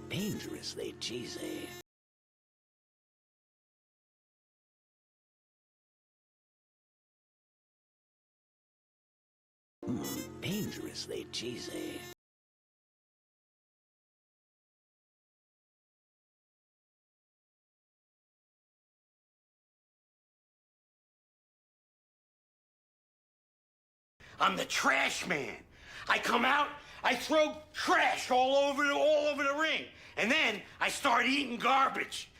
Dangerously cheesy. Dangerously cheesy. I'm the trash man. I come out, I throw trash all over the ring, and then I start eating garbage.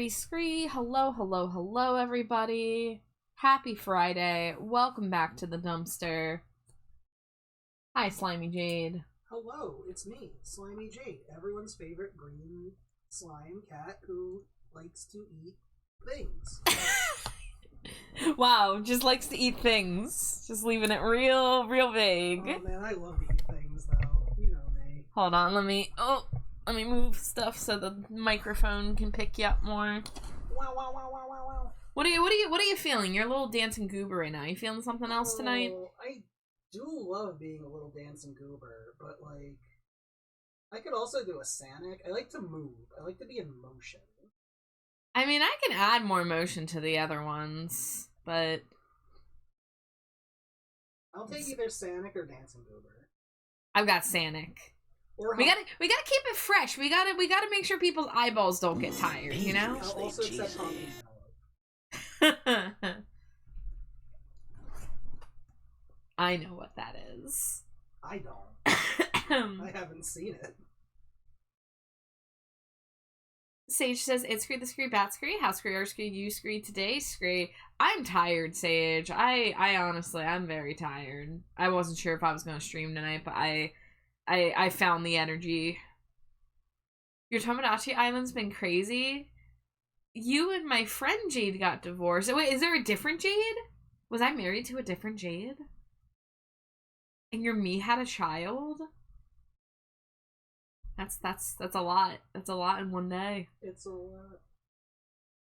Scree. Hello, everybody. Happy Friday. Welcome back to the dumpster. Hi, Slimy Jade. Hello, it's me, Slimy Jade, everyone's favorite green slime cat who likes to eat things. Wow, just likes to eat things. Just leaving it real vague. Oh man, I love to eat things though. You know me. Hold on, let me move stuff so the microphone can pick you up more. Wow. What are you feeling? You're a little dancing goober right now. You feeling something else tonight? I do love being a little dancing goober, but like, I could also do a Sanic. I like to move. I like to be in motion. I mean, I can add more motion to the other ones, but I'll take either Sanic or dancing goober. I've got Sanic. Or we gotta keep it fresh. We gotta make sure people's eyeballs don't get tired, you know? I'll also accept Honky I know what that is. I don't. I haven't seen it. Sage says, it's Scree the Scree, Bat Scree, How Scree, R Scree, You Scree, Today Scree. I'm tired, Sage. I honestly, I'm very tired. I wasn't sure if I was gonna stream tonight, but I found the energy. Your Tomodachi Island's been crazy. You and my friend Jade got divorced. Wait, is there a different Jade? Was I married to a different Jade? And your me had a child? That's a lot. That's a lot in one day. It's a lot.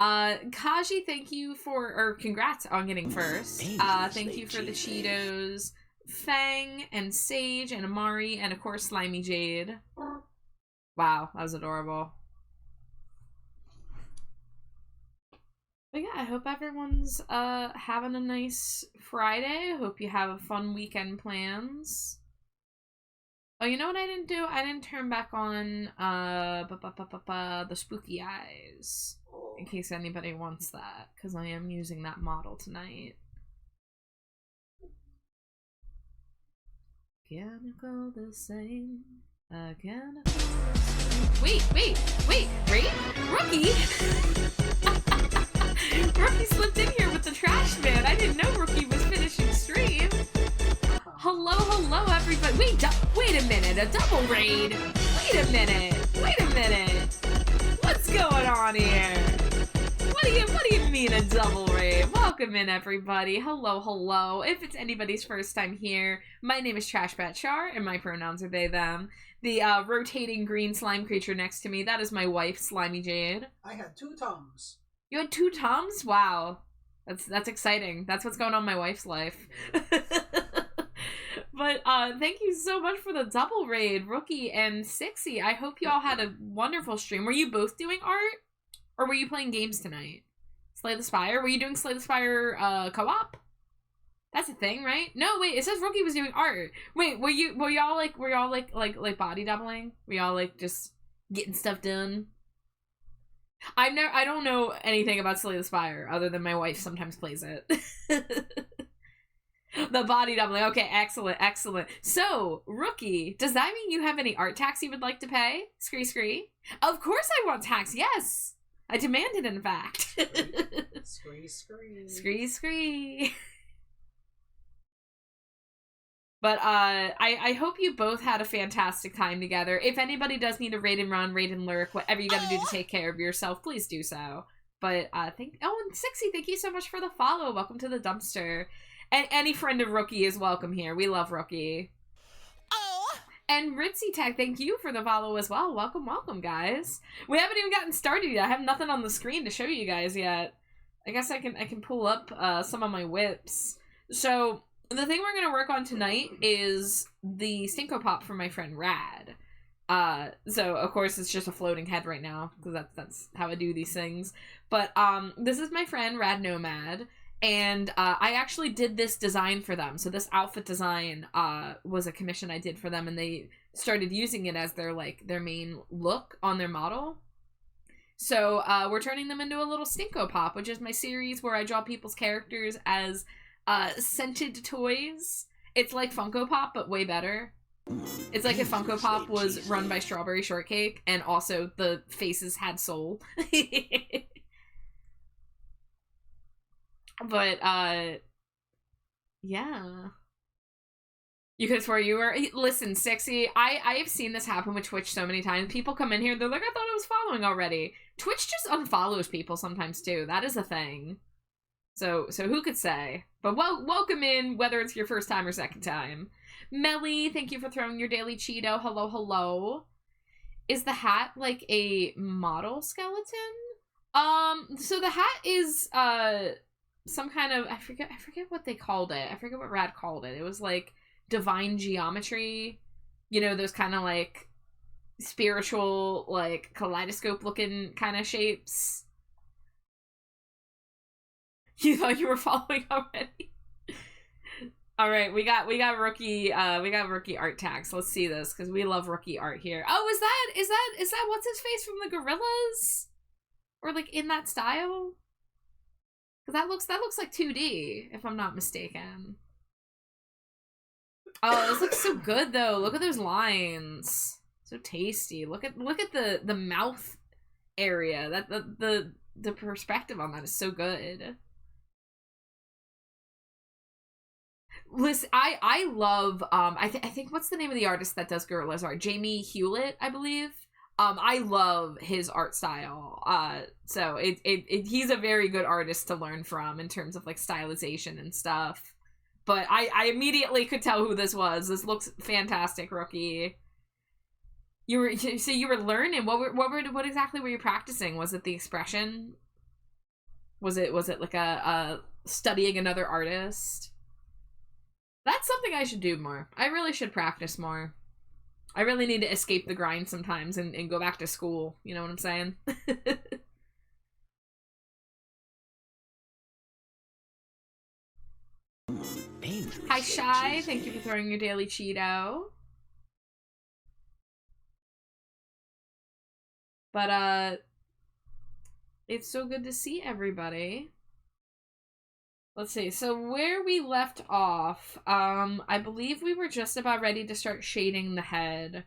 Kaji, thank you or congrats on getting first. Thank you for the Cheetos. Fang and Sage and Amari and of course Slimy Jade. Wow, that was adorable. But yeah, I hope everyone's having a nice Friday. I hope you have fun weekend plans. Oh, you know what I didn't do? I didn't turn back on the spooky eyes. In case anybody wants that, because I am using that model tonight. Identical the same. Identical the same. Wait, Raid? Rookie? Rookie slipped in here with the trash man. I didn't know Rookie was finishing stream. Hello, everybody. Wait a minute. A double raid. Wait a minute. What's going on here? What do you mean a double raid? Welcome in, everybody. Hello. If it's anybody's first time here, my name is Trashbat Char, and my pronouns are they, them. The rotating green slime creature next to me, that is my wife, Slimy Jade. I had 2 Tums. You had 2 Toms? Wow. That's exciting. That's what's going on in my wife's life. But thank you so much for the double raid, Rookie and Sixy. I hope you all had a wonderful stream. Were you both doing art? Or were you playing games tonight? Slay the Spire? Were you doing Slay the Spire co-op? That's a thing, right? No, wait, it says Rookie was doing art. Wait, were y'all like body doubling? Were y'all like just getting stuff done? I don't know anything about Slay the Spire other than my wife sometimes plays it. The body doubling. Okay, excellent, excellent. So, Rookie, does that mean you have any art tax you would like to pay? Scree scree. Of course I want tax, yes! I demand it, in fact. Scree scree. Scree scree. But I hope you both had a fantastic time together. If anybody does need a raid and run, raid and lurk, whatever you gotta do to take care of yourself, please do so. But and Sixy, thank you so much for the follow. Welcome to the dumpster. And any friend of Rookie is welcome here. We love Rookie. Oh! And Ritzy Tech, thank you for the follow as well. Welcome, welcome, guys. We haven't even gotten started yet. I have nothing on the screen to show you guys yet. I guess I can pull up some of my whips. So, the thing we're going to work on tonight is the Stinko Pop for my friend Rad. So, of course, it's just a floating head right now, because that's how I do these things. But, this is my friend RadNoMad. And I actually did this design for them. So this outfit design was a commission I did for them, and they started using it as their main look on their model. So we're turning them into a little Stinko Pop, which is my series where I draw people's characters as scented toys. It's like Funko Pop, but way better. It's like if Funko Pop was run by Strawberry Shortcake, and also the faces had soul. But, yeah. You could swear you were... Listen, Sexy, I have seen this happen with Twitch so many times. People come in here, they're like, I thought I was following already. Twitch just unfollows people sometimes, too. That is a thing. So who could say? But welcome in, whether it's your first time or second time. Melly, thank you for throwing your daily Cheeto. Hello, hello. Is the hat, like, a model skeleton? So the hat is, some kind of, I forget what they called it. I forget what Rad called it. It was like divine geometry, you know, those kind of like spiritual, like kaleidoscope looking kind of shapes. You thought you were following already? All right, we got Rookie art tags. Let's see this, because we love Rookie art here. Oh, is that what's his face from the Gorillas, or like in that style? That looks like 2D, if I'm not mistaken. Oh, this looks so good though. Look at those lines. So tasty. Look at the mouth area. That the perspective on that is so good. Listen, I love I think what's the name of the artist that does Gorillas art? Jamie Hewlett, I believe. I love his art style. So he's a very good artist to learn from in terms of like stylization and stuff. But I immediately could tell who this was. This looks fantastic, Rookie. You were learning. What exactly were you practicing? Was it the expression? Was it like a studying another artist? That's something I should do more. I really should practice more. I really need to escape the grind sometimes and go back to school. You know what I'm saying? Hi, Shy. Thank you for throwing your daily Cheeto. But, it's so good to see everybody. Let's see, so where we left off, I believe we were just about ready to start shading the head.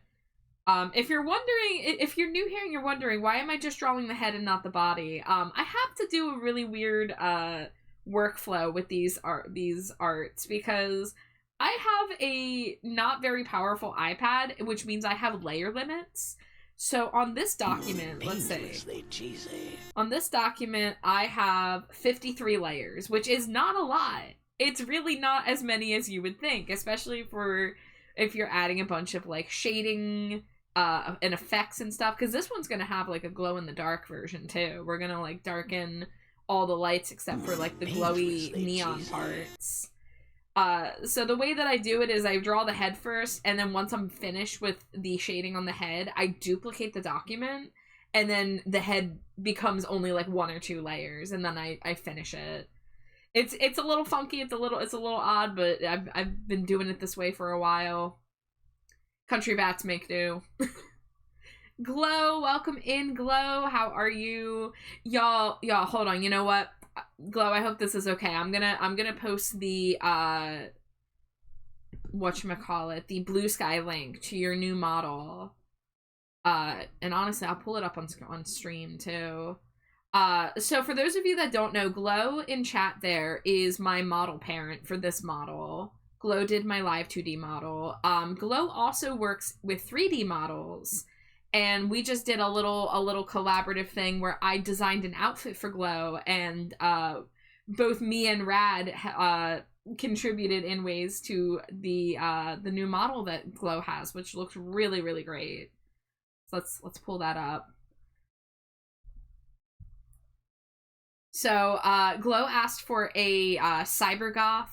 If you're wondering, if you're new here and you're wondering, why am I just drawing the head and not the body? I have to do a really weird, workflow with these arts, because I have a not very powerful iPad, which means I have layer limits. So on this document, let's say, on this document, I have 53 layers, which is not a lot. It's really not as many as you would think, especially for if you're adding a bunch of like shading and effects and stuff, because this one's going to have like a glow in the dark version too. We're going to like darken all the lights except for like the glowy neon parts. So the way that I do it is I draw the head first, and then once I'm finished with the shading on the head, I duplicate the document, and then the head becomes only like 1 or 2 layers, and then I finish it. It's a little funky, it's a little odd, but I've been doing it this way for a while. Country bats make do. Glow, welcome in, Glow. How are you? Y'all, hold on. You know what? Glow, I hope this is okay. I'm gonna post the whatchamacallit, the Blue Sky link to your new model. And honestly, I'll pull it up on stream too. So for those of you that don't know, Glow in chat there is my model parent for this model. Glow did my live 2D model. Glow also works with 3D models, and we just did a little collaborative thing where I designed an outfit for Glow, and both me and Rad contributed in ways to the new model that Glow has, which looks really, really great. So let's pull that up. So Glow asked for a cybergoth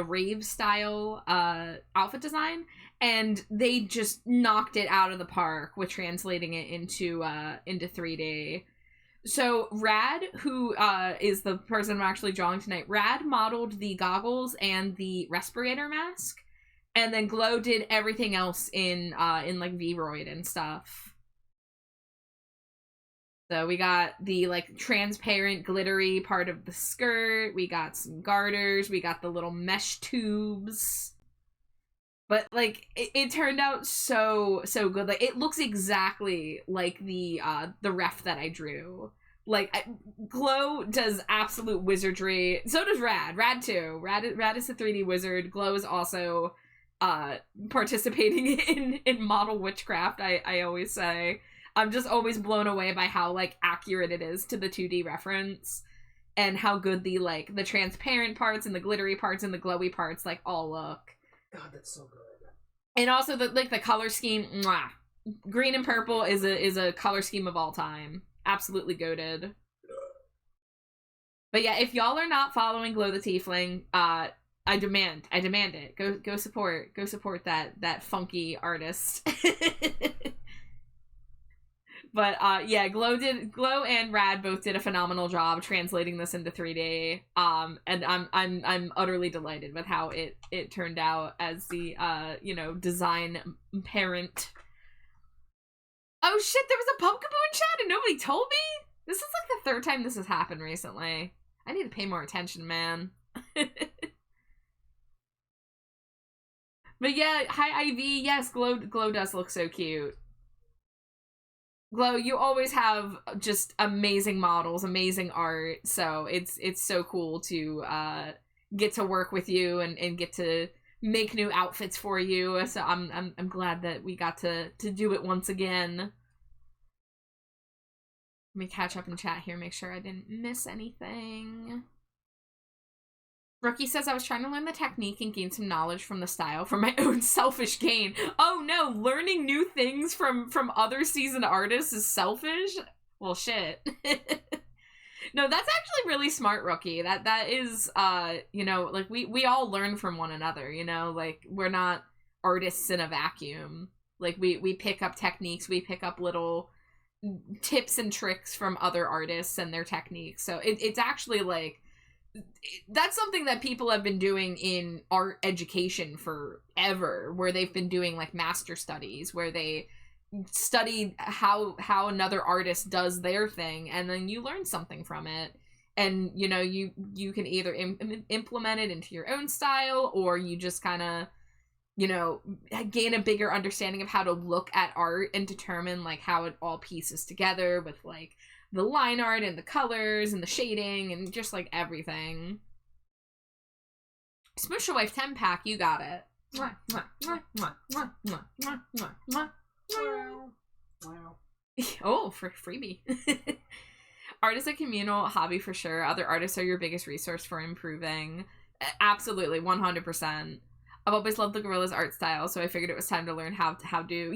rave style outfit design, and they just knocked it out of the park with translating it into 3D. So Rad, who is the person I'm actually drawing tonight, Rad modeled the goggles and the respirator mask, and then Glow did everything else in like V-Roid and stuff. So we got the like transparent glittery part of the skirt, we got some garters, we got the little mesh tubes. But like it turned out so good. Like it looks exactly like the ref that I drew. Like Glow does absolute wizardry. So does Rad. Rad too. Rad is a 3D wizard. Glow is also participating in model witchcraft, I always say. I'm just always blown away by how like accurate it is to the 2D reference, and how good the like the transparent parts and the glittery parts and the glowy parts like all look. God, that's so good. And also the like the color scheme, mwah. Green and purple is a color scheme of all time. Absolutely goated. But yeah, if y'all are not following Glow the Tiefling, I demand it. Go support that funky artist. But yeah, Glow and Rad both did a phenomenal job translating this into 3D. And I'm utterly delighted with how it turned out as the design parent. Oh shit, there was a Pumpkaboo in chat and nobody told me? This is like the third time this has happened recently. I need to pay more attention, man. But yeah, hi Ivy. Yes, Glow does look so cute. Glow, you always have just amazing models, amazing art, so it's so cool to get to work with you and get to make new outfits for you. So I'm glad that we got to do it once again. Let me catch up in chat here, make sure I didn't miss anything. Rookie says, I was trying to learn the technique and gain some knowledge from the style for my own selfish gain. Oh no, learning new things from other seasoned artists is selfish? Well, shit. No, that's actually really smart, Rookie. That is, like we all learn from one another, like we're not artists in a vacuum. Like we pick up techniques, we pick up little tips and tricks from other artists and their techniques. So it's actually like, that's something that people have been doing in art education forever, where they've been doing like master studies where they study how another artist does their thing, and then you learn something from it, and you can either implement it into your own style, or you just kind of gain a bigger understanding of how to look at art and determine like how it all pieces together with like the line art and the colors and the shading and just like everything. Smoosher Wife 10-pack, you got it. Wow. Oh, for freebie. Art is a communal hobby for sure. Other artists are your biggest resource for improving. Absolutely, 100%. I've always loved the Gorilla's art style, so I figured it was time to learn how to.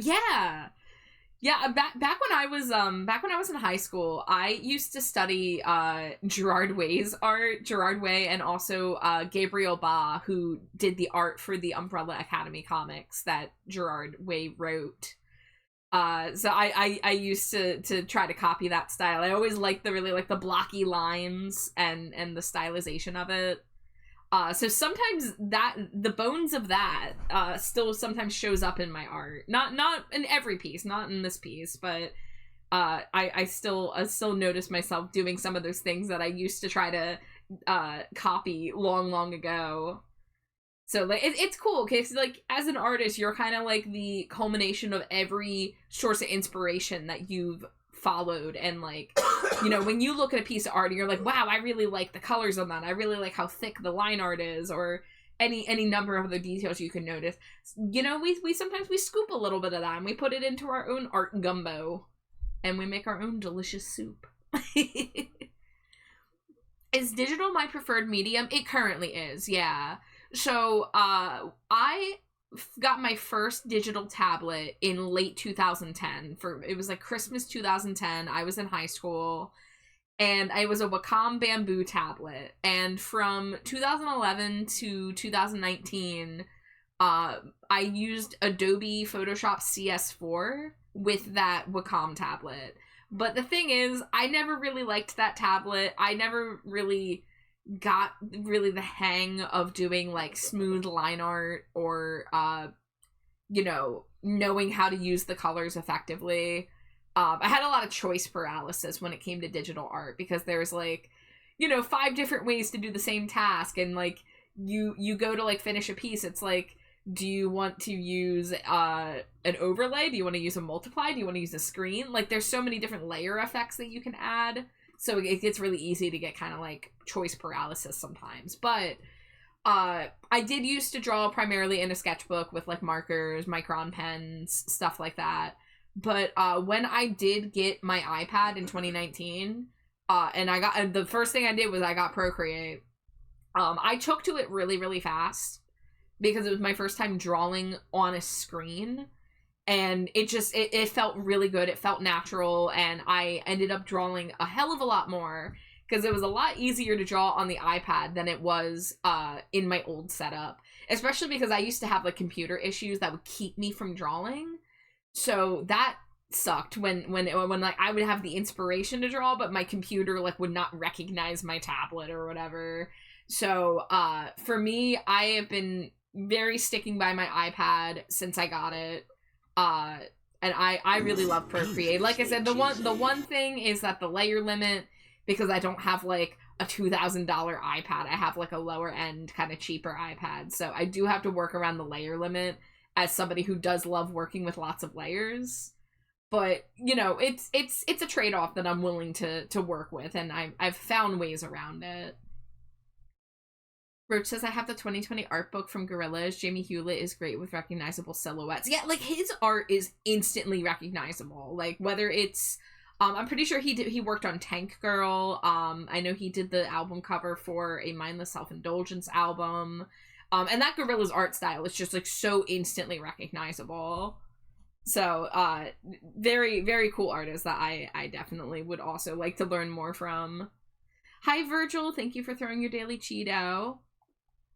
Yeah, back when I was in high school, I used to study Gerard Way's art, Gerard Way, and also Gabriel Ba, who did the art for the Umbrella Academy comics that Gerard Way wrote. So I used to try to copy that style. I always liked the blocky lines and the stylization of it. So sometimes the bones of that still sometimes shows up in my art. Not in every piece, not in this piece, but I still notice myself doing some of those things that I used to try to copy long ago. So, like, it's cool, because, like, as an artist, you're kind of, like, the culmination of every source of inspiration that you've followed, and, like, you know, when you look at a piece of art and you're like, wow, I really like the colors on that, I really like how thick the line art is, or any number of other details you can notice, you know, we sometimes we scoop a little bit of that, and we put it into our own art gumbo, and we make our own delicious soup. Is digital my preferred medium? It currently is, yeah. So, I got my first digital tablet in late 2010. It was like Christmas 2010. I was in high school, and it was a Wacom bamboo tablet. And from 2011 to 2019, I used Adobe Photoshop CS4 with that Wacom tablet. But the thing is, I never really liked that tablet. I never really got the hang of doing, like, smooth line art, or you know, knowing how to use the colors effectively. I had a lot of choice paralysis when it came to digital art, because there's, like, you know, 5 different ways to do the same task, and, like, you go to, like, finish a piece, it's like, do you want to use an overlay? Do you want to use a multiply? Do you want to use a screen? Like, there's so many different layer effects that you can add. So it gets really easy to get kind of, like, choice paralysis sometimes. But I did used to draw primarily in a sketchbook with, like, markers, micron pens, stuff like that. But when I did get my iPad in 2019, and I got, the first thing I did was I got Procreate. I took to it really, really fast, because it was my first time drawing on a screen. And it felt really good. It felt natural, and I ended up drawing a hell of a lot more, because it was a lot easier to draw on the iPad than it was in my old setup. Especially because I used to have, like, computer issues that would keep me from drawing. So that sucked when like, I would have the inspiration to draw, but my computer, like, would not recognize my tablet or whatever. So for me, I have been very sticking by my iPad since I got it. And I really love Procreate. Like I said, the one thing is that the layer limit, because I don't have, like, a $2,000 iPad. I have, like, a lower end, kind of cheaper iPad. So I do have to work around the layer limit as somebody who does love working with lots of layers. But, you know, it's a trade-off that I'm willing to work with, and I've found ways around it. Roach says, I have the 2020 art book from Gorillaz. Jamie Hewlett is great with recognizable silhouettes. Yeah, like, his art is instantly recognizable. Like, whether it's, I'm pretty sure he worked on Tank Girl. I know he did the album cover for a Mindless Self-Indulgence album. And that Gorillaz art style is just, like, so instantly recognizable. So, very, very cool artist that I definitely would also like to learn more from. Hi, Virgil. Thank you for throwing your daily Cheeto.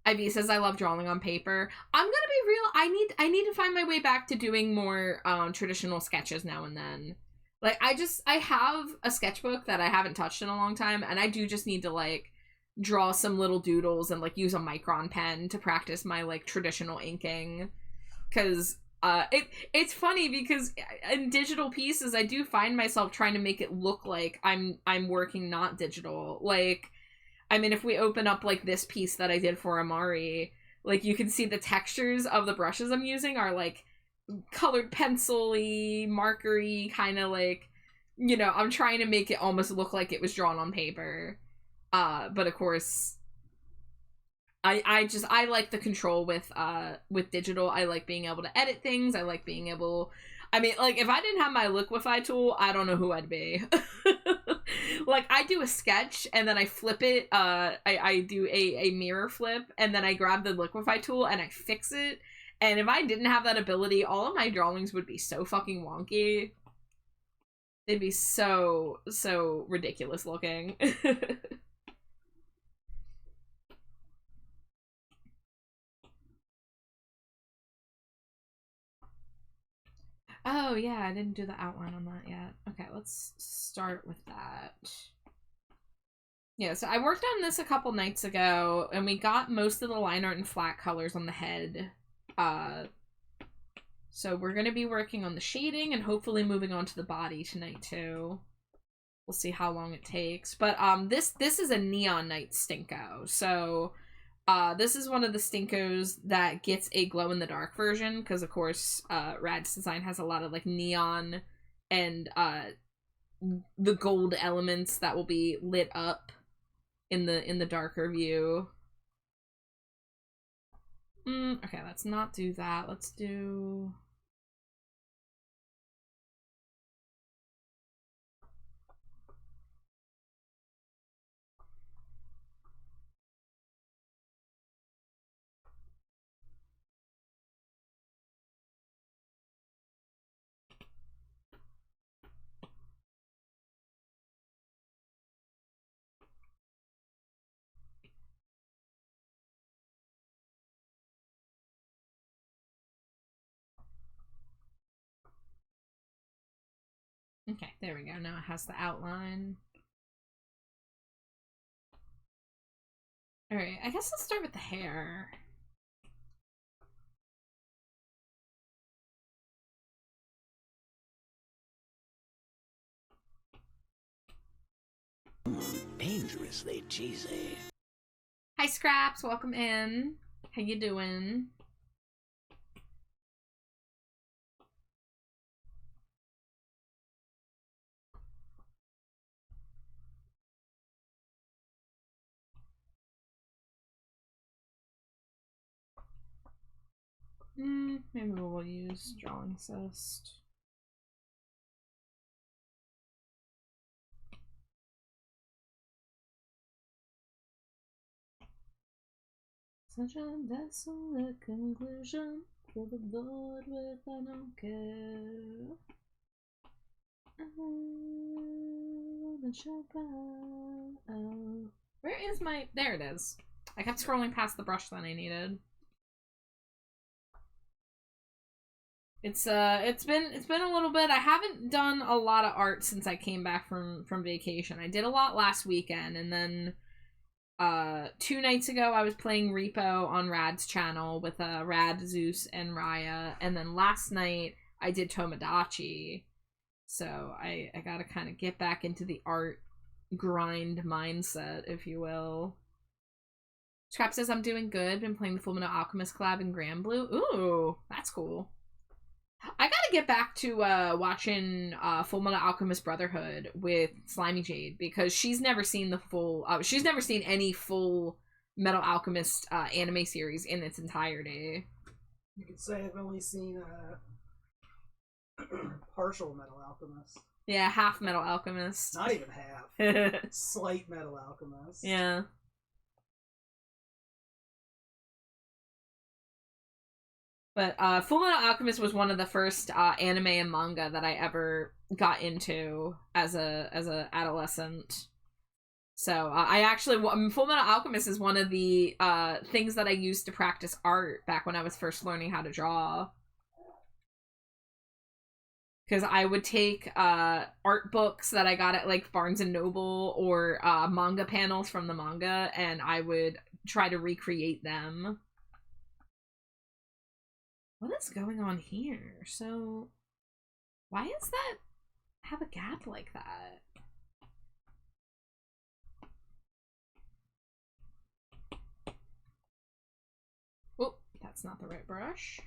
Ivy says, I love drawing on paper. I'm gonna be real, I need to find my way back to doing more traditional sketches now and then. Like, I have a sketchbook that I haven't touched in a long time, and I do just need to, like, draw some little doodles and, like, use a micron pen to practice my, like, traditional inking. Because it's funny, because in digital pieces, I do find myself trying to make it look like I'm working not digital. Like, I mean, if we open up, like, this piece that I did for Amari, like, you can see the textures of the brushes I'm using are, like, colored pencil-y, marker-y, kind of, like, you know, I'm trying to make it almost look like it was drawn on paper. But of course, I like the control with digital. I like being able to edit things. I like being able, I mean, like, if I didn't have my liquify tool, I don't know who I'd be. Like, I do a sketch, and then I flip it, I do a mirror flip, and then I grab the liquify tool, and I fix it, and if I didn't have that ability, all of my drawings would be so fucking wonky. They'd be so ridiculous looking. Oh, yeah, I didn't do the outline on that yet. Okay, let's start with that. Yeah, so I worked on this a couple nights ago, and we got most of the line art in flat colors on the head. So we're going to be working on the shading and hopefully moving on to the body tonight, too. We'll see how long it takes. But this is a Neon Night Stinko, so This is one of the Stinkos that gets a glow-in-the-dark version, because, of course, Rad's design has a lot of, like, neon and, the gold elements that will be lit up in the darker view. Okay, let's not do that. Let's do... Okay, there we go. Now it has the outline. Alright, I guess let's start with the hair. Dangerously cheesy. Hi, Scraps. Welcome in. How you doing? Maybe we'll use Drawing Assist. Such a desolate conclusion for the board with I don't care. Oh, where is my... There it is. I kept scrolling past the brush that I needed. It's been a little bit. I haven't done a lot of art since I came back from vacation. I did a lot last weekend, and then 2 nights ago I was playing Repo on Rad's channel with Rad, Zeus, and Raya, and then last night I did Tomodachi. So I gotta kind of get back into the art grind mindset, if you will. Scrap says I'm doing good. Been playing the Fullmetal Alchemist collab in Granblue. Ooh, that's cool. I gotta get back to watching Fullmetal Alchemist Brotherhood with Slimy Jade, because she's never seen the full. She's never seen any full Metal Alchemist anime series in its entirety. You could say I've only seen partial Metal Alchemist. Yeah, half Metal Alchemist. Not even half. Slight Metal Alchemist. Yeah. But Fullmetal Alchemist was one of the first anime and manga that I ever got into as a adolescent. So I actually, Fullmetal Alchemist is one of the things that I used to practice art back when I was first learning how to draw. Because I would take art books that I got at like Barnes and Noble, or manga panels from the manga, and I would try to recreate them. What is going on here? So, why does that have a gap like that? Oh, that's not the right brush.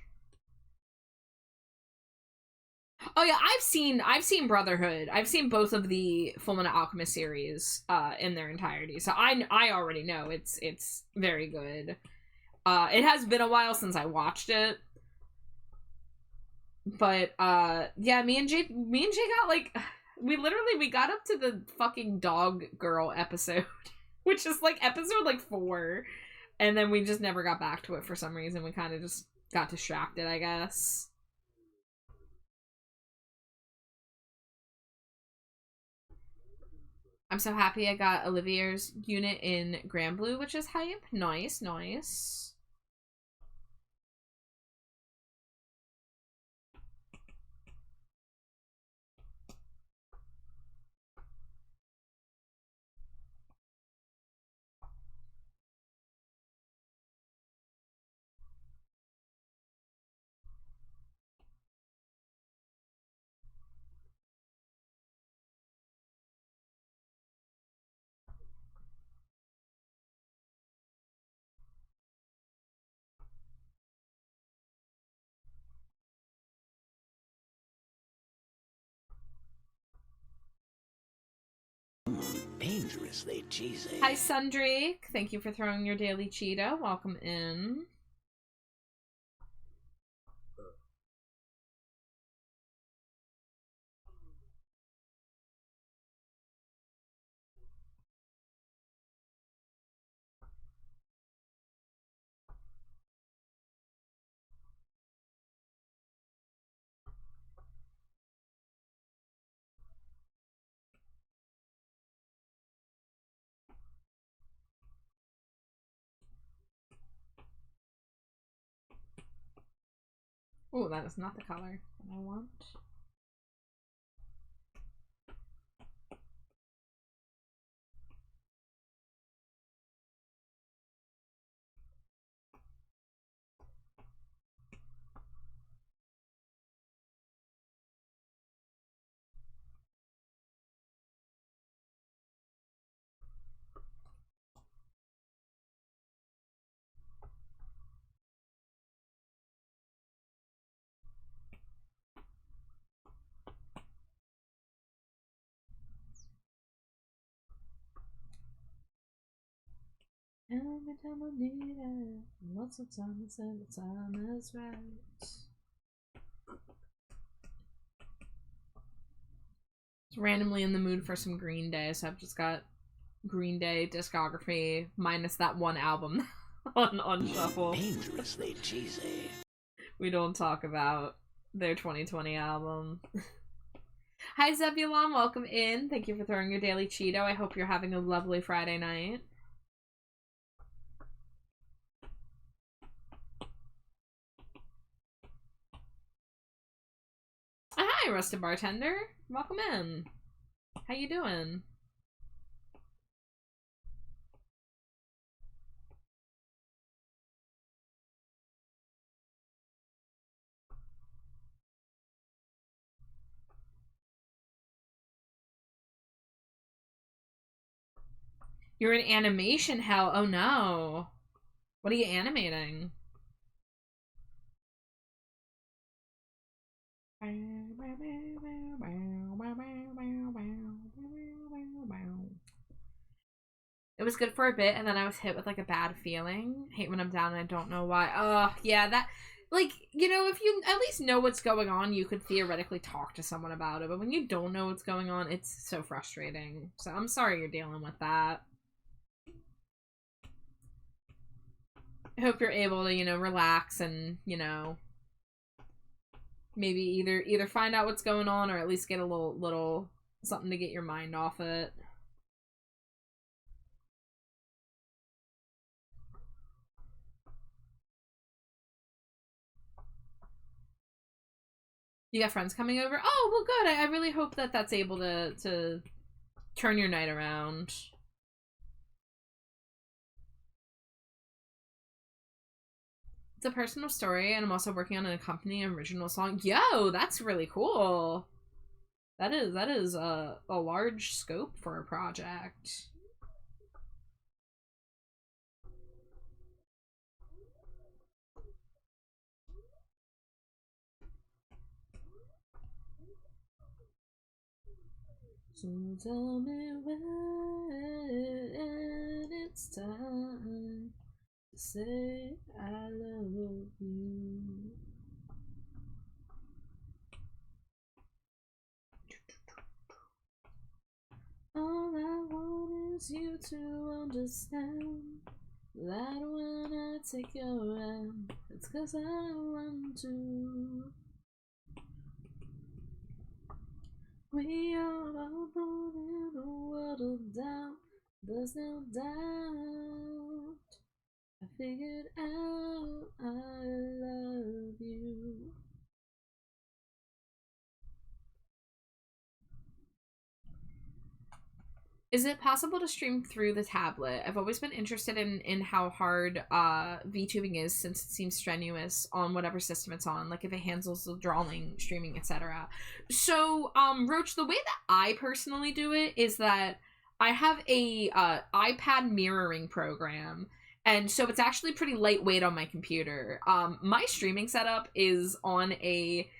Oh yeah, I've seen Brotherhood. I've seen both of the Fullmetal Alchemist series in their entirety. So I already know it's very good. It has been a while since I watched it. But yeah, me and Jay got like we got up to the fucking dog girl episode, which is like episode like 4, and then we just never got back to it for some reason. We kind of just got distracted, I guess. I'm so happy I got Olivier's unit in Granblue, which is hype. Nice, nice. Dangerously cheesy. Hi, Sundrake. Thank you for throwing your daily Cheeto. Welcome in. Oh, that is not the color that I want. Every time I need it, lots of time is every time is right. It's randomly in the mood for some Green Day, so I've just got Green Day discography minus that one album on shuffle. Dangerously cheesy. We don't talk about their 2020 album. Hi Zebulon, welcome in. Thank you for throwing your daily Cheeto. I hope you're having a lovely Friday night. Hi, Rusted Bartender. Welcome in. How you doing? You're in animation hell. Oh no. What are you animating? It was good for a bit, and then I was hit with like a bad feeling. Hate when I'm down and I don't know why. Yeah, that, like, you know, if you at least know what's going on, you could theoretically talk to someone about it. But when you don't know what's going on, it's so frustrating. So I'm sorry you're dealing with that. I hope you're able to, you know, relax and, you know, maybe either find out what's going on or at least get a little something to get your mind off it. You got friends coming over? Oh, well, good. I really hope that that's able to turn your night around. It's a personal story, and I'm also working on an accompanying original song. Yo, that's really cool. That is a large scope for a project. So tell me when it's time to say I love you. All I want is you to understand that when I take your hand, it's 'cause I want to. We are all born in a world of doubt. There's no doubt. I figured out I love you. Is it possible to stream through the tablet? I've always been interested in how hard VTubing is, since it seems strenuous on whatever system it's on, like if it handles the drawing, streaming, etc. So, Roach, the way that I personally do it is that I have a iPad mirroring program, and so it's actually pretty lightweight on my computer. My streaming setup is on a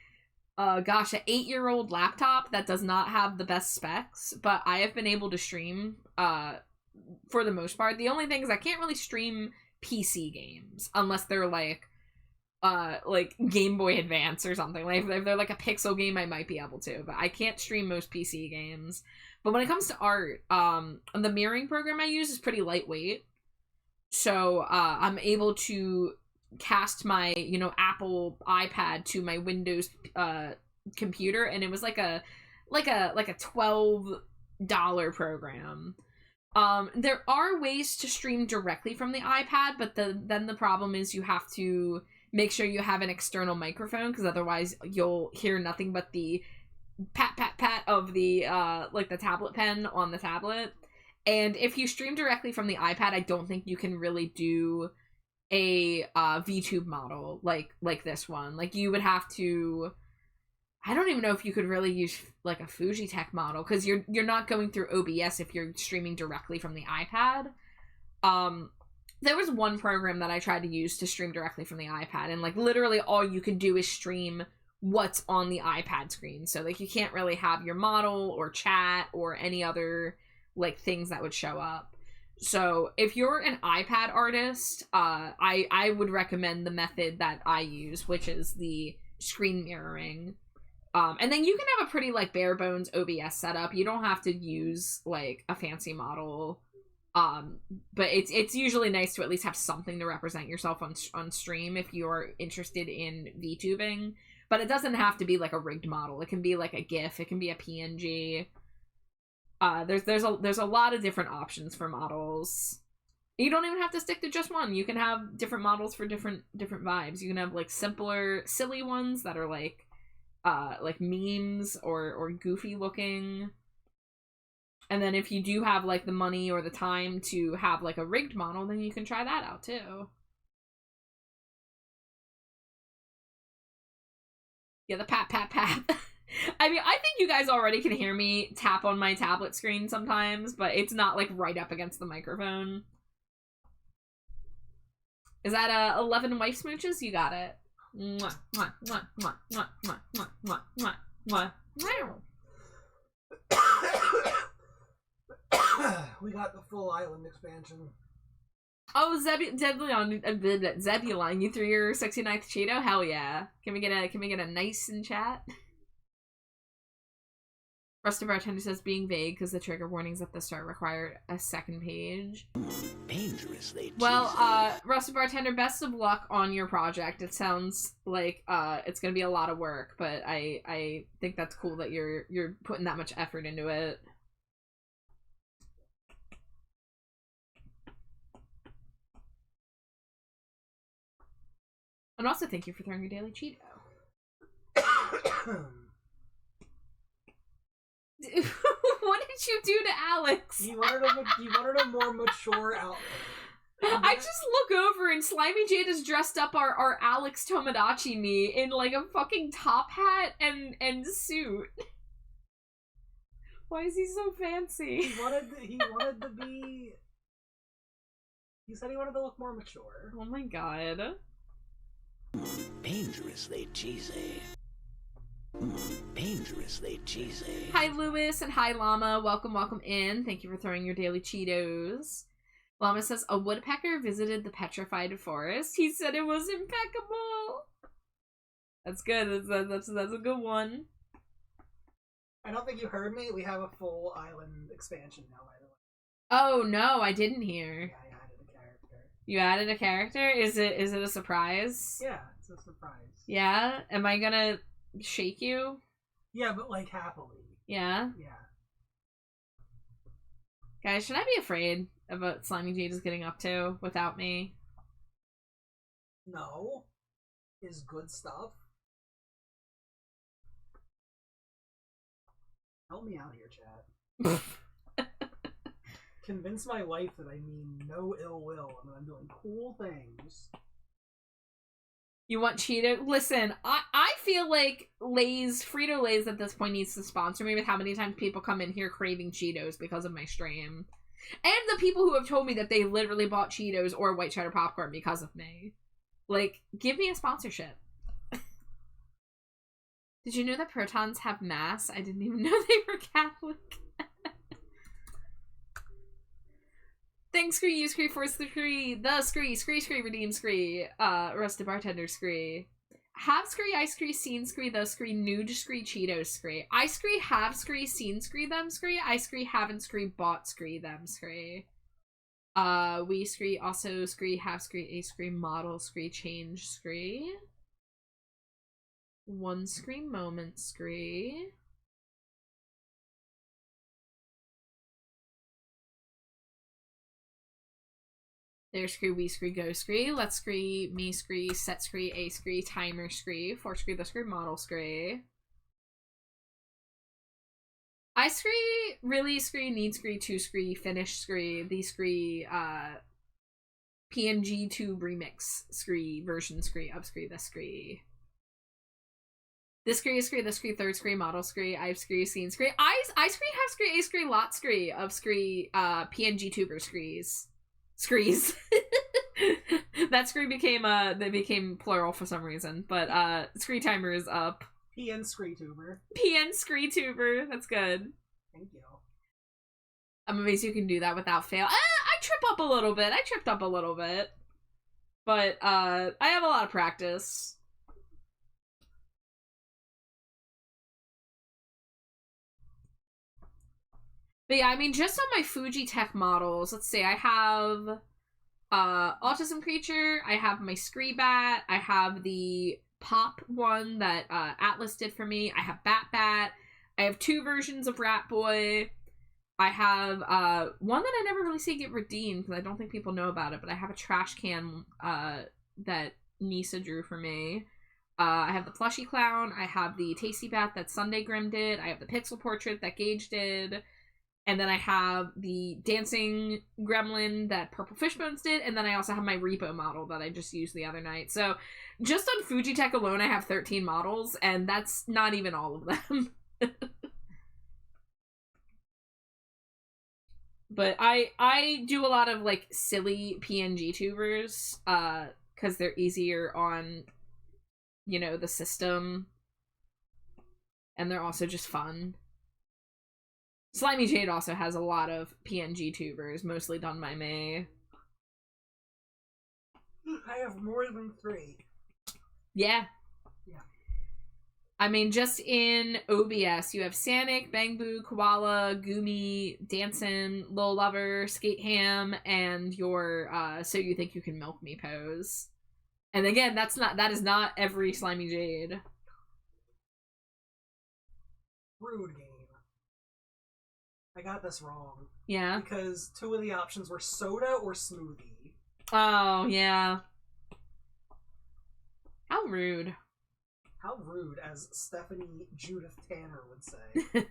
gosh, an 8-year-old laptop that does not have the best specs, but I have been able to stream for the most part. The only thing is I can't really stream PC games unless they're like Game Boy Advance or something. Like if they're like a pixel game, I might be able to, but I can't stream most PC games. But when it comes to art, the mirroring program I use is pretty lightweight, so I'm able to cast my Apple iPad to my Windows computer, and it was like a $12 program. There are ways to stream directly from the iPad, but then the problem is you have to make sure you have an external microphone, because otherwise you'll hear nothing but the pat pat pat of the the tablet pen on the tablet. And if you stream directly from the iPad, I don't think you can really do a VTube model like this one. Like you would have to, I don't even know if you could really use like a Fujitech model, because you're not going through OBS if you're streaming directly from the iPad. There was one program that I tried to use to stream directly from the iPad, and like literally all you can do is stream what's on the iPad screen. So like you can't really have your model or chat or any other like things that would show up. So if you're an iPad artist, I would recommend the method that I use, which is the screen mirroring. And then you can have a pretty like bare bones OBS setup. You don't have to use like a fancy model. But it's usually nice to at least have something to represent yourself on stream if you're interested in VTubing. But it doesn't have to be like a rigged model. It can be like a GIF. It can be a PNG. There's a lot of different options for models. You don't even have to stick to just one. You can have different models for different vibes. You can have like simpler, silly ones that are like memes or goofy looking. And then if you do have like the money or the time to have like a rigged model, then you can try that out too. Yeah, the pat pat pat. I mean, I think you guys already can hear me tap on my tablet screen sometimes, but it's not like right up against the microphone. Is that 11 wife smooches? You got it. Mwah, mwah, mwah, mwah, mwah, mwah, mwah, mwah, mwah, mwah. We got the full island expansion. Oh, Zebulon, you threw your 69th Cheeto? Hell yeah. Can we get a nice in chat? Rusty Bartender says being vague because the trigger warnings at the start require a second page. Dangerously cheesy. Well, Rusty Bartender, best of luck on your project. It sounds like it's gonna be a lot of work, but I think that's cool that you're putting that much effort into it. And also thank you for throwing your daily Cheeto. What did you do to Alex? He wanted a more mature outfit. I just look over and Slimy Jade has dressed up our Alex Tomodachi me in like a fucking top hat and suit. Why is he so fancy? He wanted to be. He said he wanted to look more mature. Oh my god. Dangerously cheesy. Dangerously cheesy. Hi Lewis and hi Llama. Welcome in. Thank you for throwing your daily Cheetos. Llama says a woodpecker visited the petrified forest. He said it was impeccable. That's good. That's a good one. I don't think you heard me. We have a full island expansion now, by the way. Oh no, I didn't hear. Yeah, I added a character. You added a character? Is it a surprise? Yeah, it's a surprise. Yeah? Am I gonna shake you? Yeah, but like happily. Yeah? Yeah. Guys, should I be afraid of what Slimy Jade is getting up to without me? No. Is good stuff. Help me out here, chat. Convince my wife that I mean no ill will and that I'm doing cool things. You want Cheeto? Listen, I feel like Frito-Lay's at this point needs to sponsor me with how many times people come in here craving Cheetos because of my stream. And the people who have told me that they literally bought Cheetos or white cheddar popcorn because of me. Like, give me a sponsorship. Did you know that protons have mass? I didn't even know they were Catholic. Thanks, Scree, you Scree, Force the Scree, the Scree, Scree, Redeem Scree, Arrested Bartender Scree. Have Scree, I Scree, Seen Scree, the Scree, Nude Scree, Cheetos Scree. I Scree, have Scree, seen Scree, them Scree. I Scree, haven't Scree, bought Scree, them Scree. We Scree, also Scree, have Scree, a Scree, model Scree, change Scree. One Scree, moment Scree. There's Scree, we Scree, go Scree, let's Scree, me Scree, set Scree, a Scree, timer Scree, for Scree, the Scree, model Scree. I Scree, really Scree, need Scree, to Scree, finish Scree, the Scree, PNG tube remix Scree, version Scree, of Scree, the Scree. This Scree, Scree, the Scree, third Scree, model Scree, I've Scree, seen Scree. I Scree, have Scree, a Scree, lot Scree, of Scree, PNG tuber Screes. Screes. That Scree became they became plural for some reason, but Scree timer is up. PN Screetuber. PN Screetuber. That's good. Thank you. I'm amazed you can do that without fail. I trip up a little bit. I tripped up a little bit. But I have a lot of practice. But yeah, I mean, just on my Fuji Tech models, let's see, I have Autism Creature, I have my Screebat, I have the Pop one that Atlas did for me, I have Bat, I have 2 versions of Rat Boy, I have one that I never really see get redeemed because I don't think people know about it, but I have a trash can that Nisa drew for me. I have the Plushy Clown, I have the Tasty Bat that Sunday Grim did, I have the Pixel Portrait that Gage did, and then I have the Dancing Gremlin that Purple Fishbones did, and then I also have my Repo model that I just used the other night. So just on Fujitech alone, I have 13 models, and that's not even all of them. But I do a lot of, like, silly PNG tubers, because they're easier on, you know, the system, and they're also just fun. Slimy Jade also has a lot of PNG tubers, mostly done by me. I have more than 3. Yeah. Yeah. I mean, just in OBS, you have Sanic, Bangbu, Koala, Gumi, Dancin', Lil Lover, Skate Ham, and your So You Think You Can Milk Me pose. And again, that is not every Slimy Jade. Rude game. I got this wrong. Yeah. Because 2 of the options were soda or smoothie. Oh, yeah. How rude. How rude, as Stephanie Judith Tanner would say.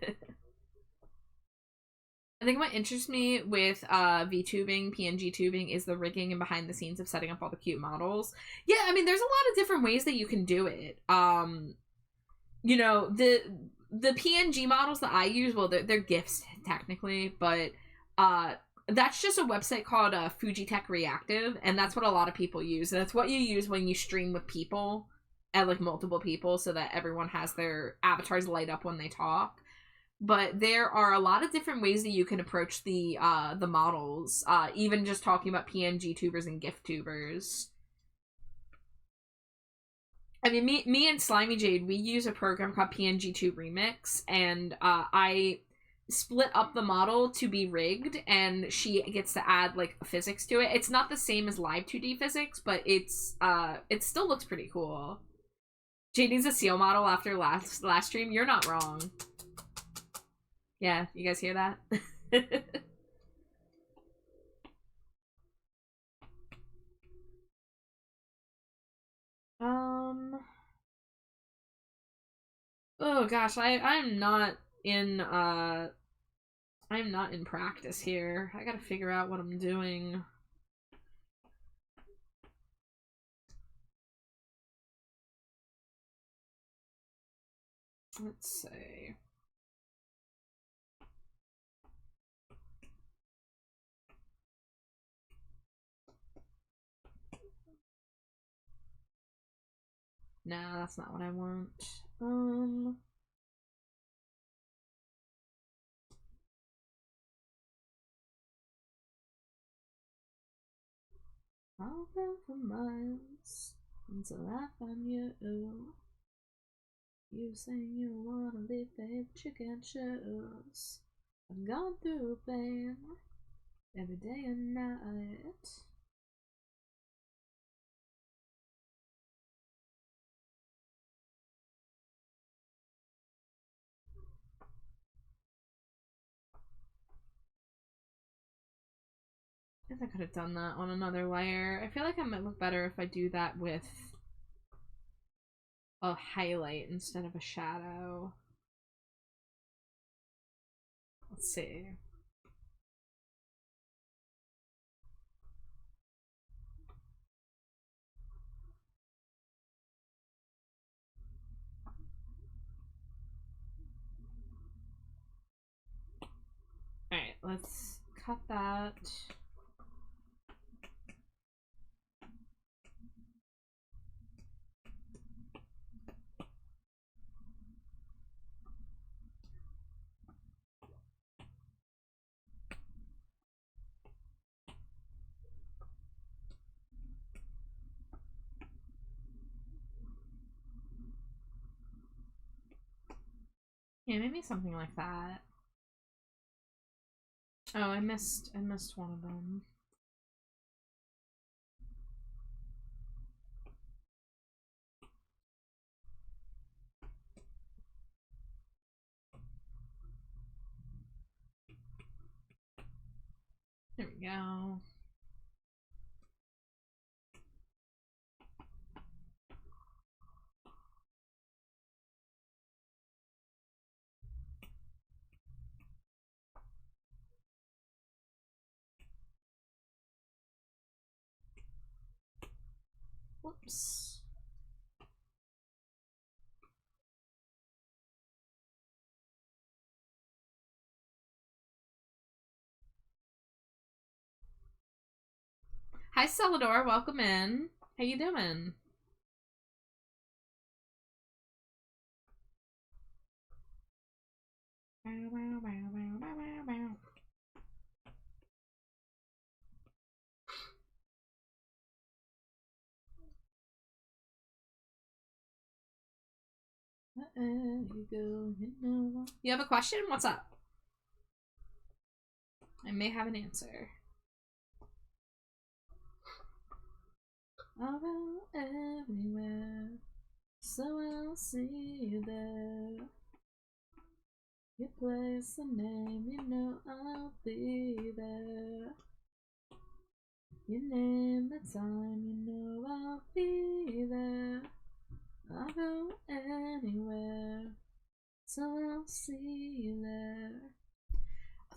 I think what interests me with VTubing, PNG tubing, is the rigging and behind the scenes of setting up all the cute models. Yeah, I mean, there's a lot of different ways that you can do it. You know, the PNG models that I use, well, they're GIFs technically, but that's just a website called Fujitech Reactive, and that's what a lot of people use. And that's what you use when you stream with people, and like multiple people, so that everyone has their avatars light up when they talk. But there are a lot of different ways that you can approach the models, even just talking about PNG tubers and GIF tubers. I mean, me and Slimy Jade, we use a program called PNG2 Remix, and I split up the model to be rigged, and she gets to add, like, physics to it. It's not the same as live 2D physics, but it still looks pretty cool. Jade needs a seal model after last stream. You're not wrong. Yeah, you guys hear that? Oh gosh, I'm not in practice here. I gotta figure out what I'm doing. Let's see. No, that's not what I want. I'll go for miles until I find you. You say you wanna live, babe, but you can't choose. I've gone through pain every day and night. I guess I could have done that on another layer. I feel like it might look better if I do that with a highlight instead of a shadow. Let's see. Alright, let's cut that. Yeah, maybe something like that. Oh, I missed one of them. There we go. Whoops. Hi, Celador. Welcome in. How you doing? You go, you know. You have a question? What's up? I may have an answer. I'll go everywhere, so I'll see you there. Your place and name, you know I'll be there. Your name, the time, you know I'll be there. I'll go anywhere, so I'll see you there.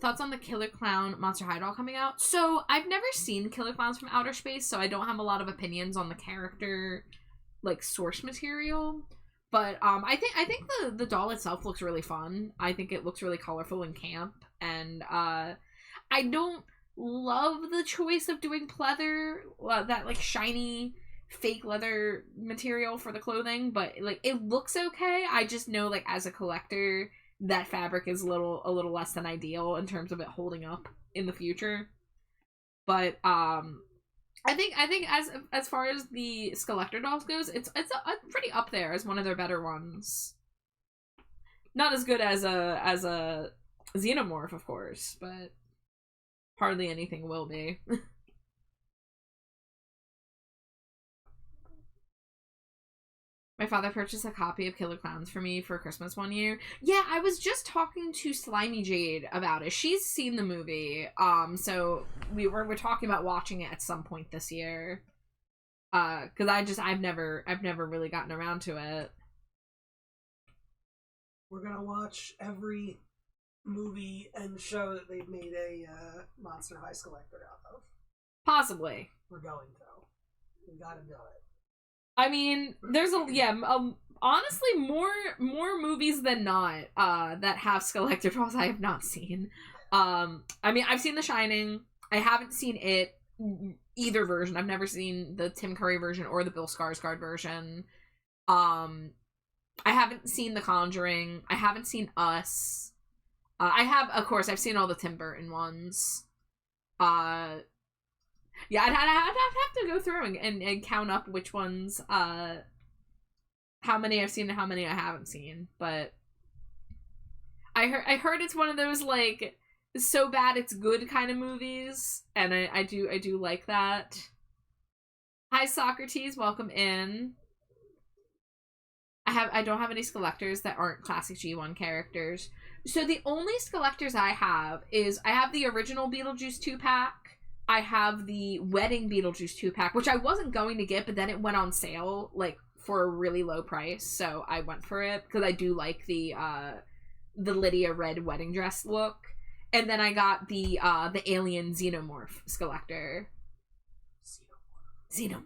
Thoughts on the Killer Clown Monster High doll coming out? So, I've never seen Killer Clowns from Outer Space, so I don't have a lot of opinions on the character, like, source material. But, I think the doll itself looks really fun. I think it looks really colorful and camp. And, I don't love the choice of doing pleather, that, like, shiny fake leather material for the clothing, but, like, it looks okay. I just know, like, as a collector, that fabric is a little less than ideal in terms of it holding up in the future. But I think as far as the Skeletor dolls goes, it's pretty up there as one of their better ones. Not as good as a Xenomorph, of course, but hardly anything will be. My father purchased a copy of Killer Clowns for me for Christmas one year. Yeah, I was just talking to Slimy Jade about it. She's seen the movie. So we're talking about watching it at some point this year. Cause I've never really gotten around to it. We're gonna watch every movie and show that they've made a Monster High Skeletor out of. Possibly. We're going to. We gotta do it. I mean, there's honestly more movies than not that have Skeletor dolls I have not seen. I mean, I've seen The Shining. I haven't seen it either version. I've never seen the Tim Curry version or the Bill Skarsgård version. I haven't seen The Conjuring. I haven't seen Us. I have, of course, I've seen all the Tim Burton ones. Yeah, I'd have to go through and count up which ones, how many I've seen and how many I haven't seen. But I heard it's one of those, like, so bad it's good kind of movies, and I do like that. Hi, Socrates, welcome in. I don't have any Skelectors that aren't classic G1 characters. So the only Skelectors I have is I have the original Beetlejuice 2-pack. I have the Wedding Beetlejuice 2-pack, which I wasn't going to get, but then it went on sale, like, for a really low price, so I went for it, because I do like the Lydia red wedding dress look. And then I got the alien Xenomorph Skelector. Xenomorph.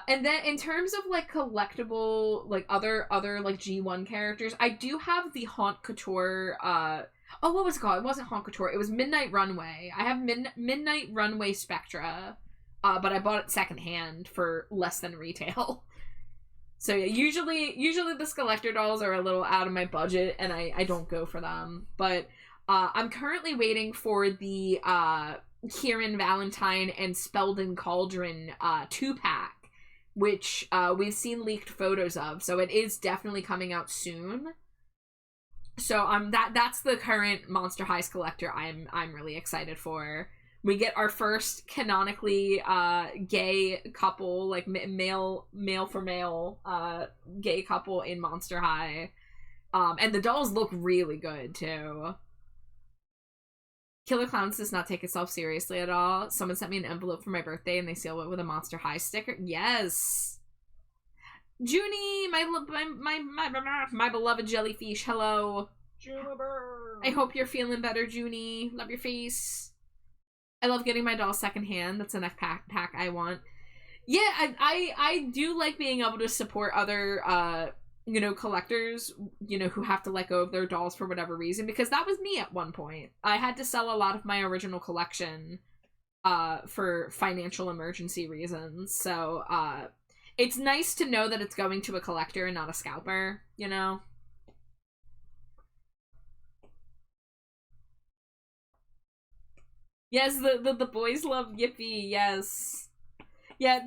And then in terms of, like, collectible, like, other like, G1 characters, I do have the Haunt Couture, oh, what was it called? It wasn't Haunt Couture, it was Midnight Runway. I have Midnight Runway Spectra, but I bought it secondhand for less than retail. So yeah, usually the Skelector dolls are a little out of my budget, and I don't go for them. But I'm currently waiting for the Kieran Valentine and Spelden Cauldron 2-pack, which we've seen leaked photos of, so it is definitely coming out soon. So that's the current Monster High Skelector I'm really excited for. We get our first canonically gay couple, like male for male gay couple in Monster High. And the dolls look really good too. Killer Clowns does not take itself seriously at all. Someone sent me an envelope for my birthday and they sealed it with a Monster High sticker. Yes. Junie, my beloved jellyfish, hello. Juniper. I hope you're feeling better, Junie. Love your face. I love getting my dolls secondhand. That's the next pack I want. Yeah, I do like being able to support other collectors, who have to let go of their dolls for whatever reason, because that was me at one point. I had to sell a lot of my original collection for financial emergency reasons. So it's nice to know that it's going to a collector and not a scalper, Yes, the boys love Yippee, yes. Yeah,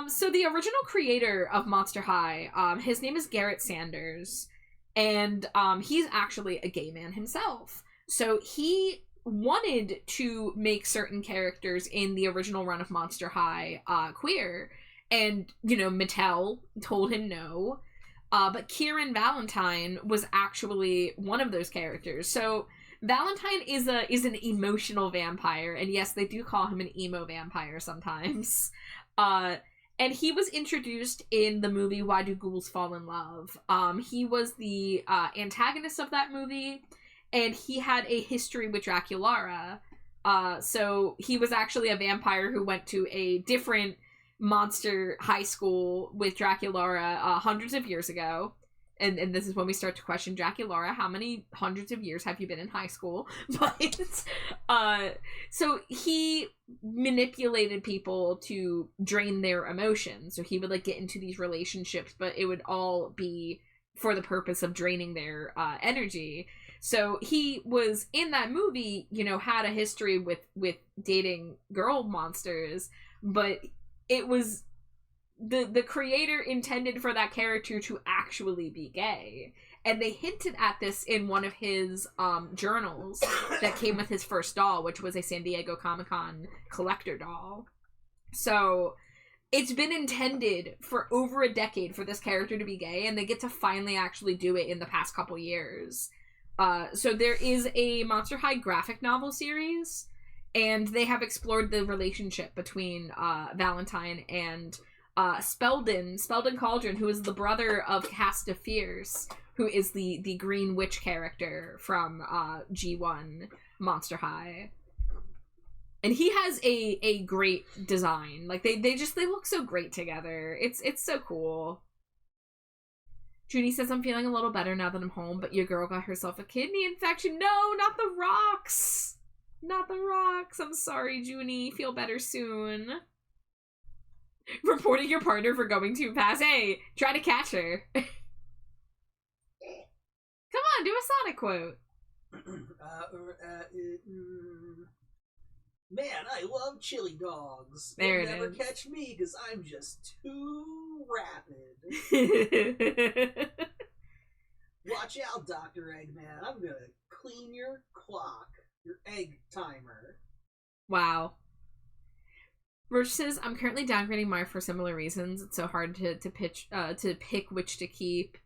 so the original creator of Monster High, his name is Garrett Sanders, and he's actually a gay man himself. So he wanted to make certain characters in the original run of Monster High queer, and, Mattel told him no, but Kieran Valentine was actually one of those characters. So Valentine is an emotional vampire, and yes, they do call him an emo vampire sometimes. And he was introduced in the movie Why Do Ghouls Fall in Love? He was the antagonist of that movie, and he had a history with Draculaura. So he was actually a vampire who went to a different monster high school with Draculaura hundreds of years ago. And this is when we start to question Draculaura. How many hundreds of years have you been in high school? But so he manipulated people to drain their emotions. So he would get into these relationships, but it would all be for the purpose of draining their energy. So he was in that movie, had a history with dating girl monsters, but it was the creator intended for that character to actually be gay, and they hinted at this in one of his journals that came with his first doll, which was a San Diego Comic-Con collector doll. So it's been intended for over a decade for this character to be gay, and they get to finally actually do it in the past couple years. So there is a Monster High graphic novel series, and they have explored the relationship between Valentine and Spelden Cauldron, who is the brother of Casta Fierce, who is the Green Witch character from G1 Monster High. And he has a great design. They look so great together. It's so cool. Junie says, I'm feeling a little better now that I'm home, but your girl got herself a kidney infection. No, not the rocks. Not the rocks. I'm sorry, Junie. Feel better soon. Reporting your partner for going too fast. Hey, try to catch her. on, do a Sonic quote. Man, I love chili dogs. There You'll it never is. catch me because I'm just too rapid. Watch out, Dr. Eggman. I'm gonna clean your clock, your egg timer. Wow. Roach says, I'm currently downgrading Marv for similar reasons. It's so hard to pick which to keep.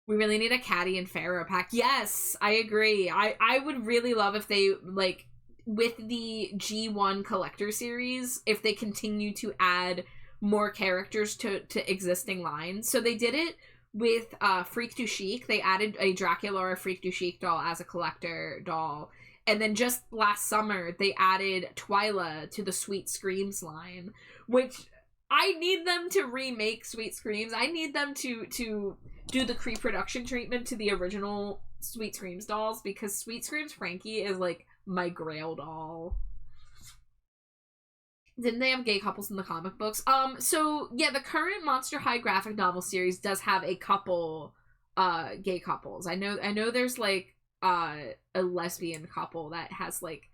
We really need a Caddy and Pharaoh pack. Yes, I agree. I would really love if they, like, with the G1 collector series, if they continue to add more characters to existing lines. So they did it with Freak du Chic. They added a Dracula or a Freak du Chic doll as a collector doll. And then just last summer, they added Twyla to the Sweet Screams line, which I need them to remake Sweet Screams. I need them to do the pre-production treatment to the original Sweet Screams dolls, because Sweet Screams Frankie is, like, my grail doll. Didn't they have gay couples in the comic books? So, yeah, the current Monster High graphic novel series does have a couple gay couples. I know there's, like, a lesbian couple that has, like,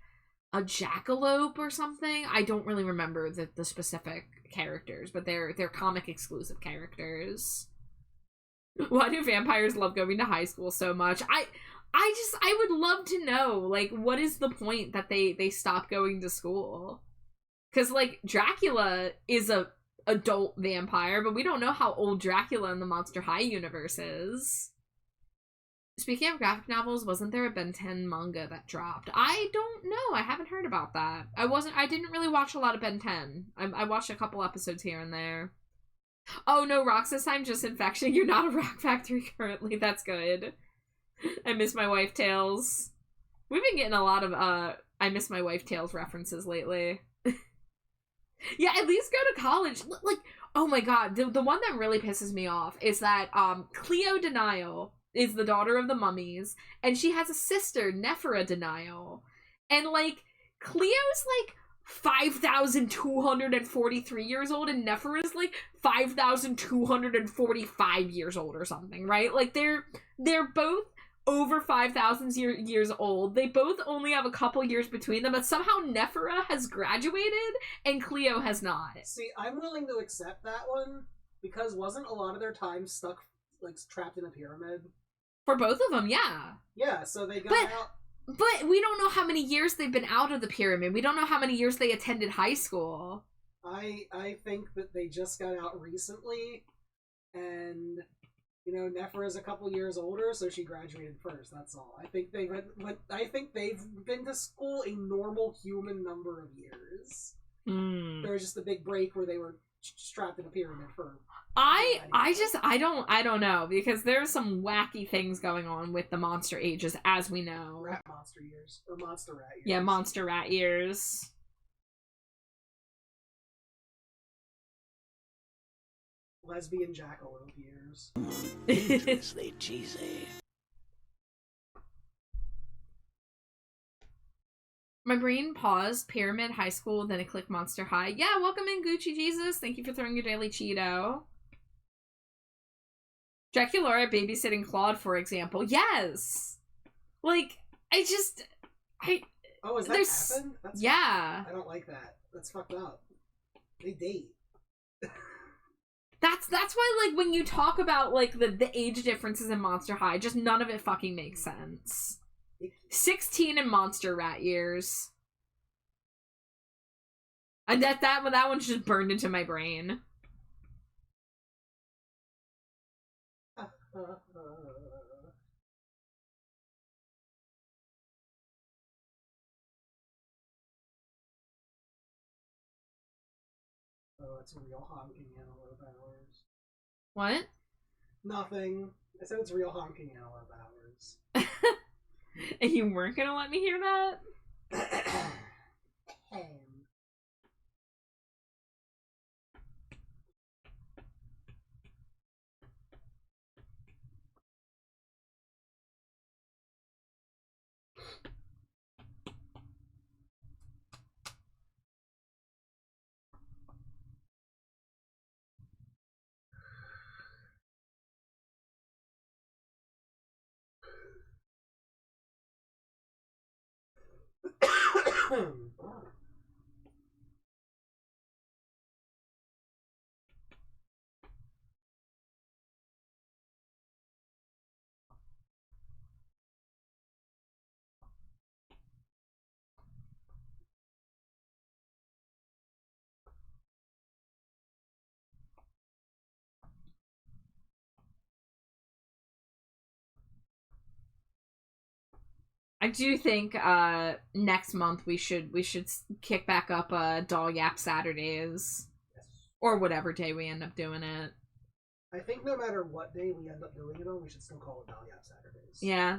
a jackalope or something. I don't really remember the specific characters, but they're comic exclusive characters. Why do vampires love going to high school so much? I would love to know, like, what is the point that they stop going to school? Because, like, Dracula is a adult vampire, but we don't know how old Dracula in the Monster High universe is. Speaking of graphic novels, wasn't there a Ben 10 manga that dropped? I don't know. I haven't heard about that. I didn't really watch a lot of Ben 10. I watched a couple episodes here and there. Oh no, Rocks, this time just infection. You're not a Rock Factory currently. That's good. I miss my wife tales. We've been getting a lot of I miss my wife tales references lately. Yeah, at least go to college. Like, oh my god, the one that really pisses me off is that Cleo Denial is the daughter of the mummies, and she has a sister, Nephra Denial. And, like, Cleo's, like, 5,243 years old, and Nephra is, like, 5,245 years old or something, right? Like, they're both over 5,000 years old. They both only have a couple years between them, but somehow Nephra has graduated, and Cleo has not. See, I'm willing to accept that one, because wasn't a lot of their time stuck, like, trapped in a pyramid? For both of them, yeah. Yeah, so they got out. But we don't know how many years they've been out of the pyramid. We don't know how many years they attended high school. I think that they just got out recently, and, you know, Nephra is a couple years older, so she graduated first, that's all. I think they've been to school a normal human number of years. There was just a big break where they were strapped in a pyramid for... I don't know, because there's some wacky things going on with the monster ages, as we know. Rat monster years. Or monster rat years. Yeah, monster rat years. Lesbian jackalope years. Dangerously cheesy. My brain paused. Pyramid, high school, then it clicked Monster High. Yeah, welcome in, Gucci Jesus. Thank you for throwing your daily Cheeto. Draculaura babysitting Claude, for example. Yes! Like, Oh, has that happened? Yeah. I don't like that. That's fucked up. They date. That's why, like, when you talk about, like, the age differences in Monster High, just none of it fucking makes sense. 16 in Monster Rat years. And that one's just burned into my brain. Oh, it's real honking antelope hours. What? Nothing. I said it's real honking antelope hours. And you weren't gonna let me hear that? I do think next month we should kick back up Doll Yap Saturdays, Yes. or whatever day we end up doing it. I think no matter what day we end up doing it on, we should still call it Dahlia Saturdays. Yeah.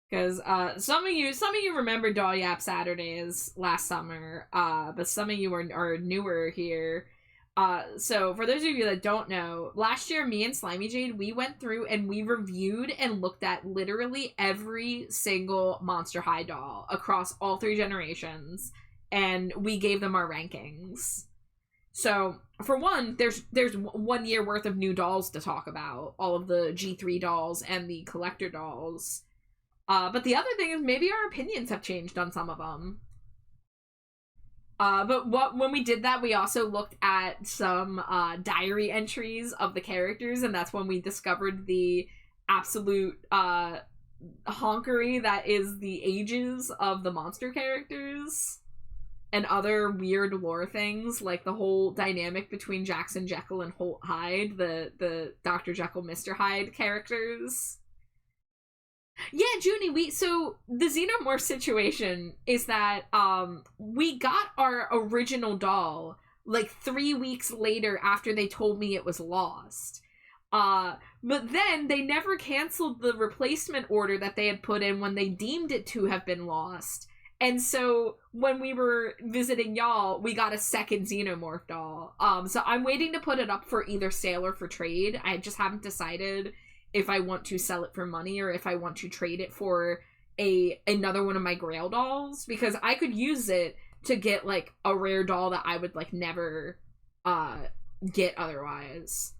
Because some of you remember Doll Yap Saturdays last summer, but some of you are newer here. So for those of you that don't know, last year me and Slimy Jade, we went through and we reviewed and looked at literally every single Monster High doll across all 3 generations, and we gave them our rankings. So for one, there's 1 year worth of new dolls to talk about, all of the G3 dolls and the collector dolls. But the other thing is maybe our opinions have changed on some of them. When we did that, we also looked at some diary entries of the characters, and that's when we discovered the absolute honkery that is the ages of the monster characters, and other weird lore things, like the whole dynamic between Jackson Jekyll and Holt Hyde, the Dr. Jekyll, Mr. Hyde characters. Yeah, Junie, so the Xenomorph situation is that we got our original doll like 3 weeks later after they told me it was lost. But then they never canceled the replacement order that they had put in when they deemed it to have been lost. And so when we were visiting y'all, we got a second Xenomorph doll. So I'm waiting to put it up for either sale or for trade. I just haven't decided if I want to sell it for money or if I want to trade it for another one of my Grail dolls, because I could use it to get like a rare doll that I would like never get otherwise.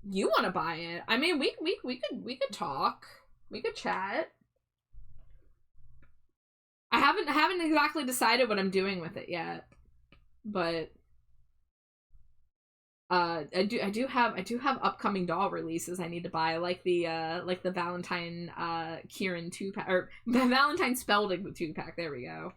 You want to buy it? I mean, we could talk. We could chat. I haven't exactly decided what I'm doing with it yet, but I do have upcoming doll releases I need to buy, like the Valentine Kieran 2-pack, or Valentine Spelding 2-pack. There we go.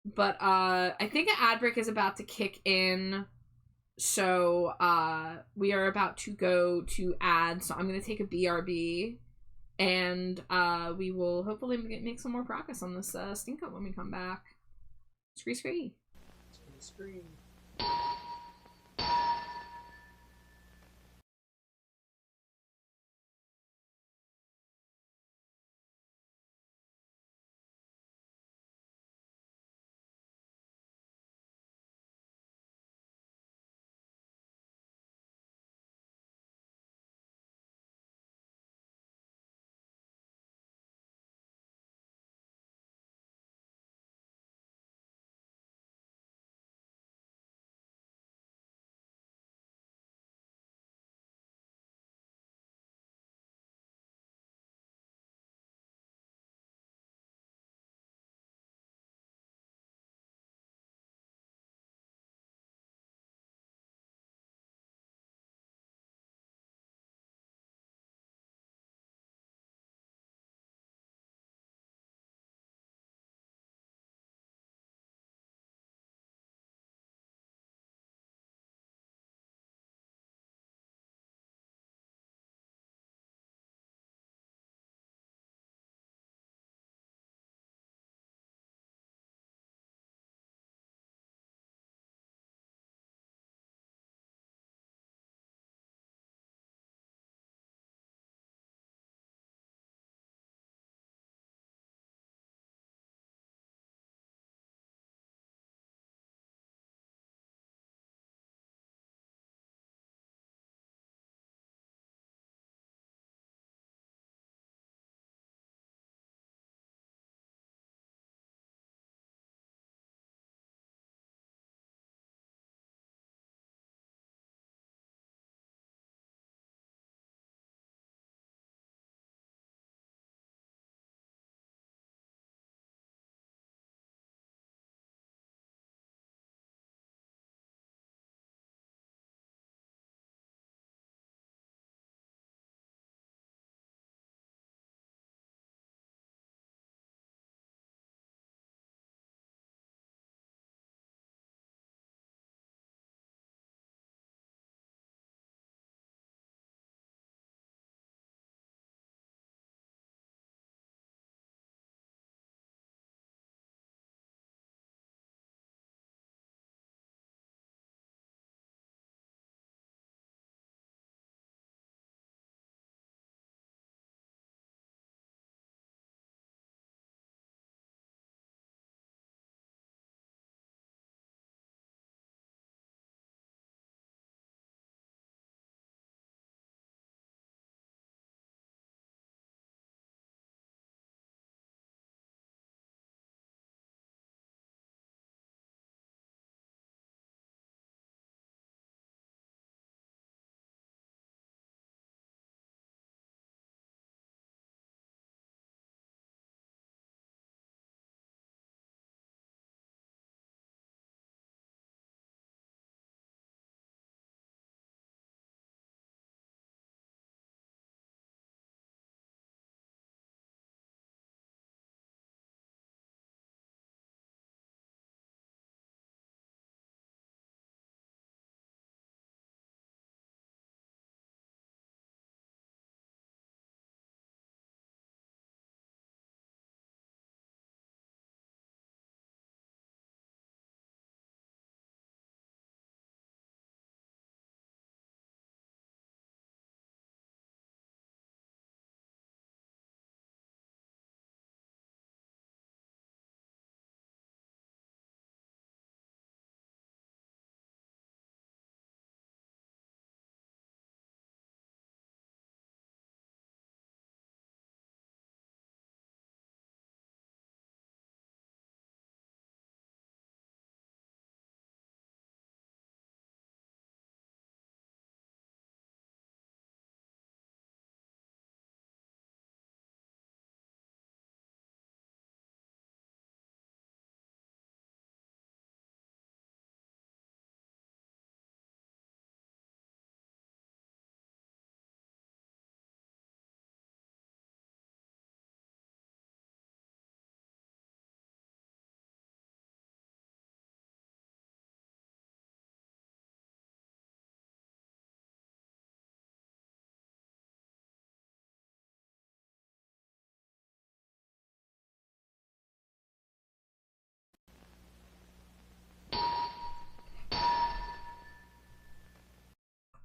But I think an ad break is about to kick in, so we are about to go to ads. So I'm gonna take a BRB. And we will hopefully make some more progress on this Stinko when we come back. Scree. Screen.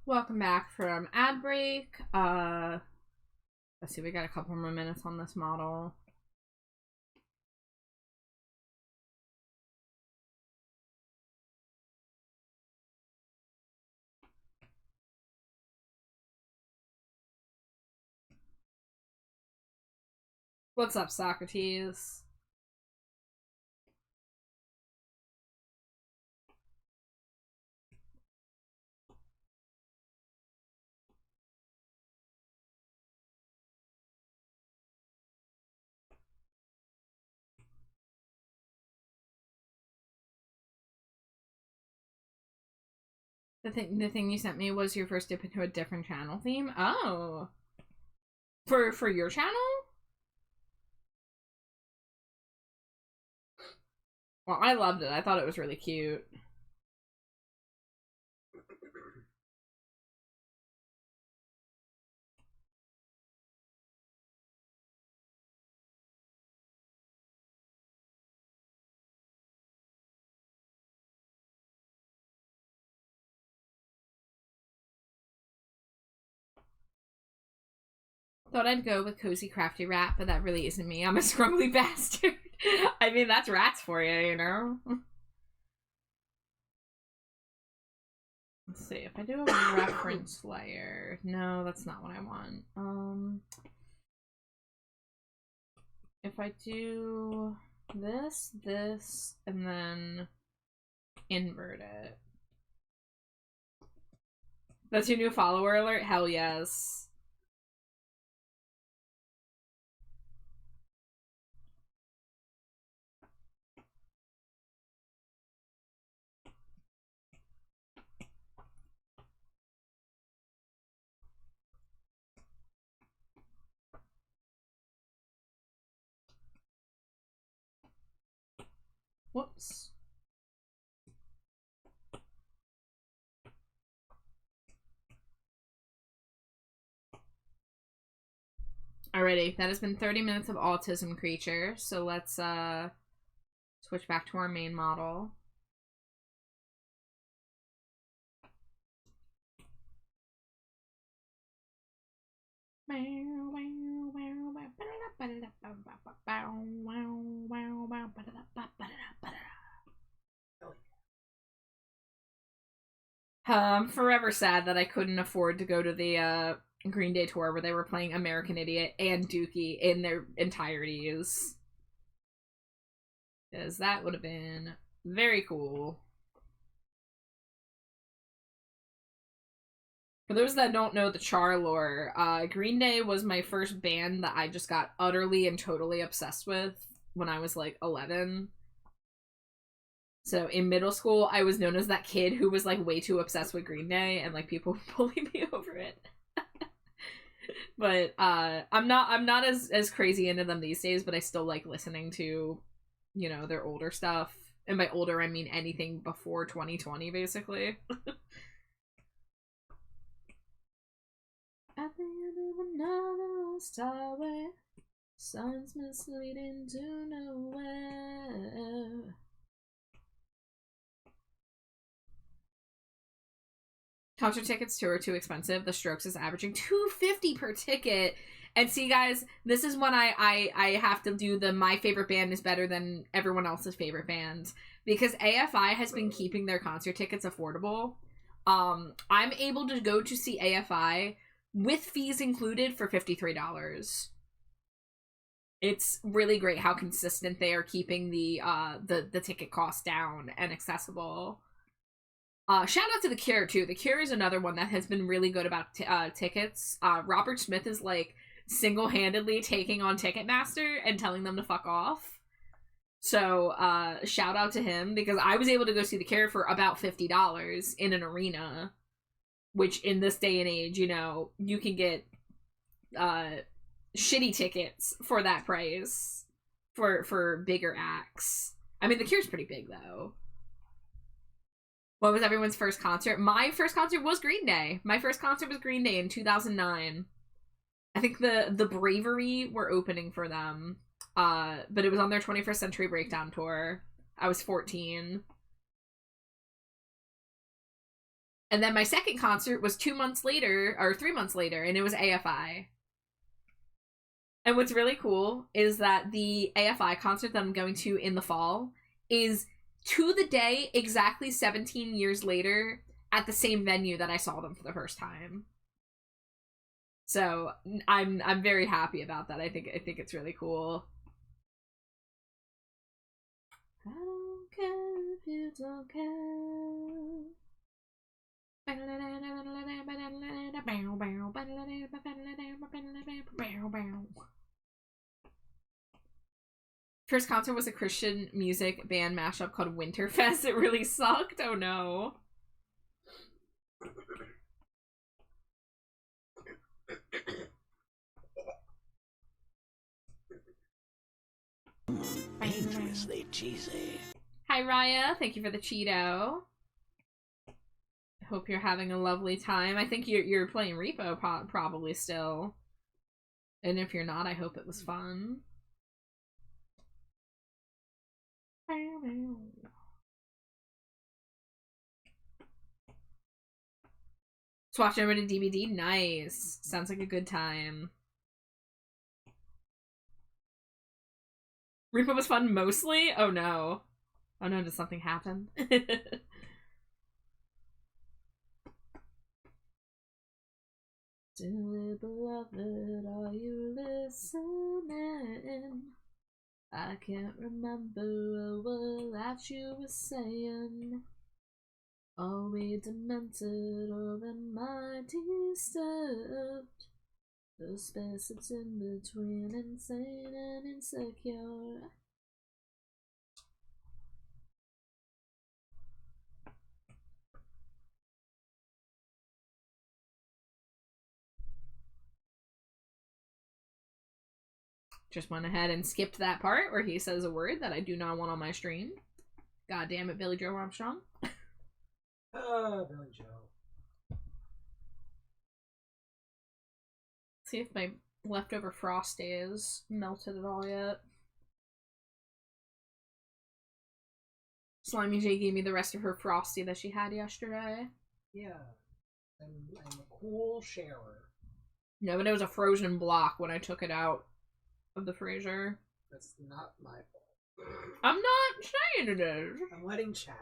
Welcome back from ad break. Let's see, we got a couple more minutes on this model. What's up, Socrates? The thing you sent me was your first dip into a different channel theme. Oh, for your channel? Well, I loved it. I thought it was really cute. Thought I'd go with Cozy Crafty Rat, but that really isn't me. I'm a scrumbly bastard. I mean, that's rats for you, you know? Let's see, if I do a reference layer... No, that's not what I want. If I do this, and then invert it. That's your new follower alert? Hell yes. Whoops. Alrighty, that has been 30 minutes of autism creature, so let's switch back to our main model. I'm forever sad that I couldn't afford to go to the Green Day tour where they were playing American Idiot and Dookie in their entireties. Because that would have been very cool. For those that don't know the Char lore, Green Day was my first band that I just got utterly and totally obsessed with when I was like 11. So in middle school, I was known as that kid who was like way too obsessed with Green Day, and like people would bully me over it. But I'm not as crazy into them these days, but I still like listening to, you know, their older stuff. And by older, I mean anything before 2020, basically. At the end of another lost highway, signs misleading to nowhere. Concert tickets too are too expensive. The Strokes is averaging $250 per ticket. And see, guys, this is when I have to do the my favorite band is better than everyone else's favorite bands, because AFI has been keeping their concert tickets affordable. I'm able to go to see AFI with fees included for $53. It's really great how consistent they are keeping the ticket cost down and accessible. Shout out to The Cure, too. The Cure is another one that has been really good about tickets. Robert Smith is, like, single-handedly taking on Ticketmaster and telling them to fuck off. So, shout out to him, because I was able to go see The Cure for about $50 in an arena, which in this day and age, you know, you can get shitty tickets for that price for bigger acts. I mean, The Cure's pretty big, though. What was everyone's first concert? My first concert was Green Day. My first concert was Green Day in 2009. I think the Bravery were opening for them. But it was on their 21st Century Breakdown tour. I was 14. And then my second concert was 2 months later, or 3 months later, and it was AFI. And what's really cool is that the AFI concert that I'm going to in the fall is, to the day, exactly 17 years later, at the same venue that I saw them for the first time. So I'm very happy about that. I think it's really cool. I don't care if you don't care. First concert was a Christian music band mashup called Winterfest. It really sucked. Oh no. Dangerously cheesy. Hi Raya, thank you for the Cheeto. Hope you're having a lovely time. I think you're playing Repo probably still. And if you're not, I hope it was fun. Let's watch over to DVD. Nice. Sounds like a good time. Repo was fun mostly? Oh no. Oh no, did something happen? Dearly beloved, are you listening? I can't remember a word that you were saying. Are we demented or am I disturbed? The space that's in between insane and insecure. Just went ahead and skipped that part where he says a word that I do not want on my stream. God damn it, Billy Joe Armstrong. Billy Joe. See if my leftover Frosty is melted at all yet. Slimy J gave me the rest of her Frosty that she had yesterday. Yeah. I'm a cool sharer. No, but it was a frozen block when I took it out of the freezer. That's not my fault. I'm not saying it is. I'm letting chat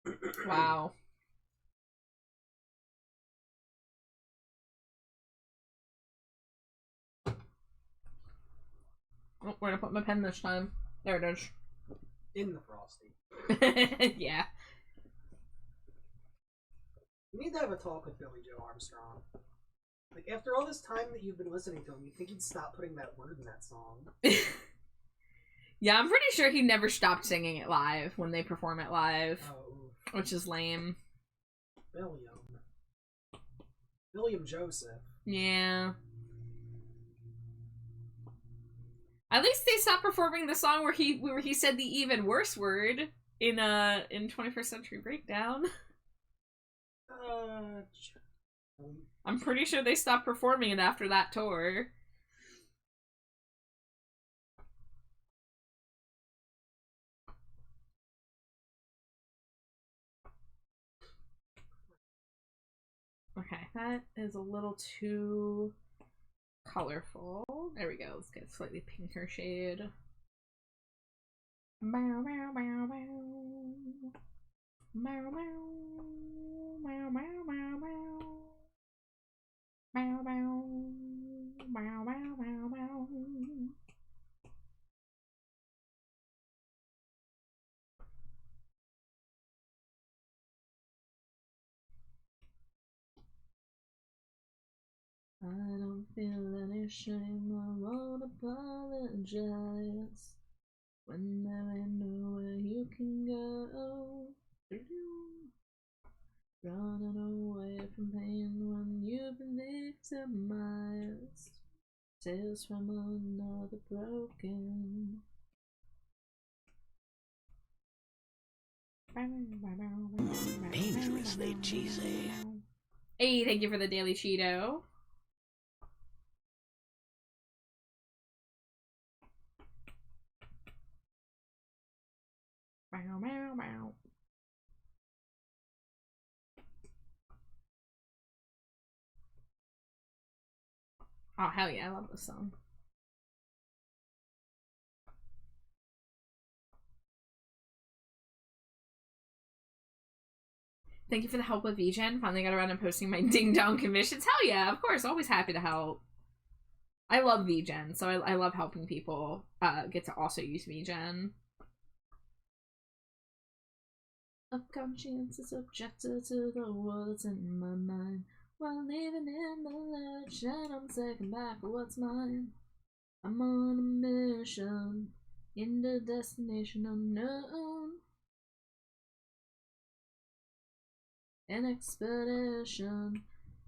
know. Wow. Oh, where to put my pen this time? There it is. In the Frosty. Yeah. You need to have a talk with Billy Joe Armstrong. Like, after all this time that you've been listening to him, you'd think he'd stop putting that word in that song. Yeah, I'm pretty sure he never stopped singing it live when they perform it live. Oh. Which is lame. William Joseph. Yeah. At least they stopped performing the song where he said the even worse word in 21st Century Breakdown. I'm pretty sure they stopped performing it after that tour. Okay, that is a little too colorful. There we go. Let's get a slightly pinker shade. Bow, bow, bow, bow. Bow, bow. Bow, bow, bow, bow. Bow, bow. Bow, bow, bow, bow. I don't feel any shame, I won't apologize. When there ain't nowhere you can go. Running away from pain when you've been victimized. Tales from another broken. Dangerously cheesy. Hey, thank you for the daily Cheeto. Bow, bow, bow. Oh, hell yeah, I love this song. Thank you for the help with VGen. Finally got around to posting my ding dong commissions. Hell yeah, of course, always happy to help. I love VGen, so I love helping people get to also use VGen. A conscientious objector to the words in my mind, while living in the lurch, and I'm taking back what's mine. I'm on a mission, in the destination unknown. An expedition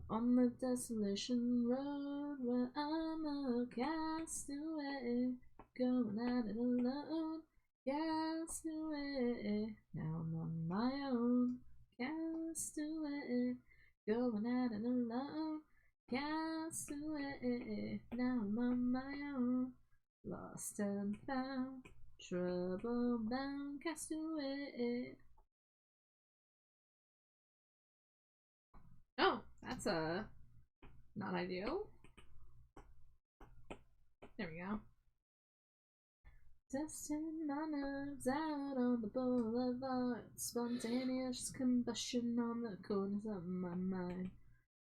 on the desolation road where I'm a castaway, going at it alone. Castaway, now I'm on my own. Castaway, going at it alone. Castaway, now I'm on my own. Lost and found, trouble bound, castaway. Oh, that's not ideal. There we go. Testing my nerves out on the boulevard. Spontaneous combustion on the corners of my mind.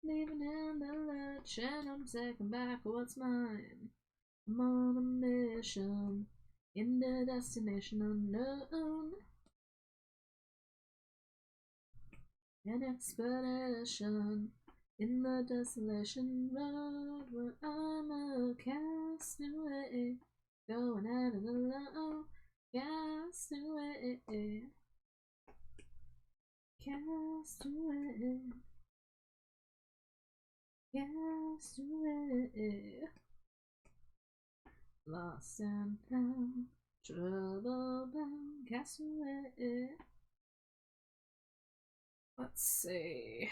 Leaving in the lurch and I'm taking back what's mine. I'm on a mission, in the destination unknown. An expedition in the desolation road where I'm a castaway, going at it alone. Castaway, castaway, castaway. Lost and found, trouble bound, castaway. Let's see.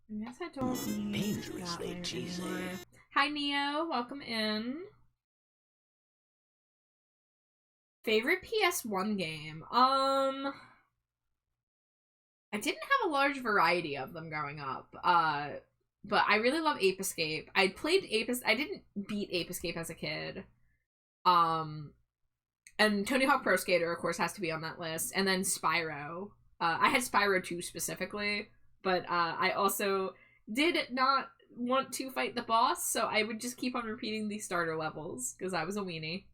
I guess I don't need Dangerously that cheesy. anymore. Hi Neo, welcome in. Favorite PS1 game? I didn't have a large variety of them growing up. But I really love Ape Escape. I played I didn't beat Ape Escape as a kid. And Tony Hawk Pro Skater, of course, has to be on that list. And then Spyro. I had Spyro 2 specifically, but I also did not want to fight the boss, so I would just keep on repeating the starter levels, because I was a weenie.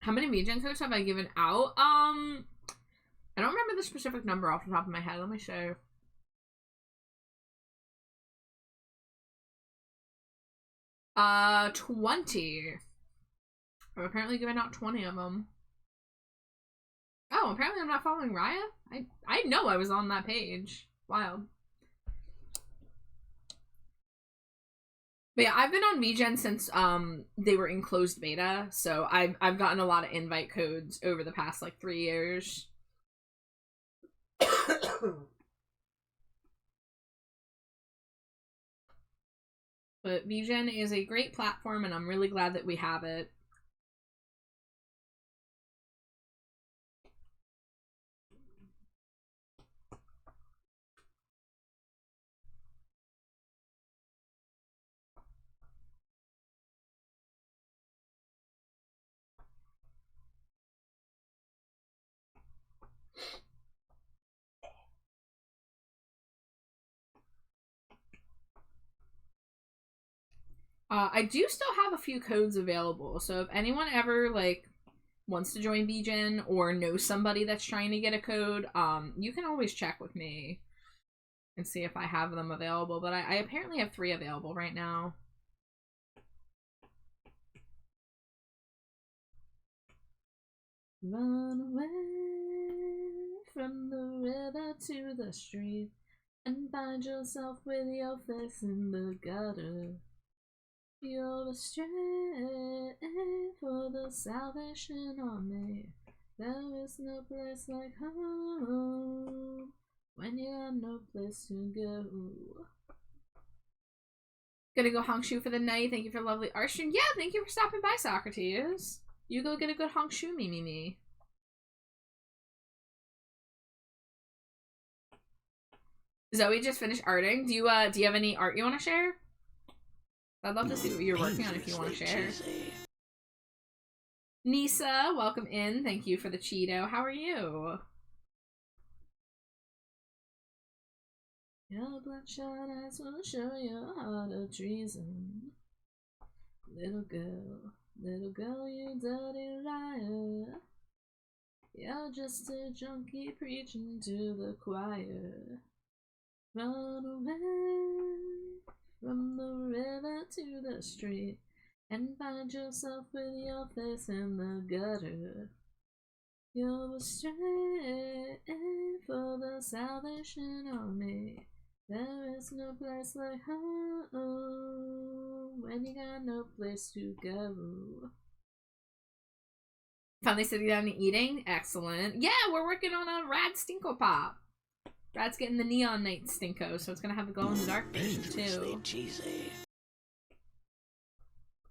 How many VGen codes have I given out? I don't remember the specific number off the top of my head. Let me show. 20. I've apparently given out 20 of them. Oh, apparently I'm not following Raya? I know I was on that page. Wild. But yeah, I've been on VGen since they were in closed beta, so I've gotten a lot of invite codes over the past like 3 years. But VGen is a great platform, and I'm really glad that we have it. I do still have a few codes available, so if anyone ever like wants to join VGen or knows somebody that's trying to get a code, you can always check with me and see if I have them available. But I apparently have 3 available right now. Run away from the river to the street and find yourself with your face in the gutter. You're astray for the Salvation Army. There is no place like home. when you got no place to go. Gonna go Hongshu for the night. Thank you for lovely art stream. Yeah, thank you for stopping by, Socrates. You go get a good Hongshu, me. Zoe just finished arting. Do you have any art you want to share? I'd love to see what you're working on if you want to share. Nisa, welcome in. Thank you for the Cheeto. How are you? Your bloodshot eyes will show your heart of treason. Little girl, you dirty liar. You're just a junkie preaching to the choir. Run away from the river to the street and find yourself with your face in the gutter. You're astray for the Salvation Army. There is no place like home when you got no place to go. Finally sitting down and eating? Excellent. Yeah, we're working on a rad Stinko Pop. Rad's getting the neon night Stinko, so it's gonna have a glow in the dark version too. Cheesy.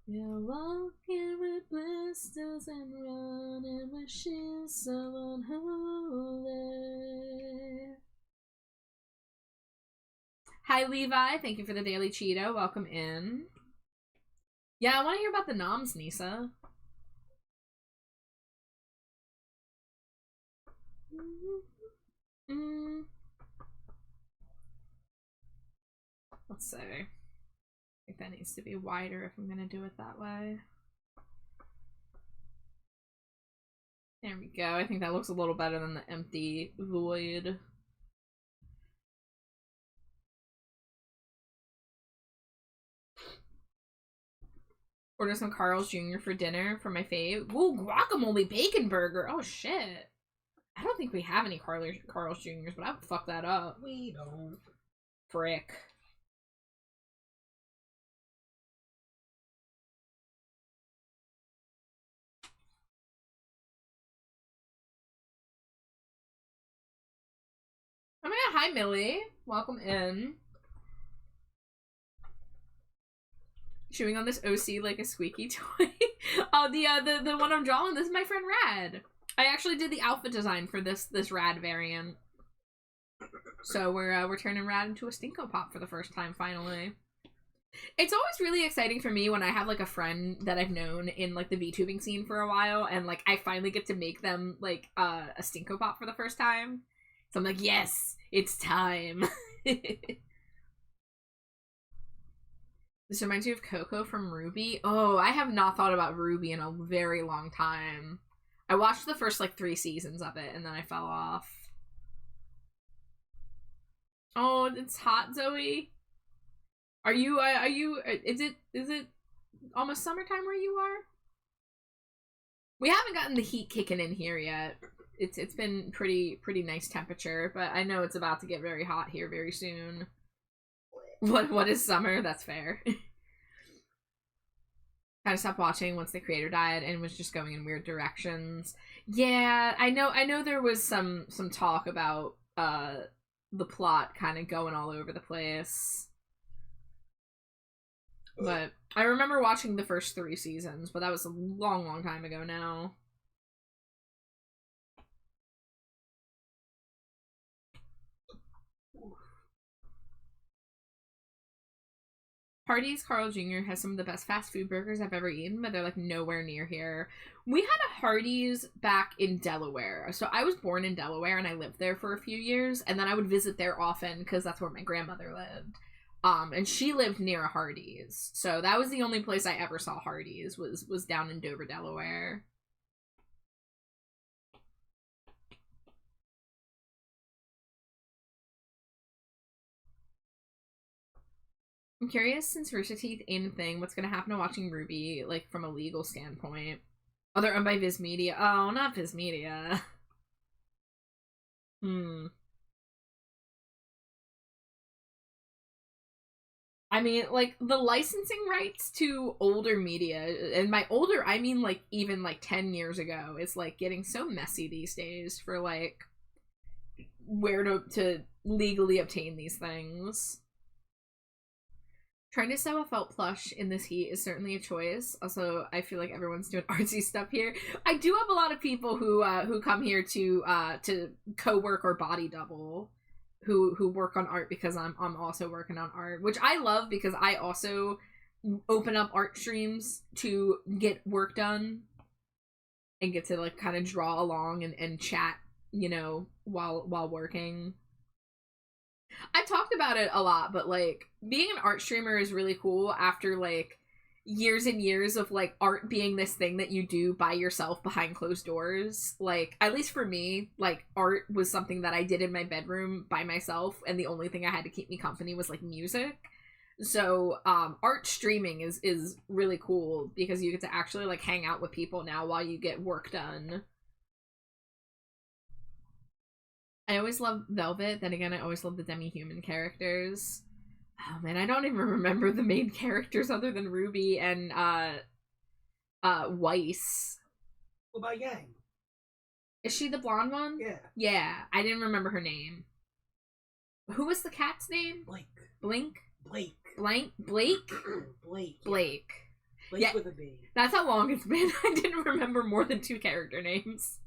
You're walking with blisters and running with she's so unholy. Hi Levi, thank you for the daily Cheeto. Welcome in. Yeah, I want to hear about the noms, Nisa. Let's see. I think that needs to be wider if I'm gonna do it that way. There we go. I think that looks a little better than the empty void. Order some Carl's Jr. for dinner for my fave. Ooh, guacamole bacon burger. Oh shit. I don't think we have any Carl's Jr.'s, but I would fuck that up. We don't. Frick. Oh my god, hi Millie. Welcome in. Chewing on this OC like a squeaky toy. Oh, the one I'm drawing, this is my friend Rad. I actually did the outfit design for this Rad variant. So we're turning Rad into a Stinko Pop for the first time finally. It's always really exciting for me when I have like a friend that I've known in like the VTubing scene for a while and like I finally get to make them like a Stinko Pop for the first time. So I'm like, yes, it's time. This reminds me of Coco from Ruby. Oh, I have not thought about Ruby in a very long time. I watched the first like 3 seasons of it and then I fell off. Oh, it's hot, Zoe. Are you is it almost summertime where you are? We haven't gotten the heat kicking in here yet. It's been pretty nice temperature, but I know it's about to get very hot here very soon. What is summer? That's fair. Kind of stopped watching once the creator died and was just going in weird directions. Yeah, I know there was some talk about the plot kind of going all over the place. But I remember watching the first 3 seasons, but that was a long time ago now. Hardee's Carl Jr. has some of the best fast food burgers I've ever eaten, but they're like nowhere near here. We had a Hardee's back in Delaware. So I was born in Delaware and I lived there for a few years, and then I would visit there often because that's where my grandmother lived. And she lived near a Hardee's. So that was the only place I ever saw Hardee's was down in Dover, Delaware. I'm curious, since Rooster Teeth ain't a thing, what's gonna happen to watching Ruby, like, from a legal standpoint? Oh, they're owned by Viz Media. Oh, not Viz Media. I mean, like, the licensing rights to older media, and by older, I mean, like, even, like, 10 years ago, is, like, getting so messy these days for, like, where to legally obtain these things. Trying to sew a felt plush in this heat is certainly a choice. Also, I feel like everyone's doing artsy stuff here. I do have a lot of people who come here to co-work or body double, who work on art because I'm also working on art, which I love because I also open up art streams to get work done and get to like kind of draw along and chat, you know, while working. I've talked about it a lot, but like being an art streamer is really cool after like years and years of like art being this thing that you do by yourself behind closed doors. Like, at least for me, like art was something that I did in my bedroom by myself, and the only thing I had to keep me company was like music. So art streaming is really cool because you get to actually like hang out with people now while you get work done. I always love Velvet. Then again, I always love the demi-human characters. Oh man, I don't even remember the main characters other than Ruby and Weiss. What about Yang? Is she the blonde one? Yeah. Yeah, I didn't remember her name. Who was the cat's name? Blake. Blink? Blake. Blank? Blake? Blake. Yeah. Blake. Blake Yeah. with a B. That's how long it's been. I didn't remember more than 2 character names.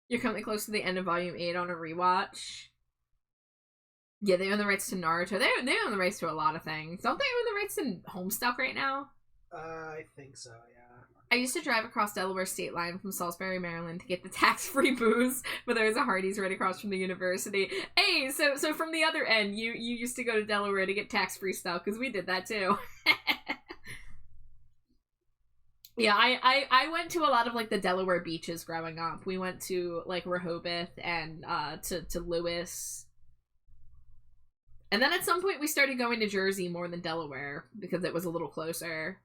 You're coming close to the end of Volume 8 on a rewatch. Yeah, they own the rights to Naruto. They own the rights to a lot of things. Don't they own the rights to Homestuck right now? I think so, yeah. I used to drive across Delaware state line from Salisbury, Maryland to get the tax-free booze, but there was a Hardee's right across from the university. Hey, so from the other end, you used to go to Delaware to get tax-free stuff, because we did that too. Yeah, I went to a lot of like the Delaware beaches growing up. We went to like Rehoboth and to Lewis. And then at some point we started going to Jersey more than Delaware because it was a little closer.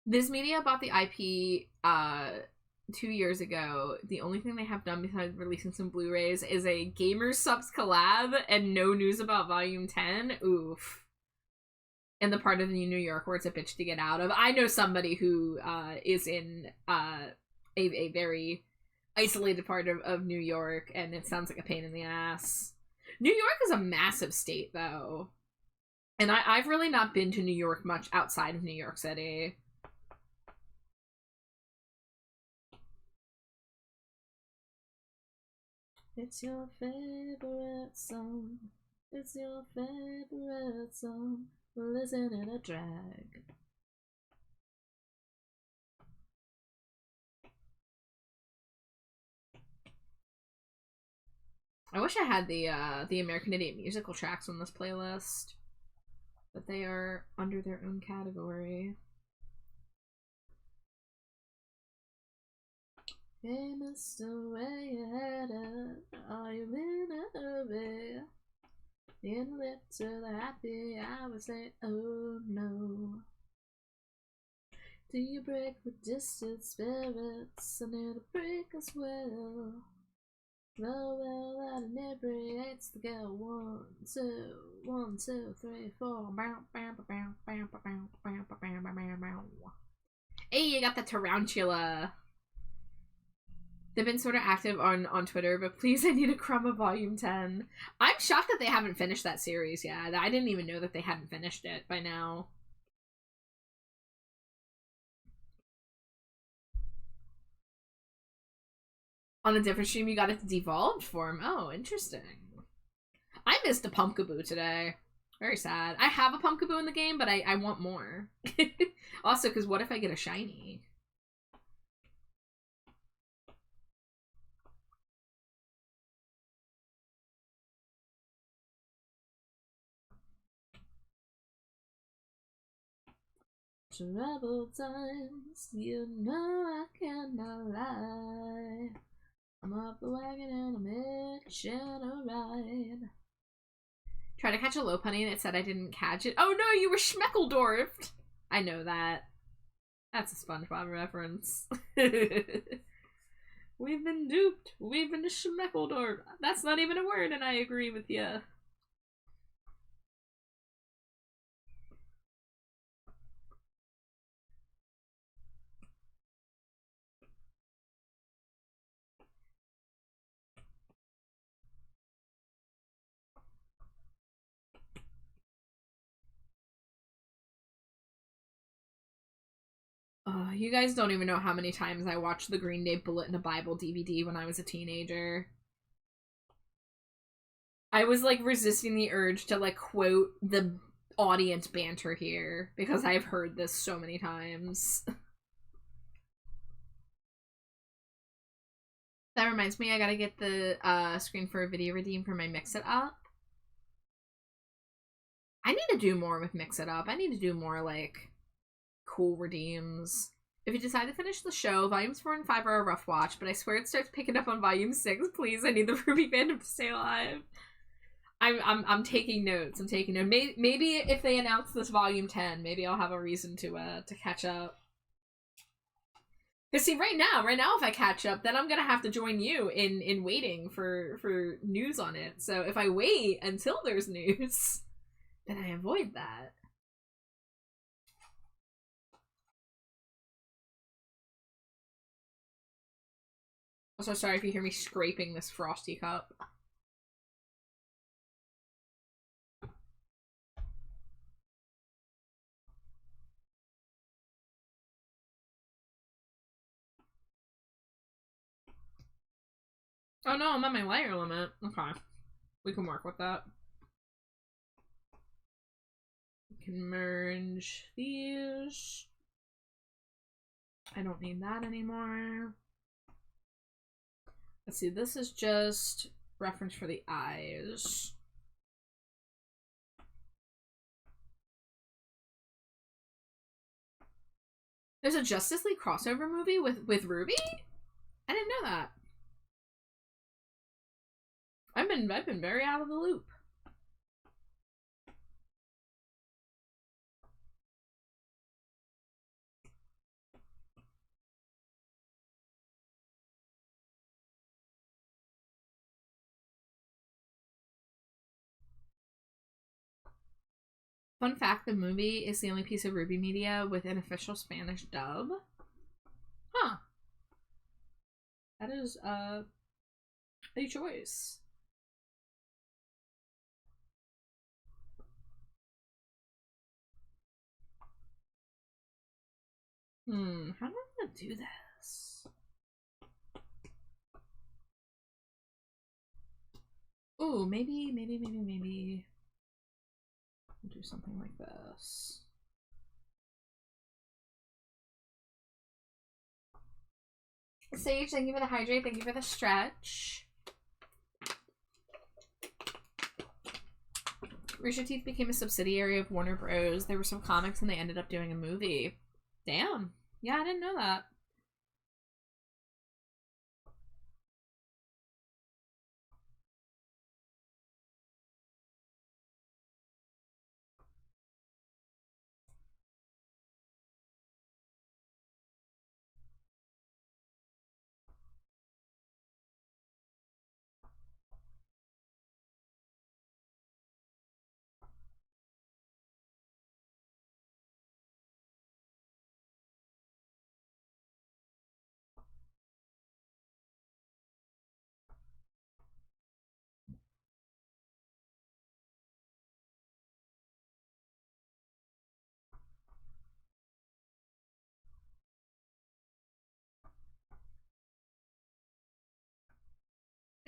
Viz Media bought the IP 2 years ago. The only thing they have done besides releasing some Blu-rays is a Gamers Subs collab and no news about Volume 10. Oof. In the part of New York where it's a bitch to get out of. I know somebody who is in a very isolated part of New York, and it sounds like a pain in the ass. New York is a massive state, though. And I've really not been to New York much outside of New York City. It's your favorite song. It's your favorite song. Listen in a drag. I wish I had the American Idiot musical tracks on this playlist, but they are under their own category. Hey, Mr. Where you headed? Are you in a hurry? In lit to the happy, I would say, oh no. Do you break with distant spirits? I need a break as well. Well, that inebriates the girl. 1, 2, 1, 2, 3, 4. Hey, you got the tarantula. They've been sort of active on Twitter, but please, I need a crumb of Volume 10. I'm shocked that they haven't finished that series yet. I didn't even know that they hadn't finished it by now. On a different stream, you got it devolved form. Oh, interesting. I missed a Pumpkaboo today. Very sad. I have a Pumpkaboo in the game, but I want more. Also, because what if I get a shiny? Troubled times, you know I cannot lie. I'm up the wagon and I'm making a ride. Tried to catch a Lopunny and it said I didn't catch it. Oh no, you were Schmeckledorfed! I know that. That's a SpongeBob reference. We've been duped. We've been Schmeckledorfed. That's not even a word and I agree with you. You guys don't even know how many times I watched the Green Day Bullet in a Bible DVD when I was a teenager. I was like resisting the urge to like quote the audience banter here because I've heard this so many times. That reminds me, I gotta get the screen for a video redeem for my Mix It Up. I need to do more with Mix It Up. I need to do more like cool redeems. If you decide to finish the show, volumes 4 and 5 are a rough watch, but I swear it starts picking up on volume 6. Please, I need the Ruby fandom to stay alive. I'm taking notes. I'm taking notes. Maybe if they announce this volume 10, maybe I'll have a reason to catch up. Cause see, right now, if I catch up, then I'm gonna have to join you in waiting for news on it. So if I wait until there's news, then I avoid that. Also, sorry if you hear me scraping this frosty cup. Oh no, I'm at my layer limit. Okay. We can work with that. We can merge these. I don't need that anymore. Let's see, this is just reference for the eyes. There's a Justice League crossover movie with Ruby? I didn't know that. I've been very out of the loop. Fun fact, the movie is the only piece of Ruby media with an official Spanish dub. Huh. That is a choice. How do I want to do this? Ooh, maybe we'll do something like this. Sage, thank you for the hydrate, thank you for the stretch. Rooster Teeth became a subsidiary of Warner Bros. There were some comics and they ended up doing a movie. Damn. Yeah, I didn't know that.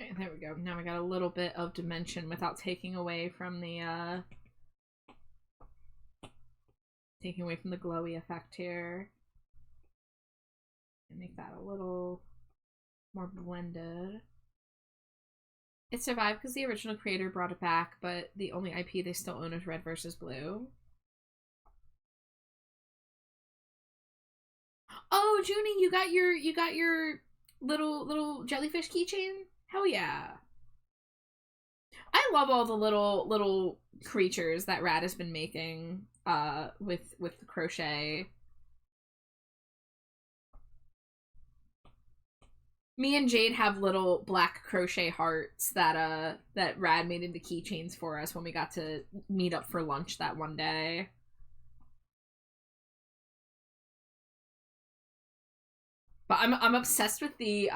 Okay, there we go. Now we got a little bit of dimension without taking away from the glowy effect here. And make that a little more blended. It survived because the original creator brought it back, but the only IP they still own is Red versus Blue. Oh, Junie, you got your little jellyfish keychain? Hell yeah. I love all the little creatures that Rad has been making with the crochet. Me and Jade have little black crochet hearts that Rad made into keychains for us when we got to meet up for lunch that one day. But I'm obsessed with the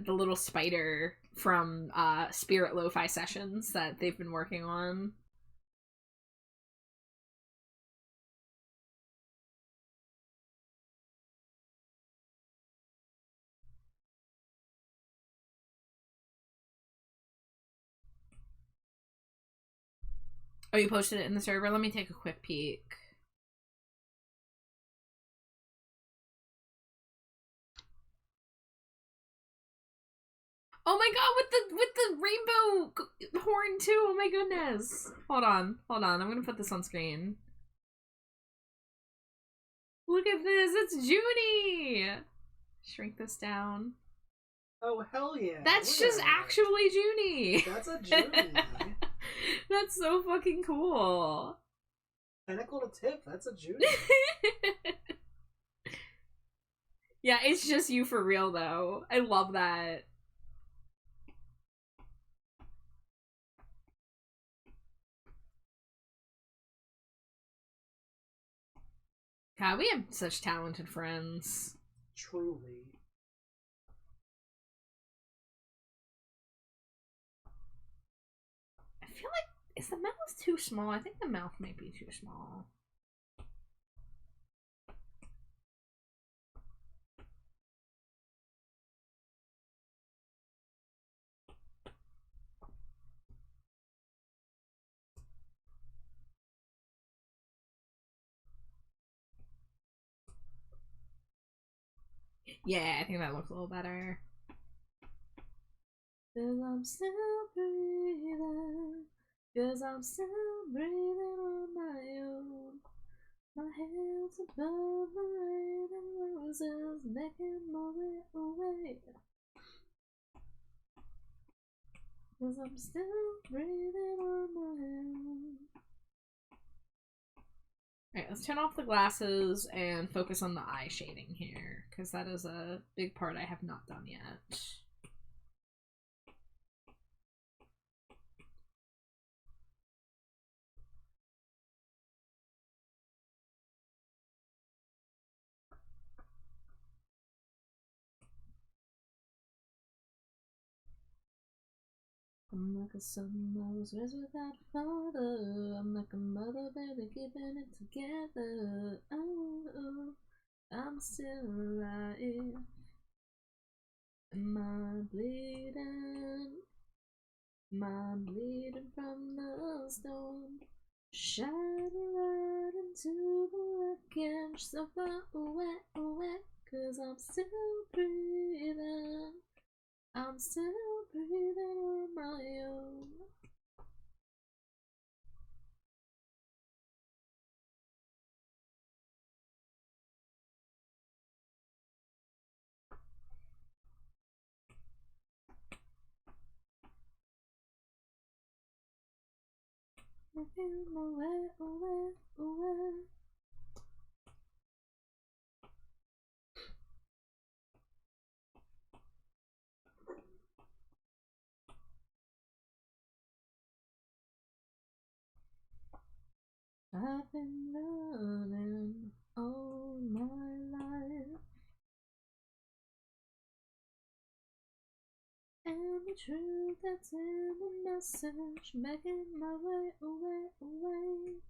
little spider from Spirit Lo-Fi Sessions that they've been working on. Oh, you posted it in the server? Let me take a quick peek. Oh my god, with the rainbow horn too. Oh my goodness. Hold on. I'm gonna put this on screen. Look at this. It's Junie. Shrink this down. Oh hell yeah! That's Look just at that. actually Junie. That's a Junie. That's so fucking cool. Tentacle to tip. That's a Junie. Yeah, it's just you for real though. I love that. God, we have such talented friends. Truly. I feel like, is the mouth too small? I think the mouth might be too small. Yeah, I think that looks a little better. 'Cause I'm still breathing. 'Cause I'm still breathing on my own. My head's above the rain and roses, making my way away. 'Cause I'm still breathing on my own. Alright, let's turn off the glasses and focus on the eye shading here, because that is a big part I have not done yet. I'm like a son I was raised without a father. I'm like a mother, barely keeping it together. Oh, I'm still alive. Am I bleeding? Am I bleeding from the storm? Shine a light into the wreckage so far away, away. 'Cause I'm still breathing. I'm still breathing on my own. Making my way away, away. I've been running all my life, and the truth that's in the message, making my way away, away.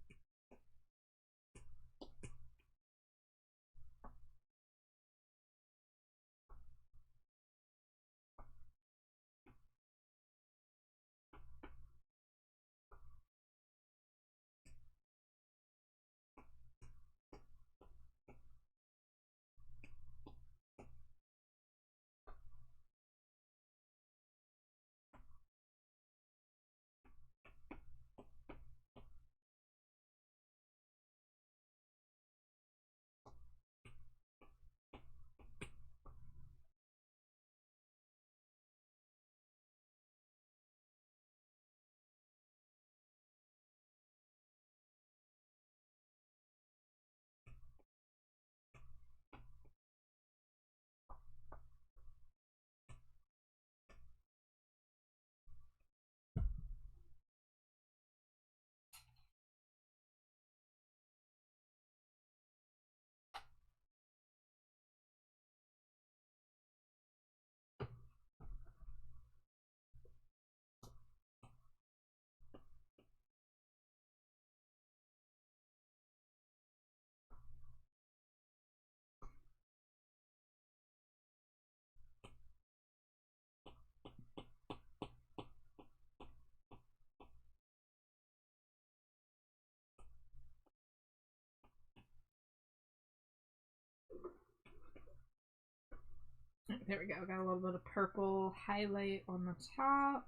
There we go. Got a little bit of purple highlight on the top.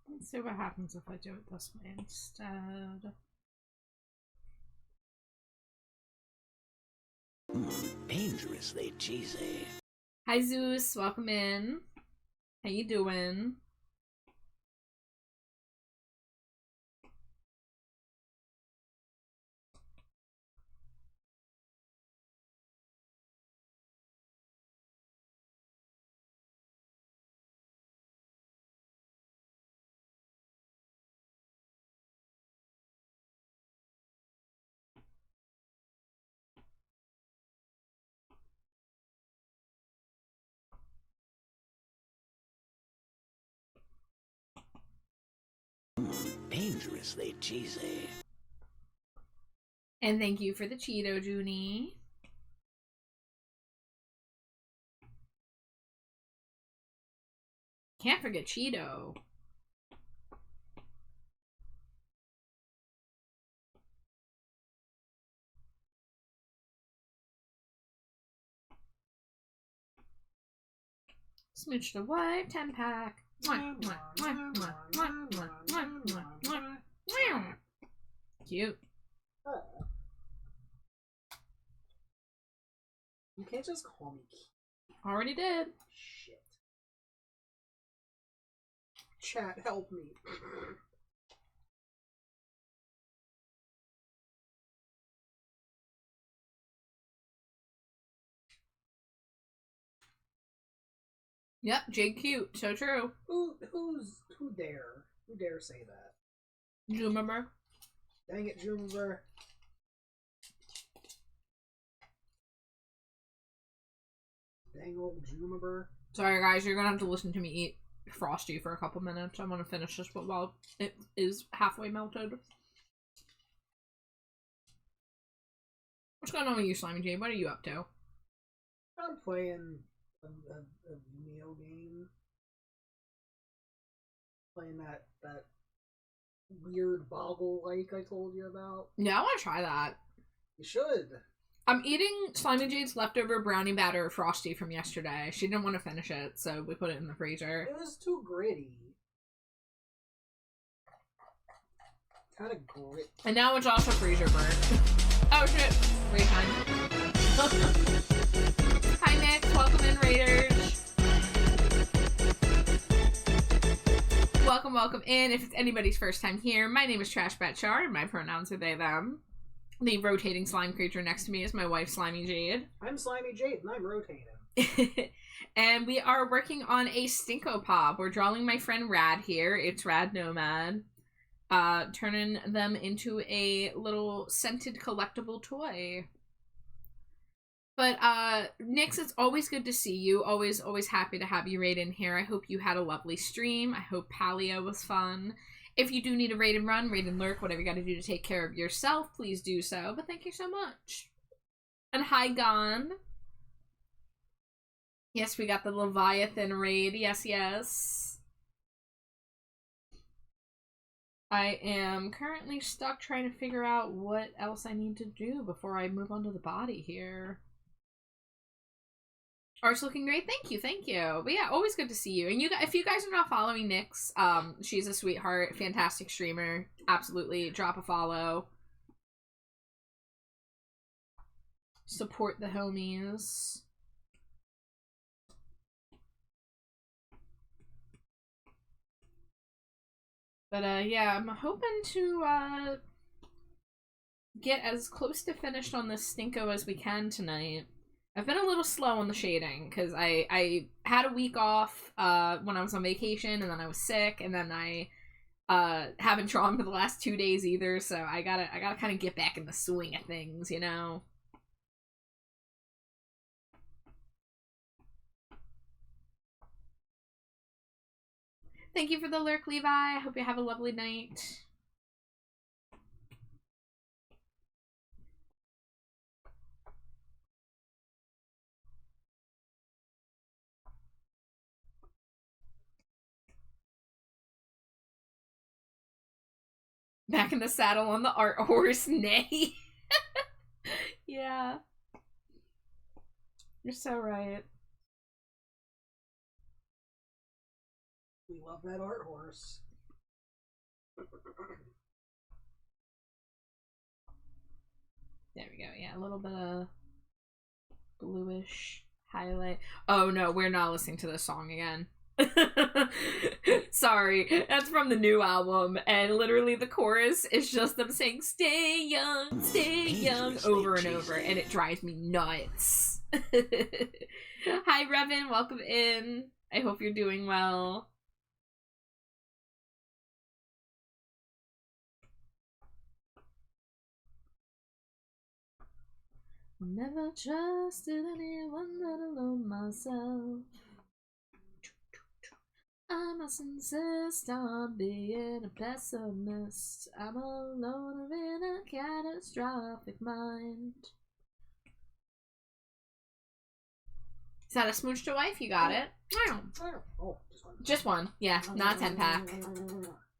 Let's see what happens if I do it this way instead. Dangerously cheesy. Hi Zeus, welcome in. How you doing? Dangerously cheesy. And thank you for the Cheeto, Junie. Can't forget Cheeto. Smooch the wife, 10-pack. Cute. You can't just call me Keith. Already did. Shit. Chat, help me. Yep, Jade cute. So true. Who dare say that? Do you remember? Dang it, Juniper. Dang old Juniper. Sorry guys, you're gonna have to listen to me eat Frosty for a couple minutes. I'm gonna finish this while it is halfway melted. What's going on with you, Slimy J? What are you up to? I'm playing a Neo game. Playing that weird boggle like I told you about. Yeah, I want to try that. You should. I'm eating Slimy Jade's leftover brownie batter Frosty from yesterday. She didn't want to finish it, so we put it in the freezer. It was too gritty. Kind of grit. And now it's also freezer burnt. Oh shit. Great time. Hi Nick, welcome in Raiders. Welcome in. If it's anybody's first time here, my name is Trash Batchar, and my pronouns are they, them. The rotating slime creature next to me is my wife, Slimy Jade. I'm Slimy Jade, and I'm rotating. And we are working on a Stinko Pop. We're drawing my friend Rad here. ItsRadNoMad. Turning them into a little scented collectible toy. But, Nix, it's always good to see you. Always happy to have you raid in here. I hope you had a lovely stream. I hope Paleo was fun. If you do need a raid and run, raid and lurk, whatever you gotta do to take care of yourself, please do so. But thank you so much. And hi, Gon. Yes, we got the Leviathan raid. Yes. I am currently stuck trying to figure out what else I need to do before I move on to the body here. Art's looking great. Thank you, thank you. But yeah, always good to see you. And you, if you guys are not following Nyx, she's a sweetheart, fantastic streamer. Absolutely, drop a follow. Support the homies. But yeah, I'm hoping to get as close to finished on this Stinko as we can tonight. I've been a little slow on the shading because I had a week off when I was on vacation, and then I was sick, and then I haven't drawn for the last 2 days either, so I gotta kind of get back in the swing of things, you know. Thank you for the lurk, Levi. I hope you have a lovely night. Back in the saddle on the art horse, nay. Yeah. You're so right. We love that art horse. There we go. Yeah, a little bit of bluish highlight. Oh no, we're not listening to this song again. Sorry, that's from the new album, and literally the chorus is just them saying stay young over and over, and it drives me nuts. Hi Revan, welcome in. I hope you're doing well. Never trusted anyone, let alone myself. I must insist on being a pessimist. I'm a loner in a catastrophic mind. Is that a smooch to wife? You got it. Oh, just one. Yeah, not a 10-pack.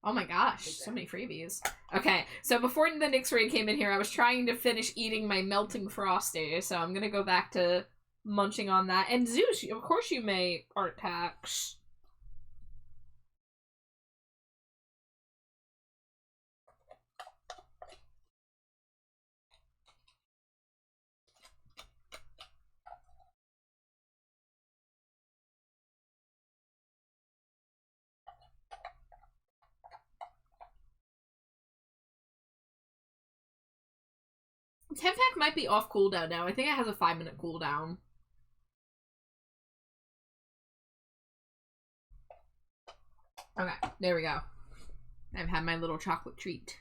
Oh my gosh, so many freebies. Okay, so before the Nyx raid came in here, I was trying to finish eating my melting frosty, so I'm gonna go back to munching on that. And Zeus, of course you may art packs. Tenpack might be off cooldown now. I think it has a 5-minute cooldown. Okay, there we go. I've had my little chocolate treat.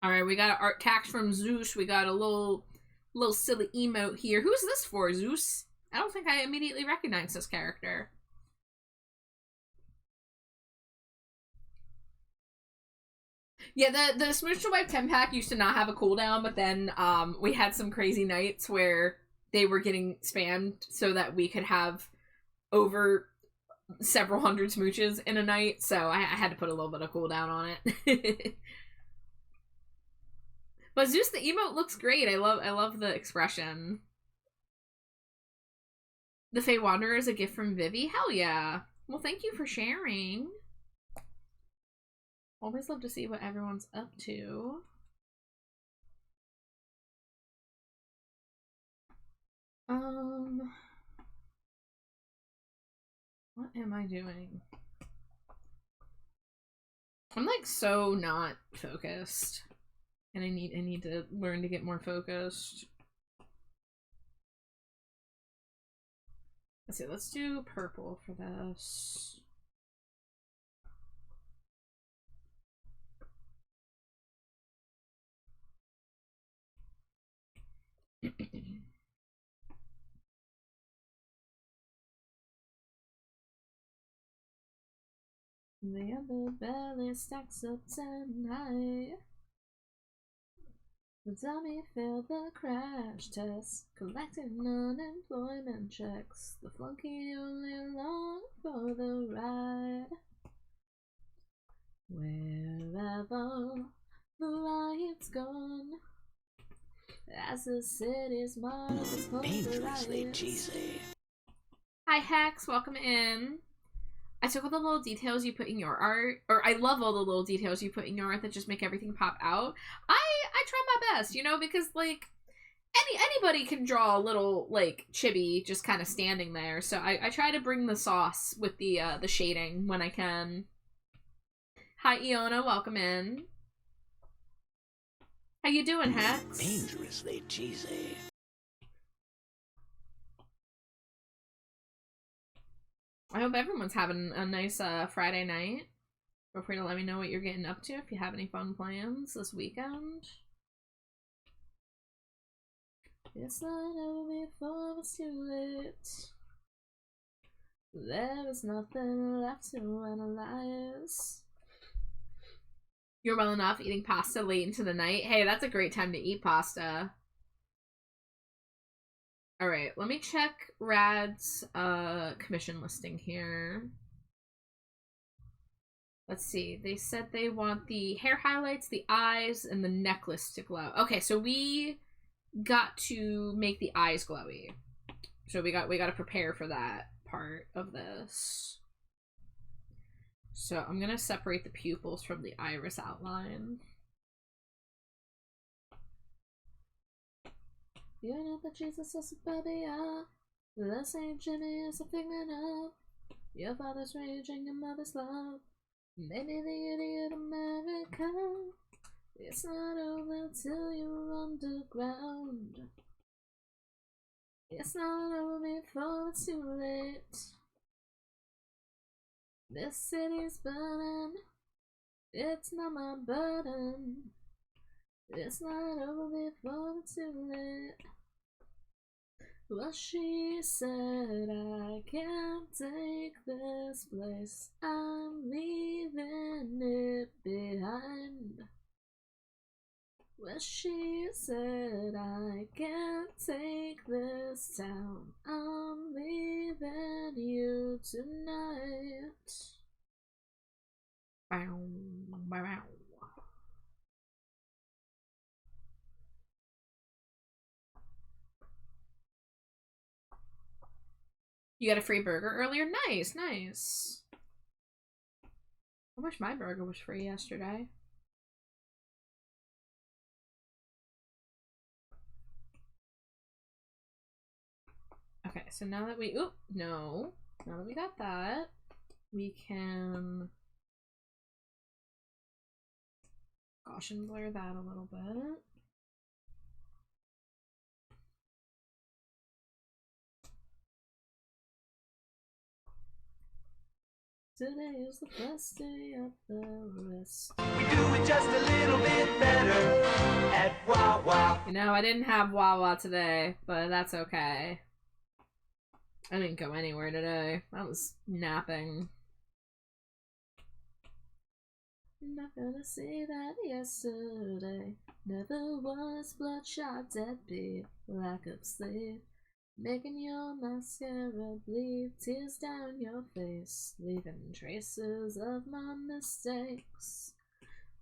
Alright, we got an art tax from Zeus. We got a little silly emote here. Who's this for, Zeus? I don't think I immediately recognize this character. Yeah, the Smooch to Wipe 10-pack used to not have a cooldown, but then we had some crazy nights where they were getting spammed so that we could have over several hundred smooches in a night, so I had to put a little bit of cooldown on it. But Zeus, the emote looks great. I love the expression. The Fey Wanderer is a gift from Vivi? Hell yeah. Well, thank you for sharing. Always love to see what everyone's up to. What am I doing? I'm like so not focused. And I need to learn to get more focused. Let's see, let's do purple for this. The other belly stacks up 10 high. The dummy failed the crash test, collecting unemployment checks. The flunky only longed for the ride. Wherever the light's gone, as the city's model is Dangerously cheesy. Hi Hex, welcome in. I took all the little details you put in your art, or I love all the little details you put in your art that just make everything pop out. I try my best, you know, because like anybody can draw a little like chibi just kind of standing there. So I try to bring the sauce with the shading when I can. Hi Iona, welcome in. How you doing, Hex? Dangerously cheesy. I hope everyone's having a nice Friday night. Feel free to let me know what you're getting up to if you have any fun plans this weekend. It's not over before it's too late. There is nothing left to analyze. You're well enough eating pasta late into the night. Hey, that's a great time to eat pasta. Alright, let me check Rad's commission listing here. Let's see. They said they want the hair highlights, the eyes, and the necklace to glow. Okay, so we got to make the eyes glowy. So we got to prepare for that part of this. So I'm gonna separate the pupils from the iris outline. You know that Jesus is a baby, the Saint Jimmy is a figment of your father's rage and your mother's love. Maybe the idiot America. It's not over till you're underground. It's not over before it's too late. This city's burning. It's not my burden. It's not over before it's too late. Well, she said, I can't take this place. I'm leaving it behind. Well, she said, I can't take this town. I'm leaving you tonight. Bow, bow, bow. You got a free burger earlier? Nice, nice. I wish my burger was free yesterday. Okay, so now that we, now that we got that, we can Gaussian blur that a little bit. Today is the first day of the rest. We do it just a little bit better at Wawa. You know, I didn't have Wawa today, but that's okay. I didn't go anywhere today. I was napping. Not gonna say that yesterday never was bloodshot, deadbeat, lack of sleep. Making your mascara bleed, tears down your face, leaving traces of my mistakes.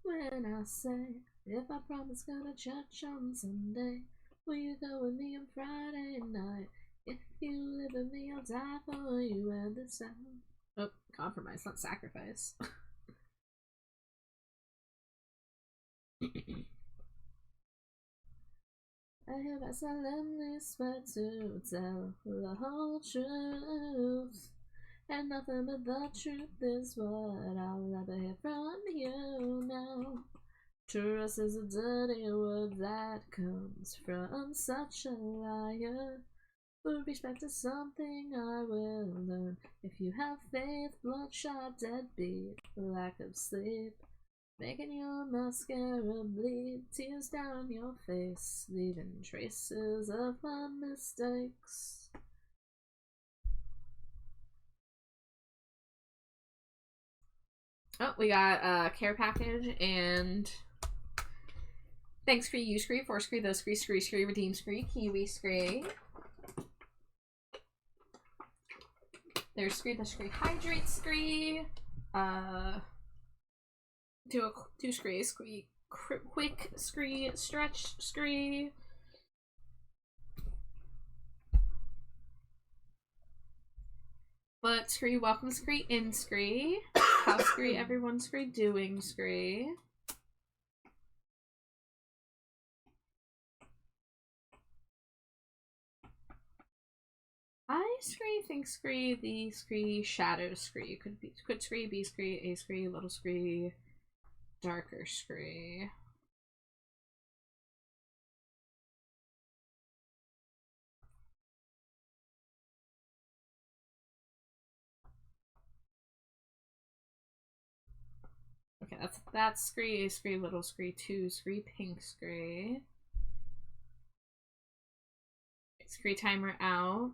When I say, if I promise go to church on Sunday, will you go with me on Friday night? If you live with me, I'll die for you and the sound. Oh, compromise, not sacrifice. I have a solemnly swear to tell the whole truth, and nothing but the truth is what I'll ever hear from you now. Trust is a dirty word that comes from such a liar. But respect is something I will learn. If you have faith, bloodshot, deadbeat, lack of sleep. Making your mascara bleed, tears down your face, leaving traces of my mistakes. Oh, we got a care package and Thanks for you, Scree, for Scree, the Scree, Scree, Scree, Redeem Scree, Kiwi Scree. There's Scree, the Scree, Hydrate Scree. Do Scree, Scree, Quick Scree, Stretch Scree. But Scree, welcome Scree, in Scree. How Scree, everyone Scree, doing Scree. I Scree, think Scree, the Scree, Shadow Scree. Could Scree, be Scree, a Scree, little Scree, darker Scree. Okay, that's Scree, a Scree, little Scree, 2 Scree, pink Scree. Scree timer out.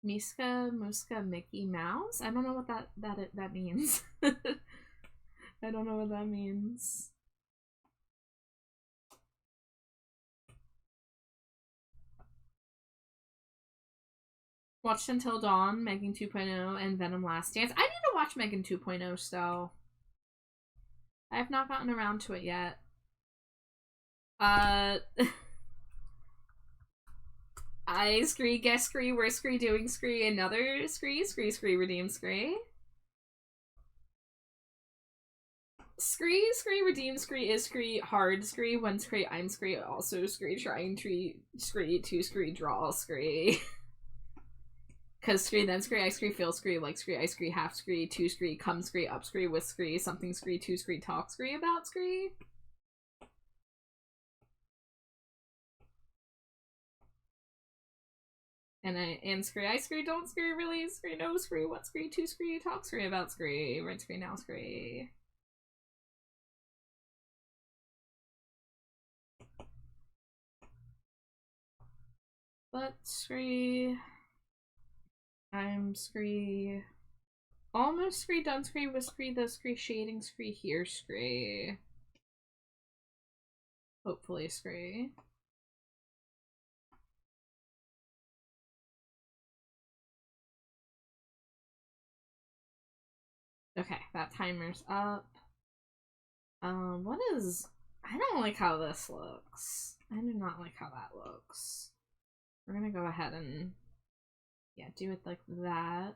Miska, Muska, Mickey Mouse? I don't know what that means. I don't know what that means. Watched Until Dawn, Megan 2.0, and Venom Last Dance. I need to watch Megan 2.0 still. I have not gotten around to it yet. I Scree, guess Scree, we're Scree doing Scree, another Scree, Scree, Scree, redeem Scree. Scree, Scree, redeem Scree, is Scree, hard Scree, one Scree, I'm Scree, also Scree, trying tree, Scree, 2 Scree, draw Scree. Cause Scree, then Scree, I Scree, feel Scree, like Scree, I Scree, half Scree, 2 Scree, come Scree, up Scree, with Scree, something Scree, 2 Scree, talk Scree, about Scree. And Scree, I Scree, don't Scree, really Scree, no Scree, what Scree, 2 Scree, talk Scree, about Scree, right Scree, now Scree. But Scree, I'm Scree, almost Scree, done Scree, with Scree, the Scree, shading Scree, here Scree. Hopefully Scree. Okay, that timer's up. What is... I don't like how this looks. I do not like how that looks. We're gonna go ahead and... yeah, do it like that.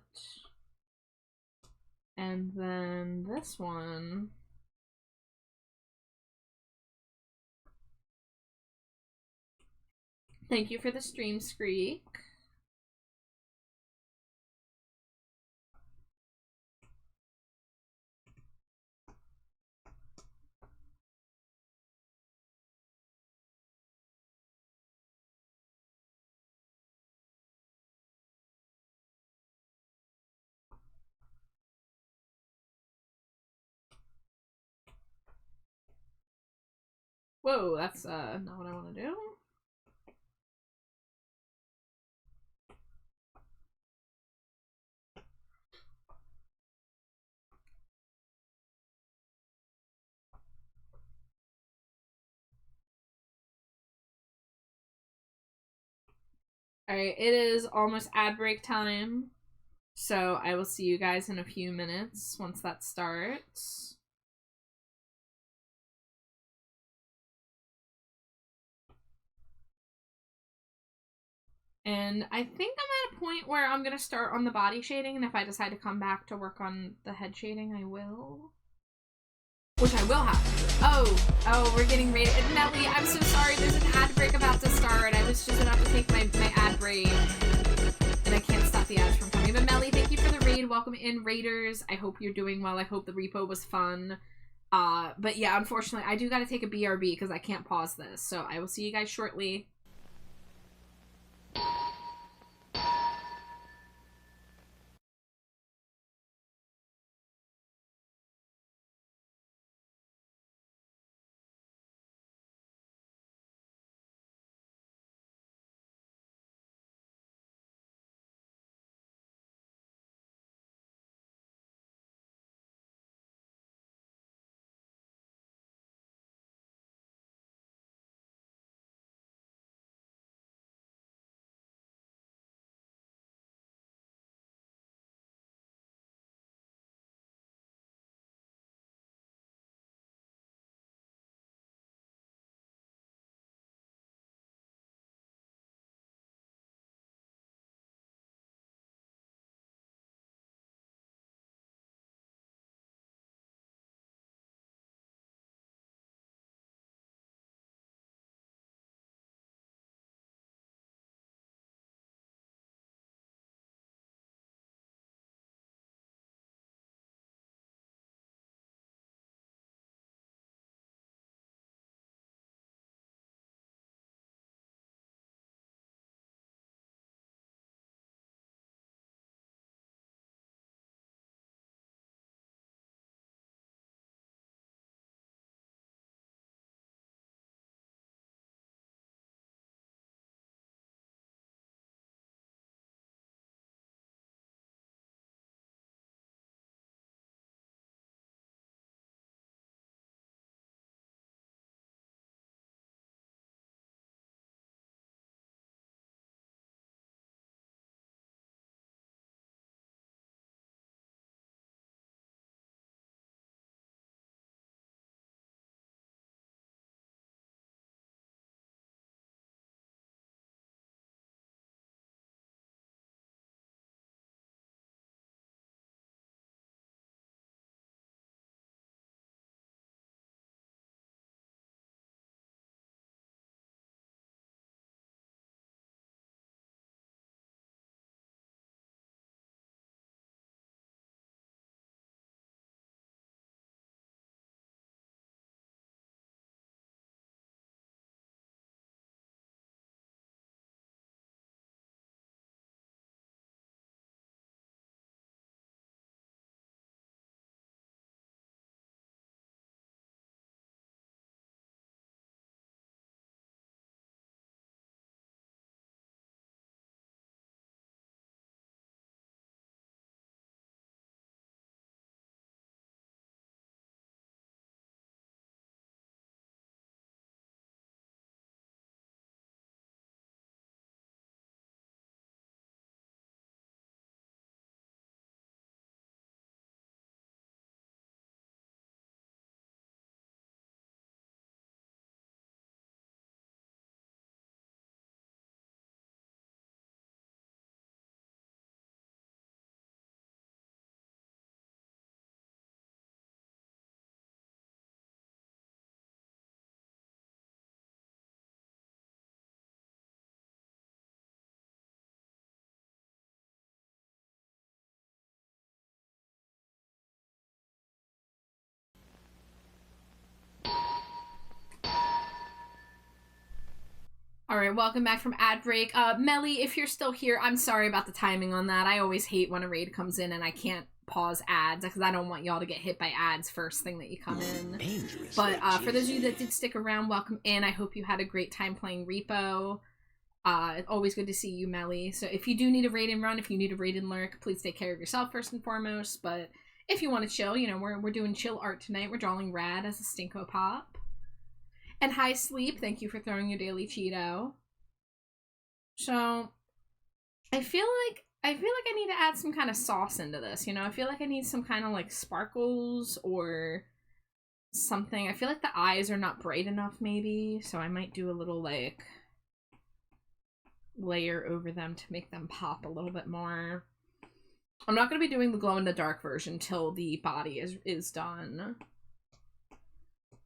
And then this one... Thank you for the stream, Screek. Whoa, that's not what I want to do. Alright, it is almost ad break time. So I will see you guys in a few minutes once that starts. And I think I'm at a point where I'm gonna start on the body shading, and if I decide to come back to work on the head shading, I will. Which I will have. Oh, we're getting rated. Nelly, I'm so sorry, there's an ad break about to start. I was just about to take my ad break. And I can't stop the ads from coming. But Melly, thank you for the raid. Welcome in, Raiders. I hope you're doing well. I hope the repo was fun. But yeah, unfortunately, I do gotta take a BRB because I can't pause this. So I will see you guys shortly. All right, welcome back from ad break. Melly, if you're still here, I'm sorry about the timing on that. I always hate when a raid comes in and I can't pause ads because I don't want y'all to get hit by ads first thing that you come in. But for those of you that did stick around, welcome in. I hope you had a great time playing Repo. It's always good to see you, Melly. So if you do need a raid and run, if you need a raid and lurk, please take care of yourself first and foremost. But if you want to chill, you know, we're doing chill art tonight. We're drawing Rad as a Stinko Pop. And Hi Sleep, thank you for throwing your daily Cheeto. So I feel like I need to add some kind of sauce into this, you know? I feel like I need some kind of like sparkles or something. I feel like the eyes are not bright enough maybe, so I might do a little like layer over them to make them pop a little bit more. I'm not going to be doing the glow in the dark version till the body is done.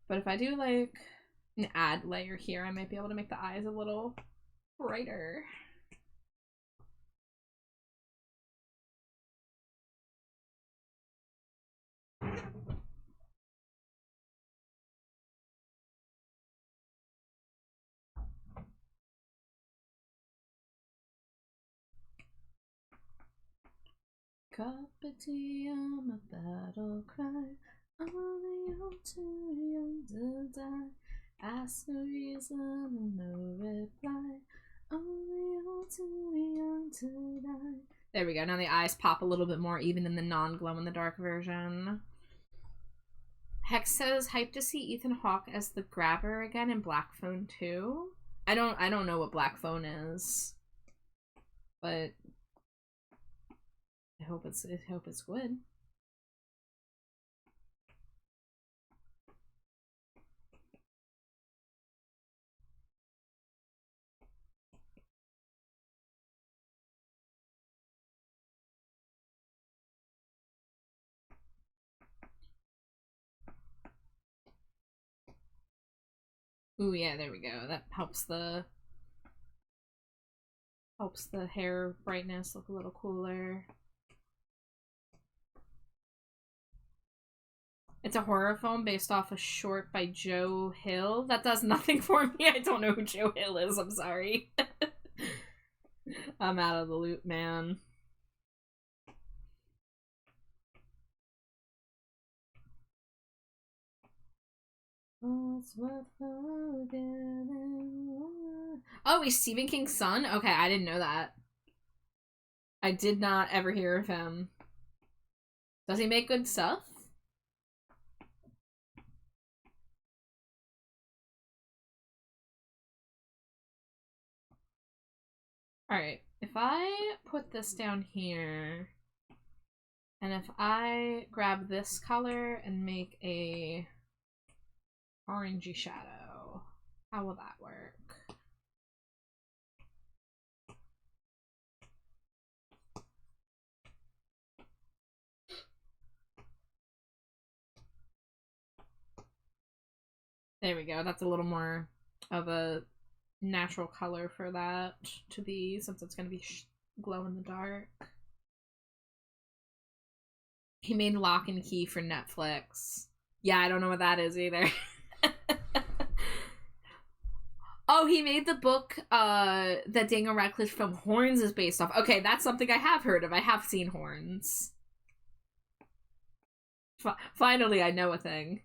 But if I do like an add layer here, I might be able to make the eyes a little brighter. Cup of tea, I'm a battle cry. Only you're too young to die. Ask a reason and no reply. Only you're too young to die. There we go. Now the eyes pop a little bit more even in the non-glow-in-the-dark version. Hex says, hype to see Ethan Hawke as the grabber again in Black Phone 2. I don't know what Black Phone is. But I hope it's good. Ooh, yeah, there we go. That helps the hair brightness look a little cooler. It's a horror film based off a short by Joe Hill. That does nothing for me. I don't know who Joe Hill is. I'm sorry. I'm out of the loop, man. Oh, he's Stephen King's son? Okay, I didn't know that. I did not ever hear of him. Does he make good stuff? Alright, if I put this down here, and if I grab this color and make a orangey shadow, how will that work? There we go, that's a little more of a natural color for that to be, since it's going to be glow in the dark. He made Lock and Key for Netflix. Yeah, I don't know what that is either. Oh, he made the book that Daniel Radcliffe from Horns is based off. Okay, that's something I have heard of. I have seen Horns. Finally, I know a thing.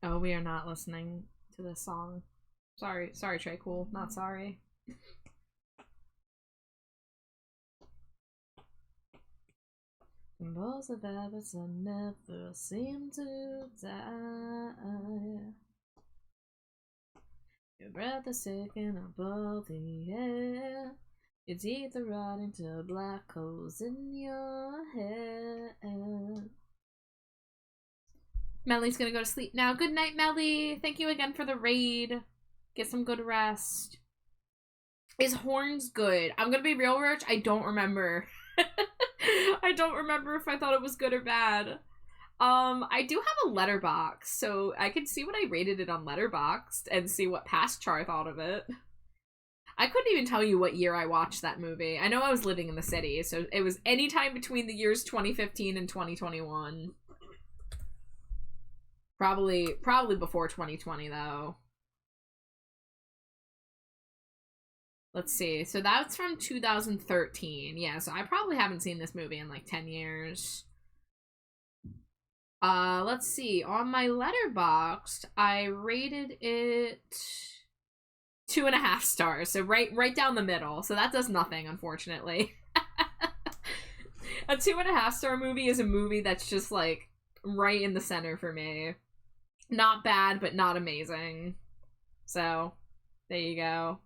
Oh, we are not listening to this song. Sorry, Trey Cool. Not sorry. Balls of habits that never seem to die. Your breath is taken above the air. Your teeth are rotting to black holes in your head. Melly's gonna go to sleep now. Good night, Melly. Thank you again for the raid. Get some good rest. Is Horns good? I'm gonna be real, Roach. I don't remember. I don't remember if I thought it was good or bad. I do have a Letterboxd, so I can see what I rated it on Letterboxd and see what past Char thought of it. I couldn't even tell you what year I watched that movie. I know I was living in the city, so it was any time between the years 2015 and 2021. Probably before 2020 though. Let's see. So that's from 2013. Yeah, so I probably haven't seen this movie in like 10 years. Let's see. On my Letterboxd, I rated it 2.5 stars. So right down the middle. So that does nothing, unfortunately. A 2.5 star movie is a movie that's just like right in the center for me. Not bad, but not amazing. So, there you go.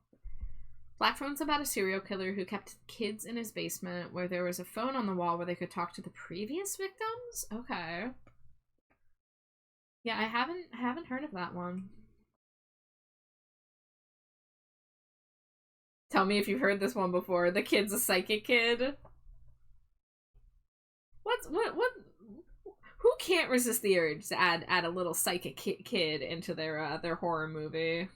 Black Phone's about a serial killer who kept kids in his basement where there was a phone on the wall where they could talk to the previous victims? Okay. Yeah, I haven't heard of that one. Tell me if you've heard this one before. The kid's a psychic kid. What who can't resist the urge to add a little psychic kid into their horror movie?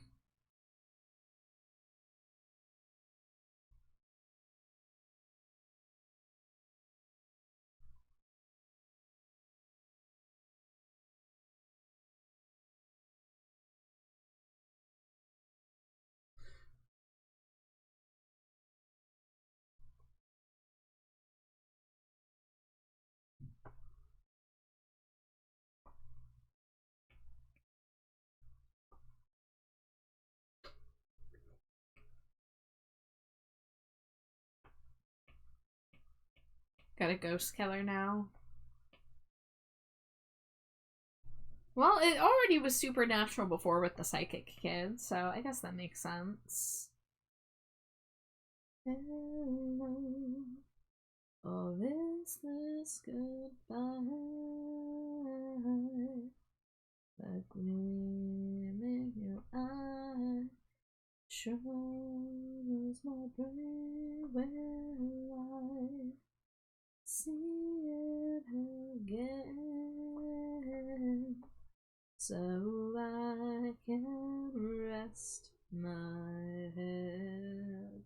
Got a ghost killer now. Well, it already was supernatural before with the psychic kid, so I guess that makes sense. Or is this goodbye? The gleam in your eye shows my brain will I see it again, so I can rest my head.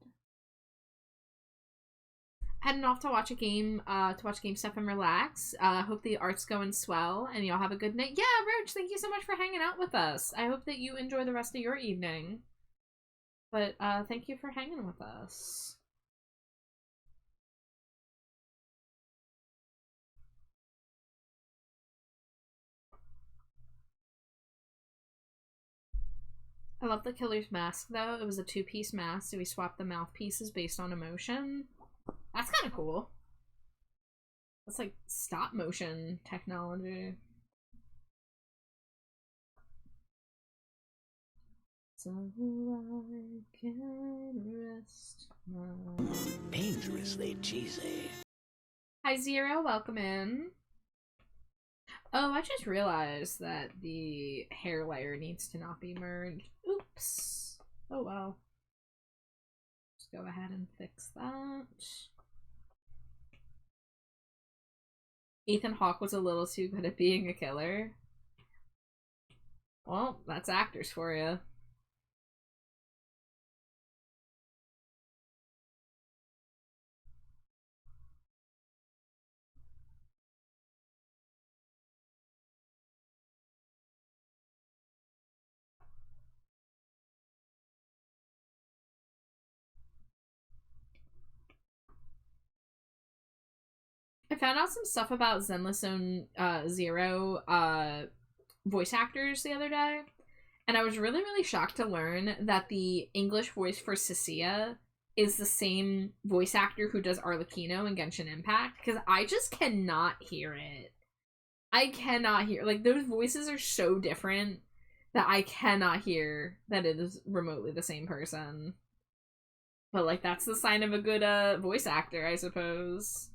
Heading off to watch a game, game stuff and relax. Hope the art's going swell and y'all have a good night. Yeah, Roach, thank you so much for hanging out with us. I hope that you enjoy the rest of your evening. But thank you for hanging with us. I love the killer's mask, though. It was a 2-piece mask, so we swapped the mouthpieces based on emotion. That's kind of cool. That's like stop motion technology. So I can rest my... Dangerously cheesy. Hi, Zero. Welcome in. Oh, I just realized that the hair layer needs to not be merged. Oops. Oh, well. Just go ahead and fix that. Ethan Hawke was a little too good at being a killer. Well, that's actors for you. I found out some stuff about Zenless Zone Zero voice actors the other day, and I was really, really shocked to learn that the English voice for Cecilia is the same voice actor who does Arlecchino in Genshin Impact, because I just cannot hear it. I cannot hear, like, those voices are so different that I cannot hear that it is remotely the same person. But, like, that's the sign of a good voice actor, I suppose.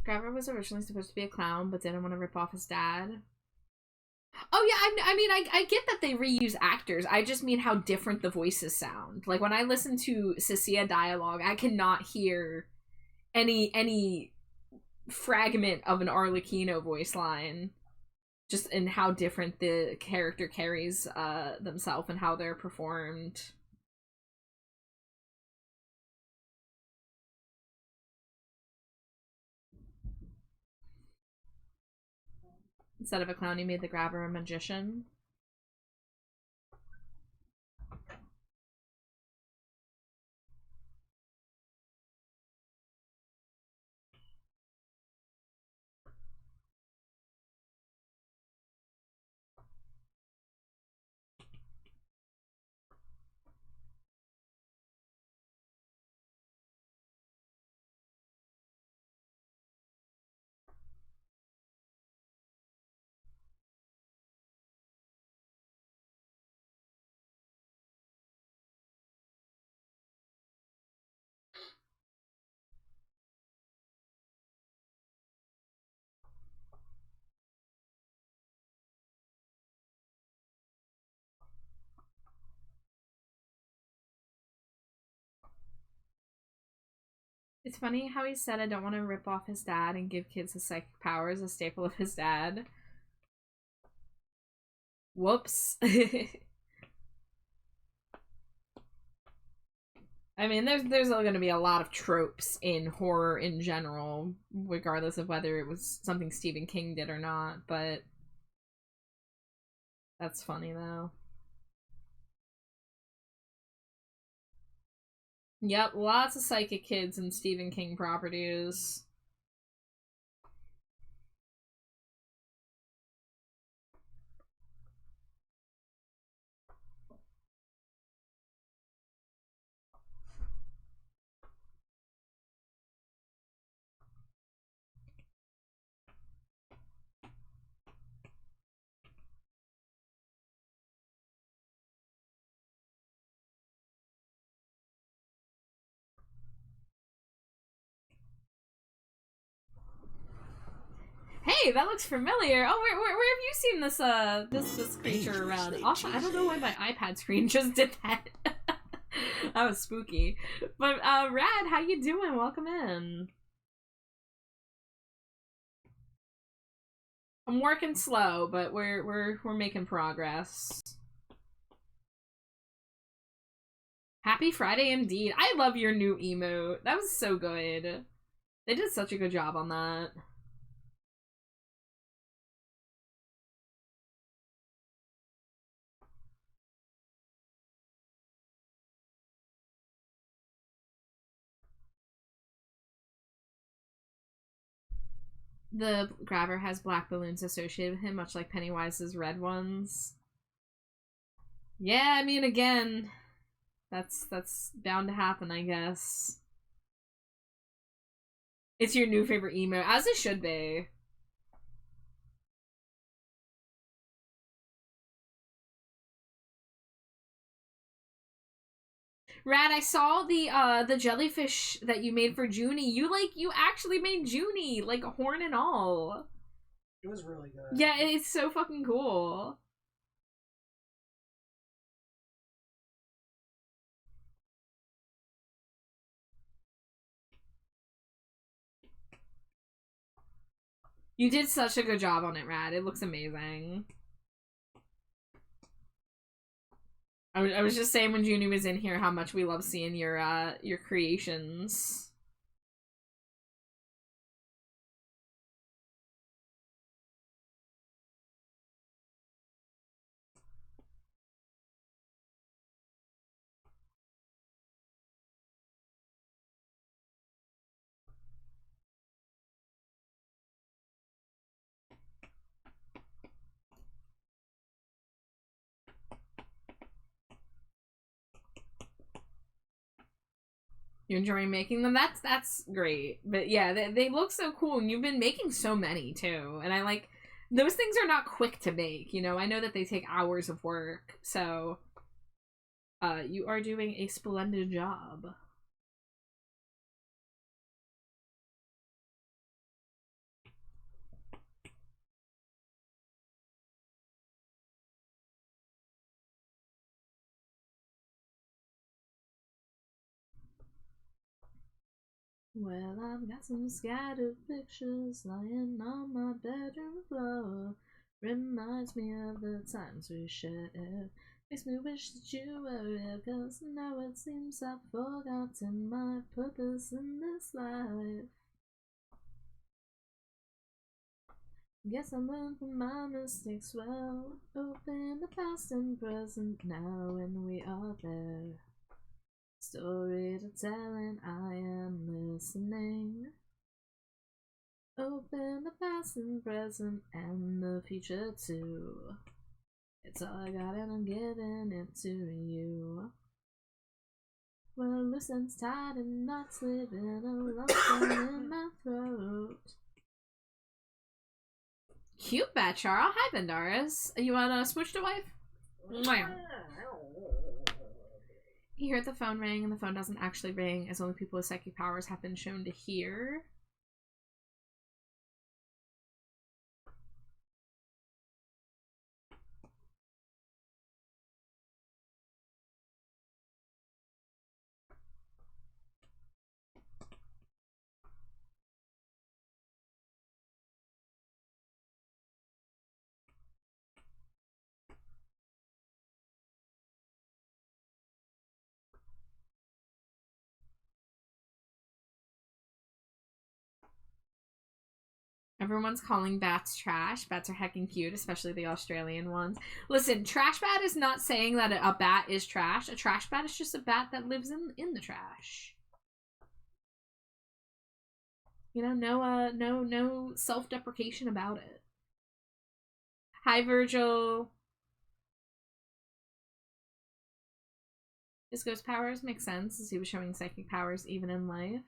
Trevor was originally supposed to be a clown, but didn't want to rip off his dad. Oh yeah, I mean, I get that they reuse actors. I just mean how different the voices sound. Like, when I listen to Cecilia dialogue, I cannot hear any fragment of an Arlecchino voice line, just in how different the character carries themselves and how they're performed. Instead of a clown, he made the grabber a magician. It's funny how he said, I don't want to rip off his dad and give kids his psychic powers, a staple of his dad. Whoops. I mean, there's going to be a lot of tropes in horror in general, regardless of whether it was something Stephen King did or not, but that's funny, though. Yep, lots of psychic kids in Stephen King properties. Hey, that looks familiar. Oh, where have you seen this this creature around? Also, I don't know why my iPad screen just did that. That was spooky. But Rad, how you doing? Welcome in. I'm working slow, but we're making progress. Happy Friday indeed. I love your new emote. That was so good. They did such a good job on that. The grabber has black balloons associated with him, much like Pennywise's red ones. Yeah, I mean, again, that's bound to happen, I guess. It's your new favorite emo, as it should be. Rad, I saw the jellyfish that you made for Junie. You actually made Junie, like horn and all. It was really good. Yeah, it's so fucking cool. You did such a good job on it, Rad. It looks amazing. I was just saying when Junie was in here how much we love seeing your creations. You enjoy making them? That's great. But yeah, they look so cool, and you've been making so many too. And I like those things are not quick to make, you know. I know that they take hours of work, so you are doing a splendid job. Well, I've got some scattered pictures lying on my bedroom floor. Reminds me of the times we shared. Makes me wish that you were here, 'cause now it seems I've forgotten my purpose in this life. Guess I learned from my mistakes well. Open the past and present now, and we are there. Story to tell, and I am listening. Open the past and present, and the future too. It's all I got, and I'm giving it to you. Well, loose ends tied and knots living a lump in my throat. Cute bat, Charles. Hi, Bendaris. You wanna switch to wife? Mwah. You hear the phone ring, and the phone doesn't actually ring, as only people with psychic powers have been shown to hear. Everyone's calling bats trash. Bats are heckin' cute, especially the Australian ones. Listen, trash bat is not saying that a bat is trash. A trash bat is just a bat that lives in the trash. You know, no self-deprecation about it. Hi, Virgil. His ghost powers make sense, as he was showing psychic powers even in life.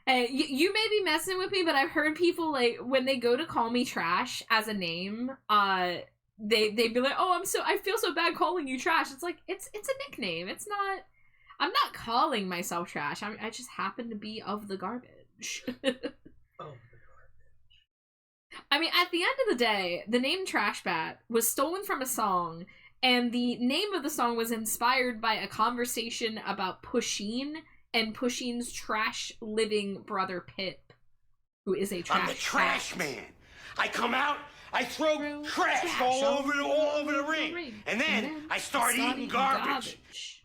Hey, you may be messing with me, but I've heard people, like, when they go to call me trash as a name, they'd be like, oh, I feel so bad calling you trash. It's like, it's a nickname. It's not, I'm not calling myself trash. I just happen to be of the garbage. Oh. I mean, at the end of the day, the name Trash Bat was stolen from a song, and the name of the song was inspired by a conversation about Pusheen and Pusheen's trash-living brother Pip, who is a trash I'm the trash cat. man. I come out, I throw trash all over the ring. And then I start eating garbage.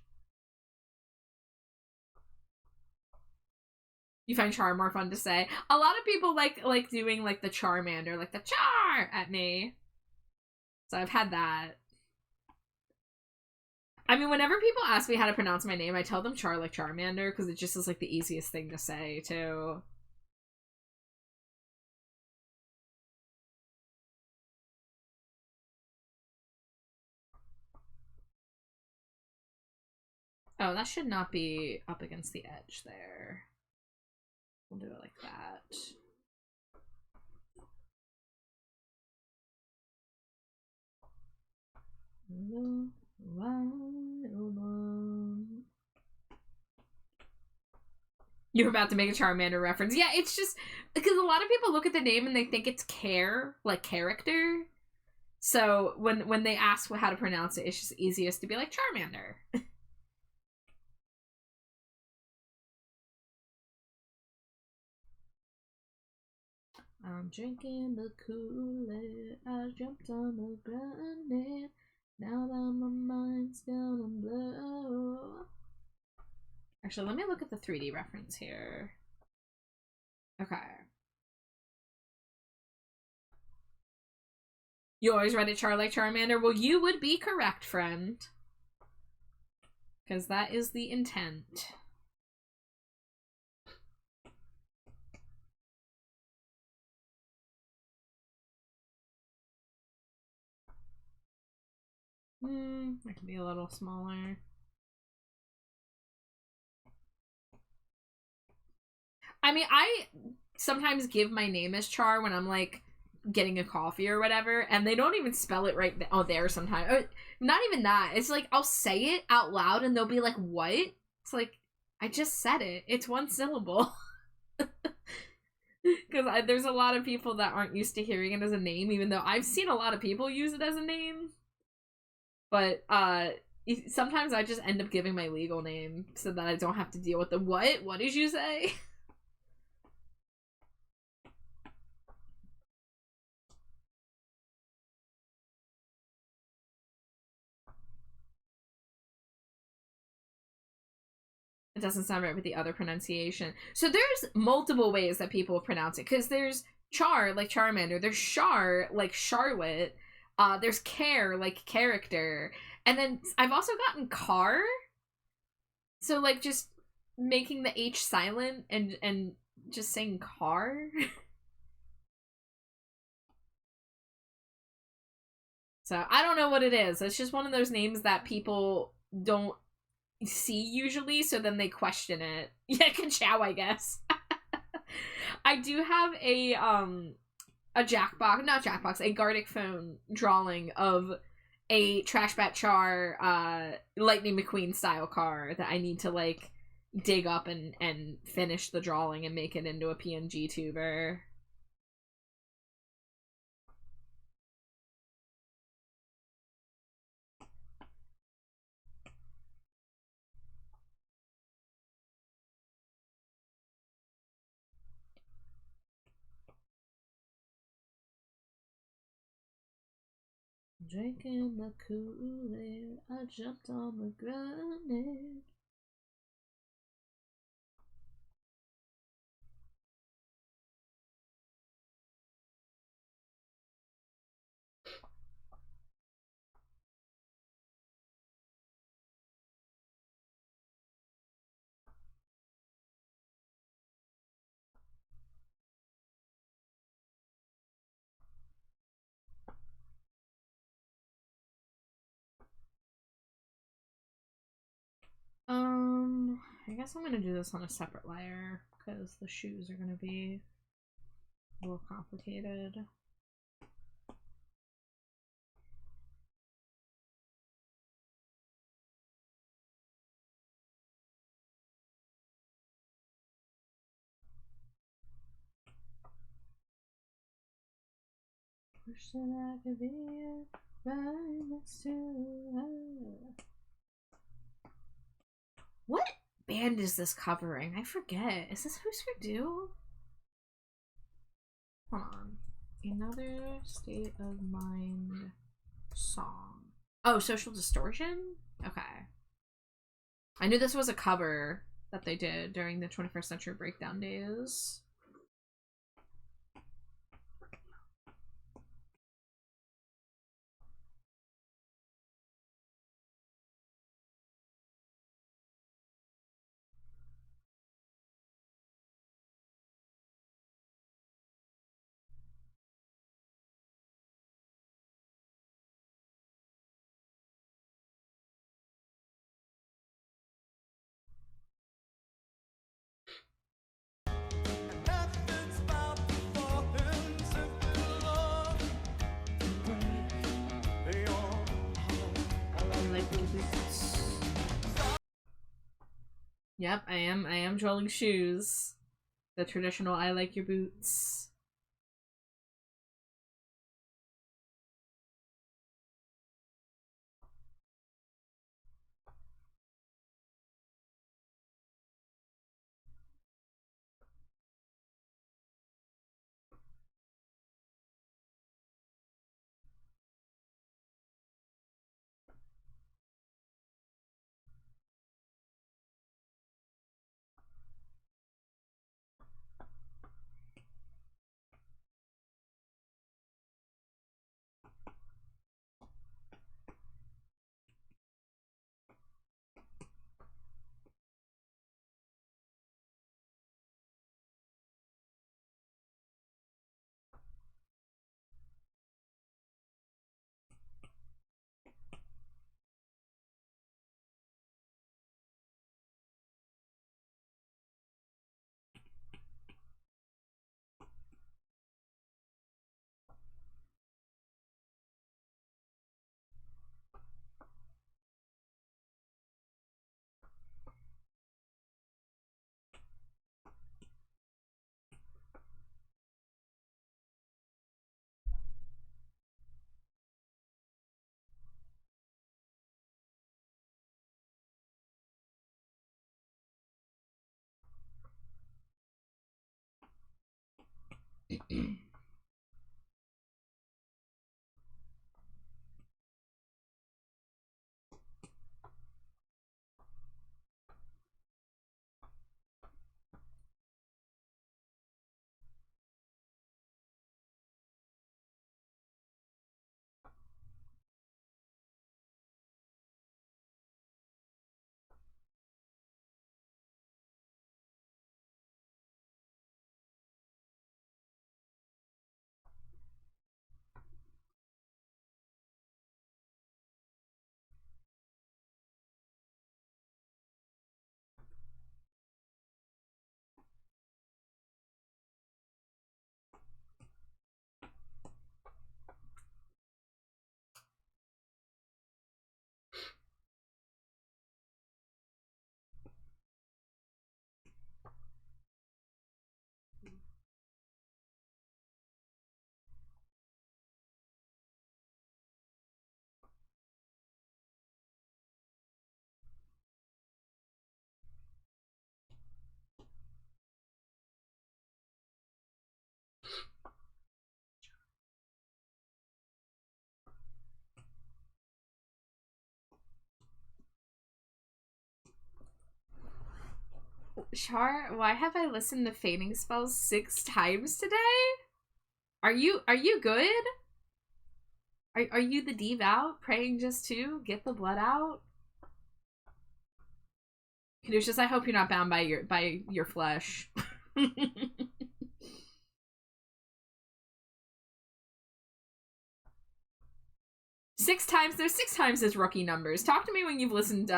You find char more fun to say. A lot of people like doing like the Charmander, like the char at me. So I've had that. I mean, whenever people ask me how to pronounce my name, I tell them char like Charmander, because it just is like the easiest thing to say, too. Oh, that should not be up against the edge there. We'll do it like that. You're about to make a Charmander reference. Yeah, it's just because a lot of people look at the name and they think it's care, like character. So when they ask how to pronounce it, it's just easiest to be like Charmander. I'm drinking the Kool-Aid. I jumped on the grenade. Now that my mind's gonna blow. Actually, let me look at the 3D reference here. Okay. You always read it char like Charmander? Well, you would be correct, friend. Because that is the intent. That could be a little smaller. I mean, I sometimes give my name as Char when I'm like getting a coffee or whatever, and they don't even spell it right there sometimes. Or, not even that. It's like I'll say it out loud and they'll be like, what? It's like, I just said it. It's one syllable. Because there's a lot of people that aren't used to hearing it as a name, even though I've seen a lot of people use it as a name. But sometimes I just end up giving my legal name so that I don't have to deal with the what? What did you say? It doesn't sound right with the other pronunciation. So there's multiple ways that people pronounce it, because there's Char, like Charmander. There's Char, like Charlotte. There's Care, like character. And then I've also gotten Car. So, like, just making the H silent and just saying Car. So, I don't know what it is. It's just one of those names that people don't see usually, so then they question it. Yeah, Ka-chow, I guess. I do have a Jackbox, not Jackbox, a Gartic Phone drawing of a Trashbat Char Lightning McQueen style car that I need to, like, dig up and finish the drawing and make it into a PNG tuber. Drinking the Kool-Aid, I jumped on the grenade. I guess I'm gonna do this on a separate layer because the shoes are gonna be a little complicated. Wish that I could be right next to her. What band is this covering? I forget. Is this Husker Du? Hold on. Another State of Mind song. Oh, Social Distortion? Okay. I knew this was a cover that they did during the 21st Century Breakdown days. Yep, I am drawing shoes. The traditional I like your boots. Char, why have I listened to fading spells 6 times today? Are you good? Are you the devout praying just to get the blood out? Caduceus, I hope you're not bound by your flesh. 6 times? There's 6 times as rookie numbers. Talk to me when you've listened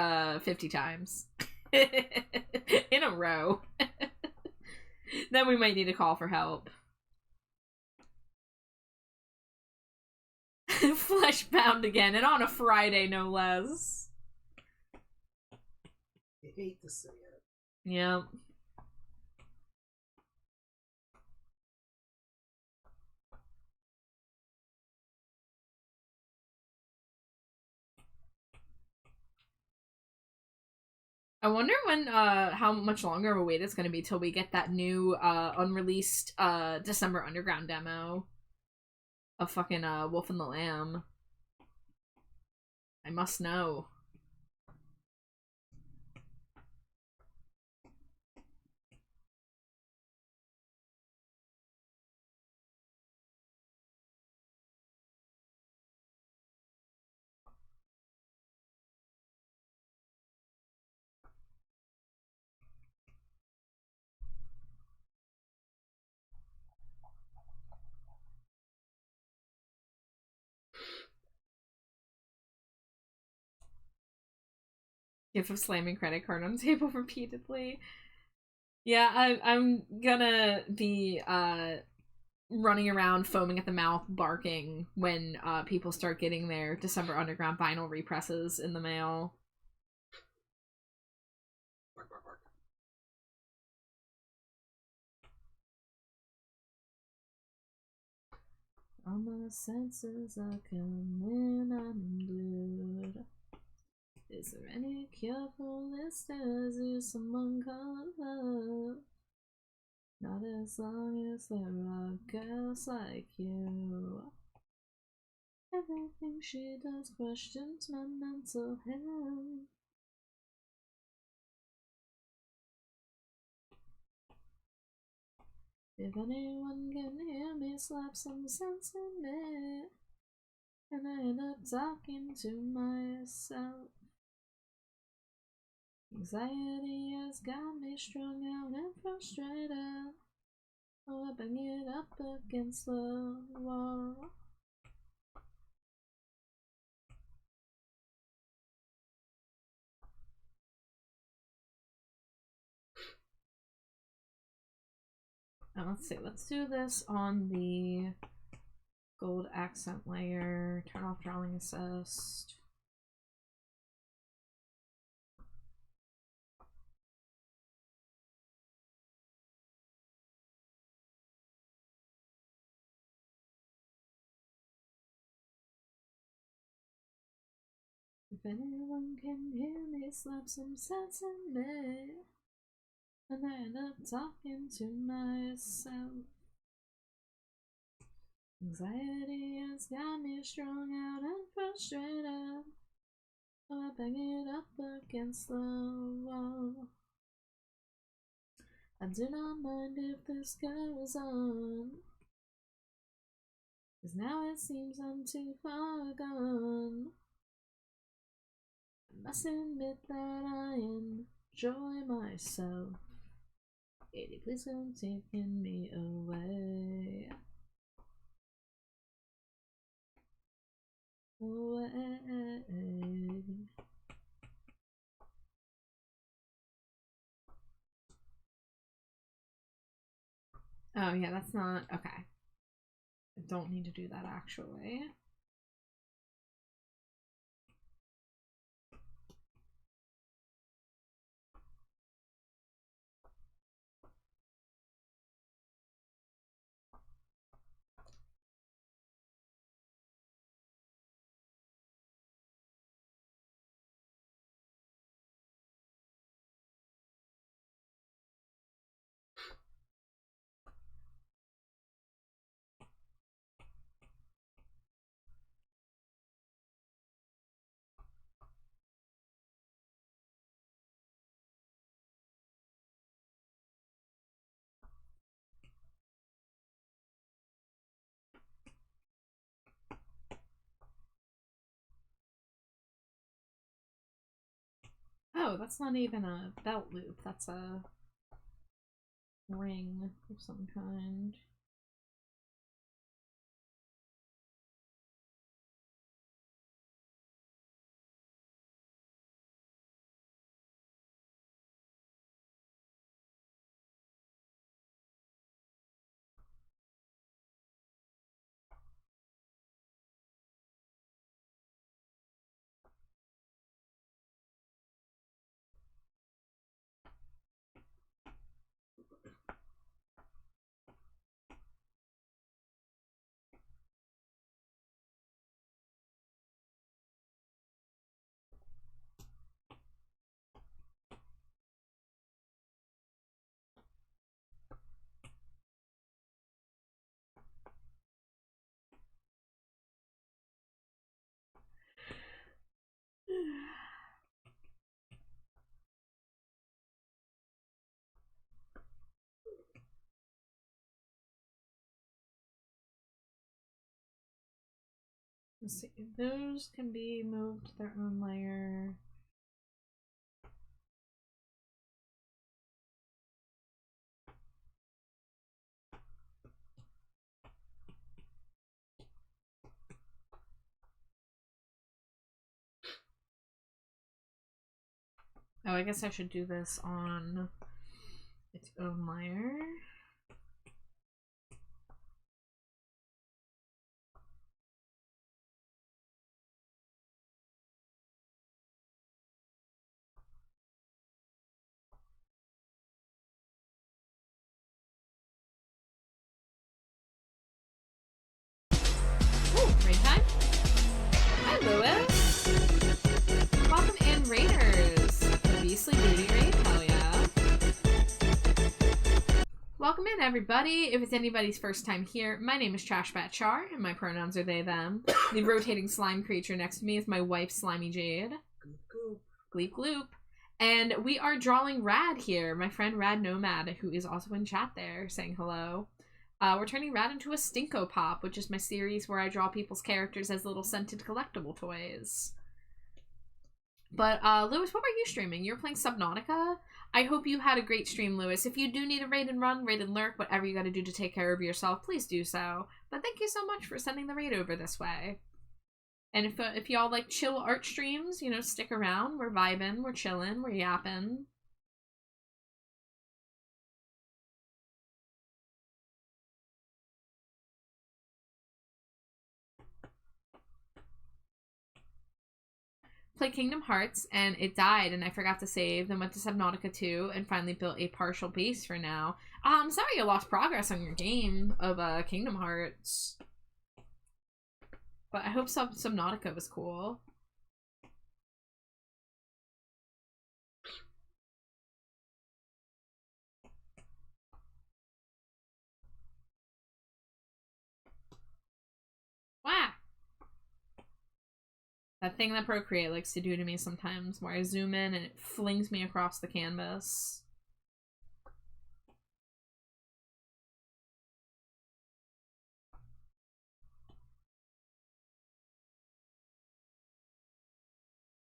50 times. In a row. Then we might need to call for help. Flesh bound again, and on a Friday, no less. I hate to say it. Yep. I wonder when, how much longer of a wait it's gonna be till we get that new, unreleased, December Underground demo of fucking, Wolf and the Lamb. I must know. Gift of slamming credit card on the table repeatedly. Yeah, I'm gonna be running around foaming at the mouth barking when people start getting their December Underground vinyl represses in the mail. Bark, bark, bark. All my senses are coming unglued. Is there any cure for this? Is there someone called love? Not as long as there are girls like you. Everything she does questions my mental health. If anyone can hear me, slap some sense in me. And I end up talking to myself. Anxiety has got me strung out and frustrated. Oh, I bang it up against the wall. Now let's see, let's do this on the gold accent layer. Turn off drawing assist. If anyone can hear me, slap some sense in me. And I end up talking to myself. Anxiety has got me strung out and frustrated. I bang it up against the wall. I do not mind if this goes on, 'cause now it seems I'm too far gone. I must admit that I enjoy myself. Katie, please don't take me away. Away. Oh yeah, that's not okay. I don't need to do that actually. Oh, that's not even a belt loop. That's a ring of some kind. Let's see. Those can be moved to their own layer. Oh, I guess I should do this on its own layer. Ooh, raid time? Hi, Lewis! Welcome in, Raiders! The Beastly Booty Raid? Hell yeah. Welcome in, everybody. If it's anybody's first time here, my name is Trashbat Char, and my pronouns are they, them. The rotating slime creature next to me is my wife, Slimy Jade. Goop, goop. Gleep gloop. And we are drawing Rad here, my friend RadNoMad, who is also in chat there, saying hello. We're turning Rad into a Stinko Pop, which is my series where I draw people's characters as little scented collectible toys. But, Lewis, what were you streaming? You were playing Subnautica? I hope you had a great stream, Lewis. If you do need a raid and run, raid and lurk, whatever you gotta do to take care of yourself, please do so. But thank you so much for sending the raid over this way. And if y'all like chill art streams, you know, stick around. We're vibing, we're chilling, we're yapping. Played Kingdom Hearts, and it died, and I forgot to save, then went to Subnautica 2, and finally built a partial base for now. I'm sorry you lost progress on your game of Kingdom Hearts. But I hope Subnautica was cool. That thing that Procreate likes to do to me sometimes, where I zoom in and it flings me across the canvas.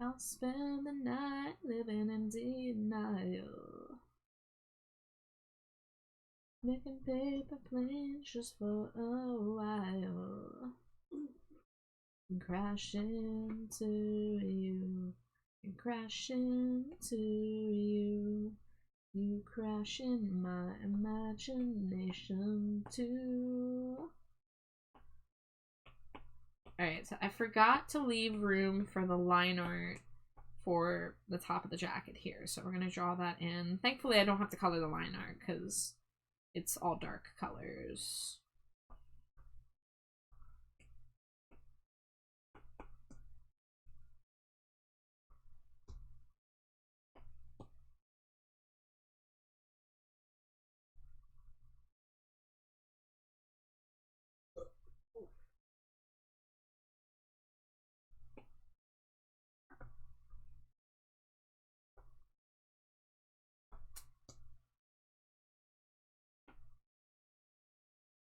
I'll spend the night living in denial, making paper planes just for a while, and crash into you, and crash into you, you crash in my imagination too. Alright, so I forgot to leave room for the line art for the top of the jacket here, so we're going to draw that in. Thankfully, I don't have to color the line art because it's all dark colors.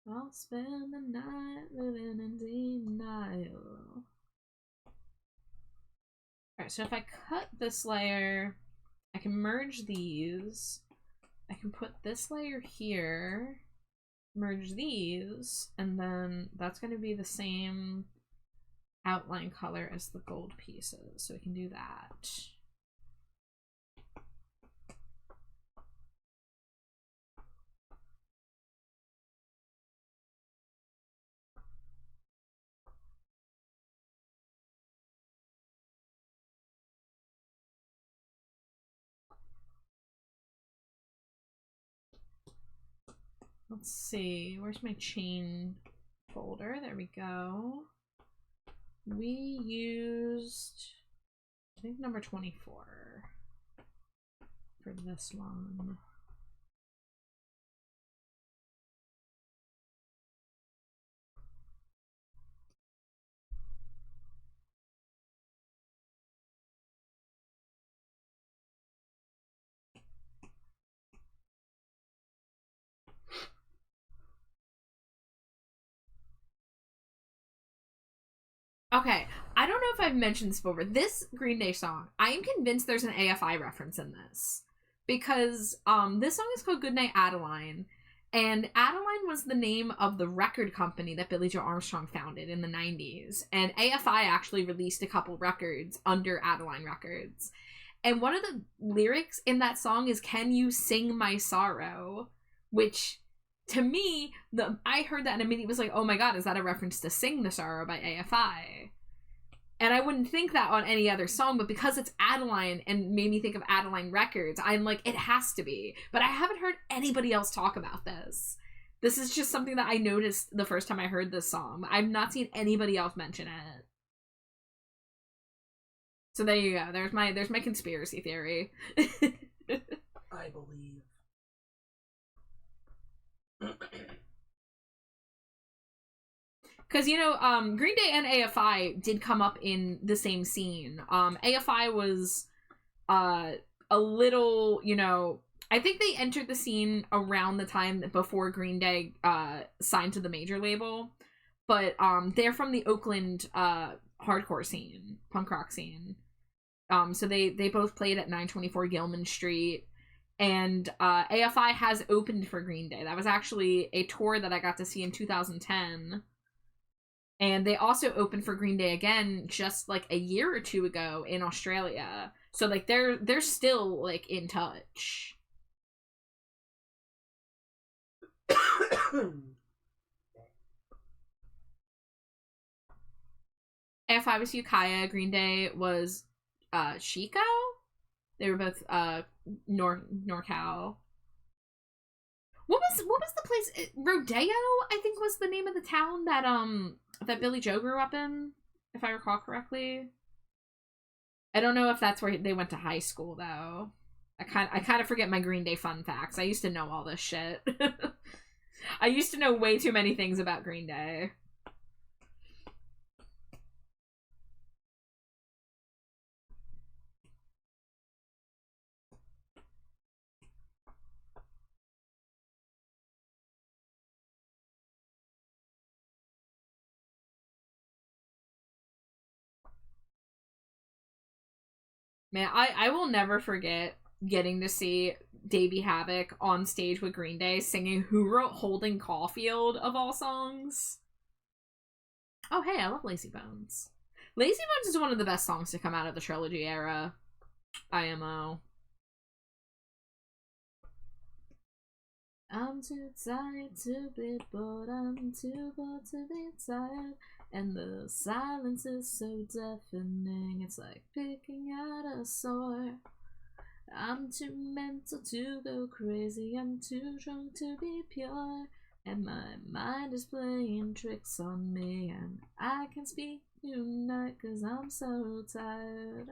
I'll spend the night living in denial. Alright, so if I cut this layer, I can merge these. I can put this layer here, merge these, and then that's going to be the same outline color as the gold pieces. So we can do that. Let's see, where's my chain folder? There we go. We used, I think, number 24 for this one. Okay, I don't know if I've mentioned this before. This Green Day song, I am convinced there's an AFI reference in this. Because this song is called Goodnight Adeline. And Adeline was the name of the record company that Billie Joe Armstrong founded in the 90s. And AFI actually released a couple records under Adeline Records. And one of the lyrics in that song is, "Can you sing my sorrow?" Which, to me, I heard that and immediately was like, oh my god, is that a reference to Sing the Sorrow by AFI? And I wouldn't think that on any other song, but because it's Adeline and made me think of Adeline Records, I'm like, it has to be. But I haven't heard anybody else talk about this. This is just something that I noticed the first time I heard this song. I've not seen anybody else mention it. So there you go. There's my conspiracy theory. I believe. Because, you know, Green Day and AFI did come up in the same scene. AFI was a little, you know, I think they entered the scene around the time before Green Day signed to the major label. But they're from the Oakland hardcore scene, punk rock scene. So they both played at 924 Gilman Street. And AFI has opened for Green Day. That was actually a tour that I got to see in 2010. And they also opened for Green Day again just like a year or two ago in Australia. So like they're still like in touch. AFI was Ukiah, Green Day was Chico? They were both NorCal. What was the place? Rodeo, I think, was the name of the town that Billie Joe grew up in, if I recall correctly. I don't know if that's where they went to high school though. I kind of forget my Green Day fun facts. I used to know all this shit. I used to know way too many things about Green Day. Man, I will never forget getting to see Davey Havok on stage with Green Day singing Who Wrote Holding Caulfield of all songs. Oh, hey, I love Lazy Bones. Lazy Bones is one of the best songs to come out of the Trilogy era. IMO. I'm too tired to be bored, I'm too bored to be tired, and the silence is so deafening, it's like picking out a sore. I'm too mental to go crazy, I'm too drunk to be pure, and my mind is playing tricks on me, and I can't speak tonight cause I'm so tired.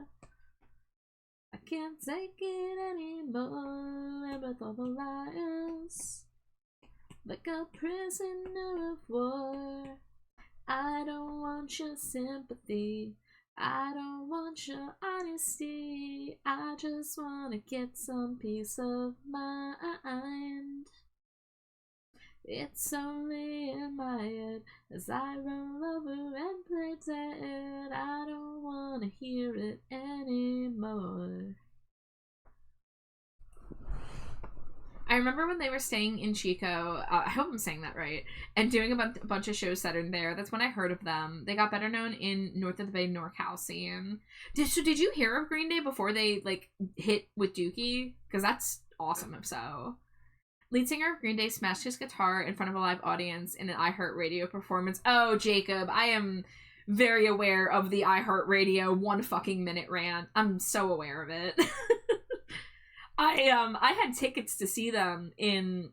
I can't take it anymore with all the liars, like a prisoner of war. I don't want your sympathy, I don't want your honesty, I just wanna get some peace of mind. It's only in my head as I roll over and play dead. I don't wanna hear it anymore. I remember when they were staying in Chico, I hope I'm saying that right, and doing a bunch of shows centered there. That's when I heard of them. They got better known in North of the Bay NorCal scene. Did you hear of Green Day before they, like, hit with Dookie? Because that's awesome if so. Lead singer of Green Day smashed his guitar in front of a live audience in an iHeartRadio performance. Oh, Jacob, I am very aware of the iHeartRadio 1 fucking minute rant. I'm so aware of it. I had tickets to see them in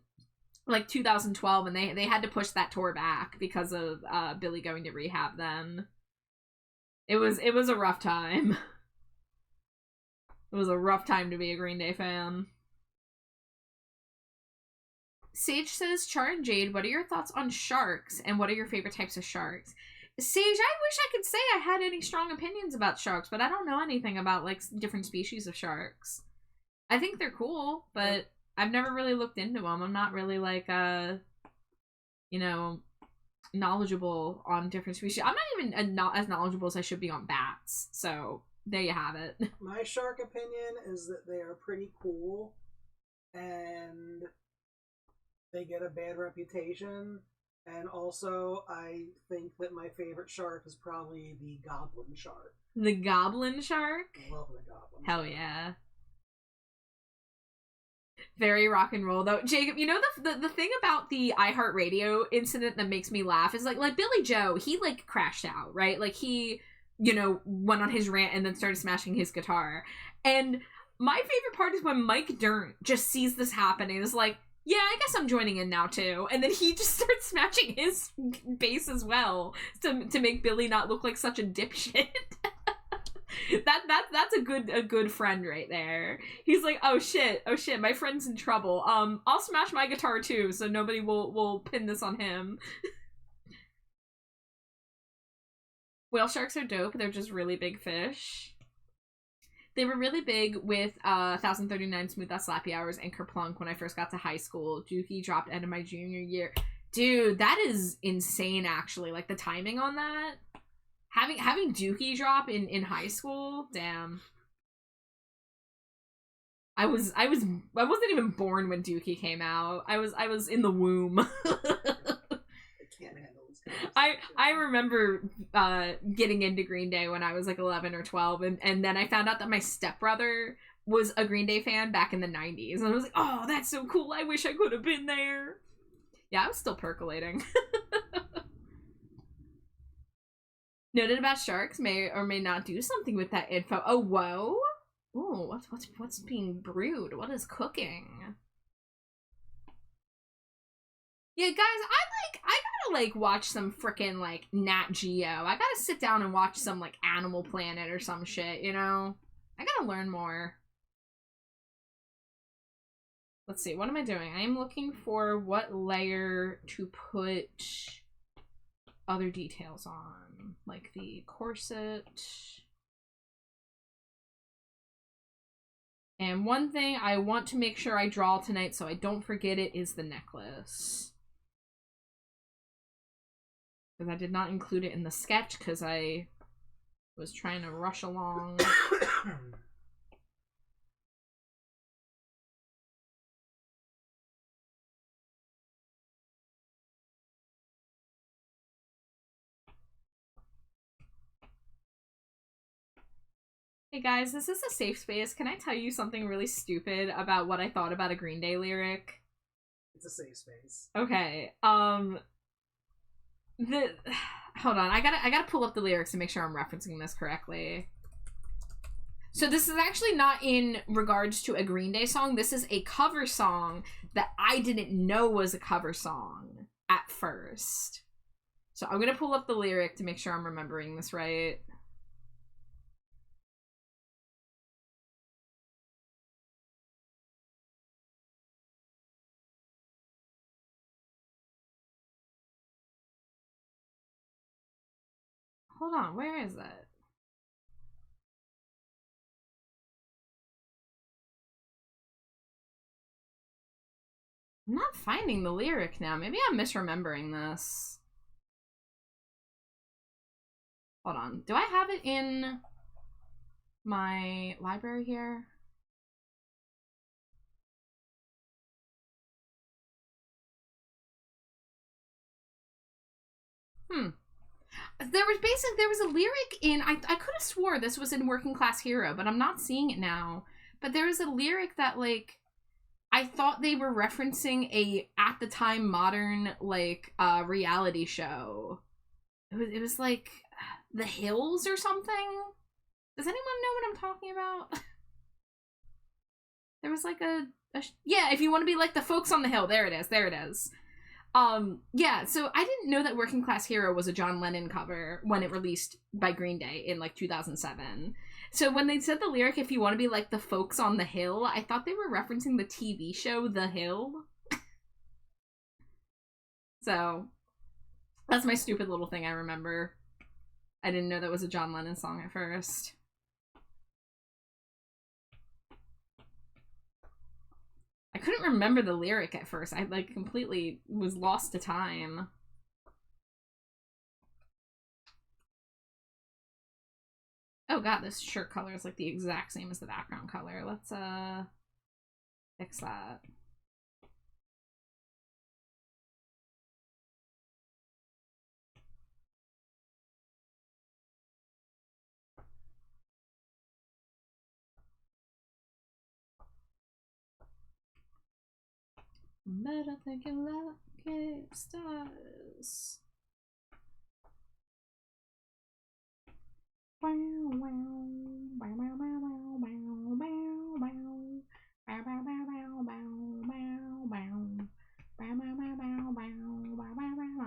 like 2012, and they had to push that tour back because of Billy going to rehab then. It was a rough time. It was a rough time to be a Green Day fan. Sage says, Char and Jade, what are your thoughts on sharks, and what are your favorite types of sharks? Sage, I wish I could say I had any strong opinions about sharks, but I don't know anything about, like, different species of sharks. I think they're cool, but I've never really looked into them. I'm not really, like, you know, knowledgeable on different species. I'm not even not as knowledgeable as I should be on bats, so there you have it. My shark opinion is that they are pretty cool, and they get a bad reputation, and also I think that my favorite shark is probably the goblin shark. The goblin shark? I love the goblin Hell shark. yeah. Very rock and roll, though. Jacob, you know the thing about the iHeartRadio incident that makes me laugh is like Billy Joe, he like crashed out, right? Like he, you know, went on his rant and then started smashing his guitar. And my favorite part is when Mike Dirnt just sees this happening. It's like, yeah, I guess I'm joining in now too. And then he just starts smashing his bass as well to make Billy not look like such a dipshit. That's a good friend right there. He's like, oh shit, my friend's in trouble. I'll smash my guitar too, so nobody will pin this on him. Whale sharks are dope. They're just really big fish. They were really big with 1039 Smooth Out Slappy Hours and Kerplunk when I first got to high school. Dookie dropped end of my junior year. Dude, that is insane, actually. Like, the timing on that. Having Dookie drop in high school, damn. I wasn't even born when Dookie came out. I was in the womb. I can't handle this kind of I remember getting into Green Day when I was like 11 or 12, and then I found out that my stepbrother was a Green Day fan back in the 90s, and I was like, oh, that's so cool, I wish I could have been there. Yeah, I was still percolating. Noted about sharks may or may not do something with that info. Oh, whoa. Ooh, what's being brewed? What is cooking? Yeah, guys, I gotta like watch some frickin' like Nat Geo. I gotta sit down and watch some like Animal Planet or some shit, you know? I gotta learn more. Let's see, what am I doing? I am looking for what layer to put other details on. Like the corset. And one thing I want to make sure I draw tonight so I don't forget it is the necklace. Because I did not include it in the sketch because I was trying to rush along. Hey guys, this is a safe space. Can I tell you something really stupid about what I thought about a Green Day lyric? It's a safe space. Okay. Hold on. I gotta pull up the lyrics to make sure I'm referencing this correctly. So this is actually not in regards to a Green Day song. This is a cover song that I didn't know was a cover song at first. So I'm gonna pull up the lyric to make sure I'm remembering this right. Hold on, where is it? I'm not finding the lyric now. Maybe I'm misremembering this. Hold on. Do I have it in my library here? There was a lyric in, I could have swore this was in Working Class Hero, but I'm not seeing it now. But there was a lyric that, like, I thought they were referencing a, at the time, modern, like, reality show. It was like, The Hills or something? Does anyone know what I'm talking about? There was like yeah, if you want to be like the folks on the hill, there it is. Yeah, so I didn't know that Working Class Hero was a John Lennon cover when it released by Green Day in like 2007. So when they said the lyric, if you want to be like the folks on the hill, I thought they were referencing the TV show The Hill. So that's my stupid little thing I remember. I didn't know that was a John Lennon song at first. I couldn't remember the lyric at first. I like completely was lost to time. Oh god, this shirt color is like the exact same as the background color. Let's fix that. Better thinking lucky stars. Wow, wow, wow, wow, wow, wow, wow, wow, wow. Bow, bow, bow, bow, bow, bow, bow. Bow, bow, bow, bow, bow, bow, bow, bow,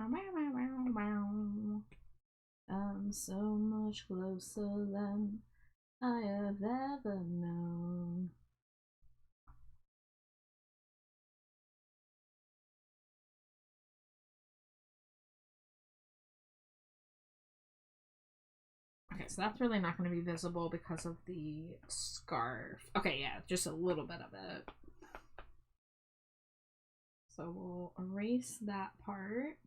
bow, bow, bow. I'm so much closer than I have ever known. Okay, so that's really not going to be visible because of the scarf. Okay, yeah, just a little bit of it. So we'll erase that part.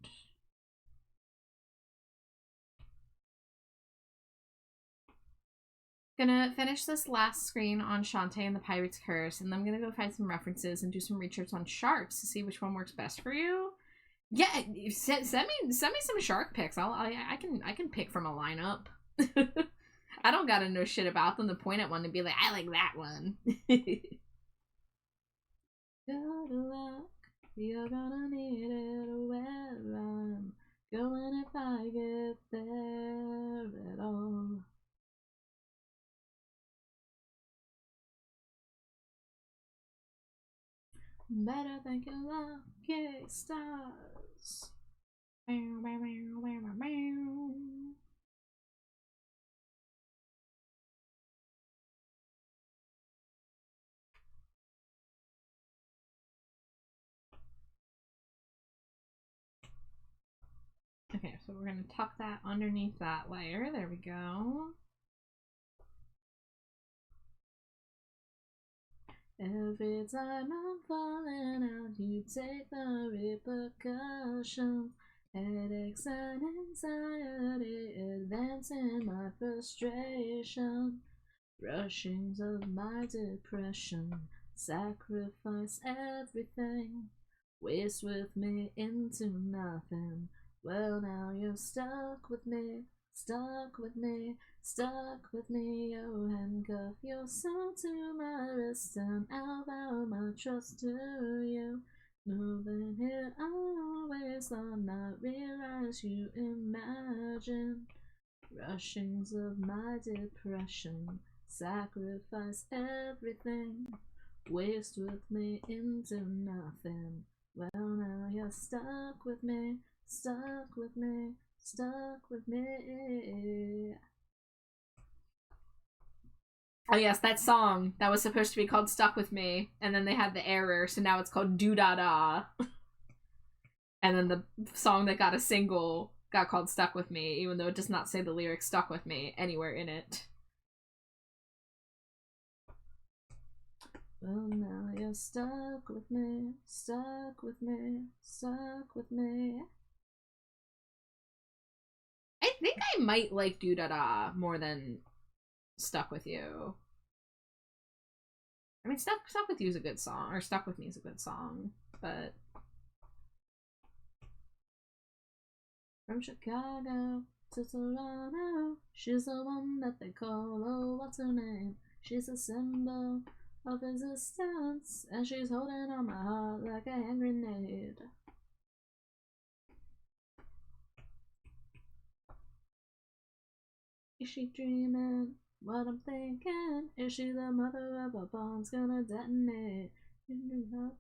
Gonna finish this last screen on Shantae and the Pirate's Curse, and then I'm gonna go find some references and do some research on sharks to see which one works best for you. Yeah, send me some shark pics. I can pick from a lineup. I don't gotta know shit about them to point at one and be like, I like that one. Good luck, you're gonna need it where I'm going if I get there at all. Better than your lucky stars. Bow, bow, bow, bow, bow, bow. Okay, so we're gonna tuck that underneath that layer. There we go. Every time I'm falling out, you take the repercussions. Headaches and anxiety, advancing my frustration. Rushings of my depression, sacrifice everything. Waste with me into nothing. Well, now you're stuck with me, stuck with me, oh, handcuff your soul to my wrist and I'll vow my trust to you. Moving here always thought not realize you imagine rushings of my depression, sacrifice everything, waste with me into nothing. Well, now you're stuck with me, stuck with me, stuck with me. Oh yes, that song that was supposed to be called Stuck With Me, and then they had the error, so now it's called Do Da Da. And then the song that got a single got called Stuck With Me, even though it does not say the lyric Stuck With Me anywhere in it. Well, now you're stuck with me, stuck with me, stuck with me. I think I might like Do Da Da more than Stuck With You. I mean, Stuck With You is a good song, or Stuck With Me is a good song, but from Chicago to Toronto, she's the one that they call, oh, what's her name? She's a symbol of resistance, and she's holding on my heart like a hand grenade. Is she dreaming what I'm thinking? Is she the mother of a bomb's gonna detonate? You help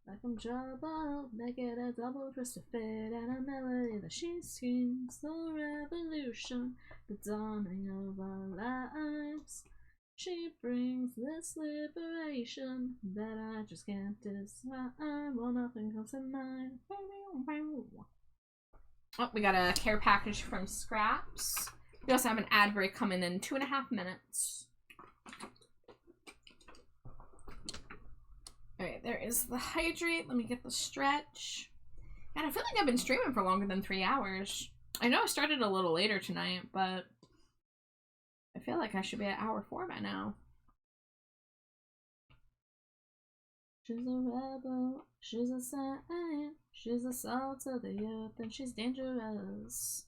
like I'm trouble, make it a double twist of fate and a melody that she screams the revolution, the dawning of our lives. She brings this liberation that I just can't decide. Well, nothing comes to mind. Oh, we got a care package from Scraps. We also have an ad break coming in 2.5 minutes. Alright, there is the hydrate. Let me get the stretch. And I feel like I've been streaming for longer than 3 hours. I know I started a little later tonight, but I feel like I should be at hour 4 by now. She's a rebel, she's a saint, she's a salt of the earth, and she's dangerous.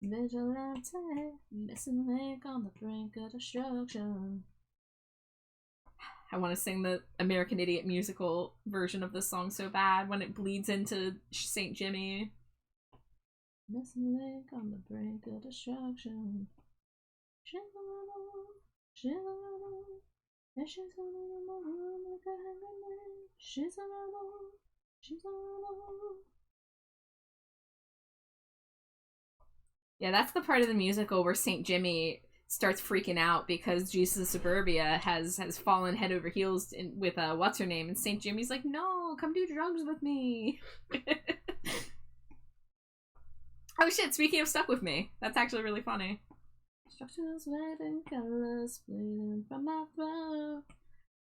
Vigilante, missing link on the brink of destruction. I want to sing the American Idiot musical version of this song so bad when it bleeds into St. Jimmy. Missing link on the brink of destruction. She's a rebel, she's a rebel, and she's a rebel, she's a rebel, she's a rebel. Yeah, that's the part of the musical where St. Jimmy starts freaking out because Jesus of Suburbia has fallen head over heels with what's her name, and St. Jimmy's like, no, come do drugs with me. Oh shit, speaking of Stuck With Me, that's actually really funny. Structures waving colors bleeding from my throat.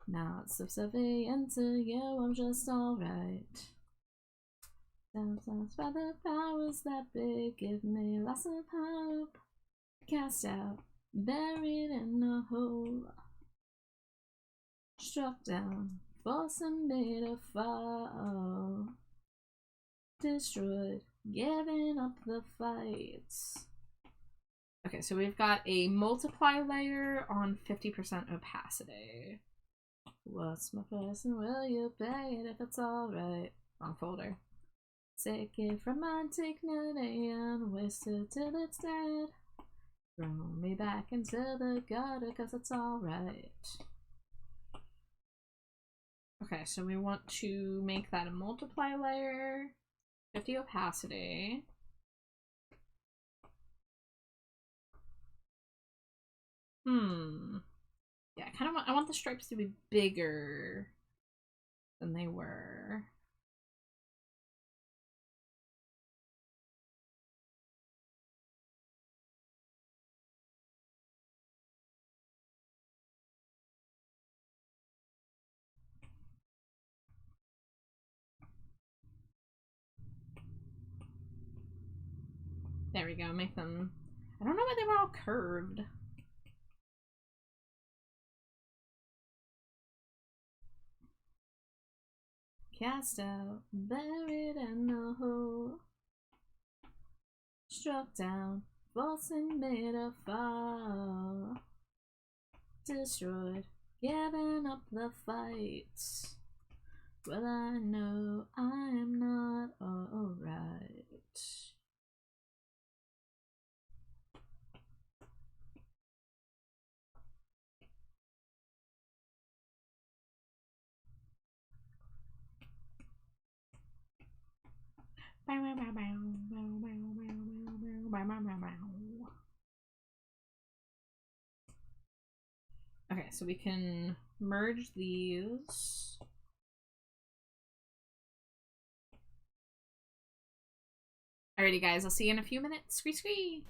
Not subservient to you, I'm just alright. Sometimes by the powers that be, give me lots of hope. Cast out, buried in a hole. Struck down, forcing me to fall. Destroyed, giving up the fight. Okay, so we've got a multiply layer on 50% opacity. What's my price and will you pay it if it's alright? Wrong folder. Take it from my dignity and waste it till it's dead. Throw me back into the gutter cause it's alright. Okay, so we want to make that a multiply layer. 50 opacity. Yeah, I want the stripes to be bigger than they were. There we go, make them... I don't know why they were all curved. Cast out, buried in a hole. Struck down, Boston made a fall. Destroyed. Giving up the fight. Well, I know I am not alright. Okay, so we can merge these. Alrighty, guys, I'll see you in a few minutes. Scree scree!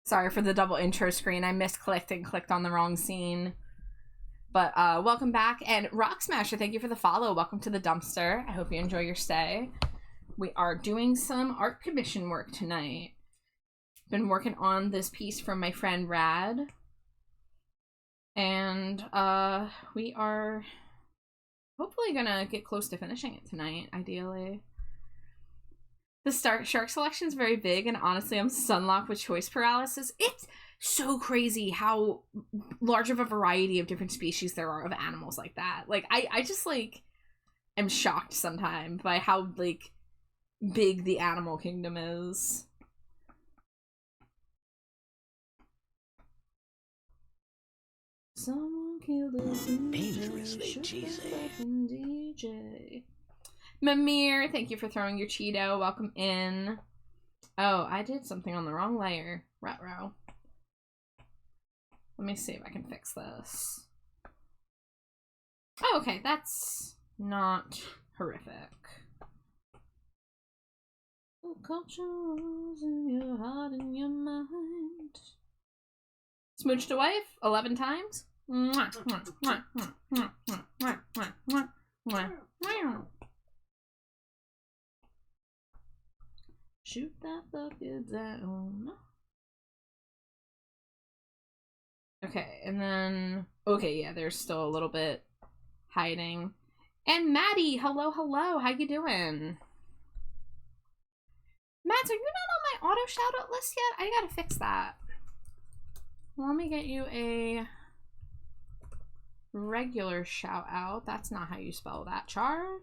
Sorry for the double intro screen. I misclicked and clicked on the wrong scene. But welcome back. And Rock Smasher, thank you for the follow. Welcome to the dumpster. I hope you enjoy your stay. We are doing some art commission work tonight. Been working on this piece from my friend Rad. And we are hopefully gonna get close to finishing it tonight, ideally. The shark selection is very big, and honestly, I'm sunlocked with choice paralysis. It's so crazy how large of a variety of different species there are of animals like that. Like, I just, like, am shocked sometimes by how, like, big the animal kingdom is. Someone killed a Dangerously cheesy. DJ. Mimir, thank you for throwing your Cheeto. Welcome in. Oh, I did something on the wrong layer. Ruh-roh. Let me see if I can fix this. Oh, okay, that's not horrific. Cultures in your heart and your mind. Smooched a wife 11 times. Mwah, mwah, mwah, mwah, mwah, mwah, mwah, mwah, mwah, mwah. Shoot that bucket down. Okay, and then okay, yeah, there's still a little bit hiding. And Maddie, hello, hello. How you doing? Mads, are you not on my auto shout out list yet? I gotta fix that. Let me get you a regular shout out. That's not how you spell that, Char.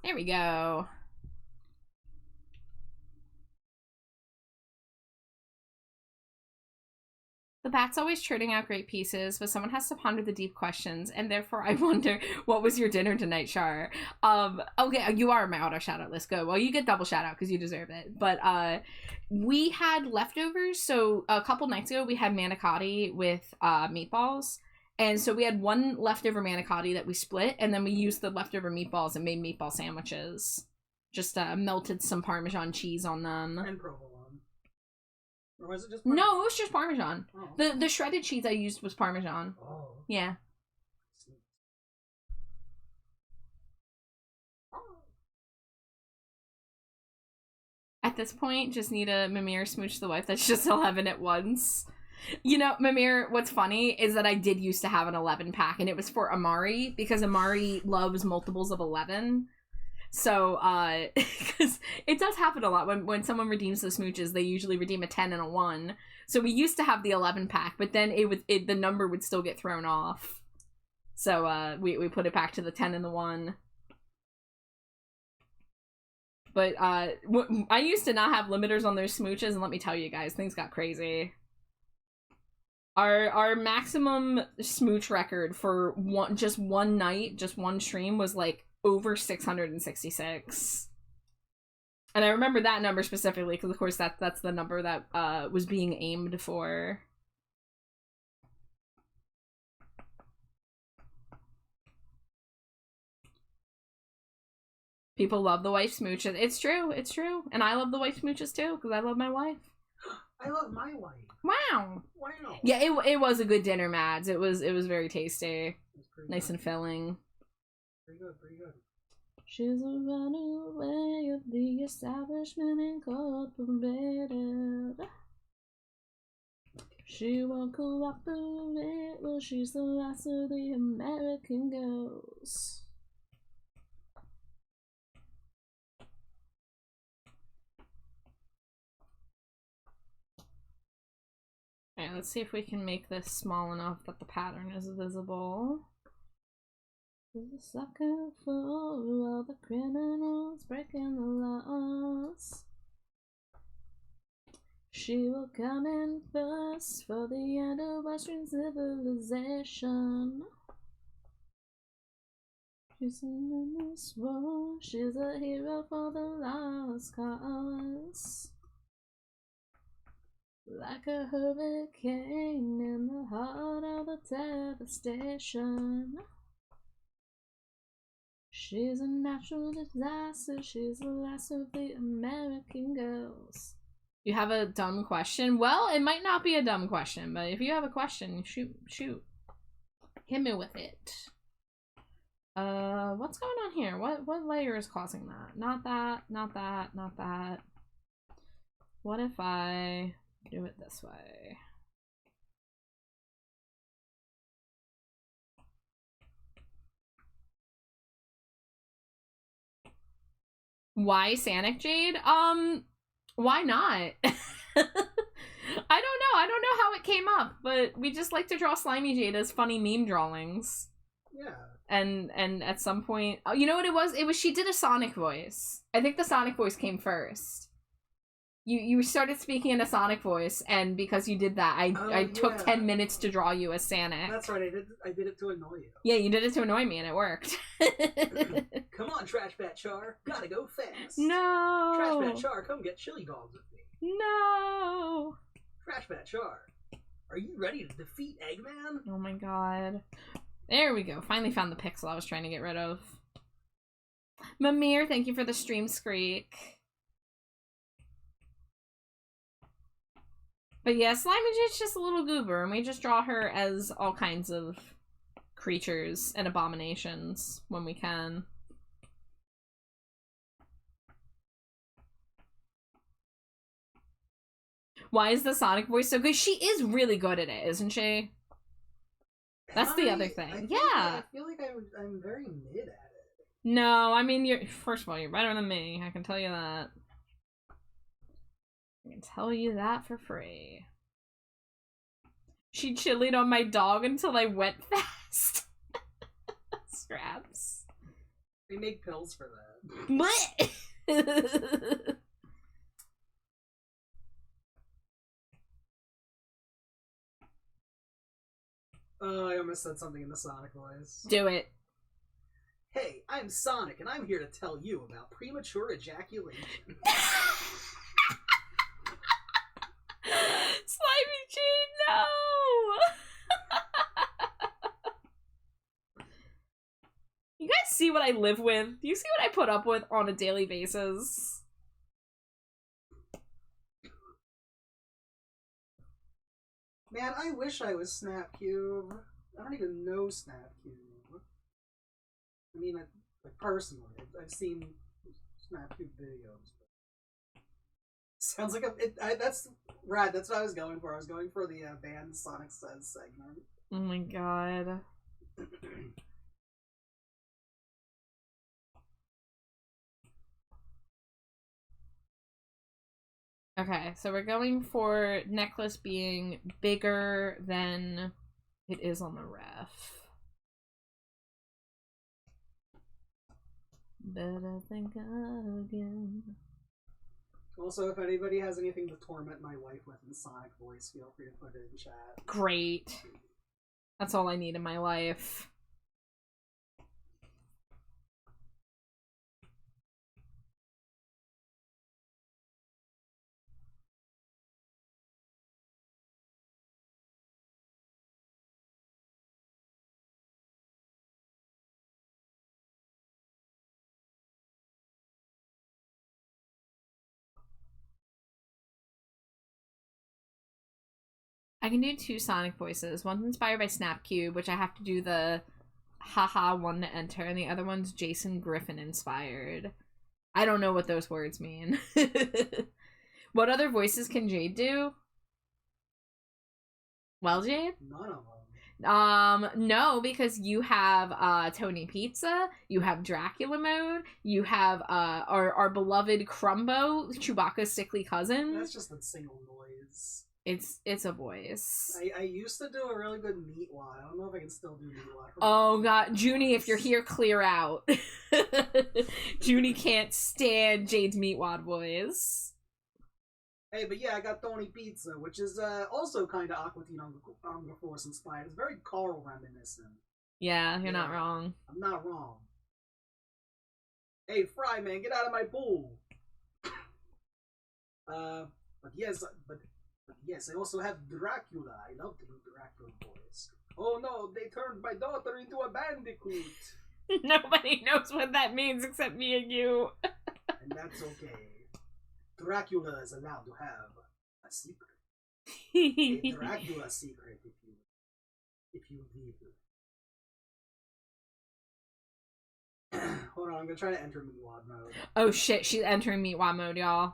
There we go. The bat's always churning out great pieces, but someone has to ponder the deep questions, and therefore I wonder, what was your dinner tonight, Char? Okay, you are my auto shout-out list. Go. Well, you get double shout-out because you deserve it. But we had leftovers, so a couple nights ago we had manicotti with meatballs, and so we had one leftover manicotti that we split, and then we used the leftover meatballs and made meatball sandwiches. Just melted some Parmesan cheese on them. And provolone. Or was it just Parmesan? No, it was just Parmesan. Oh. The shredded cheese I used was Parmesan. Oh. Yeah. At this point, just need a Mimir smooch the wife that's just 11 at once. You know, Mimir, what's funny is that I did used to have an 11 pack, and it was for Amari, because Amari loves multiples of 11. So, because it does happen a lot. When someone redeems the smooches, they usually redeem a 10 and a 1. So we used to have the 11 pack, but then the number would still get thrown off. So, we put it back to the 10 and the 1. But, I used to not have limiters on those smooches, and let me tell you guys, things got crazy. Our maximum smooch record for just one night, just one stream, was like over 666. And I remember that number specifically because of course that's the number that was being aimed for. People love the wife smooches. It's true, and I love the wife smooches too because I love my wife. I love my wife. Wow. Yeah, it was a good dinner, Mads. It was very tasty, nice and filling. Pretty good. She's a runaway of the establishment incorporated. She won't cooperate, well, she's the last of the American girls. Alright, let's see if we can make this small enough that the pattern is visible. She's a sucker for all the criminals breaking the laws. She will come in first for the end of Western civilization. She's in this war. She's a hero for the lost cause. Like a hurricane in the heart of the devastation. She's a natural disaster. She's the last of the American girls. You have a dumb question? Well, it might not be a dumb question, but if you have a question, shoot. Hit me with it. What's going on here? What layer is causing that? Not that. What if I do it this way? Why Sanic Jade? Why not? I don't know. I don't know how it came up, but we just like to draw Slimy Jade as funny meme drawings. Yeah. and at some point, oh, you know what it was? It was she did a Sonic voice. I think the Sonic voice came first. You started speaking in a Sonic voice, and because you did that, I took 10 minutes to draw you as Sonic. That's right, I did it to annoy you. Yeah, you did it to annoy me, and it worked. Come on, Trash Bat Char, gotta go fast. No. Trash Bat Char, come get chili dogs with me. No. Trash Bat Char, are you ready to defeat Eggman? Oh my god. There we go. Finally found the pixel I was trying to get rid of. Mimir, thank you for the stream screek. But yeah, Slimage's just a little goober, and we just draw her as all kinds of creatures and abominations when we can. Why is the Sonic voice so good? She is really good at it, isn't she? That's the other thing. I feel like I'm very mid at it. No, I mean, first of all, you're better than me. I can tell you that. I can tell you that for free. She chilied on my dog until I went fast. Scraps. We make pills for that. What? Oh, I almost said something in the Sonic voice. Do it. Hey, I'm Sonic, and I'm here to tell you about premature ejaculation. Slimy G, no! You guys see what I live with? Do you see what I put up with on a daily basis? Man, I wish I was Snapcube. I don't even know Snapcube. I mean, like personally, I've seen Snapcube videos. Sounds like that's rad. That's what I was going for. I was going for the band Sonic Says segment. Oh my god. Okay, so we're going for necklace being bigger than it is on the ref. Better think again. Also, if anybody has anything to torment my wife with in Sonic voice, feel free to put it in chat. Great. That's all I need in my life. I can do 2 Sonic voices. One's inspired by Snapcube, which I have to do the haha one to enter, and the other one's Jason Griffin inspired. I don't know what those words mean. What other voices can Jade do? Well, Jade? None of them. No, because you have Tony Pizza, you have Dracula mode, you have our beloved Crumbo, Chewbacca's sickly cousin. That's just a single noise. It's a voice. I used to do a really good Meatwad. I don't know if I can still do Meatwad. Oh god, Junie, if you're here, clear out. Junie can't stand Jade's Meatwad voice. Hey, but yeah, I got Tony Pizza, which is also kind of Aqua Teen Hunger Force inspired. It's very Carl reminiscent. Yeah, you're not wrong. I'm not wrong. Hey, Fry Man, get out of my pool. But yes, I also have Dracula. I love to do Dracula voice. Oh no, they turned my daughter into a bandicoot. Nobody knows what that means except me and you. And that's okay. Dracula is allowed to have a secret. A Dracula secret, if you leave it. Hold on, I'm gonna try to enter Meatwad mode. Oh shit, she's entering Meatwad mode, y'all.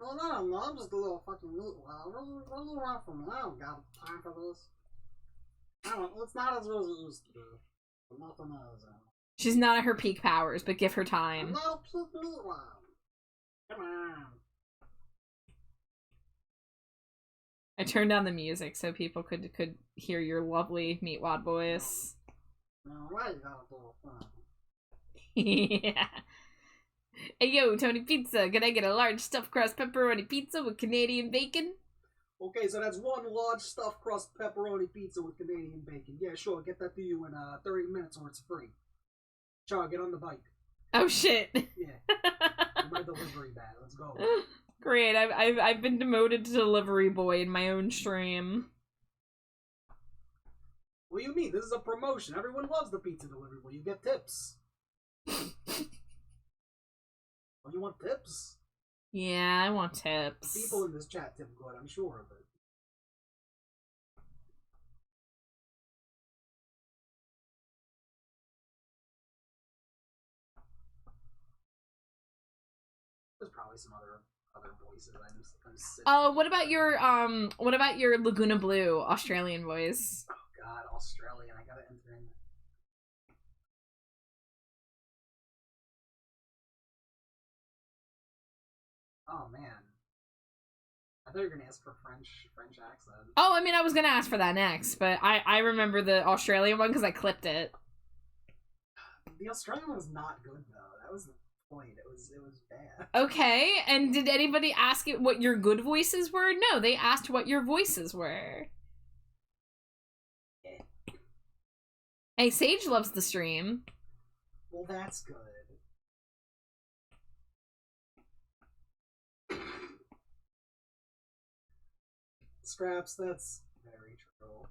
Oh no, I'm just a little fucking Meatwad. What do you want from me? I don't got time for this. It's not as good as it used to be. But nothing else. She's not at her peak powers, but give her time. I'm not a peak Meatwad. Come on. I turned down the music so people could hear your lovely Meatwad voice. Yeah. Hey yo, Tony Pizza, can I get a large stuffed crust pepperoni pizza with Canadian bacon? Okay, so that's one large stuffed crust pepperoni pizza with Canadian bacon. Yeah, sure, get that to you in 30 minutes or it's free. Char, get on the bike. Oh shit. Yeah. My delivery bag. Let's go. Great, I've been demoted to delivery boy in my own stream. What do you mean? This is a promotion. Everyone loves the pizza delivery boy. You get tips. Oh, you want tips? Yeah, I want tips. People in this chat tip good, I'm sure of it. There's probably some other voices. I'm sitting. Oh, what about your Laguna Blue Australian voice? Oh God, Australian. I gotta enter in. Oh man, I thought you were gonna ask for French accent. Oh, I mean, I was gonna ask for that next, but I remember the Australian one because I clipped it. The Australian one was not good though. That was the point. It was bad. Okay, and did anybody ask it what your good voices were? No, they asked what your voices were. Hey, Sage loves the stream. Well, that's good. Scraps, that's very true.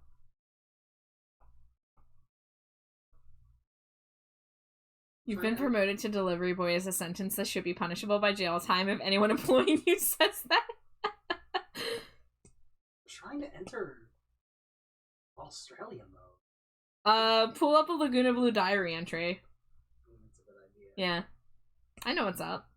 You've been promoted to delivery boy as a sentence that should be punishable by jail time if anyone employing you says that. Trying to enter Australian mode. Pull up a Laguna Blue diary entry. That's a good idea. Yeah. I know what's up.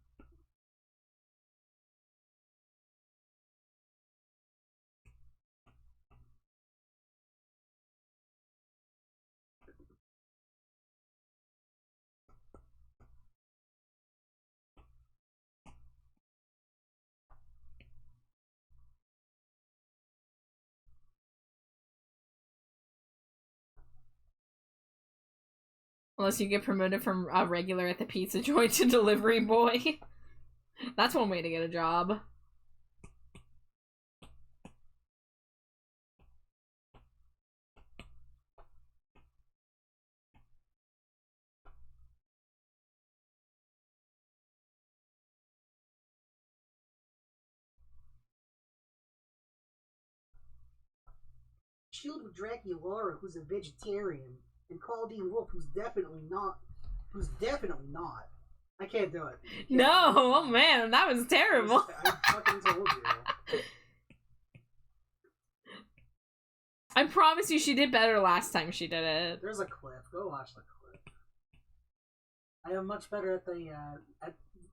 Unless you get promoted from a regular at the pizza joint to delivery boy. That's one way to get a job. Shield with Draculaura, who's a vegetarian, and Claudine Wolf, who's definitely not. I can't do it. No, oh man, that was terrible. I fucking told you. I promise you she did better last time she did it. There's a clip. Go watch the clip. I am much better at the,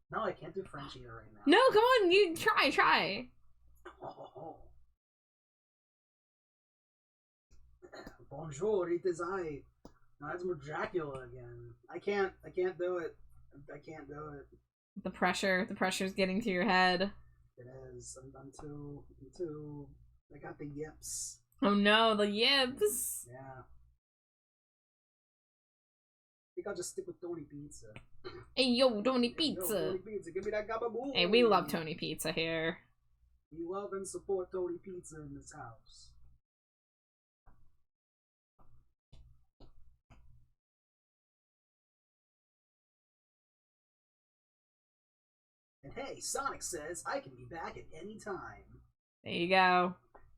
No, I can't do French either right now. No, come on, you try. Oh. Bonjour, it is I. No, that's more Dracula again. I can't do it. I can't do it. The pressure's getting to your head. It is. I'm too. I got the yips. Oh no, the yips. Yeah. I think I'll just stick with Tony Pizza. Hey yo, Tony Pizza. Yo, Tony Pizza, give me that gabagool. Hey, we love Tony Pizza here. We love and support Tony Pizza in this house. And hey, Sonic says I can be back at any time. There you go.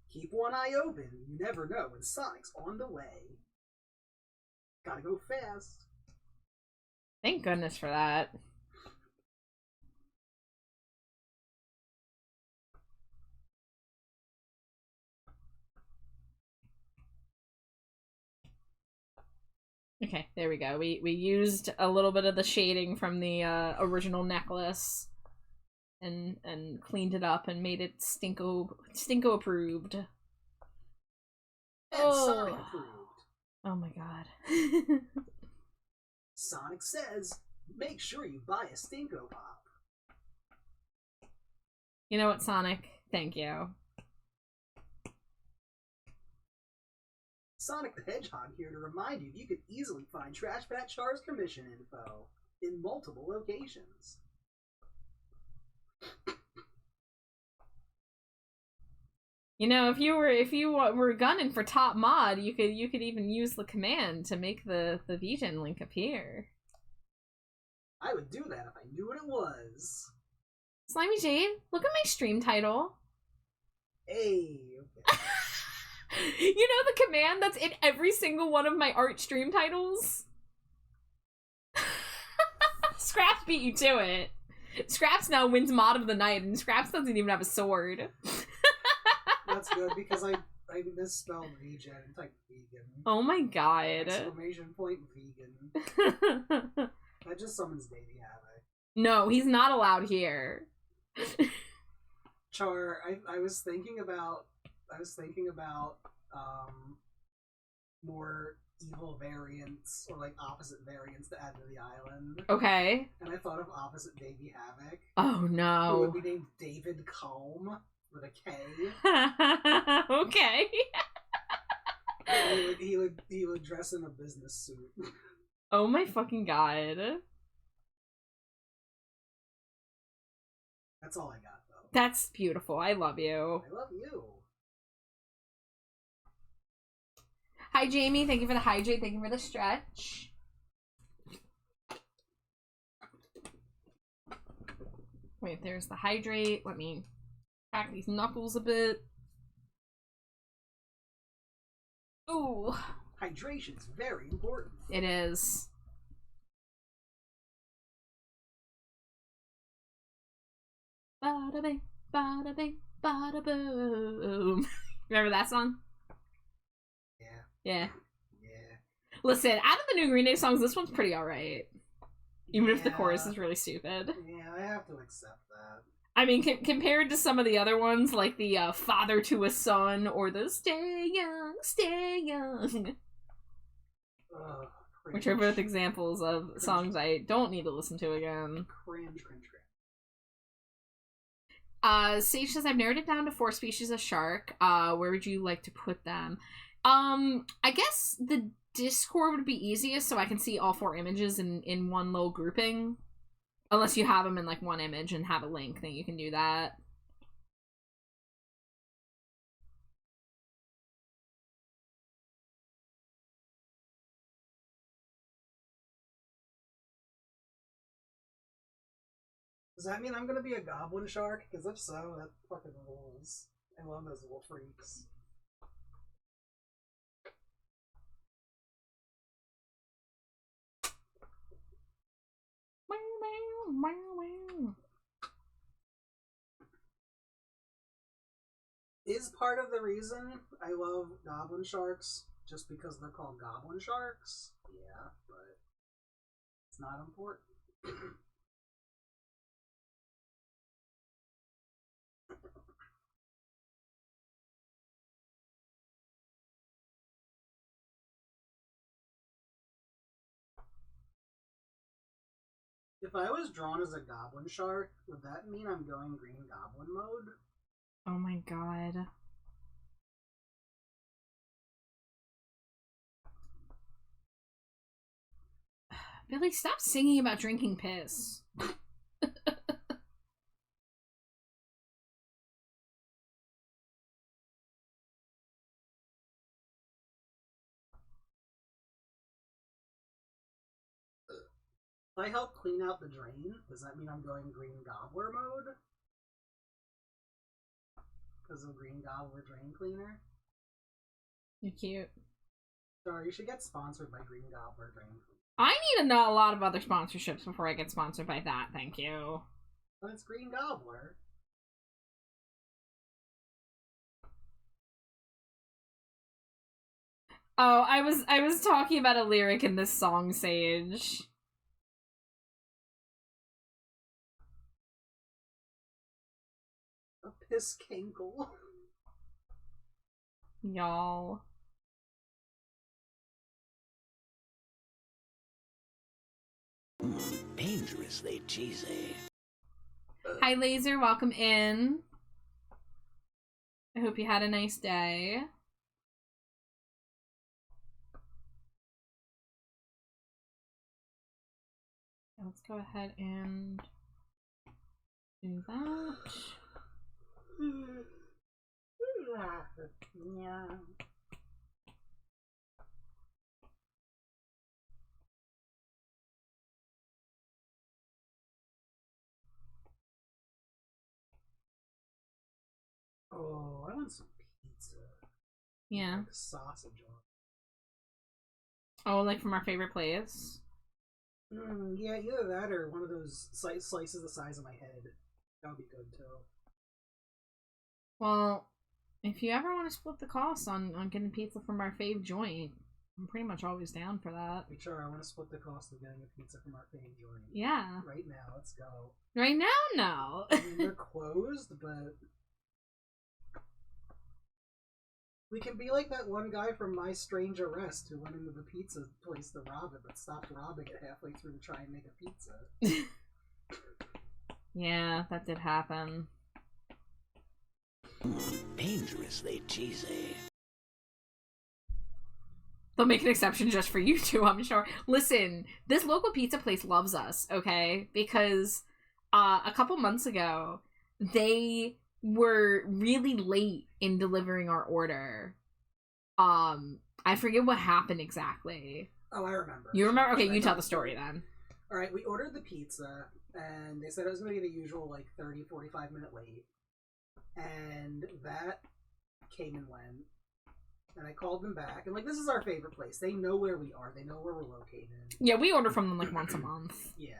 Keep one eye open. You never know when Sonic's on the way. Gotta go fast. Thank goodness for that. Okay, there we go. We used a little bit of the shading from the original necklace and cleaned it up and made it Stinko approved. And Oh. Sonic approved. Oh my god. Sonic says, make sure you buy a Stinko Pop. You know what, Sonic? Thank you. Sonic the Hedgehog here to remind you you can easily find Trash Pat Char's commission info in multiple locations. You know, if you were gunning for top mod, you could even use the command to make the VGen link appear. I would do that if I knew what it was. Slimy Jade, look at my stream title. Hey, okay. You know the command that's in every single one of my art stream titles? Scraps beat you to it. Scraps now wins mod of the night, and Scraps doesn't even have a sword. That's good, because I misspelled VGen and typed vegan. Oh my god. Exclamation point vegan. That just summons Baby Havoc. No, he's not allowed here. Char, I was thinking about more evil variants or like opposite variants to add to the island. Okay. And I thought of opposite Baby Havoc. Oh Who no. would be named David Calm with a K. Okay. He would dress in a business suit. Oh my fucking god. That's all I got though. That's beautiful. I love you. I love you. Hi Jamie, thank you for the hydrate, thank you for the stretch. Wait, there's the hydrate. Let me crack these knuckles a bit. Ooh. Hydration's very important. It is. Bada bing, bada bing, bada boom. Remember that song? Yeah. Yeah. Yeah. Listen, out of the new Green Day songs, this one's pretty alright. Even if the Yeah. chorus is really stupid. Yeah, I have to accept that. I mean, compared to some of the other ones, like the Father to a Son, or the Stay Young, Ugh, which are both examples of songs I don't need to listen to again. Cringe. Sage says, I've narrowed it down to 4 species of shark. Where would you like to put them? I guess the Discord would be easiest, so I can see all 4 images in one little grouping. Unless you have them in, like, one image and have a link, then you can do that. Does that mean I'm gonna be a goblin shark? Because if so, that fucking rules. I love those little freaks. Is part of the reason I love goblin sharks just because they're called goblin sharks? Yeah, but it's not important. If I was drawn as a goblin shark, would that mean I'm going green goblin mode? Oh my god. Billy, stop singing about drinking piss. If I help clean out the drain, does that mean I'm going green gobbler mode? Because of green gobbler drain cleaner? You're cute. Sorry, you should get sponsored by green gobbler drain cleaner. I need to know a lot of other sponsorships before I get sponsored by that, thank you. But it's green gobbler. Oh, I was talking about a lyric in this song, Sage. A piss kinkle. Y'all. Dangerously cheesy. Hi, Laser. Welcome in. I hope you had a nice day. let's go ahead and do that. Yeah. Oh, I want some pizza. Yeah. Like sausage on. Oh, like from our favorite place? Yeah, either that or one of those slices the size of my head. That would be good too. Well, if you ever want to split the cost on getting pizza from our fave joint, I'm pretty much always down for that. Sure, I want to split the cost of getting a pizza from our fave joint. Yeah. Right now, let's go. Right now, no. I mean, they're closed, but we can be like that one guy from My Strange Arrest who went into the pizza place to rob it, but stopped robbing it halfway through to try and make a pizza. Yeah, that did happen. Dangerously cheesy. They'll make an exception just for you two, I'm sure. Listen, this local pizza place loves us, okay? Because a couple months ago, they were really late in delivering our order. I forget what happened exactly. Oh, I remember. You remember? Okay, you tell the story then. Alright, we ordered the pizza, and they said it was going to be the usual, 30-45 minute wait. And that came and went. And I called them back, and this is our favorite place. They know where we are. They know where we're located. Yeah, we order from them once a month. Yeah.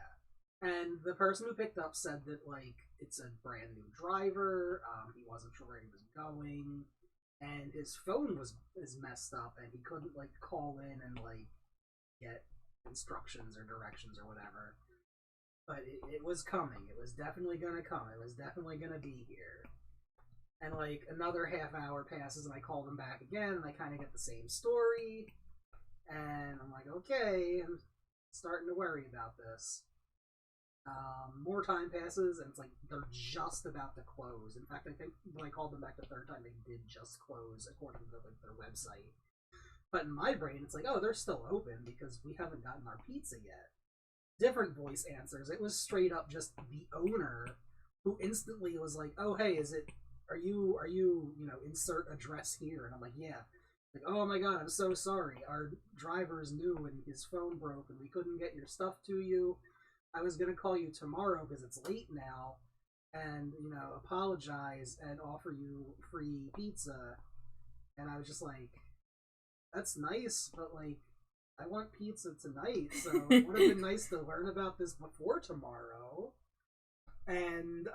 And the person who picked up said that it's a brand new driver. He wasn't sure where he was going, and his phone is messed up, and he couldn't call in and get instructions or directions or whatever. But it was coming. It was definitely gonna come. It was definitely gonna be here. And another half hour passes, and I call them back again, and I kind of get the same story. And I'm like, okay, I'm starting to worry about this. More time passes, and it's they're just about to close. In fact, I think when I called them back the third time, they did just close according to their website. But in my brain, it's oh, they're still open because we haven't gotten our pizza yet. Different voice answers. It was straight up just the owner who instantly was oh, hey, are you insert address here? And I'm yeah. Oh my god, I'm so sorry. Our driver's new and his phone broke and we couldn't get your stuff to you. I was gonna call you tomorrow because it's late now and, apologize and offer you free pizza. And I was just that's nice, but I want pizza tonight, so it would have been nice to learn about this before tomorrow. And,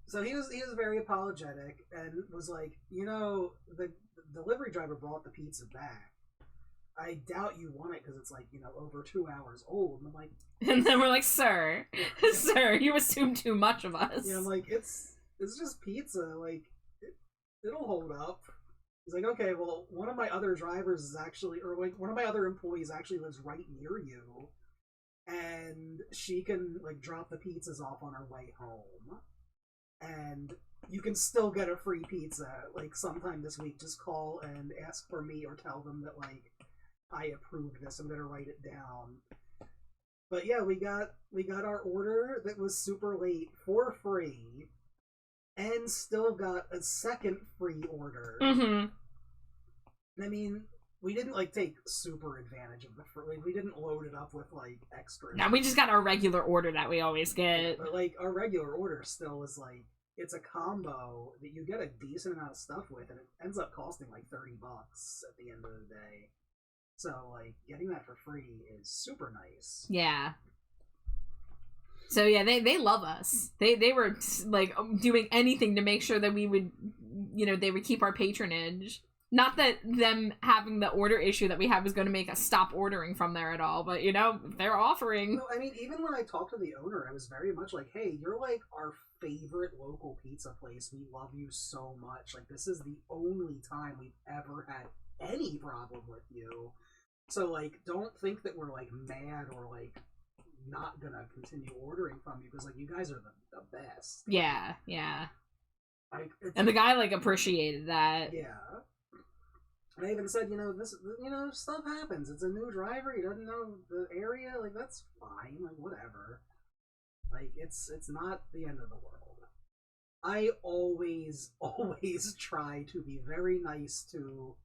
so he was very apologetic and was the delivery driver brought the pizza back. I doubt you want it because it's over 2 hours old. And I'm and then we're sir, sir, you assume too much of us. Yeah, I'm it's just pizza. It'll hold up. He's okay, well, one of my other drivers is actually, or one of my other employees actually lives right near you, and she can drop the pizzas off on her way home. And you can still get a free pizza sometime this week. Just call and ask for me or tell them that I approved this. I'm gonna write it down. But yeah, we got our order that was super late for free and still got a second free order. I mean, we didn't take super advantage of the free. We didn't load it up with extra. No, we just got our regular order that we always get. But our regular order still is it's a combo that you get a decent amount of stuff with, and it ends up costing $30 at the end of the day. So getting that for free is super nice. Yeah. So yeah, they love us. They were doing anything to make sure that we would, they would keep our patronage. Not that them having the order issue that we have is going to make us stop ordering from there at all, but, they're offering. No, I mean, even when I talked to the owner, I was very much hey, you're our favorite local pizza place. We love you so much. This is the only time we've ever had any problem with you. So, don't think that we're, mad or, not gonna continue ordering from you, because, you guys are the best. Yeah, yeah. And the guy, appreciated that. Yeah. I even said, stuff happens. It's a new driver. He doesn't know the area. Like, that's fine. Like, whatever. Like, it's not the end of the world. I always try to be very nice to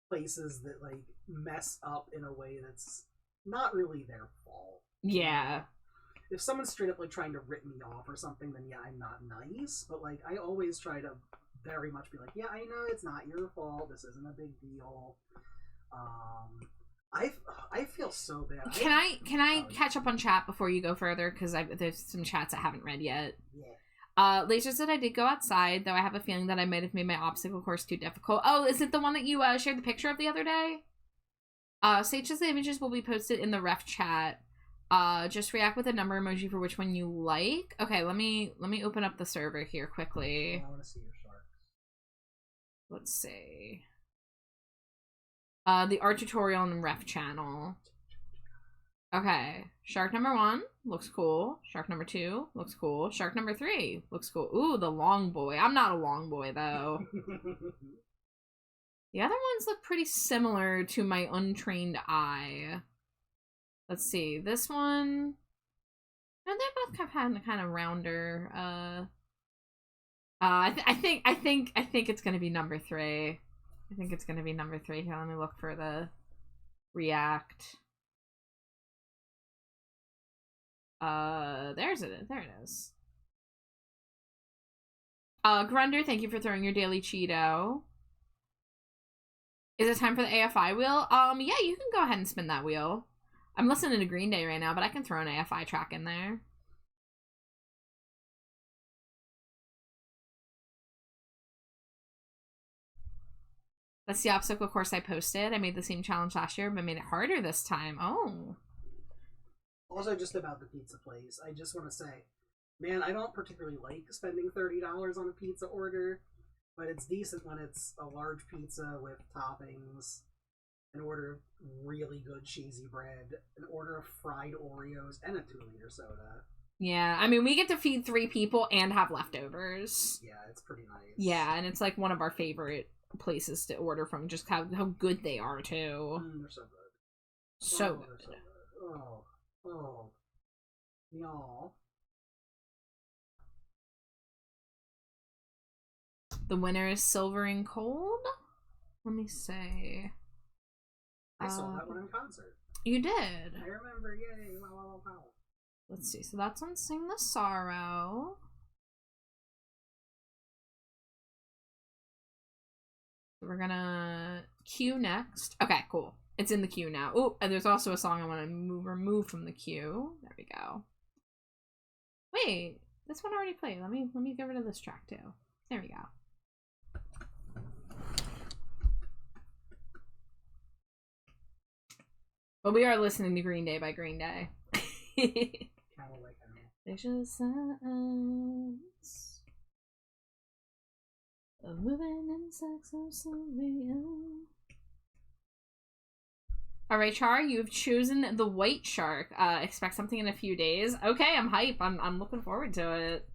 places that, like, mess up in a way that's not really their fault. Yeah. If someone's straight up, like, trying to rip me off or something, then yeah, I'm not nice. But, like, I always try to very much be like, yeah, I know it's not your fault. This isn't a big deal. I feel so bad. Can I catch up on chat before you go further? Because there's some chats I haven't read yet. Yeah. Laser said I did go outside, though I have a feeling that I might have made my obstacle course too difficult. Oh, is it the one that you shared the picture of the other day? Sage says the images will be posted in the ref chat. Just react with a number emoji for which one you like. Okay, let me open up the server here quickly. I want to see your sharks. Let's see. The art tutorial and ref channel. Okay, shark number 1 looks cool. Shark number 2 looks cool. Shark number 3 looks cool. Ooh, the long boy. I'm not a long boy though. The other ones look pretty similar to my untrained eye. Let's see. This one. No, they both have kind of rounder. I think it's gonna be number 3. I think it's gonna be number 3. Here, let me look for the react. There it is. Grunder, thank you for throwing your daily Cheeto. Is it time for the AFI wheel? Yeah, you can go ahead and spin that wheel. I'm listening to Green Day right now, but I can throw an AFI track in there. That's the obstacle course I posted. I made the same challenge last year, but made it harder this time. Oh. Also, just about the pizza place, I just want to say, man, I don't particularly like spending $30 on a pizza order, but it's decent when it's a large pizza with toppings, an order of really good cheesy bread, an order of fried Oreos, and a 2-liter soda. Yeah, I mean, we get to feed 3 people and have leftovers. Yeah, it's pretty nice. Yeah, and it's like one of our favorite places to order from, just how good they are, too. They're so good. So good. good. So good. Oh. Y'all. The winner is Silvering Cold? Let me see. I saw that one in concert. You did? I remember, yay, wow. Let's see, so that's on Sing the Sorrow. We're gonna queue next. Okay, cool. It's in the queue now. Oh, and there's also a song I want to remove from the queue. There we go. Wait, this one already played. Let me get rid of this track too. There we go. But we are listening to Green Day by Green Day. Vicious sounds of moving and sex of Sylvia. Alright, Char, you've chosen the white shark. Expect something in a few days. Okay, I'm hype. I'm looking forward to it.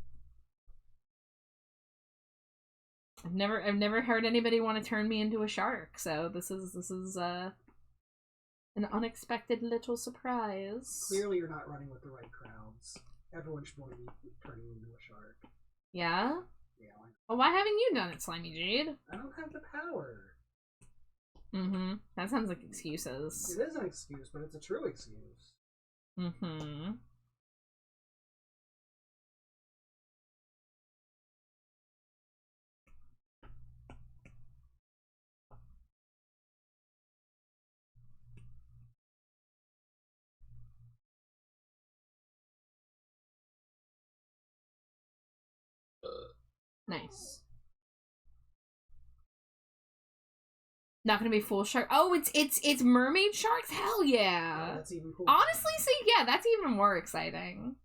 I've never heard anybody want to turn me into a shark, so this is an unexpected little surprise. Clearly you're not running with the right crowds. Everyone should want to be turning into a shark. Yeah? Yeah. Well, why haven't you done it, Slimy Jade? I don't have the power. Mm-hmm. That sounds like excuses. It is an excuse, but it's a true excuse. Mm-hmm. Nice. Not gonna be full shark. Oh, it's mermaid sharks? Hell yeah. Oh, that's even cool. Honestly, see, yeah, that's even more exciting.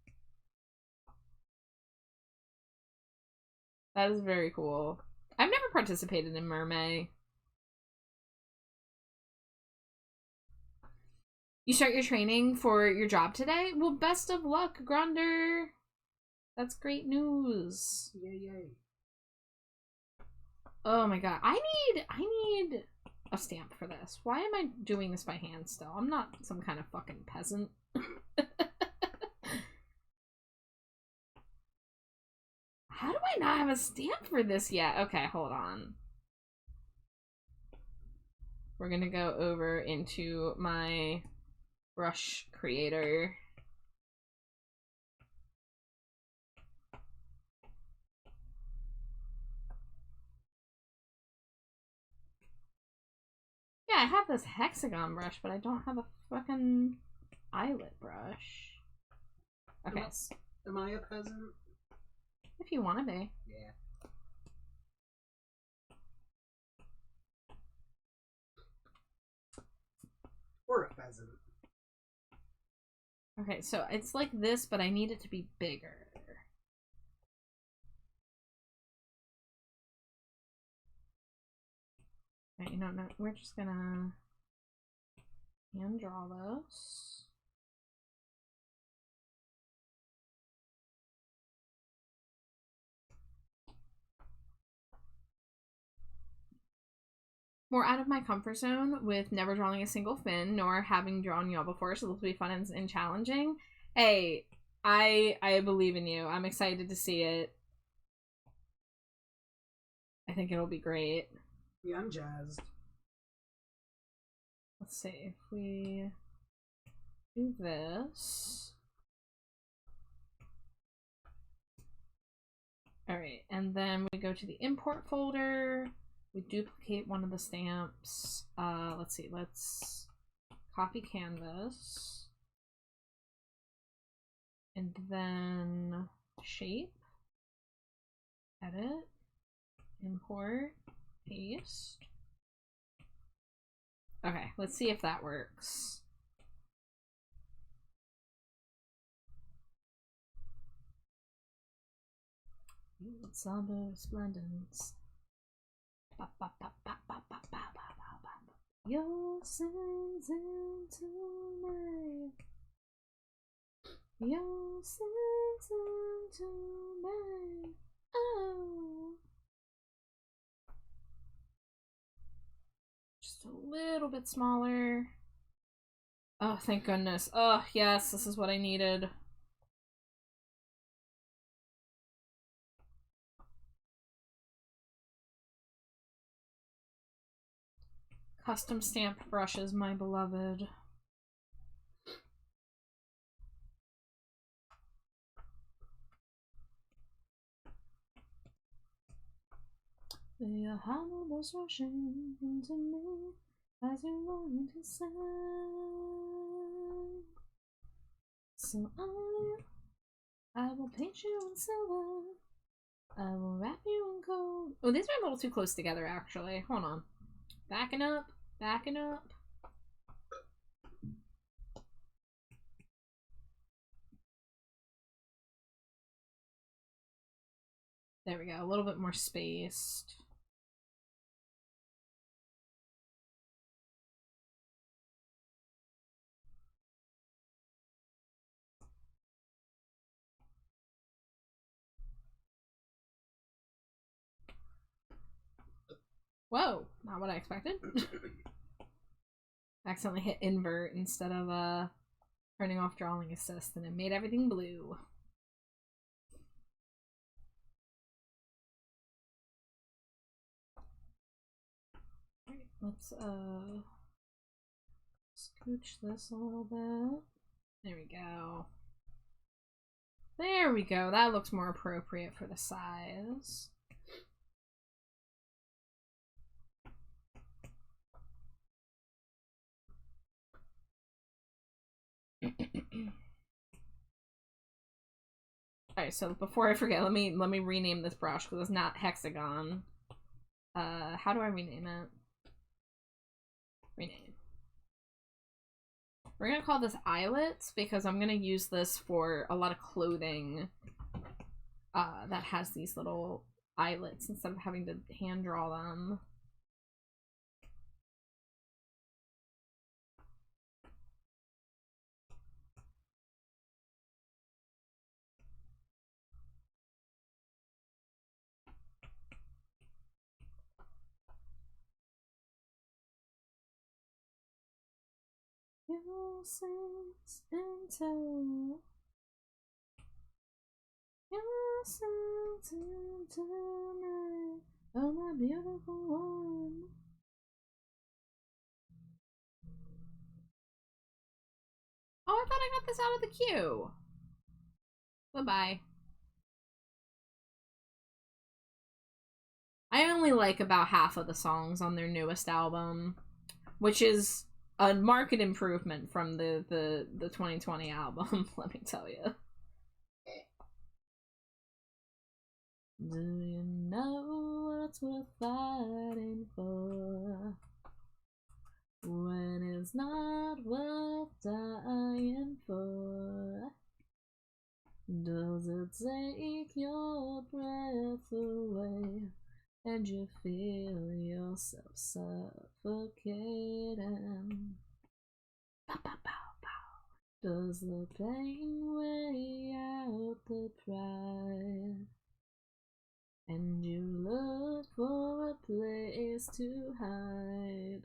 That is very cool. I've never participated in mermaid. You start your training for your job today? Well, best of luck, Grunder. That's great news. Yay. Oh my god. I need a stamp for this. Why am I doing this by hand still? I'm not some kind of fucking peasant. How do I not have a stamp for this yet? Okay, hold on. We're gonna go over into my brush creator. Yeah, I have this hexagon brush, but I don't have a fucking eyelet brush. Okay. Am I a peasant? If you want to be. Yeah. Or a pheasant. Okay, so it's like this, but I need it to be bigger. Right, you know, no, we're just gonna hand draw this. More out of my comfort zone with never drawing a single fin, nor having drawn y'all before, so this will be fun and challenging. Hey, I believe in you. I'm excited to see it. I think it'll be great. Yeah, I'm jazzed. Let's see if we do this. Alright, and then we go to the import folder. We duplicate one of the stamps. Let's see, let's copy canvas. And then shape, edit, import, paste. Okay, let's see if that works. Somber resplendence. Your sins into my. Your sins into my. Oh. Just a little bit smaller. Oh, thank goodness. Oh, yes, this is what I needed. Custom stamp brushes, my beloved. The hammer was rushing into me as you longed to say. So I will paint you in silver. I will wrap you in gold. Oh, these are a little too close together, actually. Hold on. Backing up. Backing up. There we go. A little bit more spaced. Whoa, not what I expected. Accidentally hit invert instead of turning off drawing assist, and it made everything blue. Alright, let's scooch this a little bit. There we go. There we go. That looks more appropriate for the size. Alright, so before I forget, let me rename this brush because it's not hexagon. How do I rename it? Rename. We're gonna call this eyelets because I'm gonna use this for a lot of clothing that has these little eyelets instead of having to hand draw them. sings into your sings into night. Oh, my beautiful one. Oh, I thought I got this out of the queue. Bye-bye. I only like about half of the songs on their newest album, which is a marked improvement from the 2020 album, let me tell you. Do you know what's worth fighting for when it's not worth dying for? Does it take your breath away and you feel yourself suffocating? Bow, bow, bow, bow. Does the pain weigh out the pride and you look for a place to hide?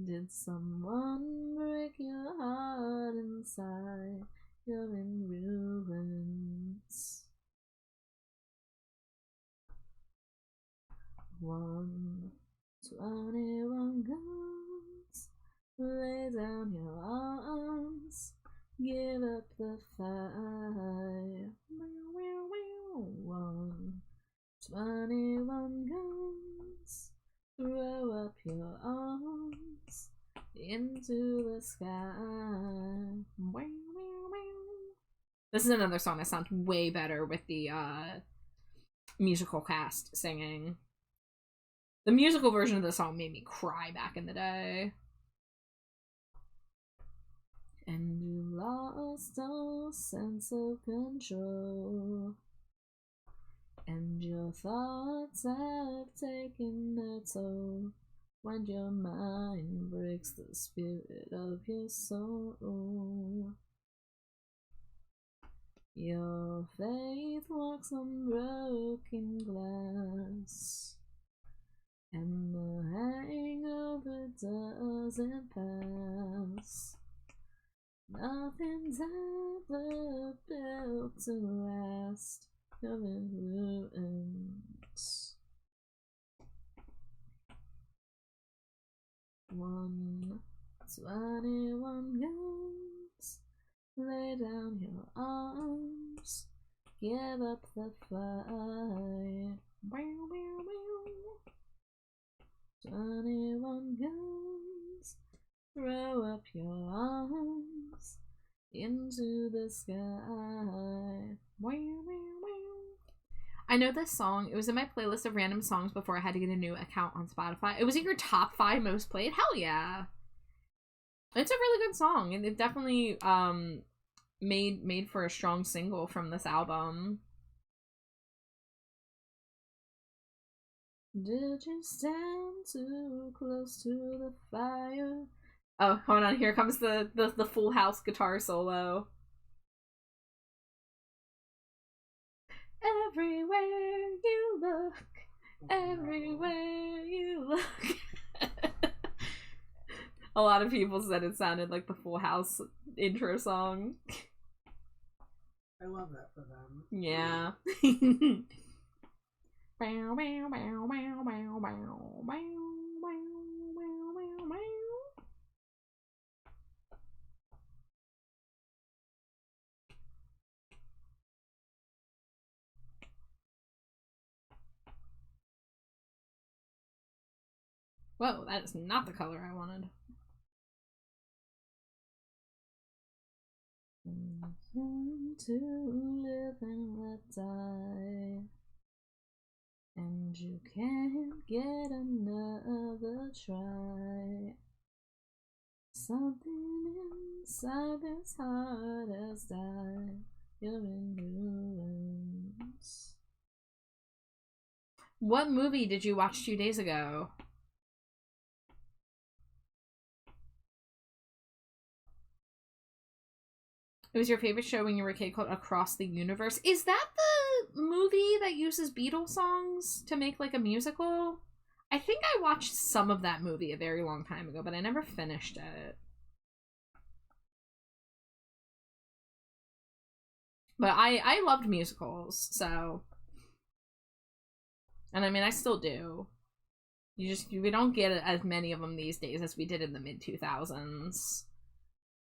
Did someone break your heart inside? You're in ruins. 121 guns. Lay down your arms. Give up the fight. 121 guns. Throw up your arms into the sky. This is another song that sounds way better with the musical cast singing. The musical version of the song made me cry back in the day. And you lost all sense of control, and your thoughts have taken a toll when your mind breaks the spirit of your soul. Your faith walks on broken glass, and the hangover doesn't pass. Nothing's ever built to last. You're in ruins. 121 guns. Lay down your arms. Give up the fight. 21 guns. Throw up your arms into the sky. I know this song. It was in my playlist of random songs before I had to get a new account on Spotify. It was in your top 5 most played. Hell yeah. It's a really good song, and it definitely made for a strong single from this album. Did you stand too close to the fire? Oh, hold on, here comes the Full House guitar solo. Everywhere you look, everywhere you look. A lot of people said it sounded like the Full House intro song. I love that for them. Yeah. Whoa, that is not the color I wanted. To live and let die, and you can't get another try. Something inside this heart has died. You're in ruins. What movie did you watch 2 days ago? It was your favorite show when you were a kid called Across the Universe. Is that the movie that uses Beatles songs to make like a musical? I think I watched some of that movie a very long time ago, but I never finished it. But I loved musicals, so, and I mean I still do. We don't get as many of them these days as we did in the mid 2000s.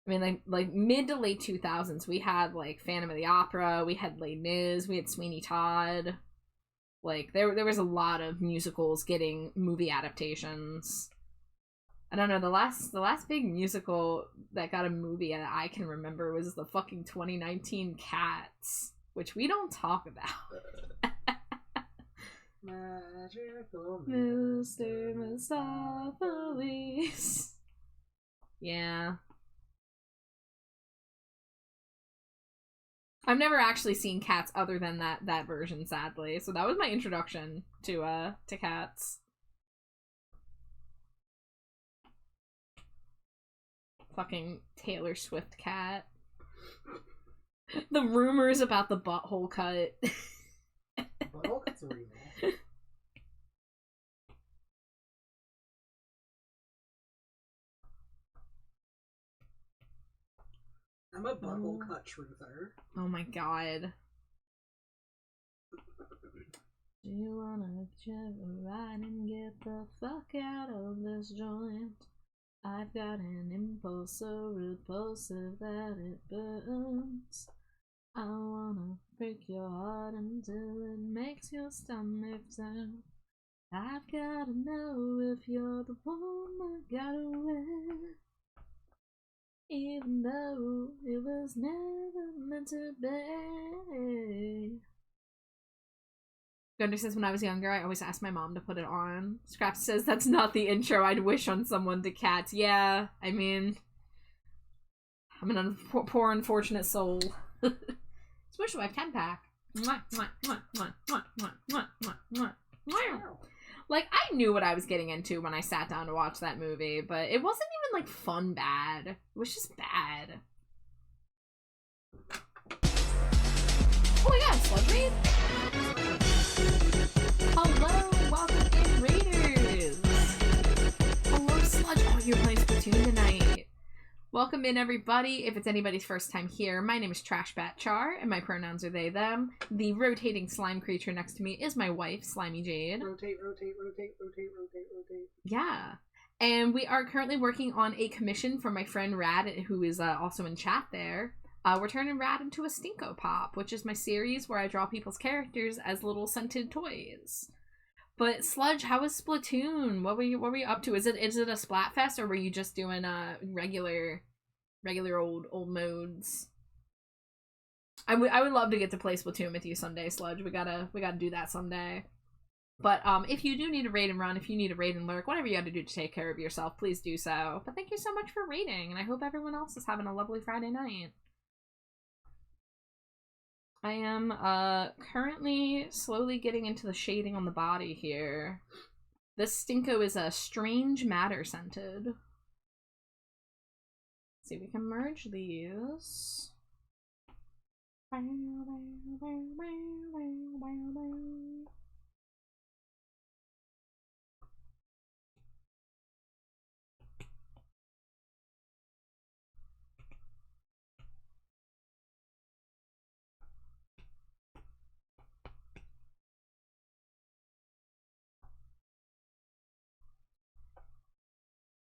I mean, like mid to late 2000s, we had like Phantom of the Opera, we had Les Mis, we had Sweeney Todd. Like there was a lot of musicals getting movie adaptations. I don't know, the last big musical that got a movie that I can remember was the fucking 2019 Cats, which we don't talk about. Magical Mr. Mistopheles. Yeah. I've never actually seen Cats other than that version, sadly. So that was my introduction to Cats. Fucking Taylor Swift cat. The rumors about the butthole cut. Butthole cut's real. I'm a butthole cut truther. Oh my god. Do you wanna just ride and get the fuck out of this joint? I've got an impulse so repulsive that it burns. I wanna break your heart until it makes your stomach turn. I've gotta know if you're the one I got away. Even though it was never meant to be. Gunter says, when I was younger, I always asked my mom to put it on. Scraps says, that's not the intro I'd wish on someone to Cats. Yeah, I mean, I'm an poor unfortunate soul. Swish Wife 10-pack. Like, I knew what I was getting into when I sat down to watch that movie, but it wasn't even, like, fun bad. It was just bad. Oh my god, Sludge Raid? Hello, welcome in, Raiders! Hello, Sludge. Oh, you're playing Splatoon tonight. Welcome in, everybody. If it's anybody's first time here, my name is Trashbat Char, and my pronouns are they, them. The rotating slime creature next to me is my wife, Slimy Jade. Rotate, rotate, rotate, rotate, rotate, rotate. Yeah. And we are currently working on a commission for my friend Rad, who is also in chat there. We're turning Rad into a Stinko Pop, which is my series where I draw people's characters as little scented toys. But Sludge, how was Splatoon? What were you up to? Is it a Splatfest, or were you just doing regular old modes? I would love to get to play Splatoon with you someday, Sludge. We gotta do that someday. But if you do need a raid and run, if you need a raid and lurk, whatever you got to do to take care of yourself, please do so. But thank you so much for raiding, and I hope everyone else is having a lovely Friday night. I am currently slowly getting into the shading on the body here. This Stinko is a strange matter scented. Let's see if we can merge these.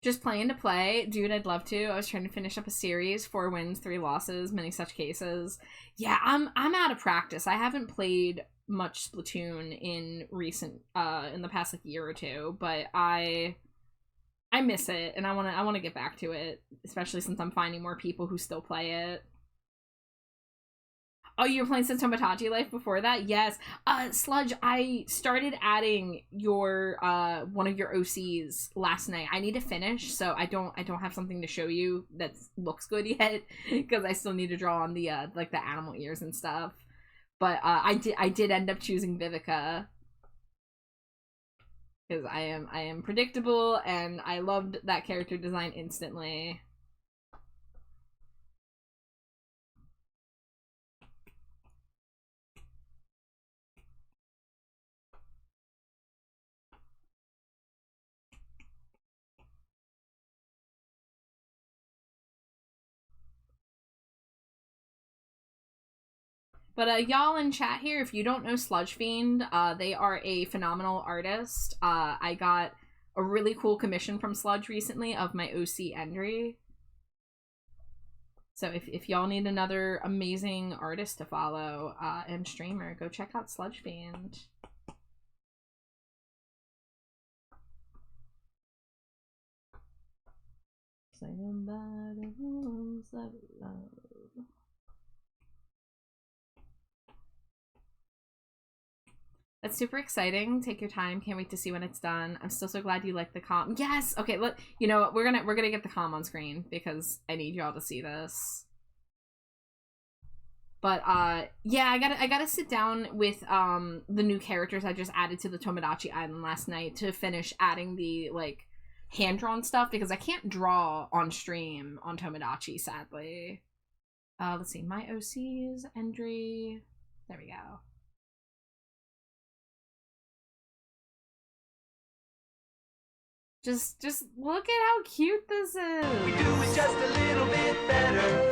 Just playing to play. Dude, I'd love to. I was trying to finish up a series, 4 wins, 3 losses, many such cases. Yeah, I'm out of practice. I haven't played much Splatoon in the past like year or two, but I miss it, and I wanna get back to it, especially since I'm finding more people who still play it. Oh, you were playing Sentomatage Life before that? Yes. Sludge, I started adding your one of your OCs last night. I need to finish, so I don't have something to show you that looks good yet, because I still need to draw on the like the animal ears and stuff. But I did end up choosing Vivica, because I am predictable, and I loved that character design instantly. But y'all in chat here, if you don't know Sludge Fiend, they are a phenomenal artist. I got a really cool commission from Sludge recently of my OC Endry. So if y'all need another amazing artist to follow and streamer, go check out Sludge Fiend. Somebody who's love. That's super exciting. Take your time. Can't wait to see when it's done. I'm still so glad you like the comm. Yes. Okay. Look. You know what? We're gonna get the comm on screen because I need y'all to see this. But yeah, I gotta sit down with the new characters I just added to the Tomodachi Island last night to finish adding the like hand drawn stuff because I can't draw on stream on Tomodachi sadly. Let's see. My OCs, Endry. There we go. Just look at how cute this is. We do it just a little bit better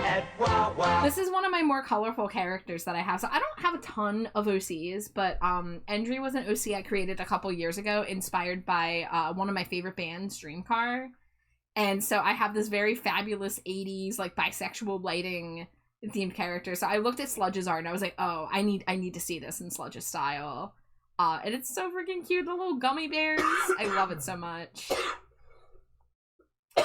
at Wow Wow. This is one of my more colorful characters that I have. So I don't have a ton of OCs, but Endry was an OC I created a couple years ago, inspired by one of my favorite bands, Dreamcar. And so I have this very fabulous 80s like bisexual lighting themed character. So I looked at Sludge's art and I was like, oh, I need to see this in Sludge's style. And it's so freaking cute, the little gummy bears. I love it so much.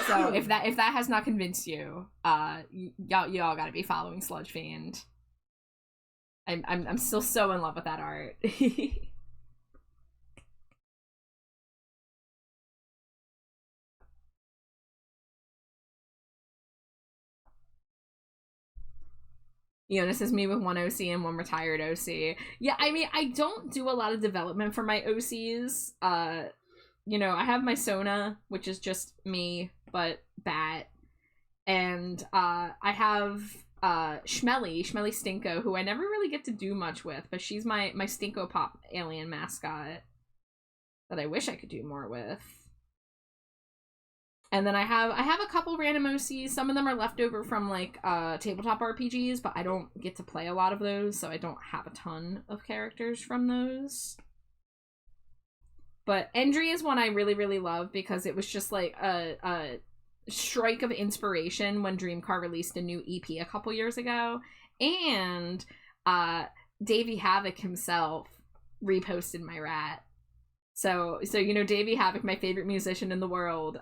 So if that has not convinced you, y'all gotta be following Sludge Fiend. I'm still so in love with that art. You know, this is me with one OC and one retired OC. Yeah, I mean, I don't do a lot of development for my OCs. You know, I have my Sona, which is just me, but Bat. And I have Schmelly Stinko, who I never really get to do much with, but she's my Stinko Pop alien mascot that I wish I could do more with. And then I have a couple random OCs. Some of them are left over from like tabletop RPGs, but I don't get to play a lot of those, so I don't have a ton of characters from those. But Endry is one I really, really love because it was just like a strike of inspiration when Dreamcar released a new EP a couple years ago. And Davey Havoc himself reposted my rat. So you know, Davey Havoc, my favorite musician in the world,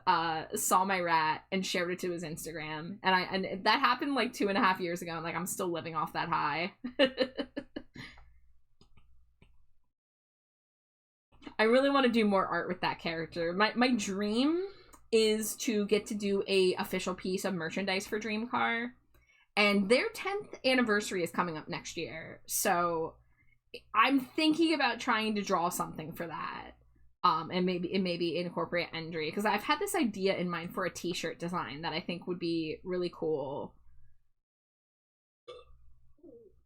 saw my rat and shared it to his Instagram, and that happened like 2.5 years ago, and like I'm still living off that high. I really want to do more art with that character. My dream is to get to do a official piece of merchandise for Dreamcar, and their 10th anniversary is coming up next year, so I'm thinking about trying to draw something for that. And maybe incorporate Endry, because I've had this idea in mind for a t-shirt design that I think would be really cool.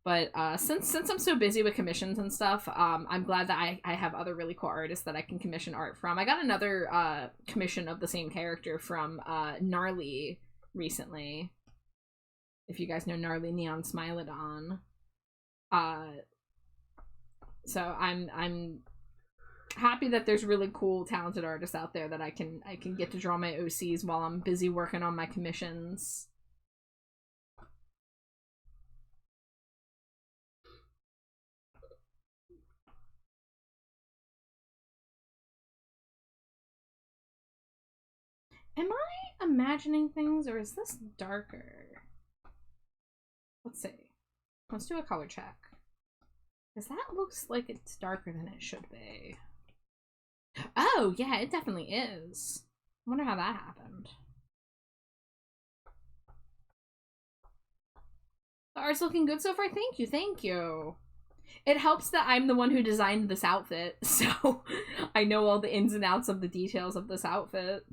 But since I'm so busy with commissions and stuff, I'm glad that I have other really cool artists that I can commission art from. I got another commission of the same character from Gnarly recently. If you guys know Gnarly Neon Smilodon. So I'm happy that there's really cool, talented artists out there that I can get to draw my OCs while I'm busy working on my commissions. Am I imagining things, or is this darker? Let's see. Let's do a color check. Because that looks like it's darker than it should be. Oh, yeah, it definitely is. I wonder how that happened. The art's looking good so far. Thank you, thank you. It helps that I'm the one who designed this outfit, so I know all the ins and outs of the details of this outfit.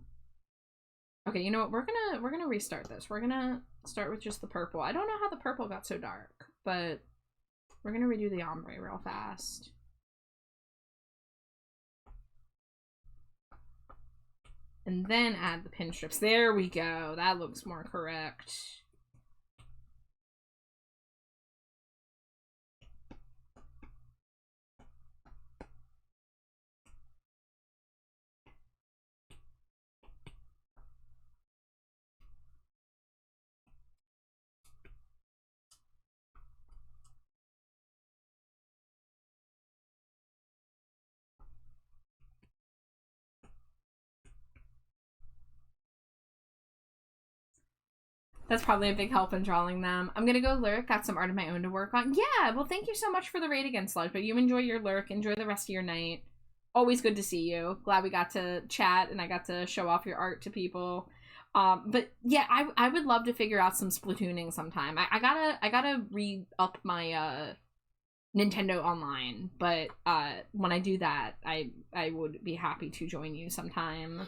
Okay, you know what? We're gonna restart this. We're gonna start with just the purple. I don't know how the purple got so dark, but we're gonna redo the ombre real fast. And then add the pin strips. There we go. That looks more correct. That's probably a big help in drawing them. I'm gonna go lurk, got some art of my own to work on. Yeah, well, thank you so much for the raid again, Sludge, but you enjoy your lurk, enjoy the rest of your night. Always good to see you. Glad we got to chat and I got to show off your art to people. But yeah, I would love to figure out some splatooning sometime. I gotta re-up my, Nintendo Online, but, when I do that, I would be happy to join you sometime.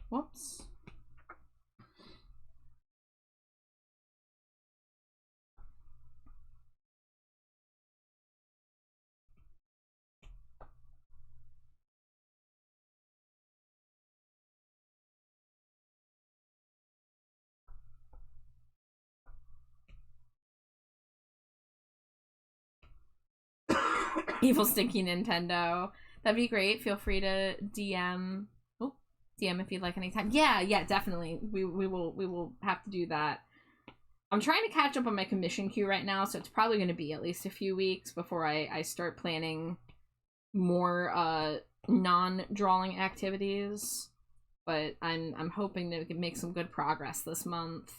Whoops. Evil stinky Nintendo. That'd be great. Feel free to DM. Oh, DM if you'd like anytime. Yeah, definitely. We will have to do that. I'm trying to catch up on my commission queue right now, so it's probably going to be at least a few weeks before I start planning more non-drawing activities. But I'm hoping to make some good progress this month.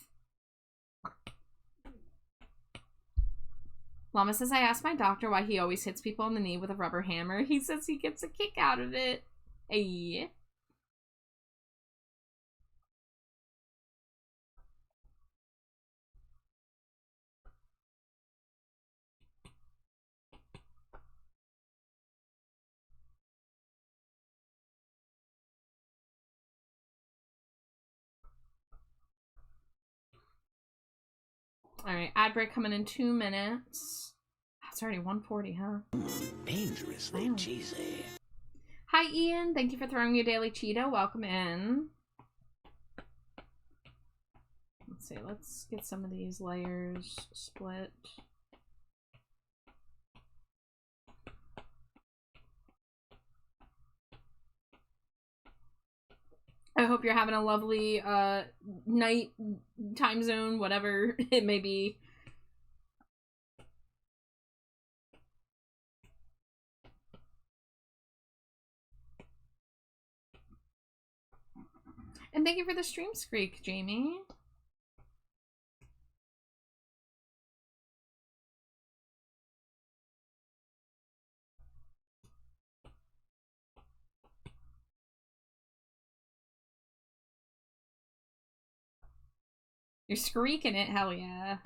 Llama says, I asked my doctor why he always hits people in the knee with a rubber hammer. He says he gets a kick out of it. Hey. Alright, ad break coming in 2 minutes. It's already 1:40, huh? Dangerously cheesy. Hi, Ian. Thank you for throwing your daily Cheeto. Welcome in. Let's see. Let's get some of these layers split. I hope you're having a lovely night, time zone, whatever it may be. And thank you for the stream screak, Jamie. You're squeaking it, hell yeah.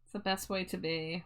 It's the best way to be.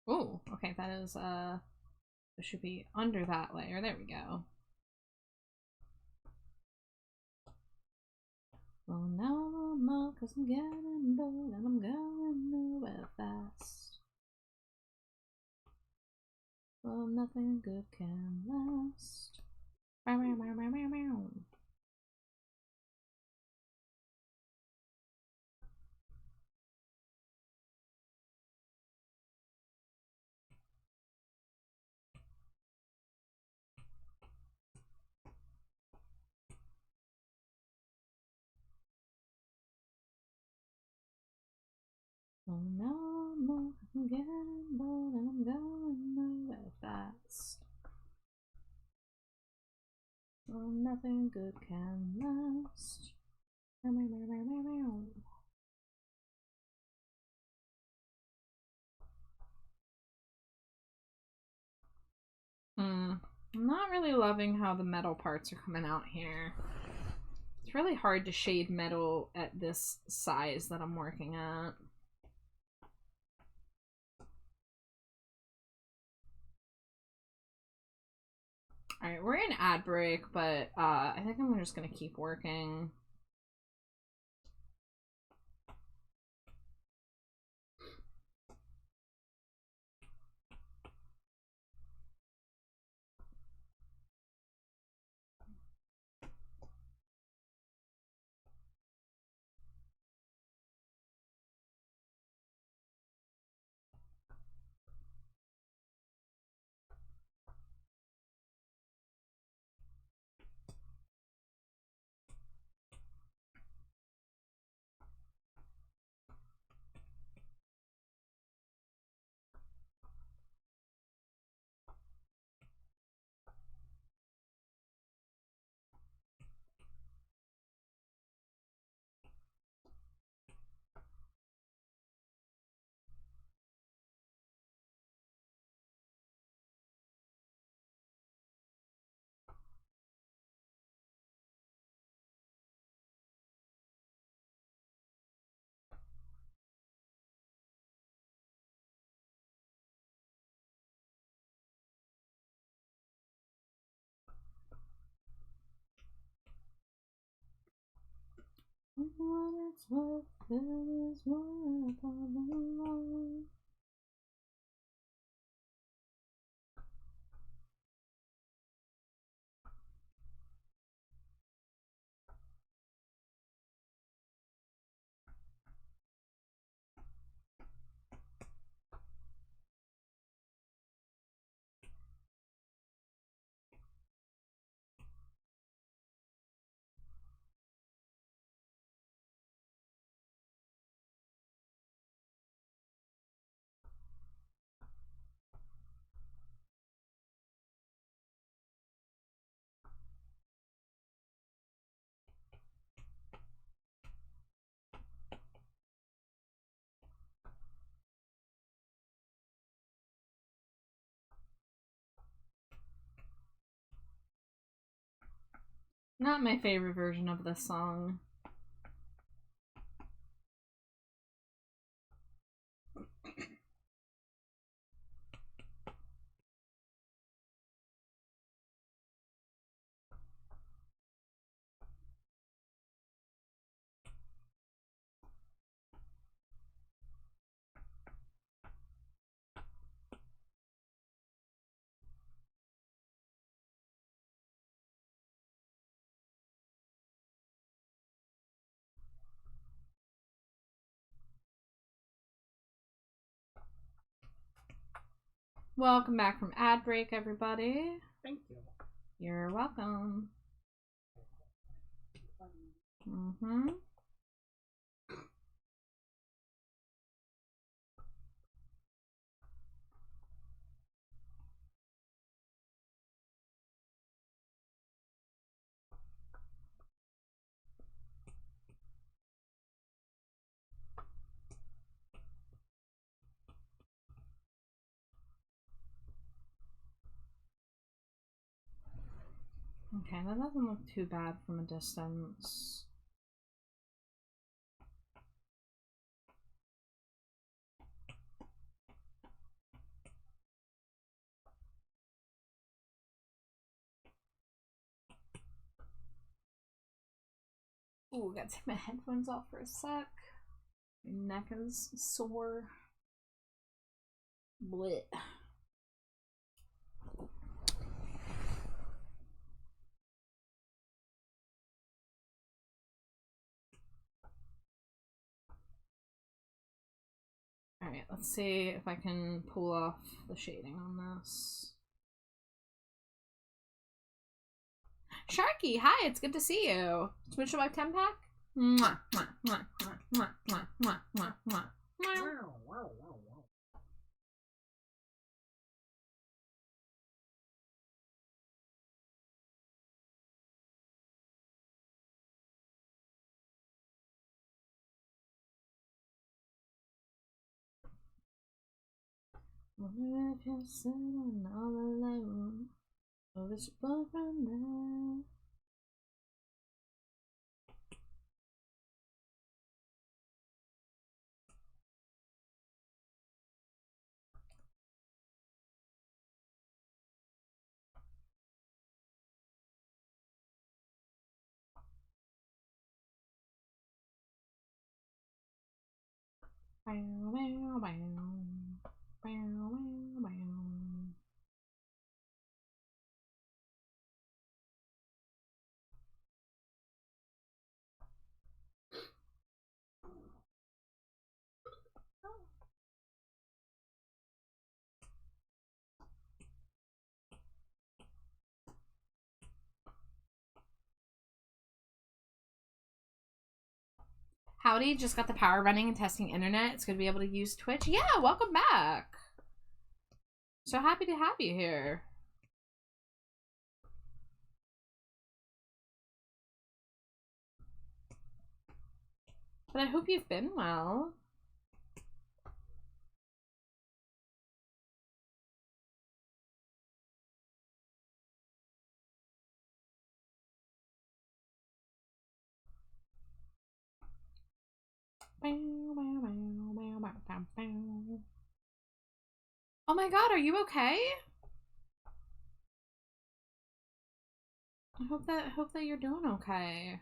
Oh, okay, that is, it should be under that layer. There we go. Well, now I'm not, cause I'm getting bored and I'm going nowhere fast. Well, nothing good can last. Bow, bow, bow, bow, bow, bow. Oh no, no, I'm getting bored and I'm going nowhere fast. Well, nothing good can last. Meow, meow, meow, meow, meow, meow. I'm not really loving how the metal parts are coming out here. It's really hard to shade metal at this size that I'm working at. Alright, we're in ad break, but I think I'm just gonna keep working. What it's worth, it is worth all the life. Not my favorite version of this song. Welcome back from ad break, everybody. Thank you. You're welcome. Mm-hmm. Okay, that doesn't look too bad from a distance. Ooh, gotta take my headphones off for a sec. My neck is sore. Blit. Alright, let's see if I can pull off the shading on this. Sharky, hi, it's good to see you. Switch to my 10 pack? Mwah, mwah, mwah, mwah, mwah, mwah, mwah, mwah, mwah. Wow, wow, wow, wow. Wonder if you're sitting all alone. Or is your boyfriend there? Howdy, just got the power running and testing internet. It's good to be able to use Twitch. Yeah, welcome back. So happy to have you here. But I hope you've been well. Oh my god, are you okay? I hope that you're doing okay.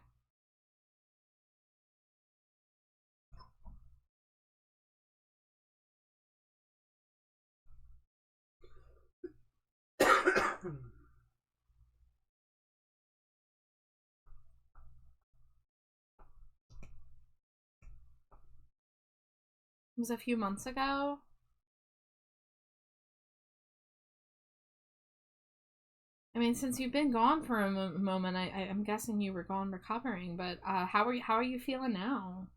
It was a few months ago. I mean, since you've been gone for a moment, I'm guessing you were gone recovering. But how are you feeling now?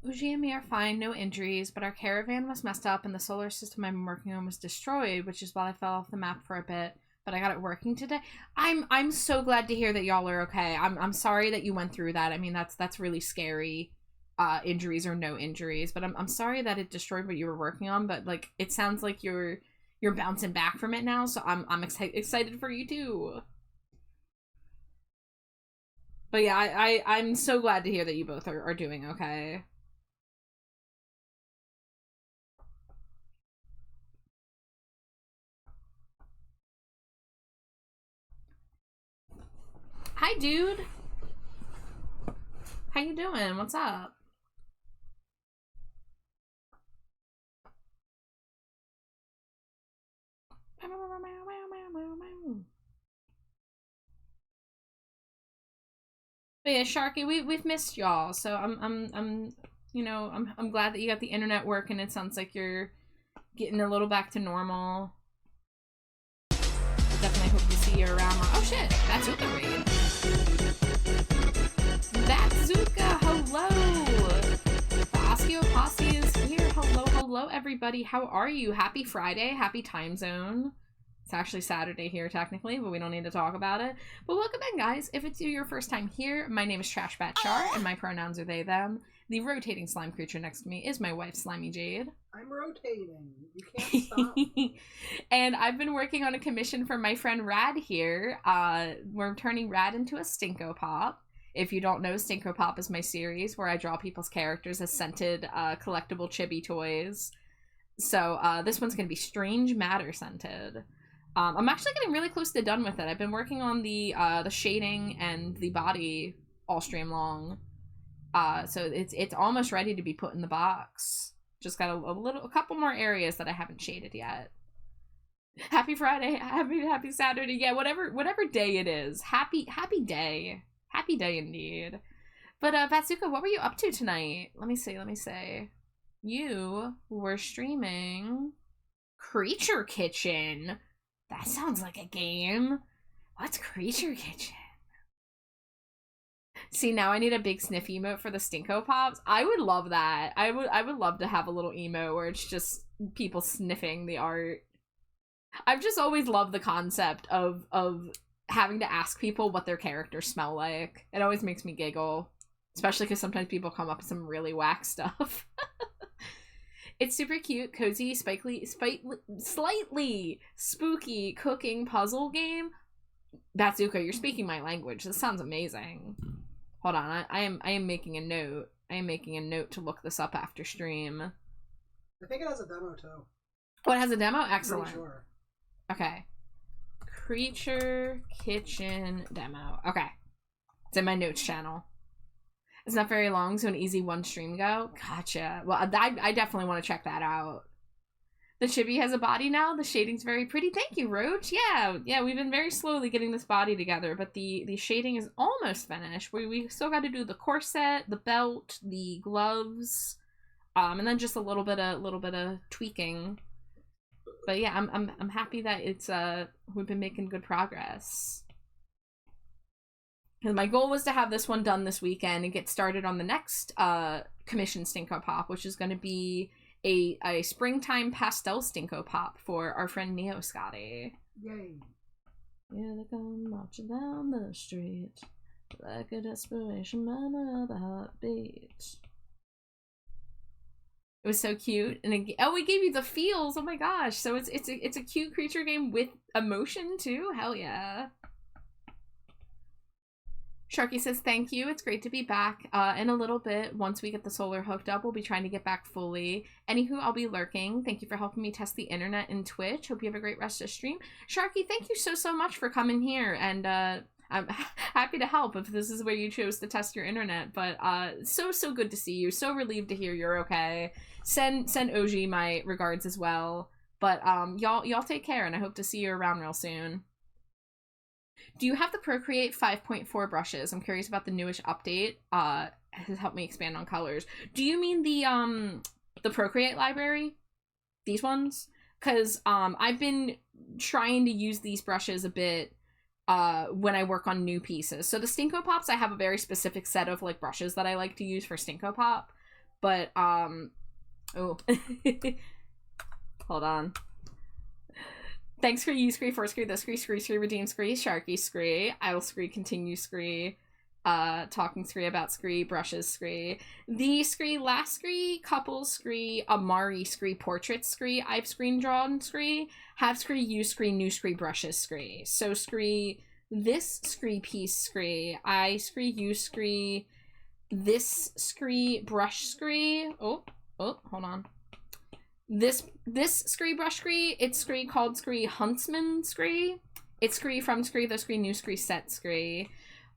Uji and me are fine, no injuries, but our caravan was messed up and the solar system I'm working on was destroyed, which is why I fell off the map for a bit. But I got it working today. I'm so glad to hear that y'all are okay. I'm sorry that you went through that. I mean, that's really scary. Injuries or no injuries, but I'm sorry that it destroyed what you were working on. But like, it sounds like you're bouncing back from it now, so I'm excited for you too. But yeah, I'm so glad to hear that you both are doing okay. Hi, dude. How you doing? What's up? But yeah, Sharky, we've missed y'all. So I'm you know, I'm glad that you got the internet working. It sounds like you're getting a little back to normal. Definitely hope to see you around more. Oh shit, that's Zuka raid. That's Zuka, hello! The Oskio Posse is here. Hello, hello everybody. How are you? Happy Friday, happy time zone. It's actually Saturday here, technically, but we don't need to talk about it. But welcome in, guys. If it's your first time here, my name is TrashBatChar, and my pronouns are they, them. The rotating slime creature next to me is my wife, Slimy Jade. I'm rotating. You can't stop. And I've been working on a commission for my friend Rad here. We're turning Rad into a Stinko Pop. If you don't know, Stinko Pop is my series where I draw people's characters as scented, collectible chibi toys. So this one's going to be Strange Matter scented. I'm actually getting really close to done with it. I've been working on the shading and the body all stream long. So it's almost ready to be put in the box. Just got a couple more areas that I haven't shaded yet. Happy Friday, happy Saturday, yeah, whatever day it is. Happy day indeed. But Batsuka, what were you up to tonight? Let me see. You were streaming Creature Kitchen. That sounds like a game. What's Creature Kitchen? See, now I need a big sniff emote for the Stinko Pops. I would love that. I would love to have a little emote where it's just people sniffing the art. I've just always loved the concept of having to ask people what their characters smell like. It always makes me giggle. Especially because sometimes people come up with some really whack stuff. It's super cute, cozy, slightly spooky cooking puzzle game. Batsuka, you're speaking my language. This sounds amazing. Hold on, I am making a note. I am making a note to look this up after stream. I think it has a demo too. Oh, it has a demo? Excellent. Pretty sure. Okay. Creature Kitchen demo. Okay. It's in my notes channel. It's not very long, so an easy one stream go. Gotcha. Well, I definitely want to check that out. The chibi has a body now. The shading's very pretty. Thank you, Roach. Yeah, we've been very slowly getting this body together, but the shading is almost finished. We still got to do the corset, the belt, the gloves, and then just a little bit of tweaking. But yeah, I'm happy that it's we've been making good progress. And my goal was to have this one done this weekend and get started on the next commission Stinko Pop, which is going to be a springtime pastel Stinko Pop for our friend Neo Scotty. Yay. Yeah, they come marching down the street like a desperation murmur of a heartbeat. It was so cute, and we gave you the feels. Oh my gosh! So it's a cute creature game with emotion too. Hell yeah! Sharky says thank you. It's great to be back. In a little bit, once we get the solar hooked up, we'll be trying to get back fully. Anywho, I'll be lurking. Thank you for helping me test the internet and Twitch. Hope you have a great rest of the stream. Sharky, thank you so much for coming here, and I'm happy to help if this is where you chose to test your internet. But so good to see you. So relieved to hear you're okay. Send Oji my regards as well. But y'all take care, and I hope to see you around real soon. Do you have the Procreate 5.4 brushes? I'm curious about the newish update. Has helped me expand on colors. Do you mean the Procreate library? These ones? Because I've been trying to use these brushes a bit when I work on new pieces. So the Stinko Pops, I have a very specific set of like brushes that I like to use for Stinko Pop. But oh, hold on. Thanks for you, Scree, for Scree, the Scree, Redeem Scree, Sharky Scree, I will Scree, continue Scree, talking Scree about Scree, brushes Scree, the Scree, last Scree, couple Scree, Amari Scree, portrait Scree, I've screen drawn Scree, have Scree, use Scree, new Scree, brushes Scree. So Scree, this Scree piece Scree, I Scree, use Scree, this Scree, brush Scree, oh, hold on. This Scree brush Scree, it's Scree called Scree Huntsman Scree. It's Scree from Scree, the Scree new Scree set Scree.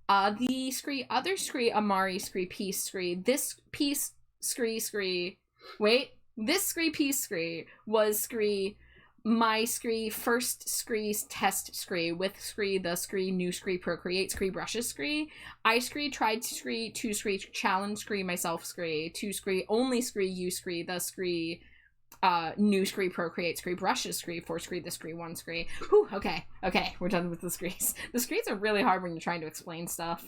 The Scree other Scree Amari Scree piece Scree. This piece Scree. Wait, this Scree piece Scree was Scree my Scree first Scree's test Scree with Scree the Scree new Scree Procreate Scree brushes Scree. I Scree tried Scree 2 Scree challenge Scree myself Scree 2 Scree only Scree you Scree the Scree new Scree Procreate Scree brushes Scree 4 Scree the Scree 1 Scree. Whew, okay, we're done with the Screes. The Screes are really hard when you're trying to explain stuff.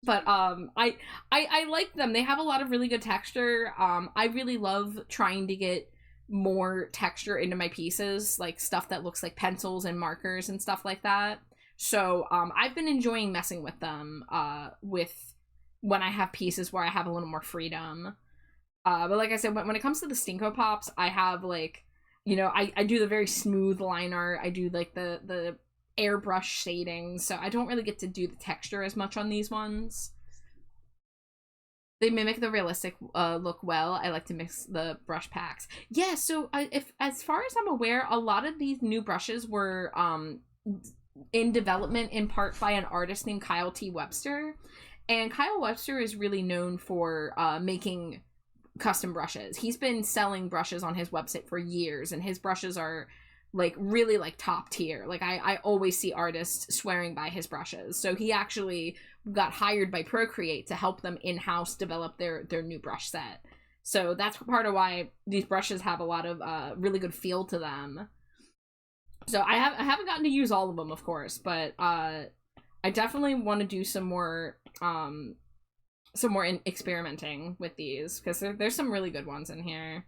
But I like them. They have a lot of really good texture. I really love trying to get more texture into my pieces, like stuff that looks like pencils and markers and stuff like that. So I've been enjoying messing with them with when I have pieces where I have a little more freedom. But like I said, when it comes to the Stinko Pops, I have like, you know, I do the very smooth line art. I do like the airbrush shading, so I don't really get to do the texture as much on these ones. They mimic the realistic look well. I like to mix the brush packs. Yeah, so if as far as I'm aware, a lot of these new brushes were in development in part by an artist named Kyle T. Webster. And Kyle Webster is really known for making custom brushes. He's been selling brushes on his website for years, and his brushes are like really like top tier. Like I always see artists swearing by his brushes. So he actually got hired by Procreate to help them in-house develop their new brush set. So that's part of why these brushes have a lot of really good feel to them. So I haven't gotten to use all of them, of course, but I definitely want to do some more experimenting with these, because there's some really good ones in here.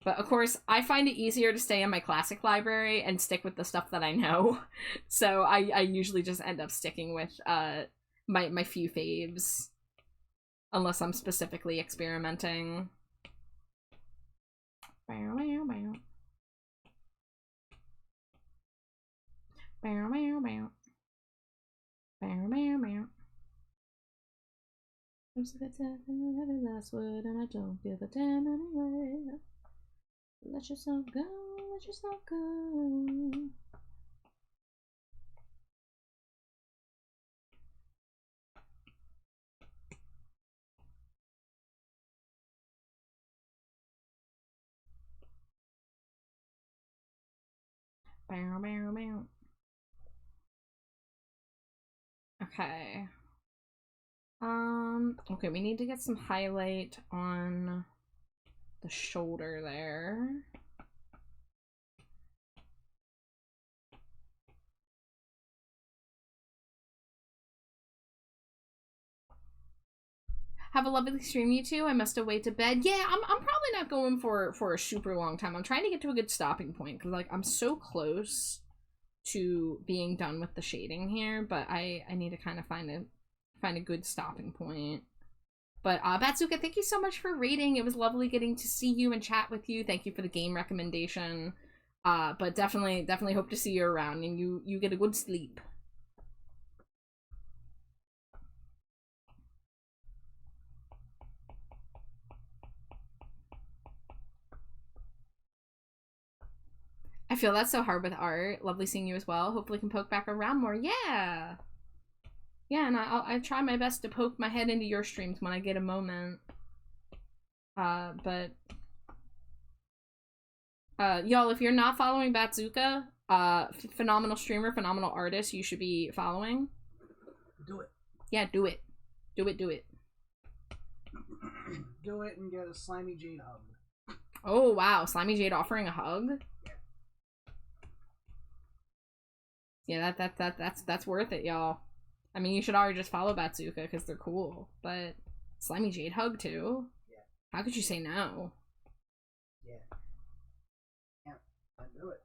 But of course, I find it easier to stay in my classic library and stick with the stuff that I know. So I usually just end up sticking with my few faves, unless I'm specifically experimenting. Bow, bow, bow. Bow, bow, bow. Bow, bow, bow. I'm sick of tapping every last word, and I don't give a damn anyway. Let yourself go, let yourself go. Bow, bow, bow. Okay. Okay, we need to get some highlight on the shoulder there. Have a lovely stream, you two. I must away to bed. Yeah, I'm probably not going for a super long time. I'm trying to get to a good stopping point, because like I'm so close to being done with the shading here, but I need to kind of find a good stopping point. But Batsuka, thank you so much for rating. It was lovely getting to see you and chat with you. Thank you for the game recommendation. But definitely hope to see you around, and you get a good sleep. I feel that's so hard with art. Lovely seeing you as well. Hopefully can poke back around more. Yeah. Yeah, and I try my best to poke my head into your streams when I get a moment. But y'all, if you're not following Batsuka, phenomenal streamer, phenomenal artist, you should be following. Do it. Yeah, do it. Do it, do it. Do it and get a Slimy Jade hug. Oh wow, Slimy Jade offering a hug? Yeah, that's worth it, y'all. I mean, you should already just follow Batsuka because they're cool, but Slimy Jade hug too? Yeah. How could you say no? Yeah. Yeah, I do it.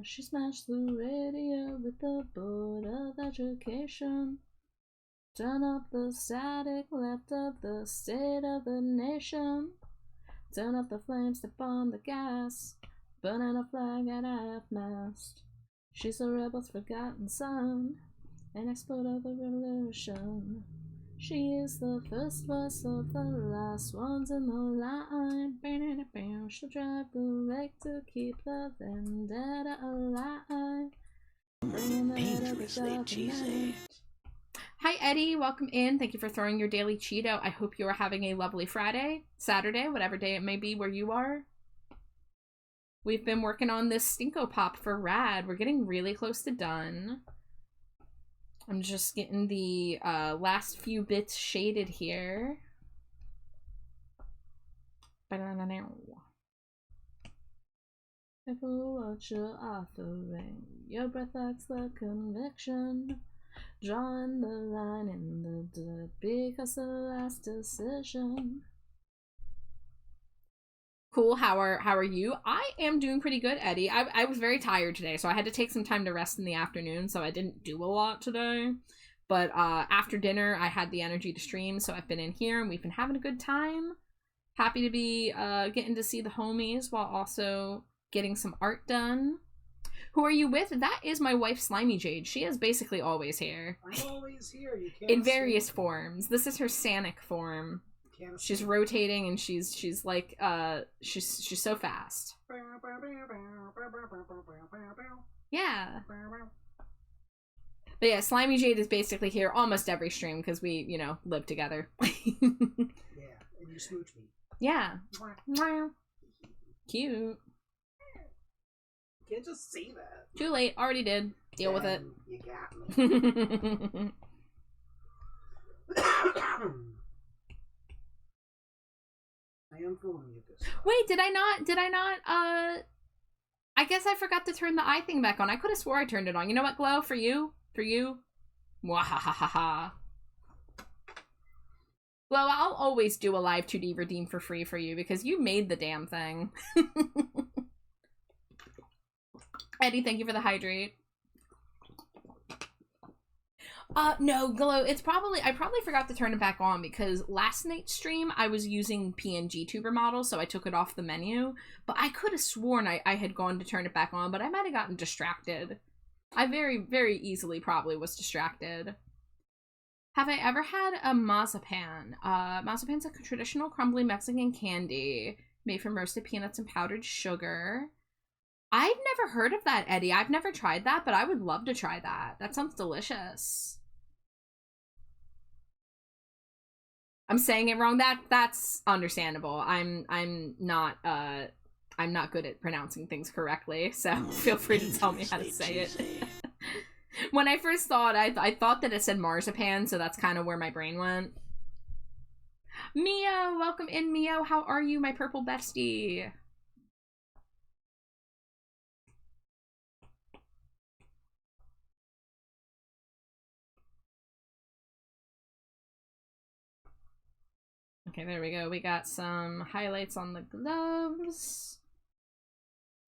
She smashed the radio with the Board of Education. Turn up the static left of the state of the nation. Turn up the flames, step on the gas. Burning a flag at half-mast. She's a rebel's forgotten son, an expert of the revolution. She is the first voice of the last ones in the line. She'll drive the wreck to keep the vendetta alive. Dangerously cheesy. Hi Eddie, welcome in. Thank you for throwing your daily Cheeto. I hope you are having a lovely Friday, Saturday, whatever day it may be where you are. We've been working on this Stinko Pop for Rad. We're getting really close to done. I'm just getting the last few bits shaded here. Careful what you're offering. Your breath acts like conviction. Drawing the line in the dirt because the last decision. Cool. How are you? I am doing pretty good, Eddie. I was very tired today, so I had to take some time to rest in the afternoon, so I didn't do a lot today. But after dinner, I had the energy to stream, so I've been in here and we've been having a good time. Happy to be getting to see the homies while also getting some art done. Who are you with? That is my wife, Slimy Jade. She is basically always here. I'm always here. You can't in various forms. This is her Sanic form. She's rotating and she's like she's so fast. Yeah. But yeah, Slimy Jade is basically here almost every stream because we, you know, live together. Yeah, and you smooch me. Yeah. Cute. You can't just say that. Too late. Already did. Deal with it. You got me. I am fooling you this time. Wait, did I not, I guess I forgot to turn the eye thing back on. I could have swore I turned it on. You know what, Glow? For you? Mwahahaha. Glow, I'll always do a live 2D redeem for free for you because you made the damn thing. Eddie, thank you for the hydrate. No, Glow, I probably forgot to turn it back on because last night's stream I was using PNG tuber model, so I took it off the menu, but I could have sworn I had gone to turn it back on, but I might have gotten distracted. I very, very easily probably was distracted. Have I ever had a mazapan? Mazapan's a traditional crumbly Mexican candy made from roasted peanuts and powdered sugar. I've never heard of that, Eddie. I've never tried that, but I would love to try that. That sounds delicious. I'm saying it wrong. That's understandable. I'm not good at pronouncing things correctly, so feel free to tell me how to say it. When I first thought, I thought that it said marzipan, so that's kind of where my brain went. Mio, welcome in, Mio. How are you, my purple bestie? Okay, there we go. We got some highlights on the gloves.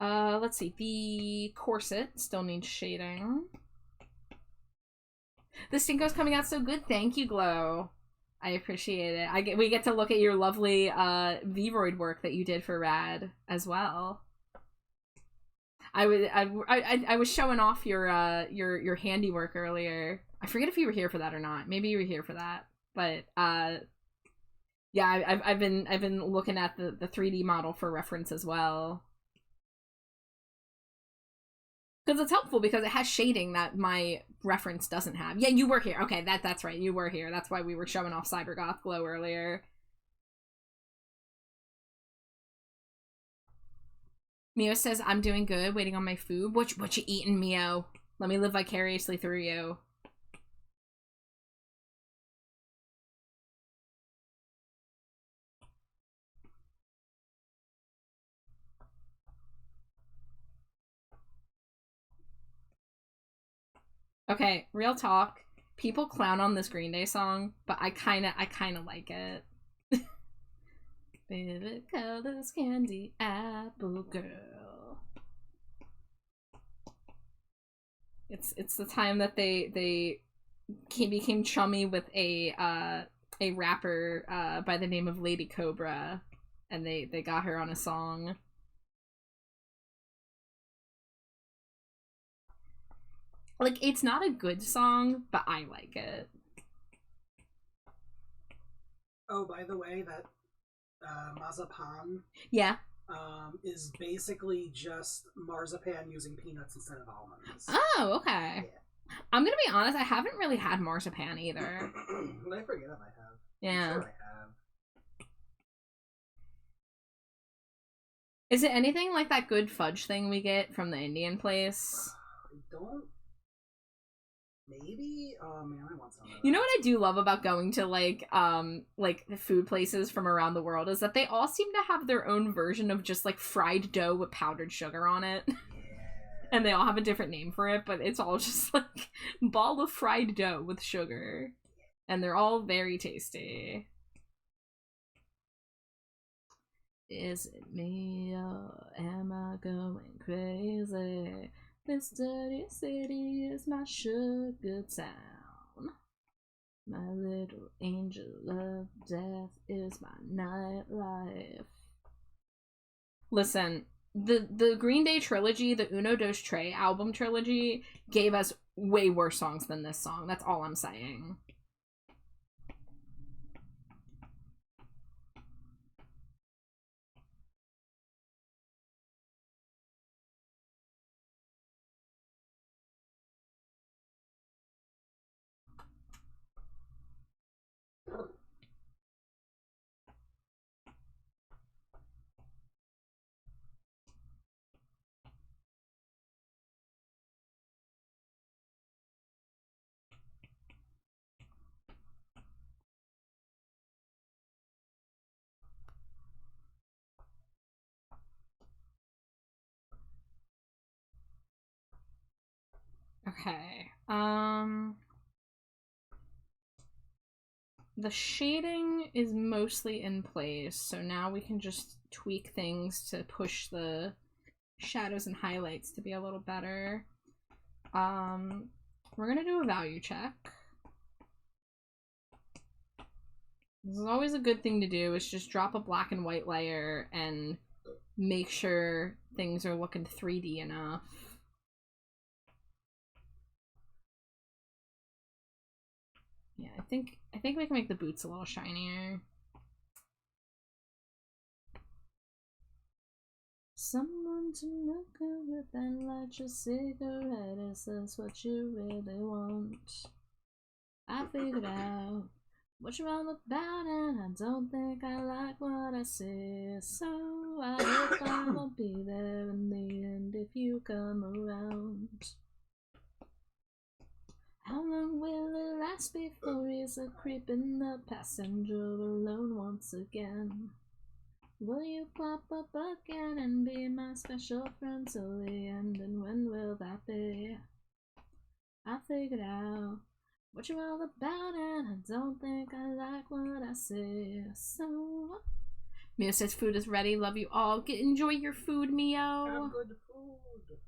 Let's see. The corset still needs shading. The Stinko's coming out so good. Thank you, Glow. I appreciate it. We get to look at your lovely Vroid work that you did for Rad as well. I was showing off your handiwork earlier. I forget if you were here for that or not. Maybe you were here for that, but yeah, I've been looking at the 3D model for reference as well. Because it's helpful because it has shading that my reference doesn't have. Yeah, you were here. Okay, that's right. You were here. That's why we were showing off Cybergoth Glow earlier. Mio says, I'm doing good, waiting on my food. What you eating, Mio? Let me live vicariously through you. Okay, real talk. People clown on this Green Day song, but I kinda like it. Favorite colors, candy apple girl. It's the time that they became chummy with a rapper by the name of Lady Cobra, and they got her on a song. Like, it's not a good song, but I like it. Oh, by the way, that marzipan, yeah, is basically just marzipan using peanuts instead of almonds. Oh, okay. Yeah. I'm gonna be honest, I haven't really had marzipan either. I forget if I have. Yeah. I'm sure I have. Is it anything like that good fudge thing we get from the Indian place? I don't. Maybe? Oh man, I want some of that. You know what I do love about going to like food places from around the world is that they all seem to have their own version of just like fried dough with powdered sugar on it. Yeah. And they all have a different name for it, but it's all just like ball of fried dough with sugar. And they're all very tasty. Is it me or am I going crazy? This dirty city is my sugar town. My little angel of death is my nightlife. Listen, the Green Day trilogy, the Uno Dos Tres album trilogy, gave us way worse songs than this song. That's all I'm saying. Okay. The shading is mostly in place, so now we can just tweak things to push the shadows and highlights to be a little better. We're gonna do a value check. This is always a good thing to do, is just drop a black and white layer and make sure things are looking 3D enough. Yeah, I think we can make the boots a little shinier. Someone to look with and light your cigarette. Is this what you really want? I figured out what you're all about, and I don't think I like what I see. So I hope I won't be there in the end if you come around. How long will it last before he's a creeping the passenger alone once again? Will you pop up again and be my special friend till the end? And when will that be? I figured out what you're all about, and I don't think I like what I see. So, Mio says food is ready. Love you all. Enjoy your food, Mio. Have good food.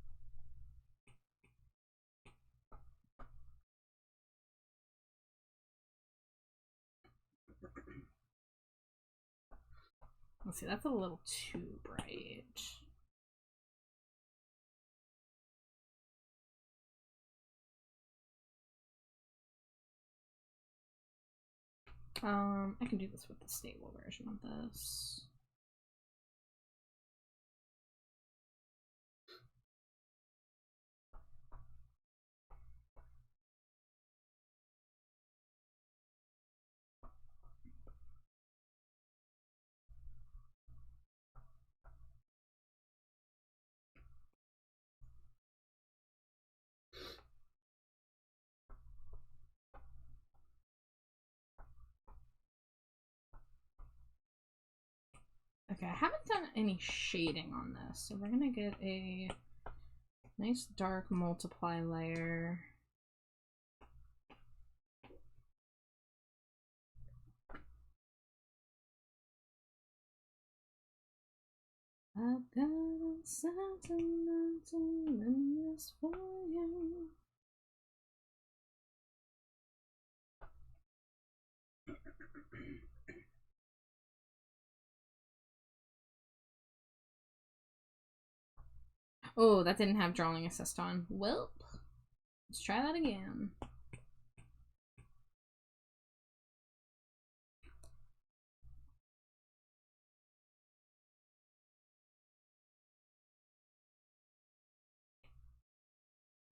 Let's see, that's a little too bright. I can do this with the stable version of this. Okay, I haven't done any shading on this, so we're gonna get a nice dark multiply layer. I've got a sentimental endless for you. Oh, that didn't have drawing assist on. Welp. Let's try that again.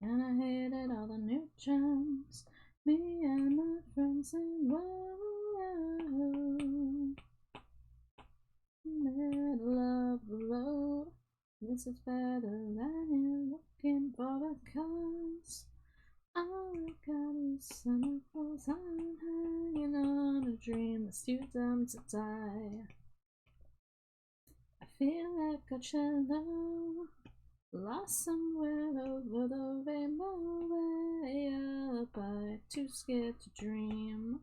And I hated all the new jumps. Me and my friends in whoa. Middle of the road. This is better than you're looking for, because all I got is summer clothes. I'm hanging on a dream that's too dumb to die. I feel like a cello Lost somewhere over the rainbow, way up. I'm too scared to dream,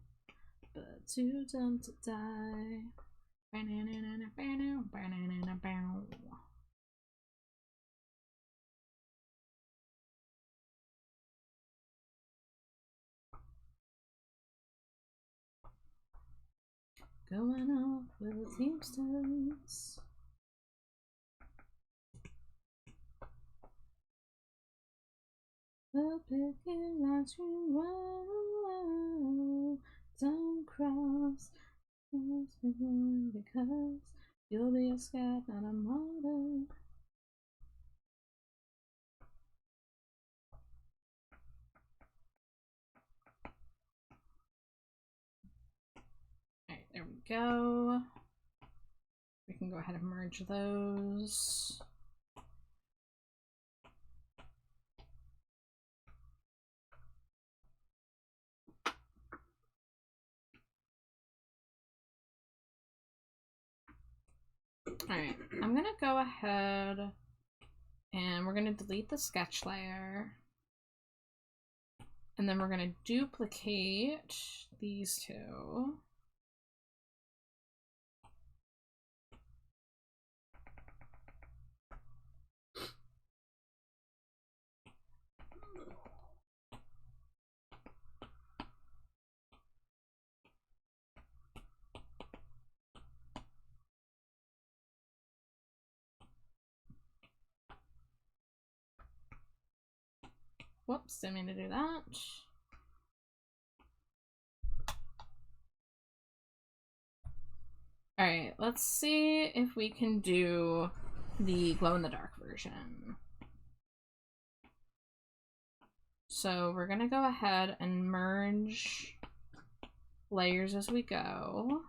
but too dumb to die. Going off with the Teamsters. The picket lines scream, whoa, whoa, don't cross because you'll be a scat, not a martyr. Alright, there we go. We can go ahead and merge those. Alright, I'm gonna go ahead and we're gonna delete the sketch layer. And then we're gonna duplicate these two. Whoops, didn't mean to do that. Alright, let's see if we can do the glow-in-the-dark version. So we're gonna go ahead and merge layers as we go.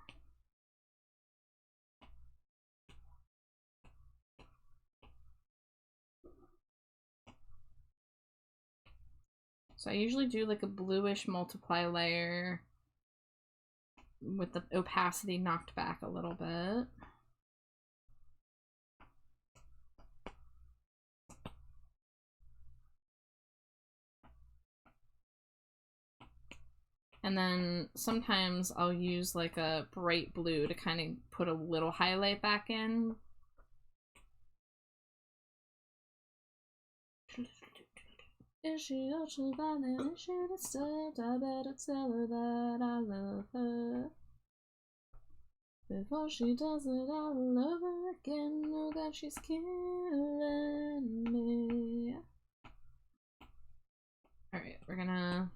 So I usually do like a bluish multiply layer with the opacity knocked back a little bit. And then sometimes I'll use like a bright blue to kind of put a little highlight back in. If she also bad, then she should have stopped. I better tell her that I love her before she does it all over again. Oh God, she's killing me. Alright, we're gonna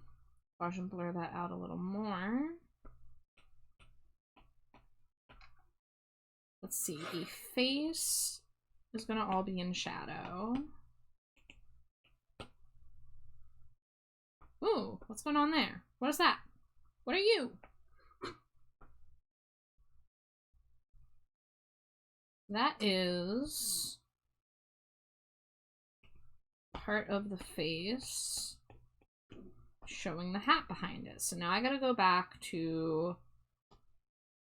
wash and blur that out a little more. Let's see, the face is gonna all be in shadow. Ooh, what's going on there? What is that? What are you? That is part of the face showing the hat behind it. So now I gotta go back to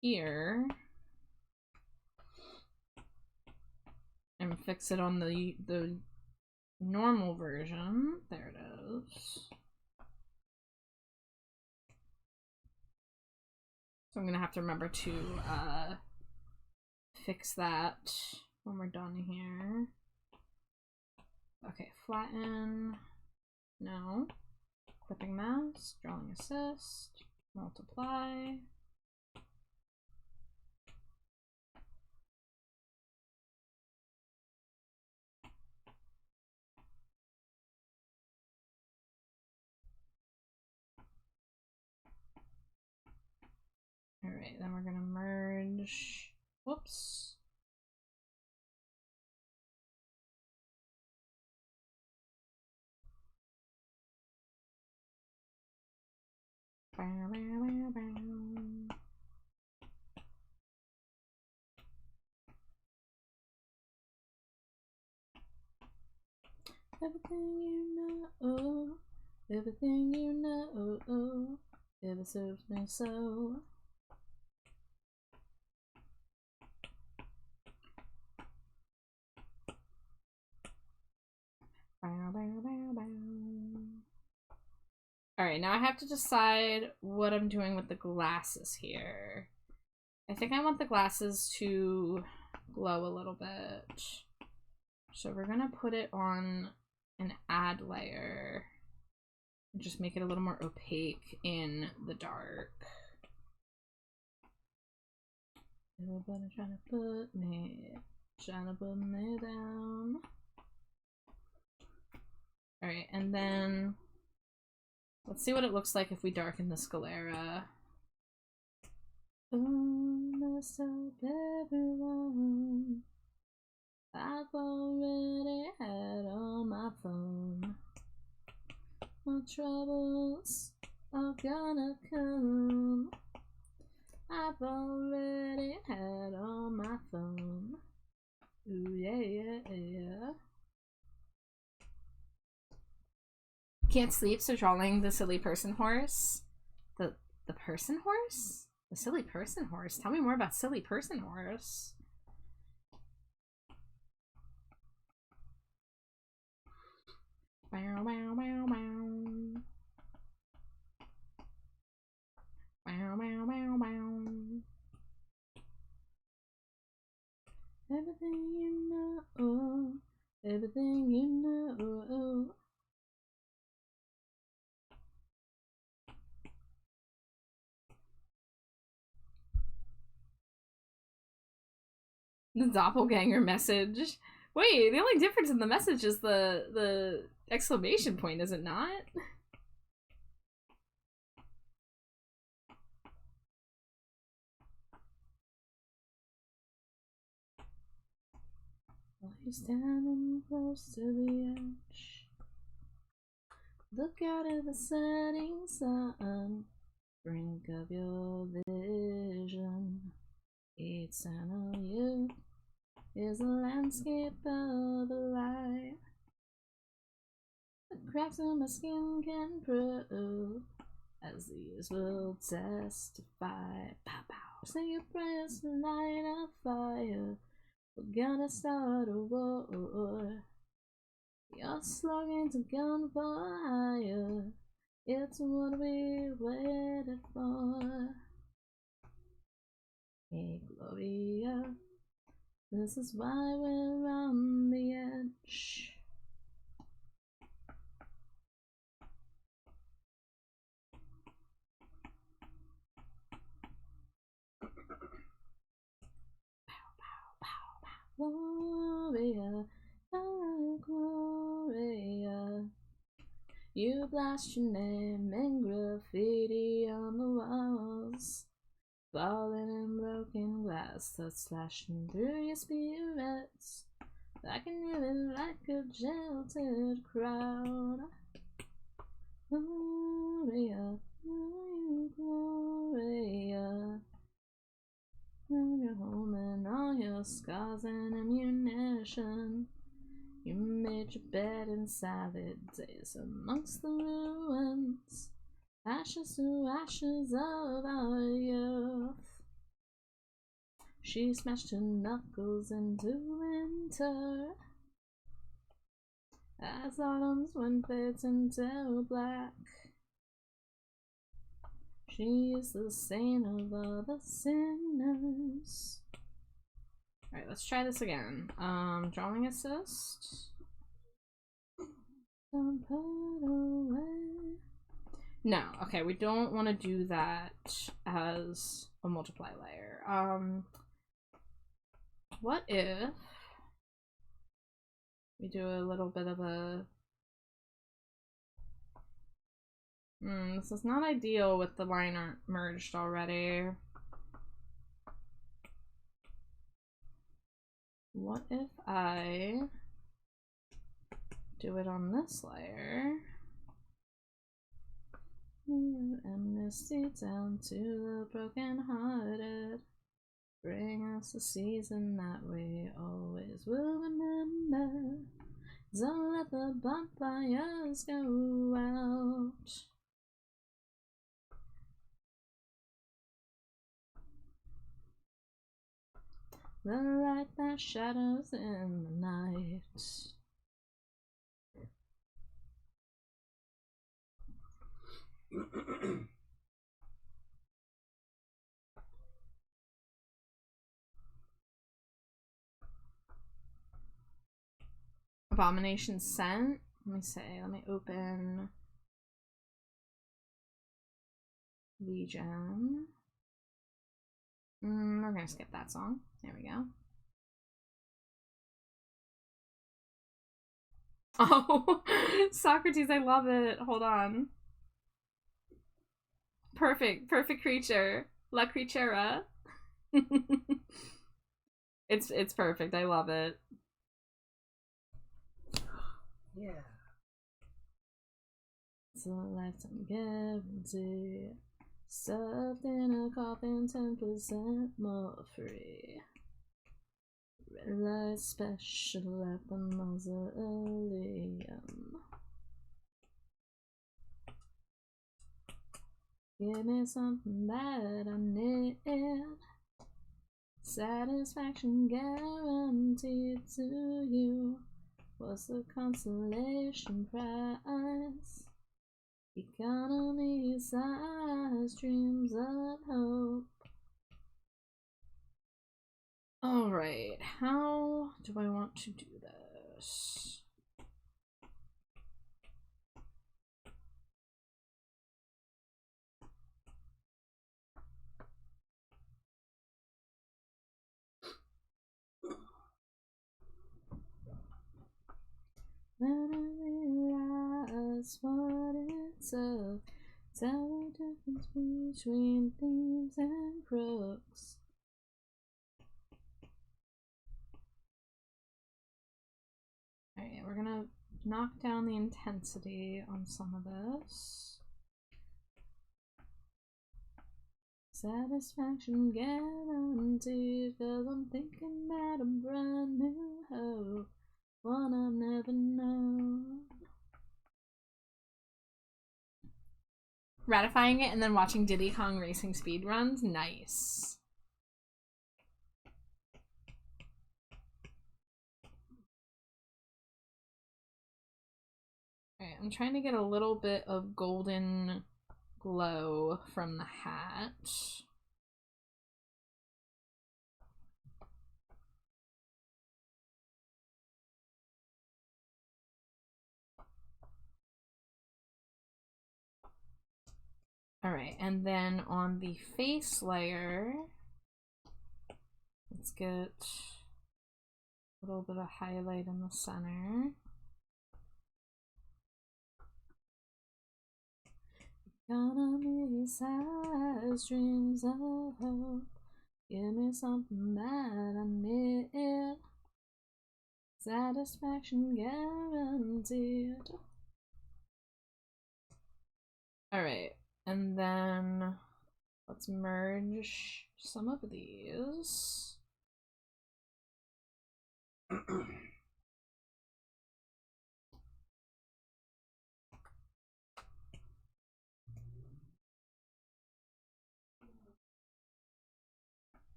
here and fix it on the normal version. There it is. So I'm gonna have to remember to fix that when we're done here. Okay, flatten. No. Clipping mask, drawing assist, multiply. Alright, then we're gonna merge. Whoops. Bow, bow, bow, bow. Everything you know, everything you know, ever serves me so. Alright, now I have to decide what I'm doing with the glasses here. I think I want the glasses to glow a little bit. So we're gonna put it on an add layer. And just make it a little more opaque in the dark. Everybody trying to put me down. Alright, and then let's see what it looks like if we darken the sclera. Oh, mess up everyone. I've already had on my phone. My troubles are gonna come. I've already had on my phone. Ooh, yeah, yeah, yeah. Can't sleep, so drawing the silly person horse. The person horse? The silly person horse? Tell me more about silly person horse. Wow, wow, wow, wow. Wow, wow, wow, wow. Everything you know, everything you know. The doppelganger message. Wait, the only difference in the message is the exclamation point, is it not? While you're standing close to the edge, look out at the setting sun. Brink of your vision. Eternal youth is a landscape of a light. The cracks in my skin can prove, as these will testify. Pow pow. Say your prayers to light a fire. We're gonna start a war. You're slugging to gun for hire. It's what we waited for. Hey Gloria, this is why we're on the edge. Gloria, oh Gloria, you blast your name in graffiti on the walls, falling in broken glass that's flashing through your spirits. I can hear it like a jilted crowd. Gloria, oh Gloria. When you're home and all your scars and ammunition, you made your bed in salad days amongst the ruins, ashes to ashes of our youth. She smashed her knuckles into winter as autumn's wind fades into black. She is the saint of all the sinners. Alright, let's try this again. Drawing assist. Don't put away. No, okay, we don't want to do that as a multiply layer. What if we do a little bit of a... this is not ideal with the line art merged already. What if I do it on this layer? Amnesty down to the broken hearted. Bring us a season that we always will remember. Don't let the bonfires go out. The light that shadows in the night. Abomination Scent. Let me see. Let me open Legion. We're gonna skip that song. There we go. Oh, Socrates, I love it. Hold on. Perfect creature. La Creatura. It's perfect. I love it. Yeah. It's a lifetime guarantee. Stuffed in a coffin, 10% more free. Red light special at the mausoleum. Give me something that I need. Satisfaction guaranteed to you. What's the consolation prize? Economy size, dreams of hope. Alright, how do I want to do this? Then I realize what it took. Tell the difference between themes and crooks. Alright, we're gonna knock down the intensity on some of this. Satisfaction guaranteed, cause I'm thinking about a brand new hope. One I've never known. Ratifying it and then watching Diddy Kong Racing speedruns? Nice. Alright, I'm trying to get a little bit of golden glow from the hat. Alright, and then on the face layer, let's get a little bit of highlight in the center. Economy size, dreams of hope. Give me something that I need. Satisfaction guaranteed. Alright, and then let's merge some of these.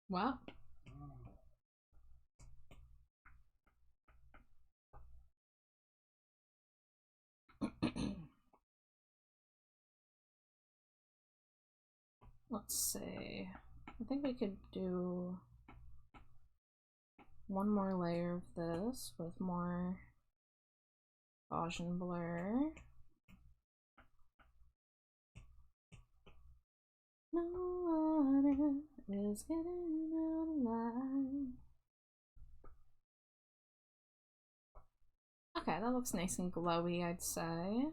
Wow. Let's see. I think we could do one more layer of this with more Gaussian blur. No one is getting out of line. Okay, that looks nice and glowy, I'd say.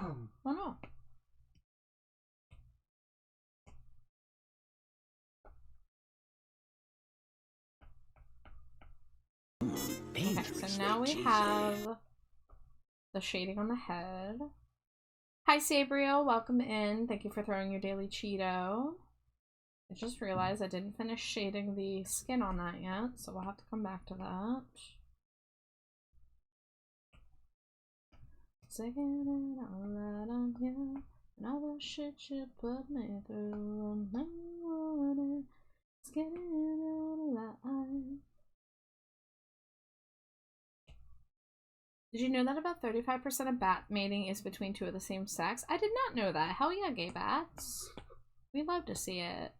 Oh no. Okay, so now we have the shading on the head. Hi, Sabriel. Welcome in. Thank you for throwing your daily Cheeto. I just realized I didn't finish shading the skin on that yet, so we'll have to come back to that. Taking it all out on you, and all the shit you put me through, and I want it's getting out alive. Did you know that about 35% of bat mating is between two of the same sex? I did not know that. Hell yeah, gay bats. We'd love to see it.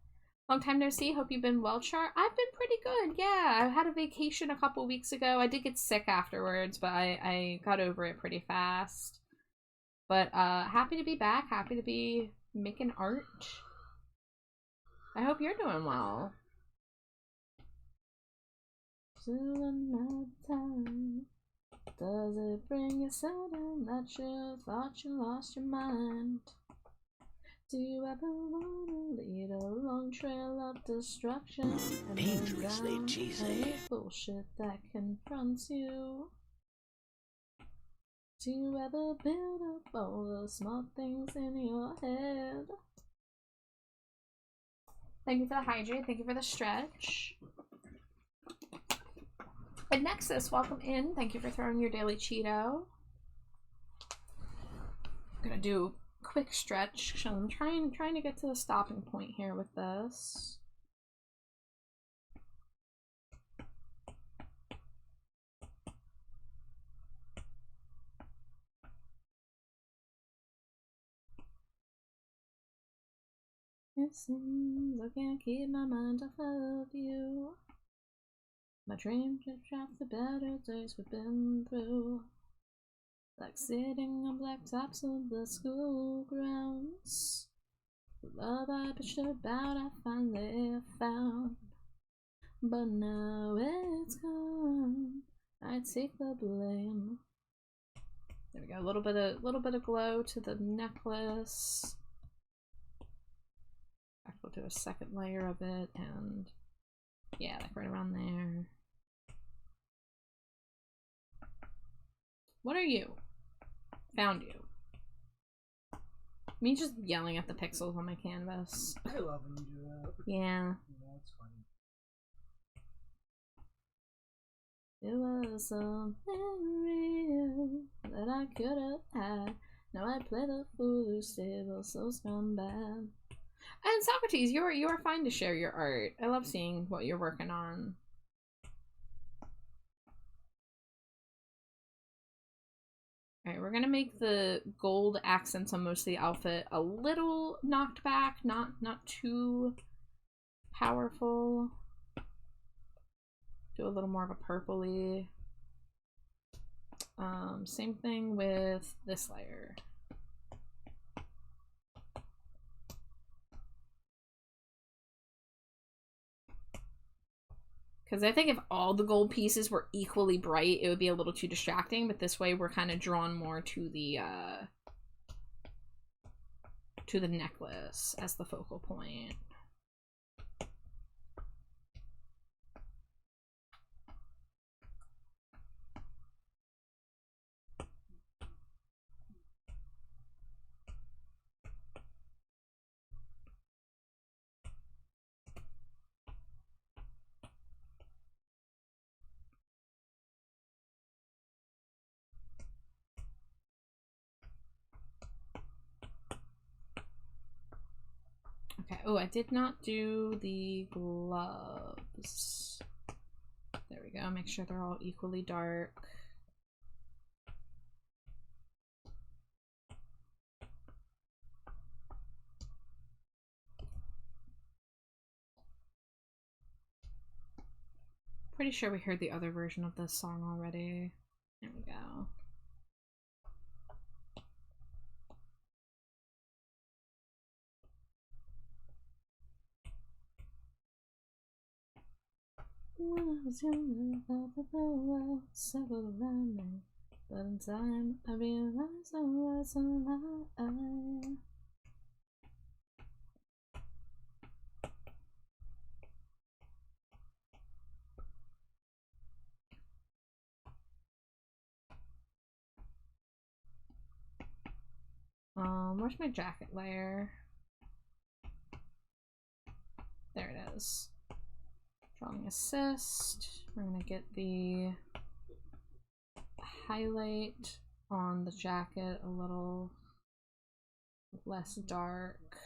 Long time no see. Hope you've been well, Char. I've been pretty good. Yeah, I had a vacation a couple weeks ago. I did get sick afterwards, but I got over it pretty fast. But happy to be back. Happy to be making art. I hope you're doing well. Till another time. Does it bring you sudden that you thought you lost your mind? Do you ever want to lead a long trail of destruction and Dangerously down cheesy. any bullshit that confronts you? Do you ever build up all the small things in your head? Thank you for the hydrate. Thank you for the stretch. And Nexus, welcome in. Thank you for throwing your daily Cheeto. I'm gonna do a quick stretch. So I'm trying to get to the stopping point here with this. It seems I can't keep my mind off of you. My dream just dropped the better days we've been through. Like sitting on black tops of the school grounds. The love I bitched about I finally found. But now it's gone. I take the blame. There we go. A little bit of glow to the necklace. We'll do a second layer of it, and yeah, like right around there. What are you? Found you. Me just yelling at the pixels on my canvas. I love when you do that. Yeah. Yeah, it's funny. It was something real that I could have had. Now I play the fool who's stable, so scumbag. And Socrates, you're fine to share your art. I love seeing what you're working on. Alright, we're gonna make the gold accents on most of the outfit a little knocked back, not too powerful. Do a little more of a purpley. Same thing with this layer. Because I think if all the gold pieces were equally bright, it would be a little too distracting, but this way we're kind of drawn more to the necklace as the focal point. Okay, oh, I did not do the gloves. There we go, make sure they're all equally dark. Pretty sure we heard the other version of this song already. There we go. When I was younger, I thought that the world circled around me. But in time, I realized I was a lie. Where's my jacket layer? There it is. Drawing assist. We're gonna get the highlight on the jacket a little less dark.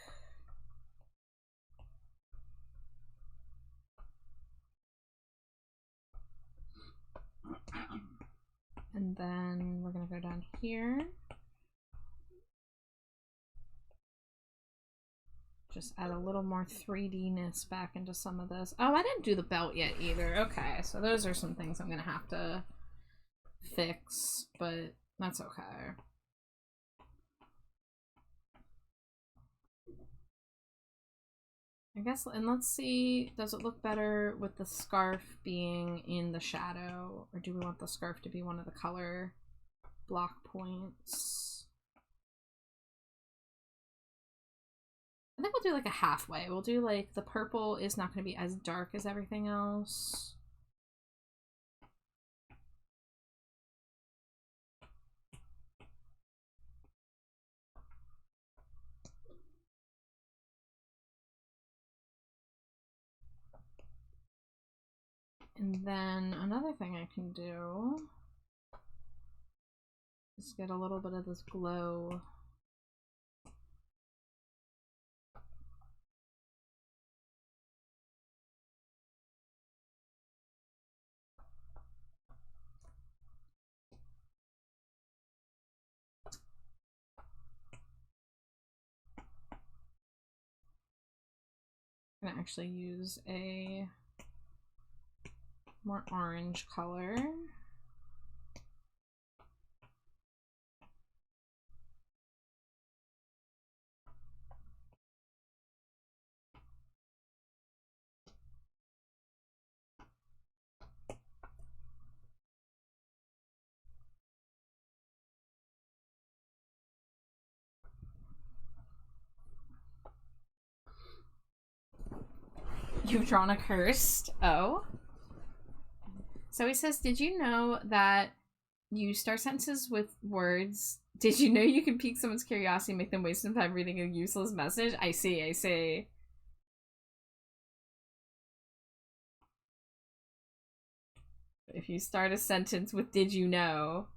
And then we're gonna go down here. Just add a little more 3D-ness back into some of this. Oh, I didn't do the belt yet either. Okay, so those are some things I'm gonna have to fix, but that's okay. I guess, and let's see, does it look better with the scarf being in the shadow, or do we want the scarf to be one of the color block points? I think we'll do like a halfway. We'll do like the purple is not going to be as dark as everything else. And then another thing I can do is get a little bit of this glow. I'm gonna actually use a more orange color. You've drawn a cursed. Oh. So he says, did you know that you start sentences with words? Did you know you can pique someone's curiosity and make them waste some time reading a useless message? I see, I see. If you start a sentence with did you know,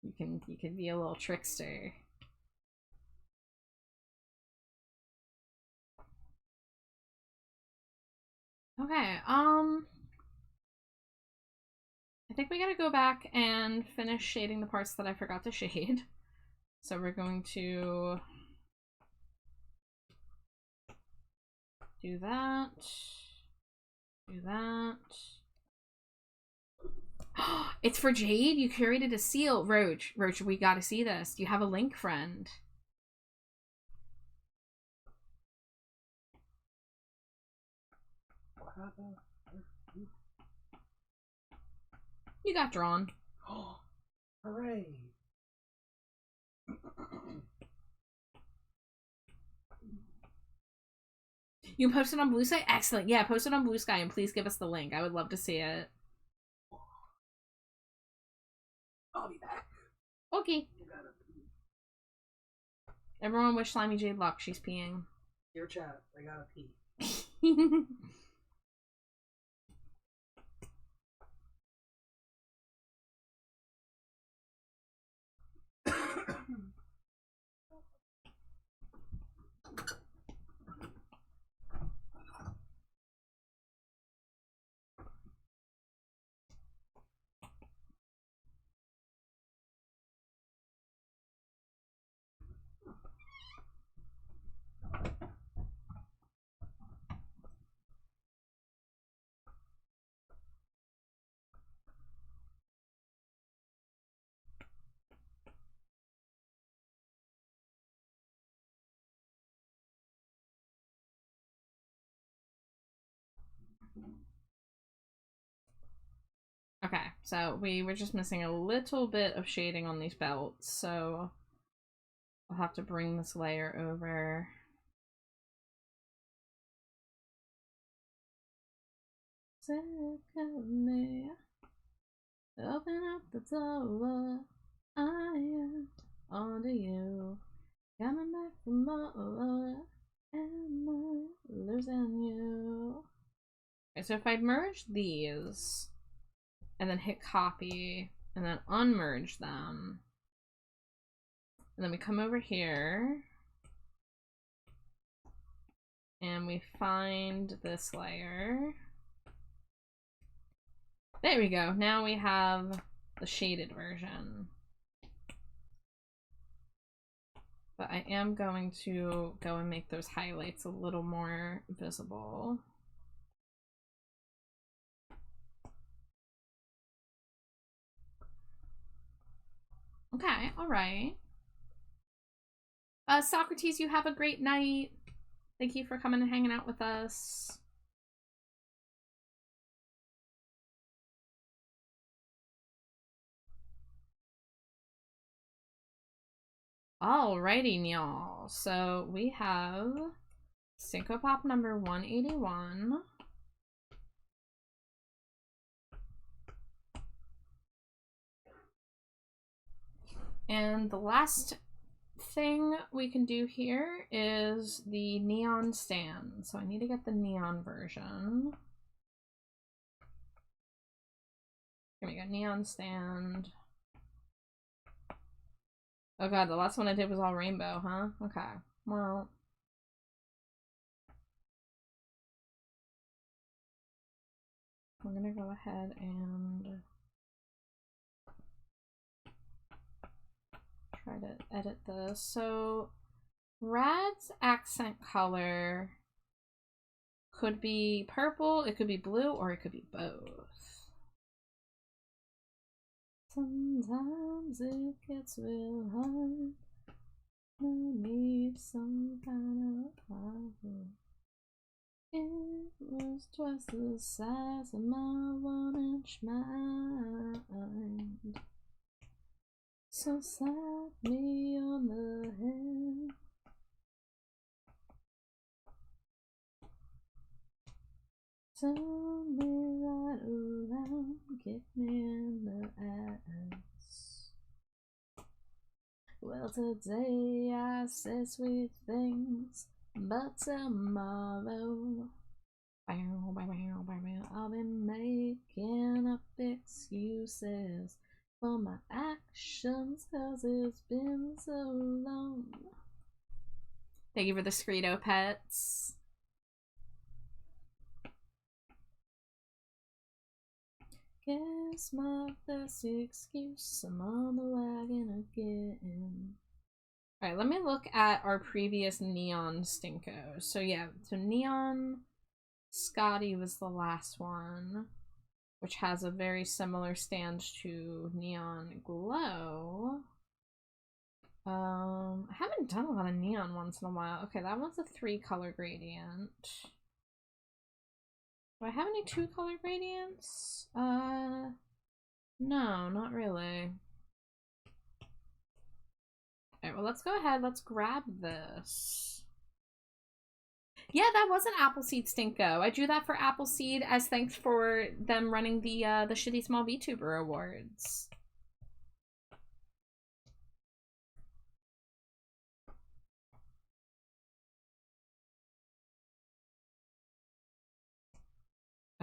you can be a little trickster. Okay, I think we gotta go back and finish shading the parts that I forgot to shade. So we're going to do that. Do that. It's for Jade? You curated a seal. Roach, we gotta see this. You have a link, friend. What happened? You got drawn. Oh, hooray. You posted on Blue Sky? Excellent. Yeah, post it on Blue Sky and please give us the link. I would love to see it. I'll be back. Okay. Everyone wish Slimy Jade luck. She's peeing. Dear chat, I gotta pee. Okay, so we were just missing a little bit of shading on these belts, so I'll have to bring this layer over. Sick of me. Open up the door. I am onto you. Coming back from more and more, losing you. Okay, so if I merge these and then hit copy and then unmerge them, and then we come over here and we find this layer. There we go. Now we have the shaded version. But I am going to go and make those highlights a little more visible. Okay, all right. Socrates, you have a great night. Thank you for coming and hanging out with us. Alrighty, y'all. So we have Stinko Pop number 181. And the last thing we can do here is the neon stand. So I need to get the neon version. Here we go, neon stand. Oh god, the last one I did was all rainbow, huh? Okay, well. I'm gonna go ahead and try to edit this. So Rad's accent color could be purple, it could be blue, or it could be both. Sometimes it gets real hard. I need some kind of power. It was twice the size of my 1-inch mind. So slap me on the head. Turn me right around, kick me in the ass. Well, today I say sweet things, but tomorrow I'll be making up excuses for my actions, 'cause it's been so long. Thank you for the Screedo pets. Guess my best excuse, I'm on the wagon again. Alright, let me look at our previous Neon Stinko. So yeah, so Neon Scotty was the last one, which has a very similar stand to Neon Glow. I haven't done a lot of neon ones in a while. Okay, that one's a 3-color gradient. Do I have any 2-color gradients? No, not really. Alright, well, let's go ahead. Let's grab this. Yeah, that was an Appleseed Stinko. I drew that for Appleseed as thanks for them running the Shitty Small VTuber Awards.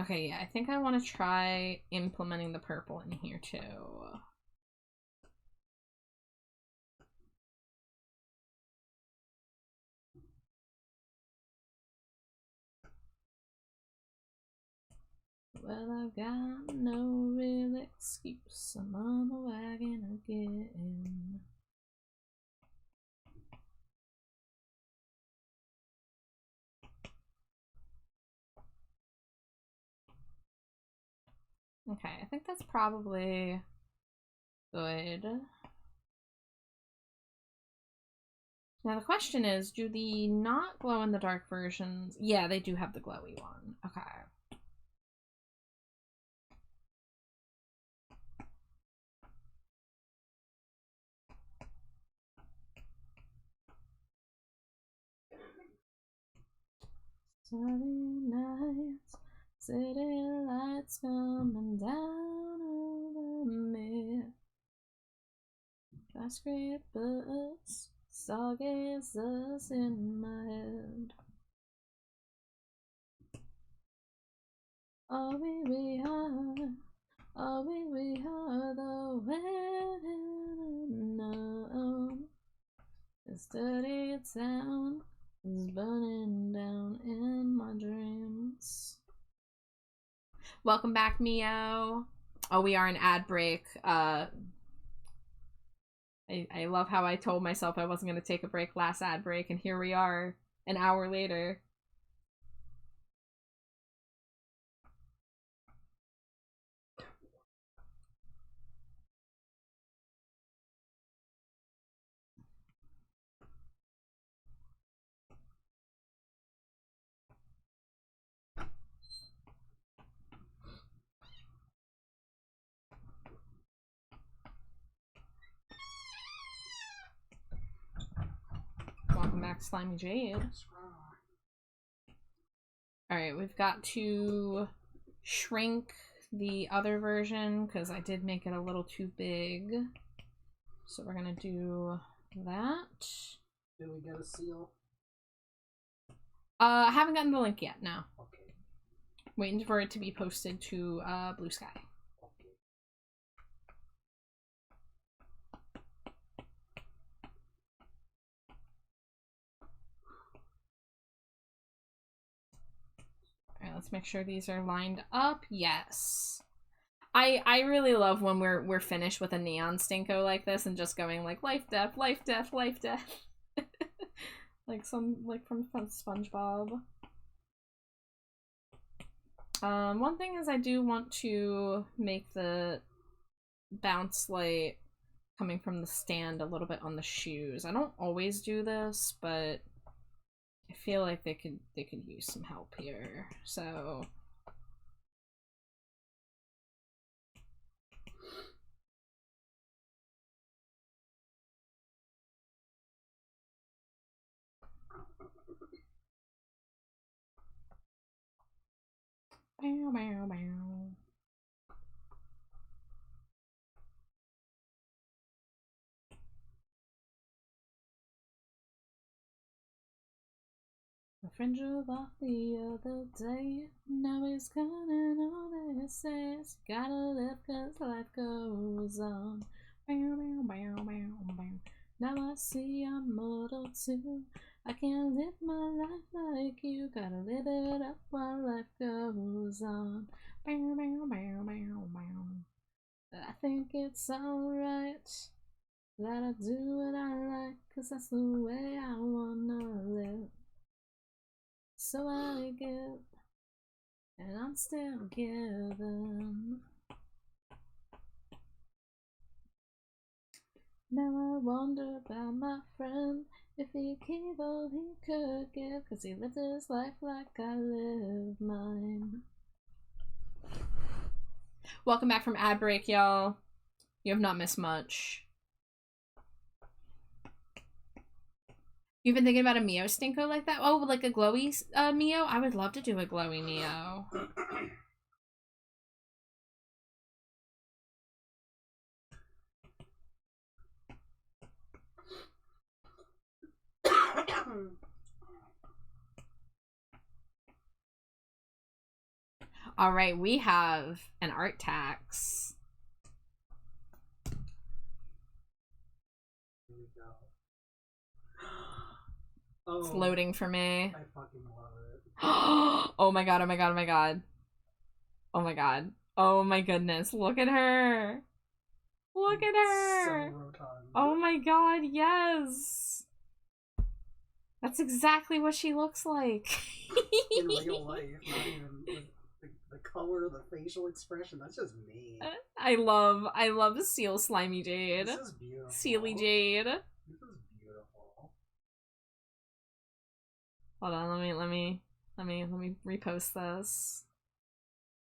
Okay, yeah, I think I want to try implementing the purple in here too. Well, I've got no real excuse. I'm on the wagon again. Okay, I think that's probably good. Now the question is, do the not glow-in-the-dark versions... Yeah, they do have the glowy one. Okay. Starry nights, city lights coming down over me. Skyscrapers Stargazers in my head. Oh, we are the wedding known. This dirty town is burning down in my dreams. Welcome back, Mio. Oh, we are an ad break. I love how I told myself I wasn't going to take a break last ad break, and here we are an hour later. Welcome back, Slimy Jade. Alright, we've got to shrink the other version because I did make it a little too big. So we're gonna do that. Did we get a seal? I haven't gotten the link yet, no. Okay. Waiting for it to be posted to Blue Sky. Okay. Alright, let's make sure these are lined up. Yes. I really love when we're finished with a neon Stinko like this and just going like life death, life death, life death. like from SpongeBob. One thing is I do want to make the bounce light coming from the stand a little bit on the shoes. I don't always do this, but I feel like they could use some help here. So bow, bow, bow. A friend drove off the other day. Now he's coming on and says, gotta live 'cause life goes on. Bow, bow, bow, bow, bow. Now I see I'm mortal too. I can't live my life like you. Gotta live it up while life goes on. Bow, bow, bow, bow, bow. I think it's alright that I do what I like, 'cause that's the way I wanna live. So I give, and I'm still giving. Now I wonder about my friend, if he gave all he could give, 'cause he lived his life like I live mine. Welcome back from ad break, y'all. You have not missed much. You've been thinking about a Mio Stinko like that? Oh, like a glowy Mio? I would love to do a glowy Mio. All right, we have an art tax. Here we go. Oh, It's loading for me. I fucking love it. Oh my god, oh my god, oh my god. Oh my god. Oh my goodness, look at her. Look at her. So rotund. Oh my god, yes. That's exactly what she looks like. In real life, not even the color, the facial expression, that's just me. I love Seal Slimy Jade. This is beautiful. Sealy Jade. This is beautiful. Hold on, let me repost this.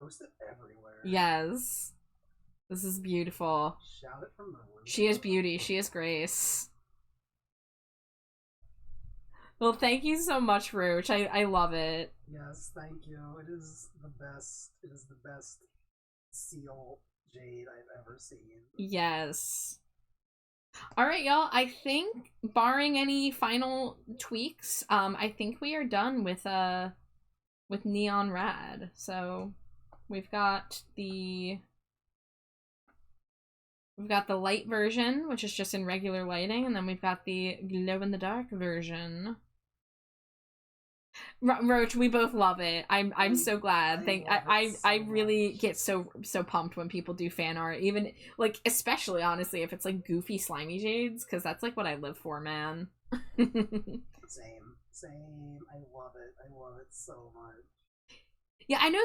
Post it everywhere. Yes. This is beautiful. Shout it from the roof. She is beauty, she is grace. Well, thank you so much, Roach. I love it. Yes, thank you. It is the best. It is the best seal jade I've ever seen. Yes. All right, y'all. I think, barring any final tweaks, I think we are done with Neon Rad. So we've got the light version, which is just in regular lighting, and then we've got the glow in the dark version. Roach, we both love it. I'm so glad. I really get so pumped when people do fan art, even like, especially honestly if it's like goofy slimy jades, because that's like what I live for, man. Same. I love it. I love it so much. Yeah, I know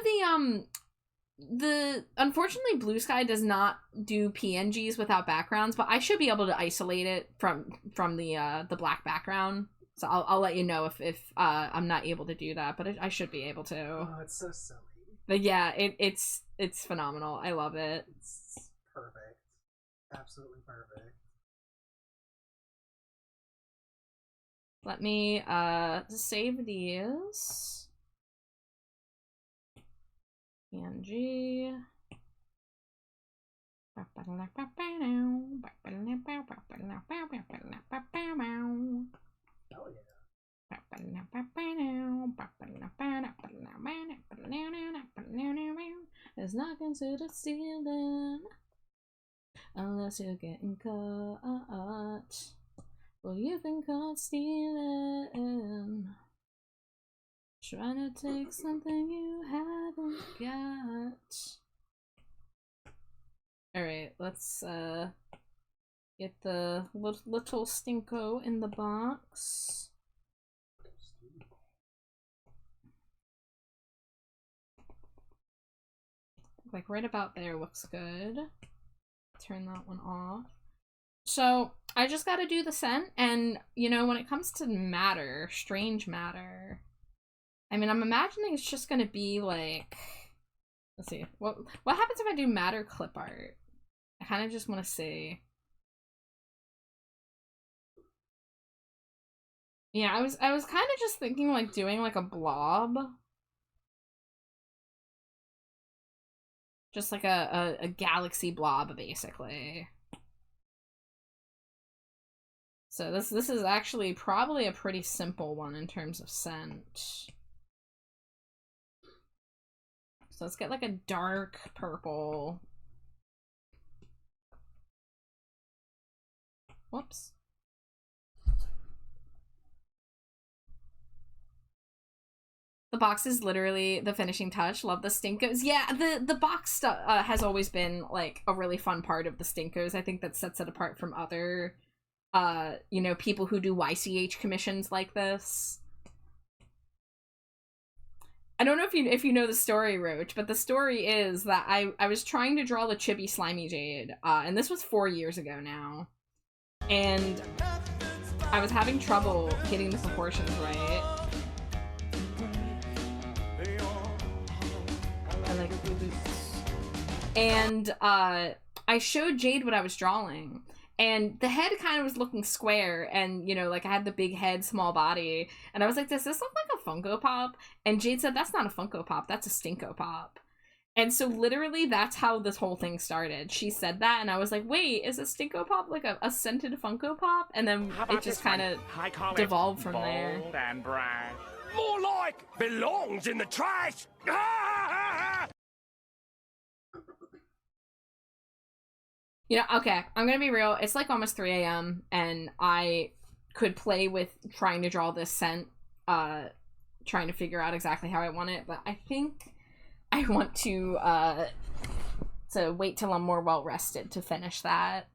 the unfortunately Blue Sky does not do PNGs without backgrounds, but I should be able to isolate it from the black background. So I'll let you know if I'm not able to do that, but I should be able to. Oh, it's so silly. But yeah, it's phenomenal. I love it. It's perfect. Absolutely perfect. Let me save these. PNG. Oh yeah. It's not considered stealing unless you're getting caught. Well, you've been caught stealing, trying to take something you haven't got. Alright, let's get the little Stinko in the box. Like right about there looks good. Turn that one off. So I just gotta do the scent, and you know, when it comes to matter, strange matter, I mean, I'm imagining it's just gonna be like, let's see, what happens if I do matter clip art? I kind of just want to see. Yeah, I was kind of just thinking like doing like a blob. Just like a galaxy blob, basically. So this is actually probably a pretty simple one in terms of scent. So let's get like a dark purple. Whoops. The box is literally the finishing touch. Love the Stinkos. Yeah, the box has always been like a really fun part of the Stinkos. I think that sets it apart from other, you know, people who do YCH commissions like this. I don't know if you know the story, Roach, but the story is that I was trying to draw the Chibi Slimy Jade, and this was 4 years ago now, and I was having trouble getting the proportions right. And I showed Jade what I was drawing, and the head kind of was looking square, and you know, like I had the big head, small body, and I was like, does this look like a Funko Pop? And Jade said, that's not a Funko Pop, that's a Stinko Pop. And so literally that's how this whole thing started. She said that, and I was like, wait, is a Stinko Pop like a scented Funko Pop? And then it just kind of devolved from there. And brash. More like belongs in the trash. You know, okay, I'm gonna be real. It's like almost 3 a.m. and I could play with trying to draw this scent, trying to figure out exactly how I want it, but I think I want to wait till I'm more well rested to finish that.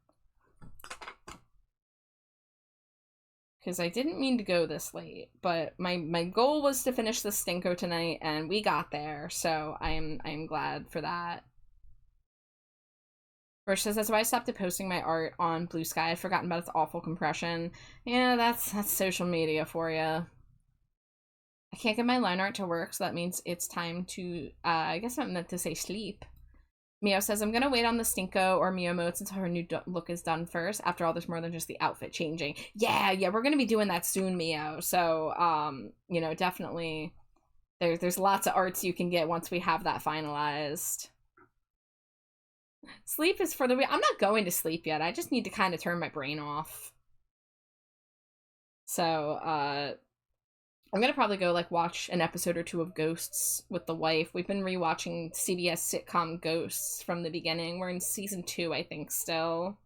Because I didn't mean to go this late, but my goal was to finish the Stinko tonight, and we got there, so I am glad for that. Birch says, that's why I stopped posting my art on Blue Sky. I'd forgotten about its awful compression. Yeah, that's social media for you. I can't get my line art to work, so that means it's time to, I guess I meant to say sleep. Mio says, I'm gonna wait on the Stinko or Mio modes until her new look is done first. After all, there's more than just the outfit changing. Yeah, we're gonna be doing that soon, Mio. So, you know, definitely there's lots of arts you can get once we have that finalized. Sleep is for the week. I'm not going to sleep yet. I just need to kind of turn my brain off. So, I'm gonna probably go, like, watch an episode or two of Ghosts with the wife. We've been rewatching CBS sitcom Ghosts from the beginning. We're in season 2, I think, still.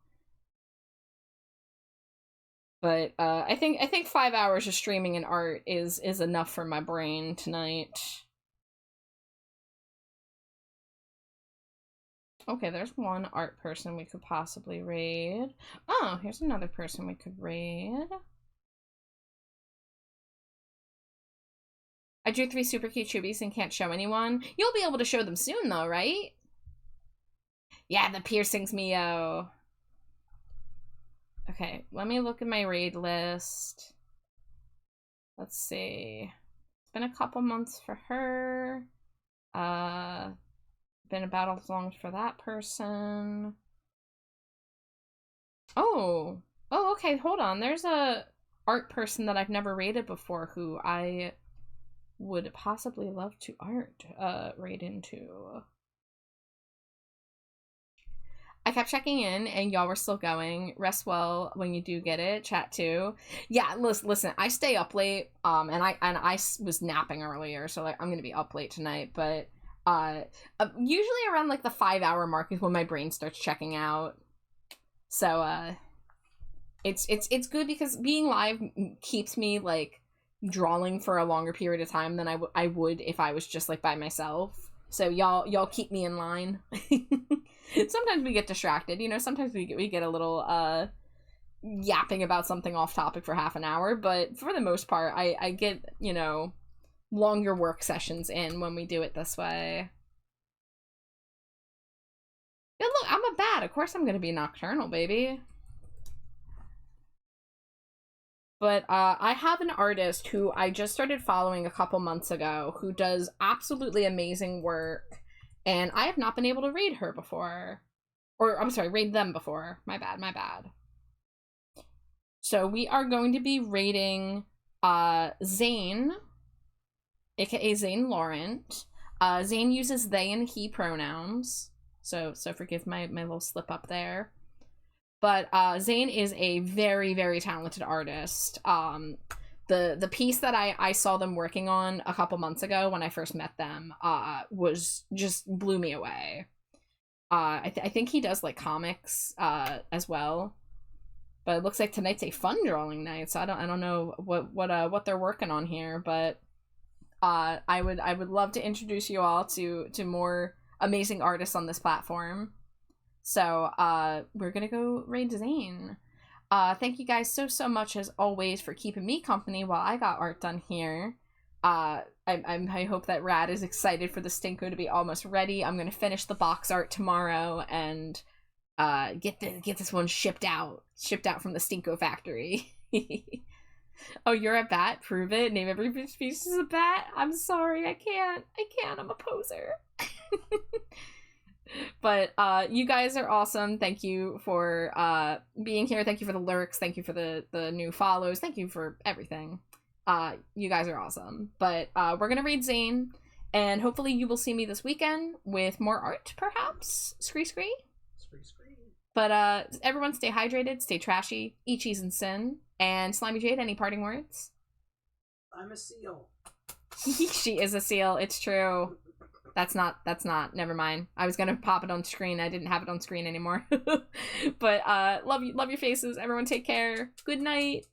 But, I think 5 hours of streaming and art is enough for my brain tonight. Okay, there's one art person we could possibly raid. Oh, here's another person we could raid. I drew 3 super cute chubbies and can't show anyone. You'll be able to show them soon, though, right? Yeah, the piercings, Mio. Okay, let me look at my raid list. Let's see. It's been a couple months for her. Been about as long for that person. Oh, okay, hold on. There's a art person that I've never raided before who I would possibly love to raid into. I kept checking in and y'all were still going. Rest well when you do get it. Chat too. Yeah, listen, I stay up late, and I was napping earlier, so like I'm gonna be up late tonight, but usually around like the 5 hour mark is when my brain starts checking out. So it's good because being live keeps me like drawing for a longer period of time than I would if I was just like by myself. So y'all keep me in line. Sometimes we get distracted, you know, sometimes we get a little yapping about something off topic for half an hour, but for the most part I get, you know, longer work sessions in when we do it this way. Yeah, look, I'm a bat. Of course I'm gonna be nocturnal, baby. But I have an artist who I just started following a couple months ago who does absolutely amazing work, and I have not been able to raid her before. Or, I'm sorry, raid them before. My bad. So we are going to be raiding Zane, aka Zane Laurent. Zane uses they and he pronouns, so forgive my little slip up there. But Zane is a very, very talented artist. The piece that I saw them working on a couple months ago when I first met them was just blew me away. I think he does like comics as well. But it looks like tonight's a fun drawing night, so I don't know what they're working on here, but I would love to introduce you all to more amazing artists on this platform. So we're gonna go raid Zane. Thank you guys so much as always for keeping me company while I got art done here. I hope that Rad is excited for the Stinko to be almost ready. I'm gonna finish the box art tomorrow and get this one shipped out from the Stinko factory. Oh, you're a bat? Prove it. Name every species a bat. I'm sorry, I can't. I'm a poser. But you guys are awesome. Thank you for being here. Thank you for the lurks. Thank you for the new follows. Thank you for everything. You guys are awesome. But we're gonna read Zane, and hopefully you will see me this weekend with more art, perhaps. Scree. But everyone stay hydrated, stay trashy, eat cheese and sin. And Slimy Jade, any parting words? I'm a seal. She is a seal. It's true. That's not, never mind. I was gonna pop it on screen. I didn't have it on screen anymore. But love your faces. Everyone take care. Good night.